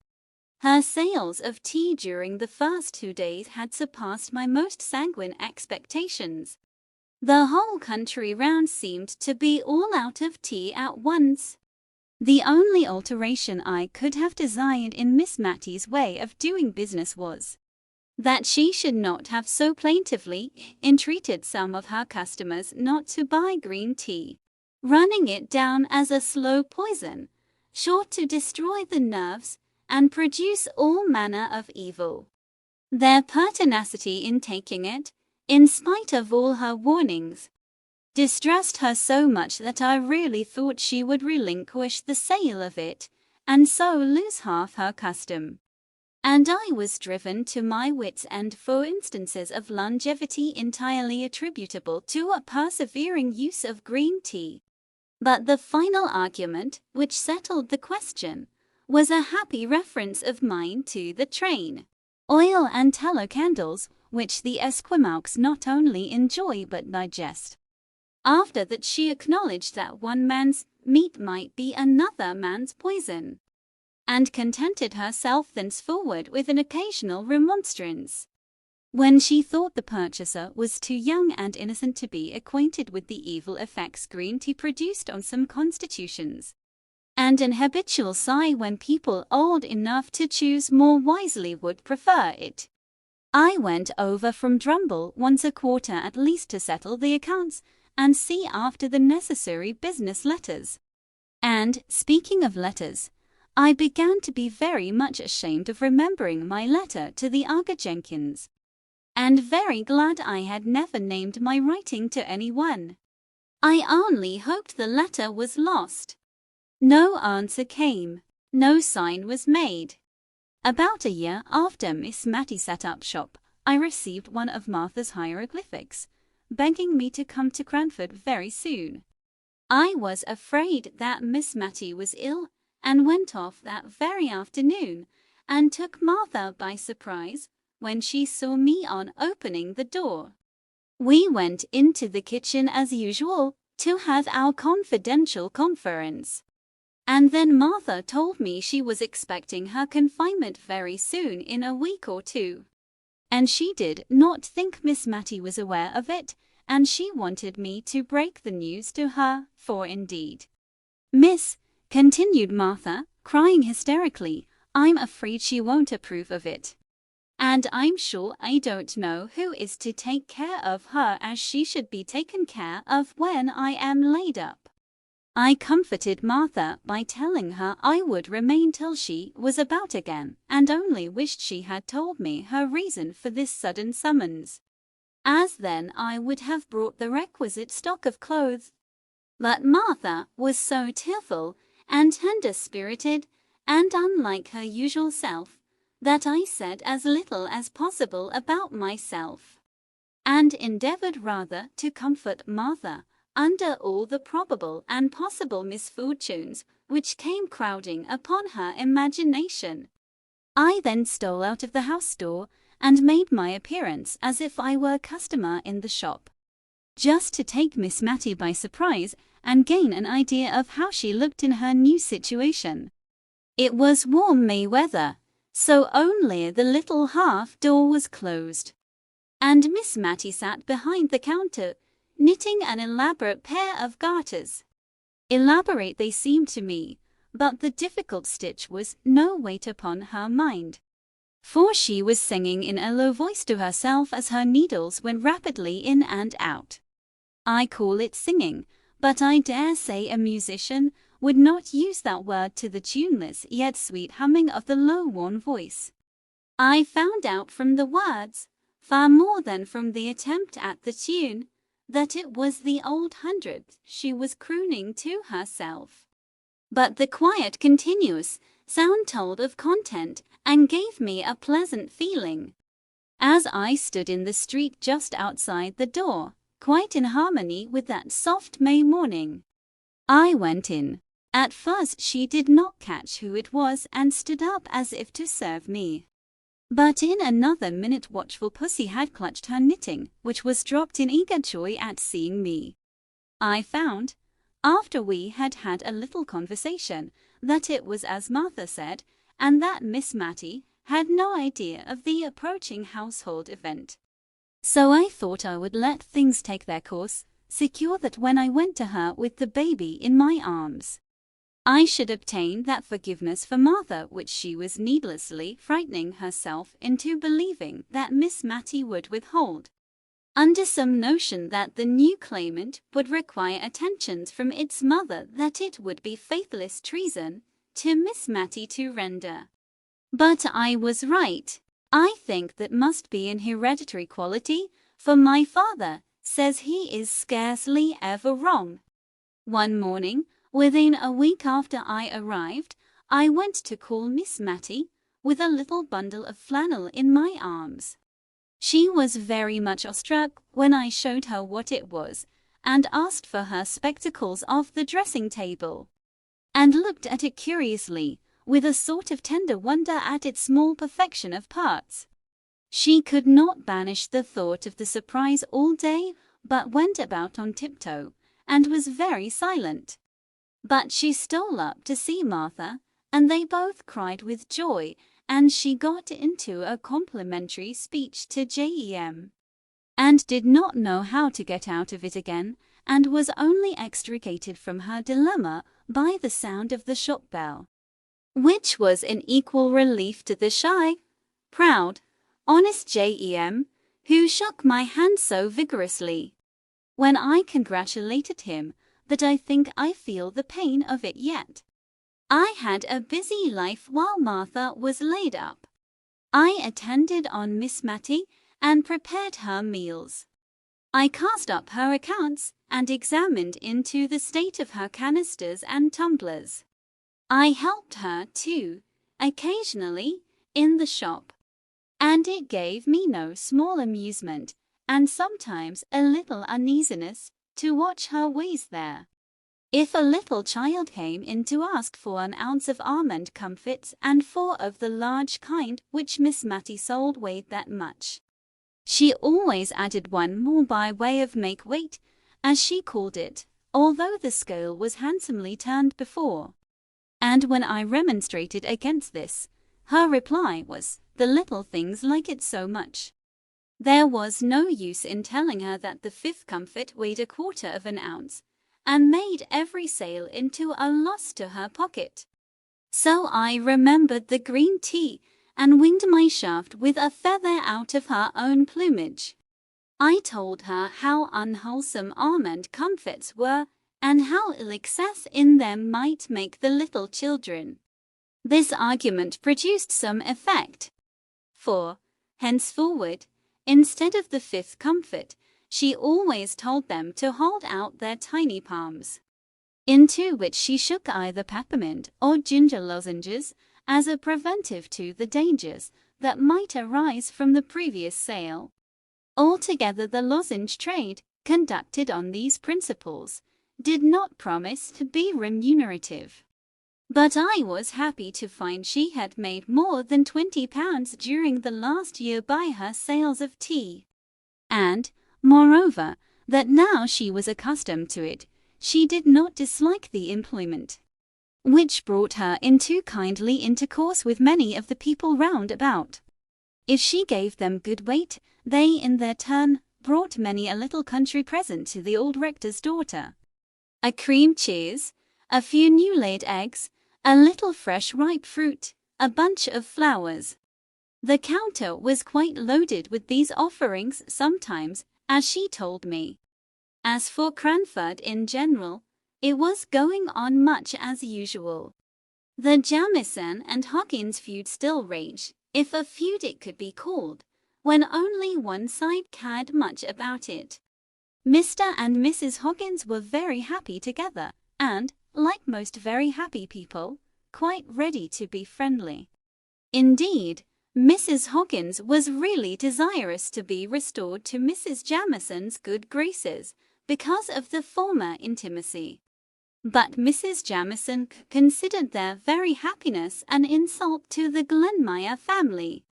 Her sales of tea during the first 2 days had surpassed my most sanguine expectations. The whole country round seemed to be all out of tea at once. The only alteration I could have desired in Miss Matty's way of doing business was that she should not have so plaintively entreated some of her customers not to buy green tea, running it down as a slow poison, sure to destroy the nerves and produce all manner of evil. Their pertinacity in taking it, in spite of all her warnings, distressed her so much that I really thought she would relinquish the sale of it, and so lose half her custom. And I was driven to my wits' end for instances of longevity entirely attributable to a persevering use of green tea. But the final argument, which settled the question, was a happy reference of mine to the train, oil and tallow candles, which the Esquimaux not only enjoy but digest. After that she acknowledged that one man's meat might be another man's poison, and contented herself thenceforward with an occasional remonstrance, when she thought the purchaser was too young and innocent to be acquainted with the evil effects green tea produced on some constitutions, and an habitual sigh when people old enough to choose more wisely would prefer it. I went over from Drumble once a quarter at least to settle the accounts and see after the necessary business letters. And, speaking of letters, I began to be very much ashamed of remembering my letter to the Aga Jenkins, and very glad I had never named my writing to anyone. I only hoped the letter was lost. No answer came, no sign was made. About a year after Miss Matty set up shop, I received one of Martha's hieroglyphics, begging me to come to Cranford very soon. I was afraid that Miss Matty was ill, and went off that very afternoon, and took Martha by surprise when she saw me on opening the door. We went into the kitchen as usual to have our confidential conference, and then Martha told me she was expecting her confinement very soon, in a week or 2, and she did not think Miss Matty was aware of it, and she wanted me to break the news to her, for indeed, Miss, continued Martha, crying hysterically, I'm afraid she won't approve of it. And I'm sure I don't know who is to take care of her as she should be taken care of when I am laid up. I comforted Martha by telling her I would remain till she was about again, and only wished she had told me her reason for this sudden summons, as then I would have brought the requisite stock of clothes. But Martha was so tearful and tender-spirited, and unlike her usual self, that I said as little as possible about myself, and endeavored rather to comfort Martha under all the probable and possible misfortunes which came crowding upon her imagination. I then stole out of the house door and made my appearance as if I were a customer in the shop, just to take Miss Matty by surprise and gain an idea of how she looked in her new situation. It was warm May weather, so only the little half door was closed, and Miss Matty sat behind the counter, knitting an elaborate pair of garters. Elaborate they seemed to me, but the difficult stitch was no weight upon her mind, for she was singing in a low voice to herself as her needles went rapidly in and out. I call it singing, but I dare say a musician would not use that word to the tuneless yet sweet humming of the low-worn voice. I found out from the words, far more than from the attempt at the tune, that it was the old hundred she was crooning to herself. But the quiet, continuous sound told of content and gave me a pleasant feeling. As I stood in the street just outside the door, quite in harmony with that soft May morning, I went in. At first she did not catch who it was and stood up as if to serve me. But in another minute watchful pussy had clutched her knitting, which was dropped in eager joy at seeing me. I found, after we had had a little conversation, that it was as Martha said, and that Miss Matty had no idea of the approaching household event. So I thought I would let things take their course, secure that when I went to her with the baby in my arms, I should obtain that forgiveness for Martha which she was needlessly frightening herself into believing that Miss Matty would withhold, under some notion that the new claimant would require attentions from its mother that it would be faithless treason to Miss Matty to render. But I was right. I think that must be an hereditary quality, for my father says he is scarcely ever wrong. One morning, within a week after I arrived, I went to call Miss Matty, with a little bundle of flannel in my arms. She was very much awestruck when I showed her what it was, and asked for her spectacles off the dressing-table, and looked at it curiously, with a sort of tender wonder at its small perfection of parts. She could not banish the thought of the surprise all day, but went about on tiptoe, and was very silent. But she stole up to see Martha, and they both cried with joy, and she got into a complimentary speech to Jem, and did not know how to get out of it again, and was only extricated from her dilemma by the sound of the shop bell, which was an equal relief to the shy, proud, honest Jem, who shook my hand so vigorously when I congratulated him that I think I feel the pain of it yet. I had a busy life while Martha was laid up. I attended on Miss Matty and prepared her meals. I cast up her accounts and examined into the state of her canisters and tumblers. I helped her, too, occasionally, in the shop, and it gave me no small amusement, and sometimes a little uneasiness, to watch her ways there. If a little child came in to ask for an ounce of almond comfits and 4 of the large kind which Miss Matty sold weighed that much, she always added 1 more by way of make-weight, as she called it, although the scale was handsomely turned before. And when I remonstrated against this, her reply was, "The little things like it so much." There was no use in telling her that the 5th comfit weighed 1/4 of an ounce, and made every sale into a loss to her pocket. So I remembered the green tea, and winged my shaft with a feather out of her own plumage. I told her how unwholesome almond comfits were, and how ill excess in them might make the little children. This argument produced some effect, for, henceforward, instead of the fifth comfort, she always told them to hold out their tiny palms, into which she shook either peppermint or ginger lozenges as a preventive to the dangers that might arise from the previous sale. Altogether, the lozenge trade, conducted on these principles, did not promise to be remunerative. But I was happy to find she had made more than £20 during the last year by her sales of tea. And, moreover, that now she was accustomed to it, she did not dislike the employment, which brought her into kindly intercourse with many of the people round about. If she gave them good weight, they in their turn brought many a little country present to the old rector's daughter. A cream cheese, a few new-laid eggs, a little fresh ripe fruit, a bunch of flowers. The counter was quite loaded with these offerings sometimes, as she told me. As for Cranford in general, it was going on much as usual. The Jamieson and Hoggins feud still raged, if a feud it could be called, when only one side cared much about it. Mr. and Mrs. Hoggins were very happy together, and, like most very happy people, quite ready to be friendly. Indeed, Mrs. Hoggins was really desirous to be restored to Mrs. Jamison's good graces because of the former intimacy. But Mrs. Jamison considered their very happiness an insult to the Glenmire family,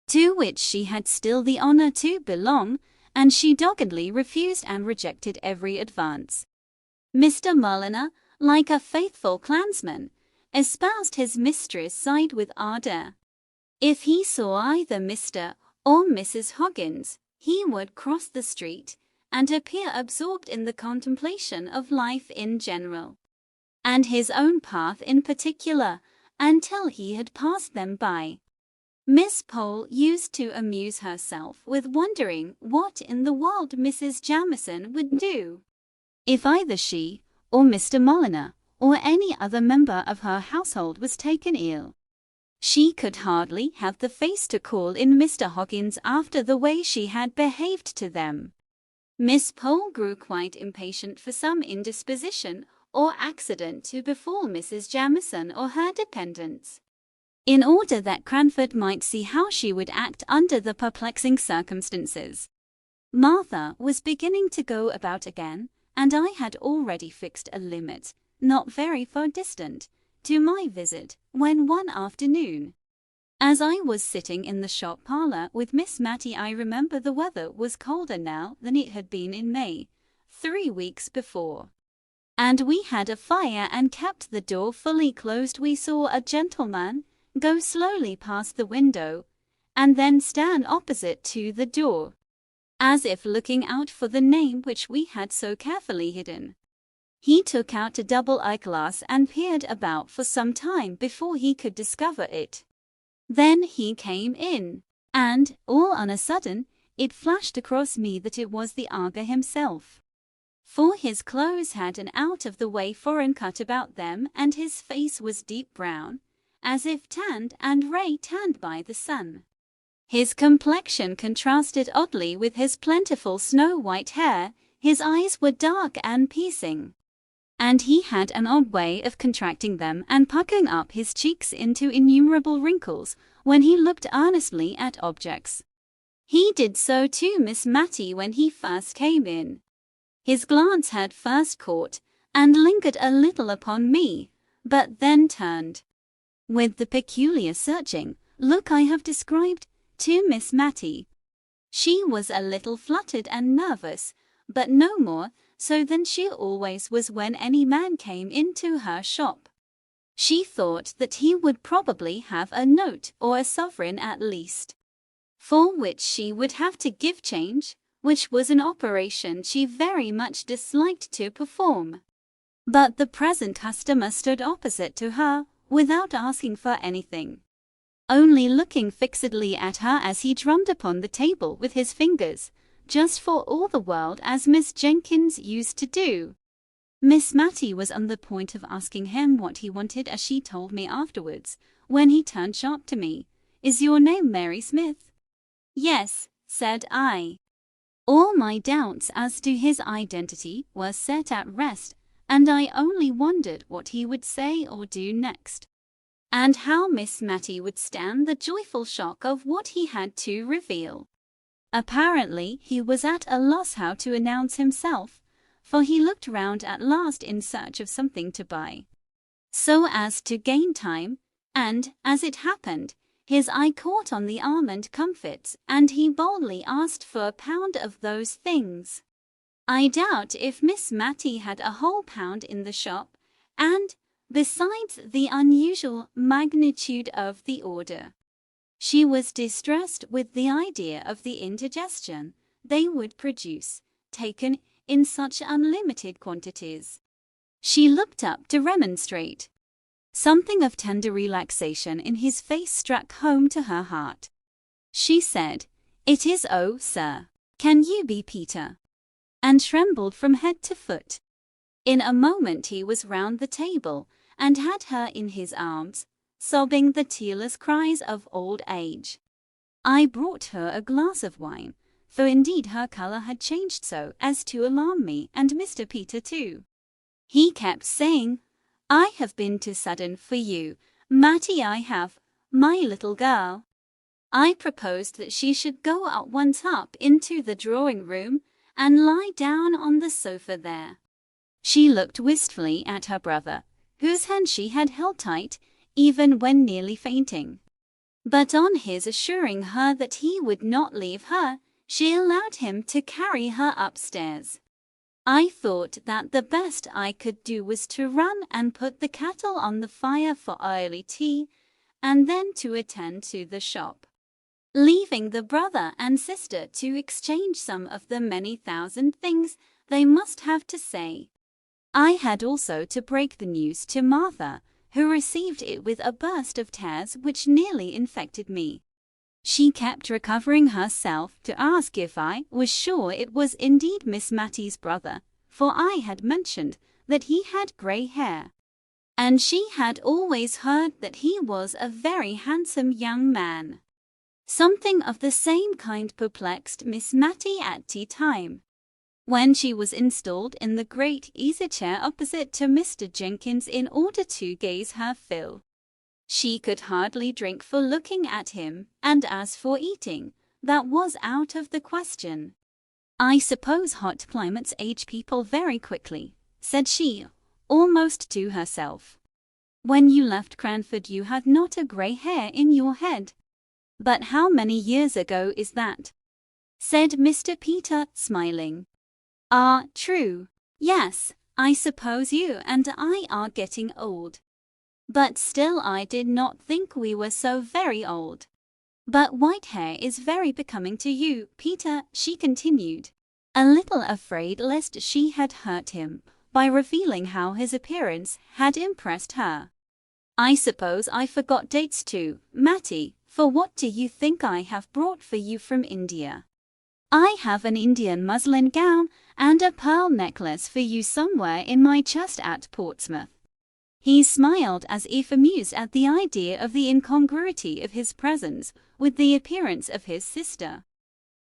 to which she had still the honor to belong, and she doggedly refused and rejected every advance. Mr. Mulliner, like a faithful clansman, espoused his mistress' side with ardor. If he saw either Mr. or Mrs. Hoggins, he would cross the street and appear absorbed in the contemplation of life in general, and his own path in particular, until he had passed them by. Miss Pole used to amuse herself with wondering what in the world Mrs. Jamison would do if either she or Mr. Mulliner or any other member of her household was taken ill. She could hardly have the face to call in Mr. Hoggins after the way she had behaved to them. Miss Pole grew quite impatient for some indisposition or accident to befall Mrs. Jamison or her dependents, in order that Cranford might see how she would act under the perplexing circumstances. Martha was beginning to go about again, and I had already fixed a limit, not very far distant, to my visit, when one afternoon, as I was sitting in the shop parlor with Miss Mattie, I remember the weather was colder now than it had been in May, 3 weeks before, and we had a fire and kept the door fully closed, we saw a gentleman go slowly past the window, and then stand opposite to the door, as if looking out for the name which we had so carefully hidden. He took out a double eyeglass and peered about for some time before he could discover it. Then he came in, and, all on a sudden, it flashed across me that it was the Aga himself. For his clothes had an out-of-the-way foreign cut about them, and his face was deep brown, as if tanned and ray-tanned by the sun. His complexion contrasted oddly with his plentiful snow-white hair, his eyes were dark and piercing, and he had an odd way of contracting them and puckering up his cheeks into innumerable wrinkles when he looked earnestly at objects. He did so too Miss Mattie when he first came in. His glance had first caught and lingered a little upon me, but then turned, with the peculiar searching look I have described, to Miss Mattie. She was a little fluttered and nervous, but no more so than she always was when any man came into her shop. She thought that he would probably have a note or a sovereign at least, for which she would have to give change, which was an operation she very much disliked to perform. But the present customer stood opposite to her, without asking for anything, only looking fixedly at her as he drummed upon the table with his fingers, just for all the world as Miss Jenkins used to do. Miss Matty was on the point of asking him what he wanted as she told me afterwards, when he turned sharp to me. "Is your name Mary Smith?" "Yes," said I. All my doubts as to his identity were set at rest, and I only wondered what he would say or do next, and how Miss Matty would stand the joyful shock of what he had to reveal. Apparently he was at a loss how to announce himself, for he looked round at last in search of something to buy, so as to gain time, and, as it happened, his eye caught on the almond comfits, and he boldly asked for a pound of those things. I doubt if Miss Matty had a whole pound in the shop, and, besides the unusual magnitude of the order, she was distressed with the idea of the indigestion they would produce, taken in such unlimited quantities. She looked up to remonstrate. Something of tender relaxation in his face struck home to her heart. She said, "It is, oh, sir, can you be Peter?" and trembled from head to foot. In a moment he was round the table, and had her in his arms, sobbing the tearless cries of old age. I brought her a glass of wine, for indeed her colour had changed so as to alarm me and Mr. Peter too. He kept saying, "I have been too sudden for you, Matty, I have, my little girl." I proposed that she should go at once up into the drawing-room and lie down on the sofa there. She looked wistfully at her brother, whose hand she had held tight, even when nearly fainting. But on his assuring her that he would not leave her, she allowed him to carry her upstairs. I thought that the best I could do was to run and put the kettle on the fire for early tea, and then to attend to the shop, leaving the brother and sister to exchange some of the many thousand things they must have to say. I had also to break the news to Martha, who received it with a burst of tears which nearly infected me. She kept recovering herself to ask if I was sure it was indeed Miss Matty's brother, for I had mentioned that he had grey hair, and she had always heard that he was a very handsome young man. Something of the same kind perplexed Miss Matty at tea time, when she was installed in the great easy-chair opposite to Mr. Jenkins in order to gaze her fill. She could hardly drink for looking at him, and as for eating, that was out of the question. "I suppose hot climates age people very quickly," said she, almost to herself. "When you left Cranford you had not a grey hair in your head." "But how many years ago is that?" said Mr. Peter, smiling. "Ah, true. Yes, I suppose you and I are getting old. But still I did not think we were so very old. But white hair is very becoming to you, Peter," she continued, a little afraid lest she had hurt him by revealing how his appearance had impressed her. "I suppose I forgot dates too, Matty, for what do you think I have brought for you from India? I have an Indian muslin gown and a pearl necklace for you somewhere in my chest at Portsmouth." He smiled as if amused at the idea of the incongruity of his presence with the appearance of his sister.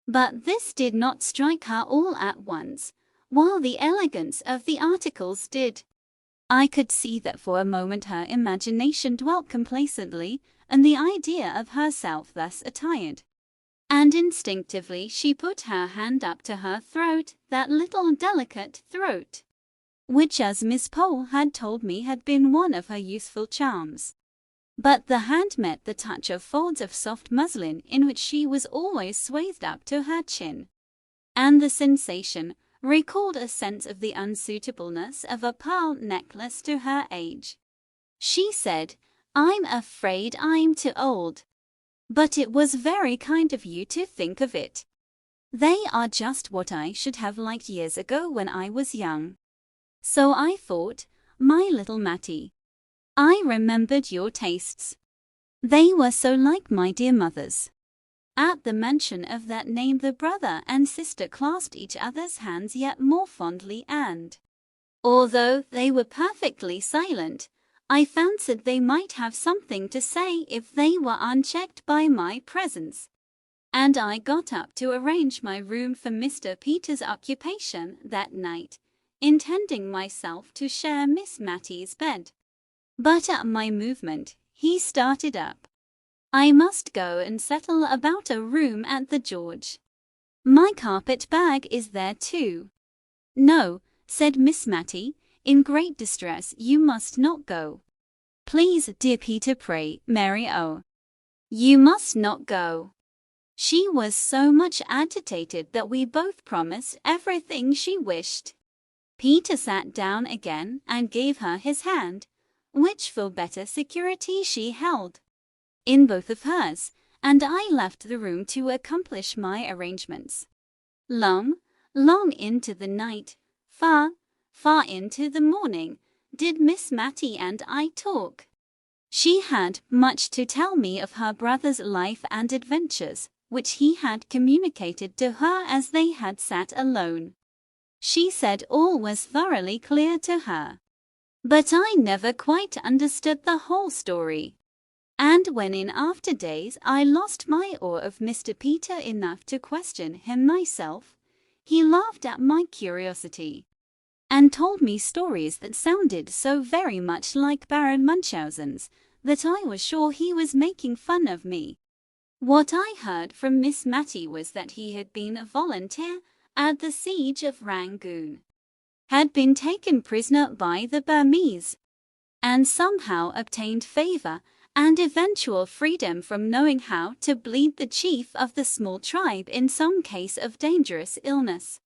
But this did not strike her all at once, while the elegance of the articles did. I could see that for a moment her imagination dwelt complacently on the idea of herself thus attired, and instinctively she put her hand up to her throat, that little delicate throat, which, as Miss Pole had told me, had been one of her youthful charms. But the hand met the touch of folds of soft muslin in which she was always swathed up to her chin, and the sensation recalled a sense of the unsuitableness of a pearl necklace to her age. She said, "I'm afraid I'm too old. But it was very kind of you to think of it. They are just what I should have liked years ago when I was young. So I thought, my little Matty, I remembered your tastes. They were so like my dear mother's." At the mention of that name the brother and sister clasped each other's hands yet more fondly, and Although they were perfectly silent, I fancied they might have something to say if they were unchecked by my presence, and I got up to arrange my room for Mr. Peter's occupation that night, intending myself to share Miss Mattie's bed. But at my movement, he started up. "I must go and settle about a room at the George. My carpet bag is there too." "No," said Miss Mattie, in great distress, "you must not go. Please, dear Peter, pray, Mary, oh, you must not go." She was so much agitated that we both promised everything she wished. Peter sat down again and gave her his hand, which for better security she held in both of hers, and I left the room to accomplish my arrangements. Long into the night, far into the morning, did Miss Mattie and I talk. She had much to tell me of her brother's life and adventures, which he had communicated to her as they had sat alone. She said all was thoroughly clear to her, but I never quite understood the whole story. And when in after days I lost my awe of Mr. Peter enough to question him myself, he laughed at my curiosity, and told me stories that sounded so very much like Baron Munchausen's that I was sure he was making fun of me. What I heard from Miss Mattie was that he had been a volunteer at the siege of Rangoon, had been taken prisoner by the Burmese, and somehow obtained favor and eventual freedom from knowing how to bleed the chief of the small tribe in some case of dangerous illness.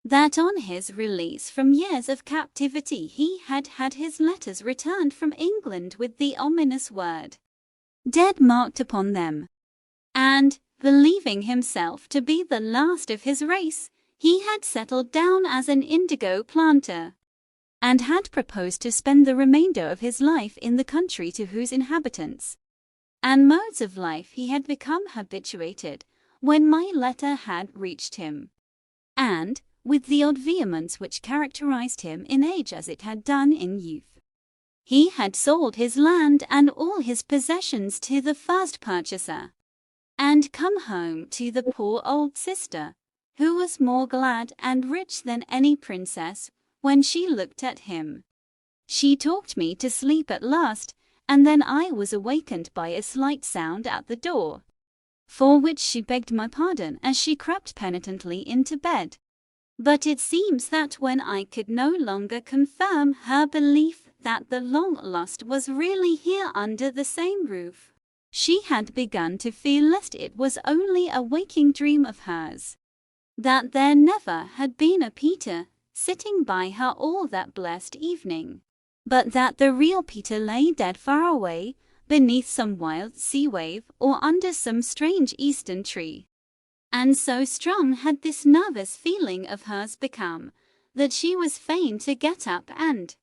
That on his release from years of captivity he had had his letters returned from England with the ominous word "dead" marked upon them, and, believing himself to be the last of his race, he had settled down as an indigo planter, and had proposed to spend the remainder of his life in the country to whose inhabitants and modes of life he had become habituated when my letter had reached him, and, with the odd vehemence which characterized him in age as it had done in youth, he had sold his land and all his possessions to the first purchaser, and come home to the poor old sister, who was more glad and rich than any princess when she looked at him. She talked me to sleep at last, and then I was awakened by a slight sound at the door, for which she begged my pardon as she crept penitently into bed. But it seems that when I could no longer confirm her belief that the long-lost was really here under the same roof, she had begun to feel lest it was only a waking dream of hers, that there never had been a Peter sitting by her all that blessed evening, but that the real Peter lay dead far away beneath some wild sea wave or under some strange eastern tree. And so strong had this nervous feeling of hers become that she was fain to get up and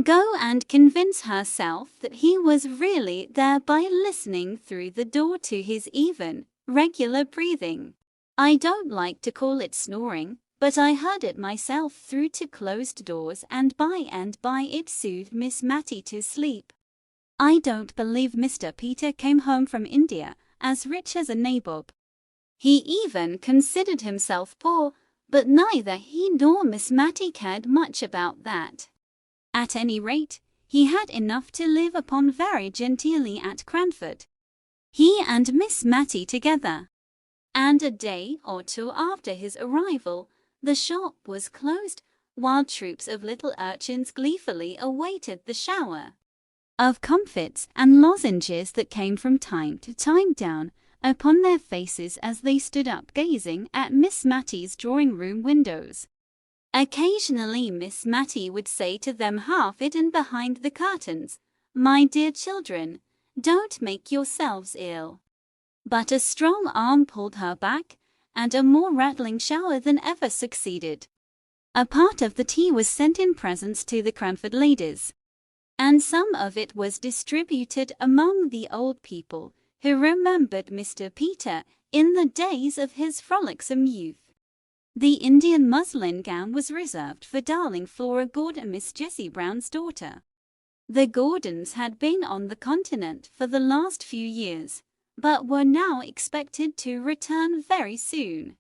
go and convince herself that he was really there by listening through the door to his even, regular breathing. I don't like to call it snoring, but I heard it myself through two closed doors, and by it soothed Miss Mattie to sleep. I don't believe Mr. Peter came home from India as rich as a nabob. He even considered himself poor, but neither he nor Miss Mattie cared much about that. At any rate, he had enough to live upon very genteelly at Cranford, he and Miss Mattie together, and a day or two after his arrival, the shop was closed, while troops of little urchins gleefully awaited the shower of comfits and lozenges that came from time to time down upon their faces as they stood up gazing at Miss Mattie's drawing-room windows. Occasionally Miss Mattie would say to them half hidden behind the curtains, "My dear children, don't make yourselves ill." But a strong arm pulled her back, and a more rattling shower than ever succeeded. A part of the tea was sent in presents to the Cranford ladies, and some of it was distributed among the old people who remembered Mr. Peter in the days of his frolicsome youth. The Indian muslin gown was reserved for darling Flora Gordon, Miss Jessie Brown's daughter. The Gordons had been on the continent for the last few years, but were now expected to return very soon.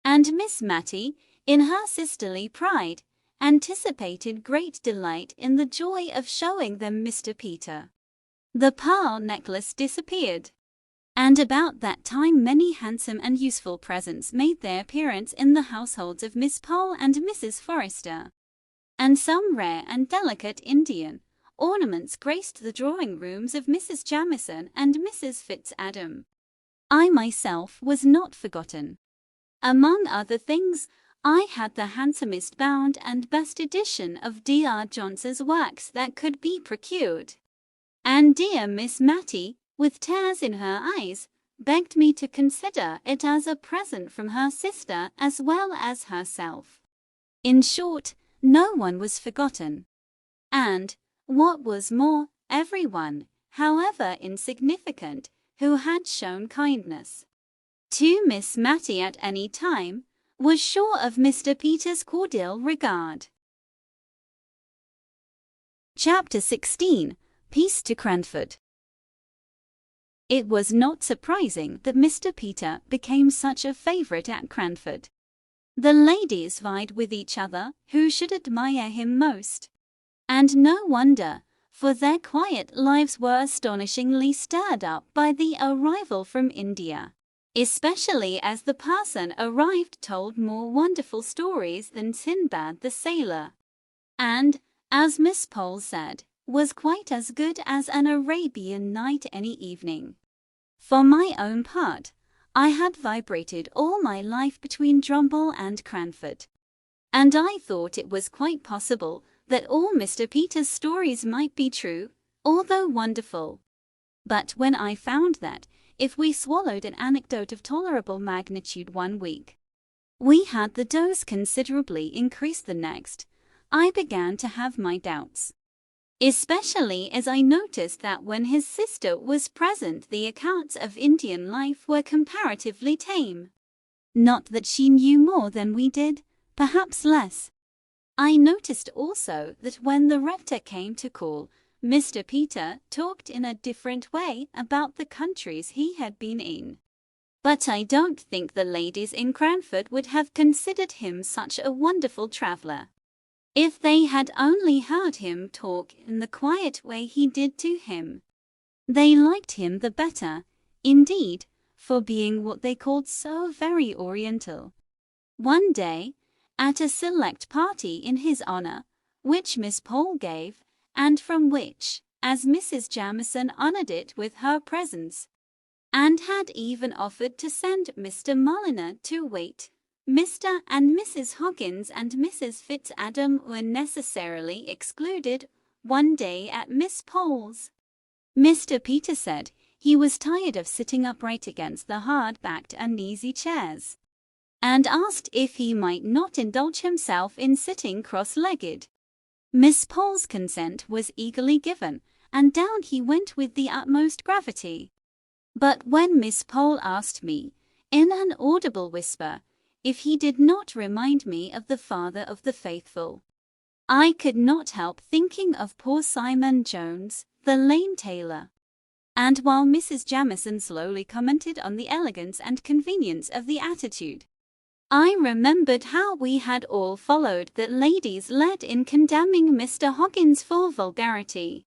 And Miss Mattie, in her sisterly pride, anticipated great delight in the joy of showing them Mr. Peter. The pearl necklace disappeared, and about that time many handsome and useful presents made their appearance in the households of Miss Pole and Mrs. Forrester, and some rare and delicate Indian ornaments graced the drawing rooms of Mrs. Jamison and Mrs. Fitzadam. I myself was not forgotten. Among other things, I had the handsomest bound and best edition of D.R. Johnson's works that could be procured. And dear Miss Mattie, with tears in her eyes, begged me to consider it as a present from her sister as well as herself. In short, no one was forgotten. And, what was more, everyone, however insignificant, who had shown kindness to Miss Mattie at any time, was sure of Mr. Peter's cordial regard. Chapter 16. Peace to Cranford. It was not surprising that Mr. Peter became such a favourite at Cranford. The ladies vied with each other who should admire him most. And no wonder, for their quiet lives were astonishingly stirred up by the arrival from India, especially as the person arrived told more wonderful stories than Sinbad the sailor, and, as Miss Pole said, was quite as good as an Arabian night any evening. For my own part, I had vibrated all my life between Drumble and Cranford, and I thought it was quite possible that all Mr. Peter's stories might be true, although wonderful. But when I found that, if we swallowed an anecdote of tolerable magnitude one week, we had the dose considerably increased the next, I began to have my doubts. Especially as I noticed that when his sister was present the accounts of Indian life were comparatively tame. Not that she knew more than we did, perhaps less. I noticed also that when the rector came to call, Mr. Peter talked in a different way about the countries he had been in. But I don't think the ladies in Cranford would have considered him such a wonderful traveller if they had only heard him talk in the quiet way he did to him. They liked him the better, indeed, for being what they called so very oriental. One day, at a select party in his honour, which Miss Pole gave, and from which, as Mrs. Jamison honoured it with her presence, and had even offered to send Mr. Mulliner to wait, Mr. and Mrs. Hoggins and Mrs. Fitzadam were necessarily excluded. One day at Miss Pole's, Mr. Peter said he was tired of sitting upright against the hard-backed and easy chairs, and asked if he might not indulge himself in sitting cross-legged. Miss Pole's consent was eagerly given, and down he went with the utmost gravity. But when Miss Pole asked me, in an audible whisper, if he did not remind me of the father of the faithful, I could not help thinking of poor Simon Jones, the lame tailor. And while Mrs. Jamison slowly commented on the elegance and convenience of the attitude, I remembered how we had all followed the ladies led in condemning Mr. Hoggins for vulgarity,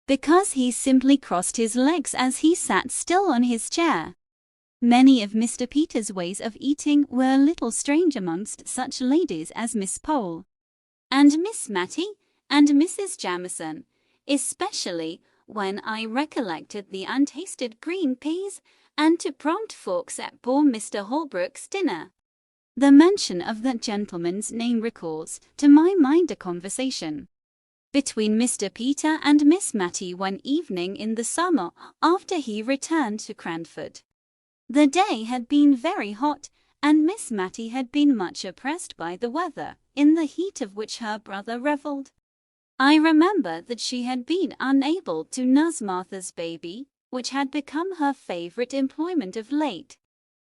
because he simply crossed his legs as he sat still on his chair. Many of Mr. Peter's ways of eating were a little strange amongst such ladies as Miss Pole, and Miss Mattie, and Mrs. Jamison, especially when I recollected the untasted green peas and to prompt forks at poor Mr. Holbrook's dinner. The mention of that gentleman's name recalls to my mind a conversation between Mr. Peter and Miss Mattie one evening in the summer after he returned to Cranford. The day had been very hot, and Miss Mattie had been much oppressed by the weather, in the heat of which her brother revelled. I remember that she had been unable to nurse Martha's baby, which had become her favourite employment of late.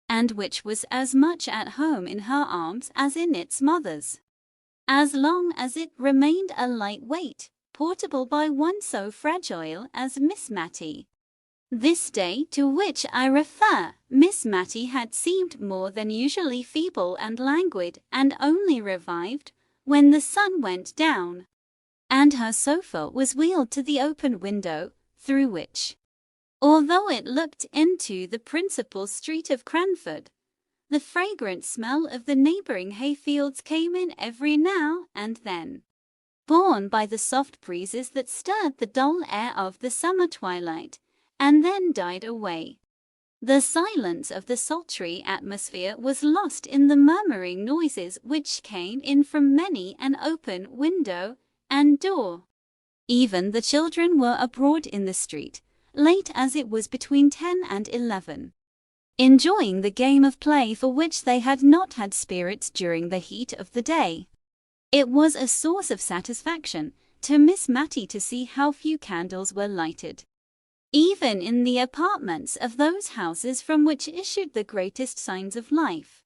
and which was as much at home in her arms as in its mother's, as long as it remained a light-weight, portable by one so fragile as Miss Matty. This day to which I refer, Miss Matty had seemed more than usually feeble and languid, and only revived when the sun went down, and her sofa was wheeled to the open window, through which, although it looked into the principal street of Cranford, the fragrant smell of the neighbouring hayfields came in every now and then, borne by the soft breezes that stirred the dull air of the summer twilight, and then died away. The silence of the sultry atmosphere was lost in the murmuring noises which came in from many an open window and door. Even the children were abroad in the street, late as it was between 10 and 11, enjoying the game of play for which they had not had spirits during the heat of the day. It was a source of satisfaction to Miss Matty to see how few candles were lighted, even in the apartments of those houses from which issued the greatest signs of life.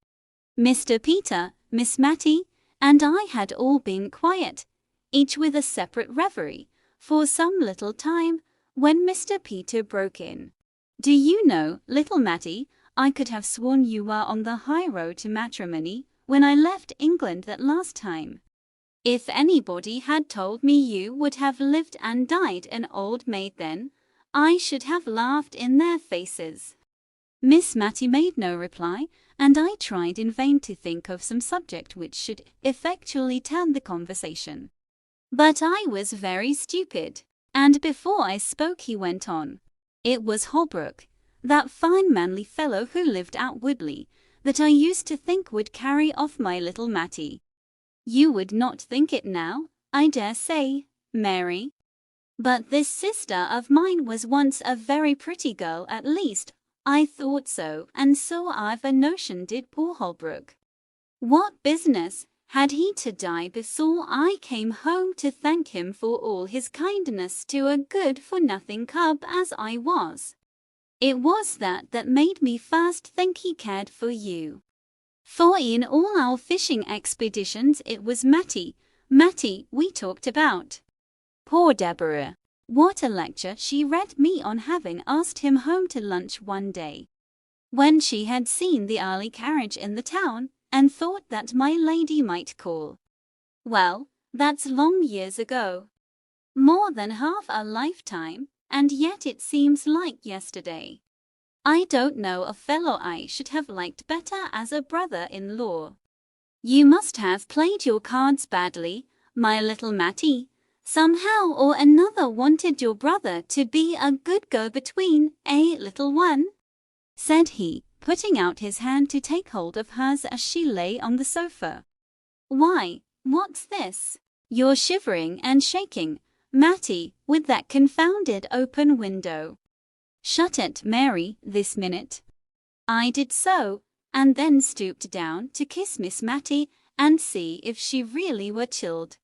Mr. Peter, Miss Matty, and I had all been quiet, each with a separate reverie, for some little time, when Mr. Peter broke in. "Do you know, little Matty, I could have sworn you were on the high road to matrimony when I left England that last time. If anybody had told me you would have lived and died an old maid then, I should have laughed in their faces." Miss Matty made no reply, and I tried in vain to think of some subject which should effectually turn the conversation. But I was very stupid, and before I spoke he went on. "It was Holbrook, that fine manly fellow who lived at Woodley, that I used to think would carry off my little Matty. You would not think it now, I dare say, Mary. But this sister of mine was once a very pretty girl, at least, I thought so, and so I've a notion did poor Holbrook. What business had he to die before I came home to thank him for all his kindness to a good-for-nothing cub as I was? It was that made me first think he cared for you. For in all our fishing expeditions it was Matty we talked about. Poor Deborah! What a lecture she read me on having asked him home to lunch one day, when she had seen the early carriage in the town, and thought that my lady might call. Well, that's long years ago. More than half a lifetime, and yet it seems like yesterday. I don't know a fellow I should have liked better as a brother-in-law. You must have played your cards badly, my little Matty. Somehow or another wanted your brother to be a good go-between, little one?" said he, putting out his hand to take hold of hers as she lay on the sofa. "Why, what's this? You're shivering and shaking, Matty, with that confounded open window. Shut it, Mary, this minute." I did so, and then stooped down to kiss Miss Matty and see if she really were chilled.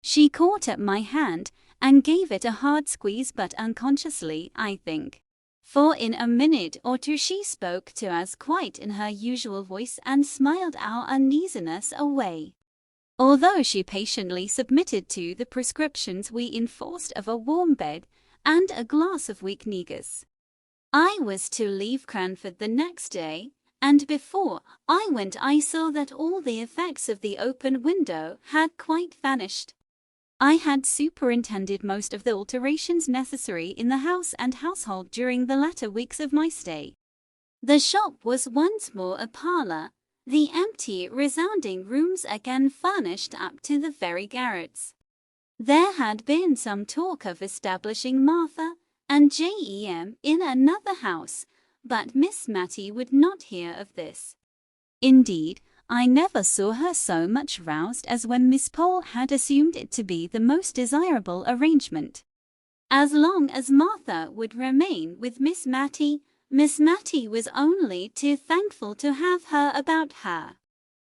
She caught at my hand and gave it a hard squeeze, but unconsciously, I think, for in a minute or two she spoke to us quite in her usual voice and smiled our uneasiness away, although she patiently submitted to the prescriptions we enforced of a warm bed and a glass of weak negus. I was to leave Cranford the next day, and before I went I saw that all the effects of the open window had quite vanished. I had superintended most of the alterations necessary in the house and household during the latter weeks of my stay. The shop was once more a parlour, the empty, resounding rooms again furnished up to the very garrets. There had been some talk of establishing Martha and Jem in another house, but Miss Matty would not hear of this. Indeed, I never saw her so much roused as when Miss Pole had assumed it to be the most desirable arrangement. As long as Martha would remain with Miss Matty was only too thankful to have her about her.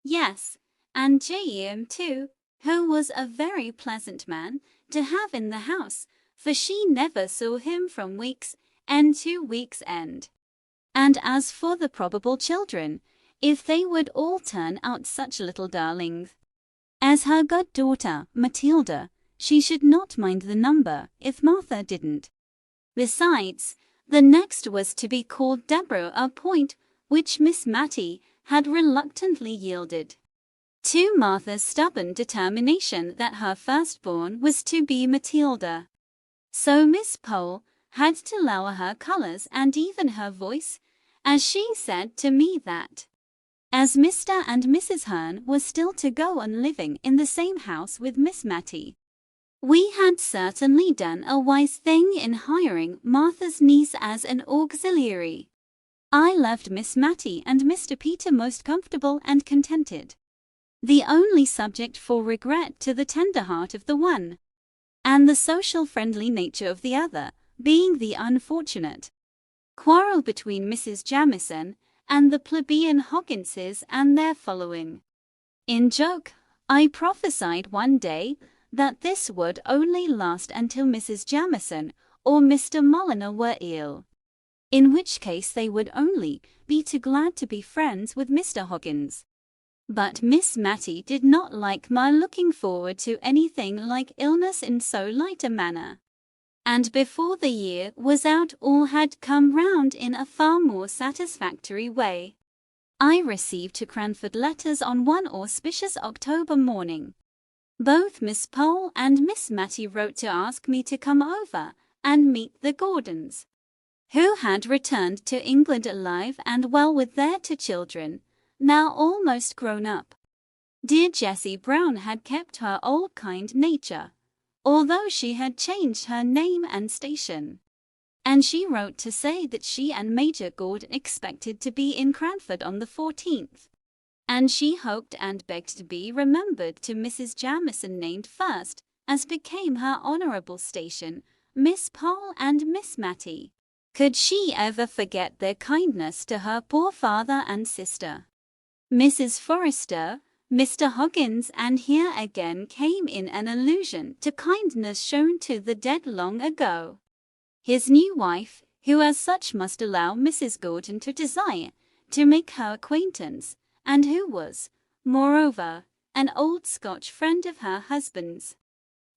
Yes, and Jem too, who was a very pleasant man to have in the house, for she never saw him from week's end to week's end. And as for the probable children, if they would all turn out such little darlings as her goddaughter, Matilda, she should not mind the number if Martha didn't. Besides, the next was to be called Deborah, a point which Miss Matty had reluctantly yielded to Martha's stubborn determination that her firstborn was to be Matilda. So Miss Pole had to lower her colours and even her voice, as she said to me that, as Mr. and Mrs. Hearn was still to go on living in the same house with Miss Matty, we had certainly done a wise thing in hiring Martha's niece as an auxiliary. I left Miss Matty and Mr. Peter most comfortable and contented, the only subject for regret to the tender heart of the one, and the social friendly nature of the other, being the unfortunate quarrel between Mrs. Jamieson and the plebeian Hogginses and their following. In joke, I prophesied one day that this would only last until Mrs. Jamieson or Mr. Mulliner were ill, in which case they would only be too glad to be friends with Mr. Hoggins. But Miss Matty did not like my looking forward to anything like illness in so light a manner, and before the year was out all had come round in a far more satisfactory way. I received to Cranford letters on one auspicious October morning. Both Miss Pole and Miss Matty wrote to ask me to come over and meet the Gordons, who had returned to England alive and well with their 2 children, now almost grown up. Dear Jessie Brown had kept her old kind nature, although she had changed her name and station, and she wrote to say that she and Major Gordon expected to be in Cranford on the 14th, and she hoped and begged to be remembered to Mrs. Jamieson named first, as became her honourable station, Miss Pole and Miss Matty. Could she ever forget their kindness to her poor father and sister, Mrs. Forrester, Mr. Hoggins? And here again came in an allusion to kindness shown to the dead long ago. His new wife, who as such must allow Mrs. Gordon to desire to make her acquaintance, and who was, moreover, an old Scotch friend of her husband's.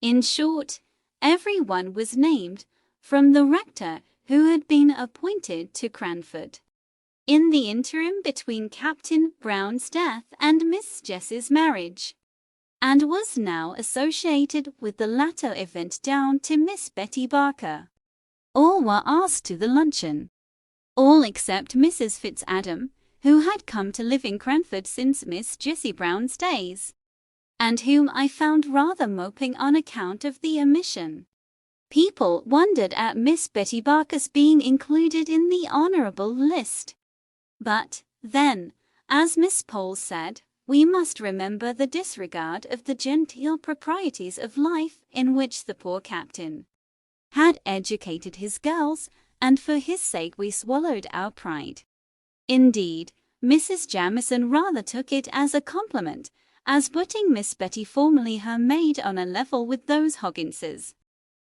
In short, every one was named, from the rector who had been appointed to Cranford in the interim between Captain Brown's death and Miss Jessie's marriage, and was now associated with the latter event down to Miss Betty Barker. All were asked to the luncheon, all except Mrs. Fitzadam, who had come to live in Cranford since Miss Jessie Brown's days, and whom I found rather moping on account of the omission. People wondered at Miss Betty Barker's being included in the honourable list. But, then, as Miss Pole said, we must remember the disregard of the genteel proprieties of life in which the poor captain had educated his girls, and for his sake we swallowed our pride. Indeed, Mrs. Jamieson rather took it as a compliment, as putting Miss Betty, formerly her maid, on a level with those Hogginses.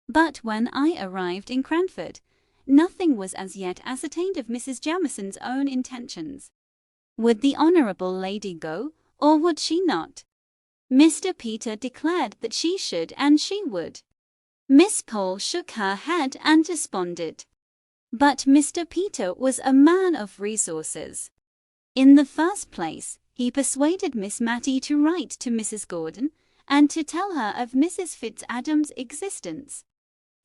But when I arrived in Cranford, nothing was as yet ascertained of Mrs. Jamieson's own intentions. Would the honourable lady go, or would she not? Mr. Peter declared that she should and she would. Miss Pole shook her head and desponded. But Mr. Peter was a man of resources. In the first place, he persuaded Miss Matty to write to Mrs. Gordon, and to tell her of Mrs. Fitzadam's existence,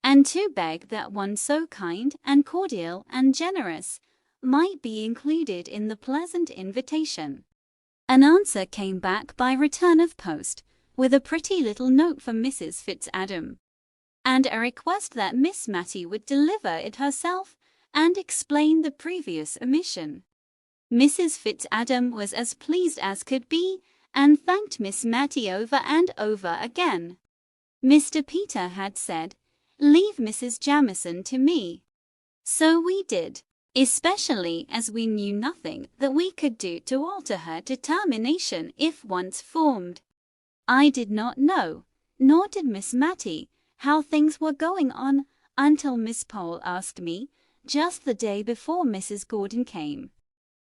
and to beg that one so kind and cordial and generous might be included in the pleasant invitation. An answer came back by return of post, with a pretty little note from Mrs. Fitzadam, and a request that Miss Matty would deliver it herself and explain the previous omission. Mrs. Fitzadam was as pleased as could be, and thanked Miss Matty over and over again. Mr. Peter had said, "Leave Mrs. Jamieson to me." So we did, especially as we knew nothing that we could do to alter her determination if once formed. I did not know, nor did Miss Matty, how things were going on, until Miss Pole asked me, just the day before Mrs. Gordon came.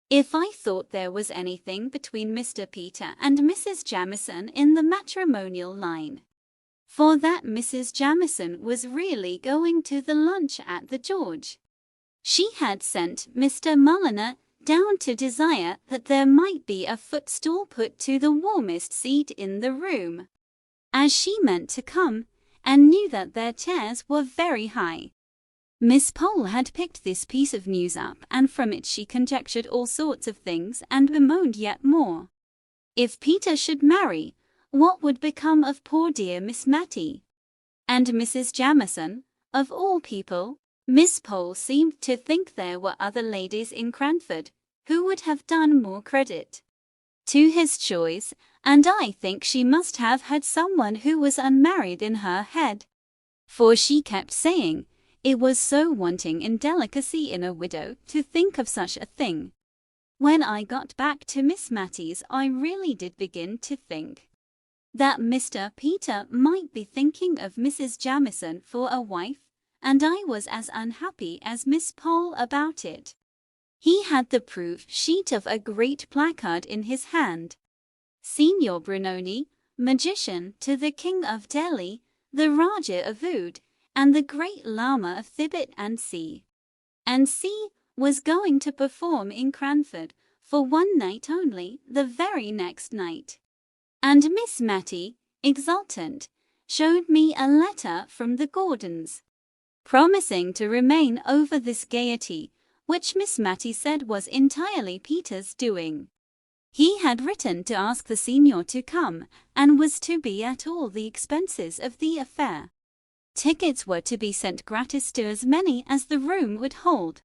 If I thought there was anything between Mr. Peter and Mrs. Jamieson in the matrimonial line, for that Mrs. Jamieson was really going to the lunch at the George. She had sent Mr. Mulliner down to desire that there might be a footstool put to the warmest seat in the room, as she meant to come, and knew that their chairs were very high. Miss Pole had picked this piece of news up, and from it she conjectured all sorts of things and bemoaned yet more. If Peter should marry, what would become of poor dear Miss Matty? And Mrs. Jamieson, of all people? Miss Pole seemed to think there were other ladies in Cranford who would have done more credit to his choice, and I think she must have had someone who was unmarried in her head, for she kept saying it was so wanting in delicacy in a widow to think of such a thing. When I got back to Miss Matty's, I really did begin to think that Mr. Peter might be thinking of Mrs. Jamieson for a wife, and I was as unhappy as Miss Pole about it. He had the proof sheet of a great placard in his hand. Signor Brunoni, magician to the King of Delhi, the Rajah of Oud, and the great Lama of Thibet and C. was going to perform in Cranford for one night only, the very next night. And Miss Matty, exultant, showed me a letter from the Gordons, promising to remain over this gaiety, which Miss Matty said was entirely Peter's doing. He had written to ask the senior to come, and was to be at all the expenses of the affair. Tickets were to be sent gratis to as many as the room would hold.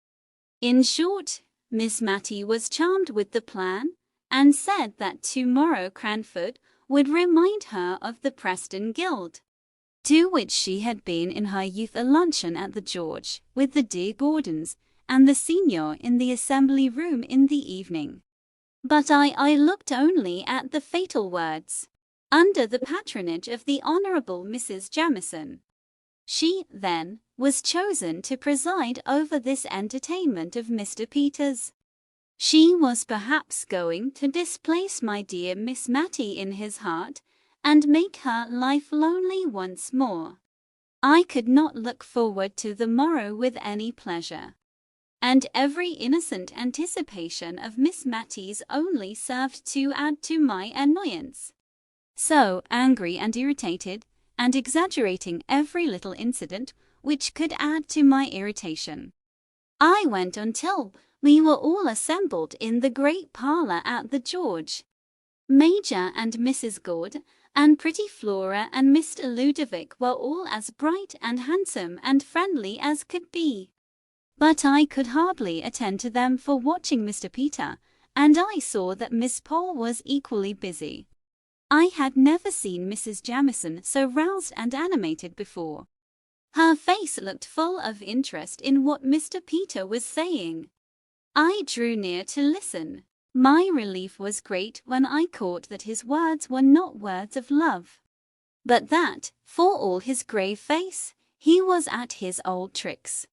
In short, Miss Matty was charmed with the plan, and said that tomorrow Cranford would remind her of the Preston Guild, to which she had been in her youth a luncheon at the George, with the dear Gordons, and the senior in the assembly room in the evening. But I looked only at the fatal words, under the patronage of the Honourable Mrs. Jamieson. She, then, was chosen to preside over this entertainment of Mr. Peter's. She was perhaps going to displace my dear Miss Matty in his heart, and make her life lonely once more. I could not look forward to the morrow with any pleasure, and every innocent anticipation of Miss Matty's only served to add to my annoyance. So, angry and irritated, and exaggerating every little incident which could add to my irritation, I went until we were all assembled in the great parlour at the George. Major and Mrs. Gord, and pretty Flora and Mr. Ludovic were all as bright and handsome and friendly as could be. But I could hardly attend to them for watching Mr. Peter, and I saw that Miss Pole was equally busy. I had never seen Mrs. Jamieson so roused and animated before. Her face looked full of interest in what Mr. Peter was saying. I drew near to listen. My relief was great when I caught that his words were not words of love, but that, for all his grave face, he was at his old tricks.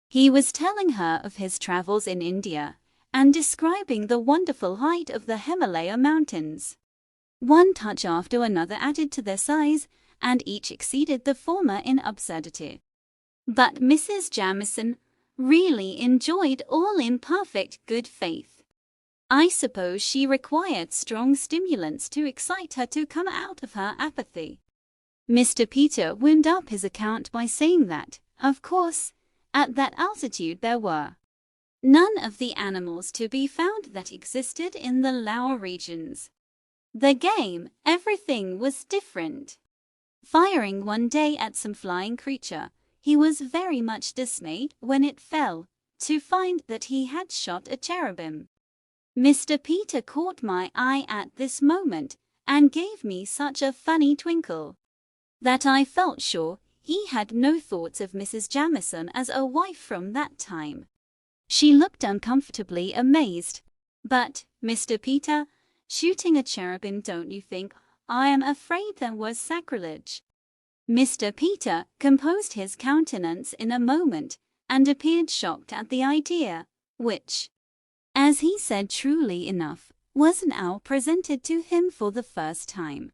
He was telling her of his travels in India, and describing the wonderful height of the Himalaya mountains. One touch after another added to their size, and each exceeded the former in absurdity. But Mrs. Jamieson really enjoyed all in perfect good faith. I suppose she required strong stimulants to excite her to come out of her apathy. Mr. Peter wound up his account by saying that, of course, at that altitude there were none of the animals to be found that existed in the lower regions. The game, everything was different. Firing one day at some flying creature, he was very much dismayed when it fell, to find that he had shot a cherubim. Mr. Peter caught my eye at this moment, and gave me such a funny twinkle, that I felt sure he had no thoughts of Mrs. Jamieson as a wife from that time. She looked uncomfortably amazed. But, Mr. Peter, shooting a cherubim, don't you think I am afraid that was sacrilege? Mr. Peter composed his countenance in a moment, and appeared shocked at the idea, which, as he said truly enough, was now presented to him for the first time.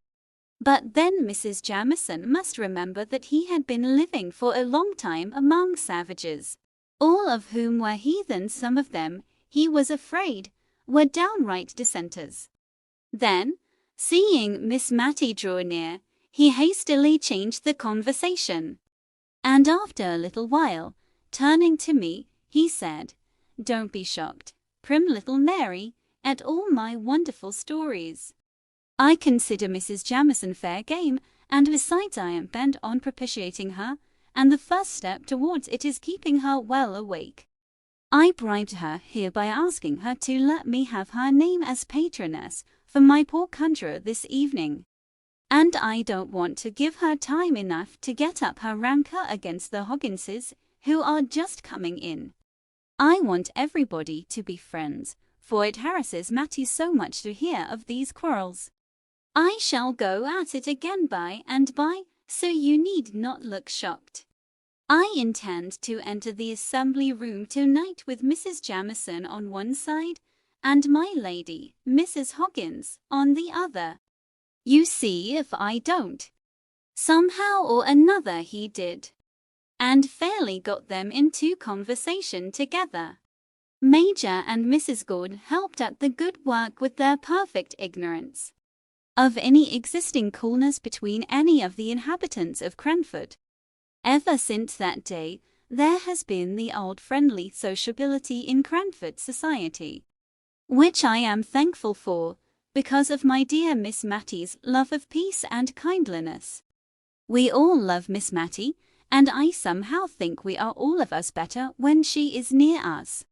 But then Mrs. Jamieson must remember that he had been living for a long time among savages, all of whom were heathen. Some of them, he was afraid, were downright dissenters. Then, seeing Miss Mattie draw near, he hastily changed the conversation. And after a little while, turning to me, he said, "Don't be shocked, prim little Mary, at all my wonderful stories. I consider Mrs. Jamieson fair game, and besides I am bent on propitiating her, and the first step towards it is keeping her well awake. I bribed her here by asking her to let me have her name as patroness for my poor conjurer this evening. And I don't want to give her time enough to get up her rancour against the Hogginses, who are just coming in. I want everybody to be friends, for it harasses Mattie so much to hear of these quarrels. I shall go at it again by and by, so you need not look shocked. I intend to enter the assembly room tonight with Mrs. Jamieson on one side, and my lady, Mrs. Hoggins, on the other. You see if I don't." Somehow or another he did, and fairly got them into conversation together. Major and Mrs. Gord helped at the good work with their perfect ignorance of any existing coolness between any of the inhabitants of Cranford. Ever since that day, there has been the old friendly sociability in Cranford society, which I am thankful for, because of my dear Miss Mattie's love of peace and kindliness. We all love Miss Mattie, and I somehow think we are all of us better when she is near us.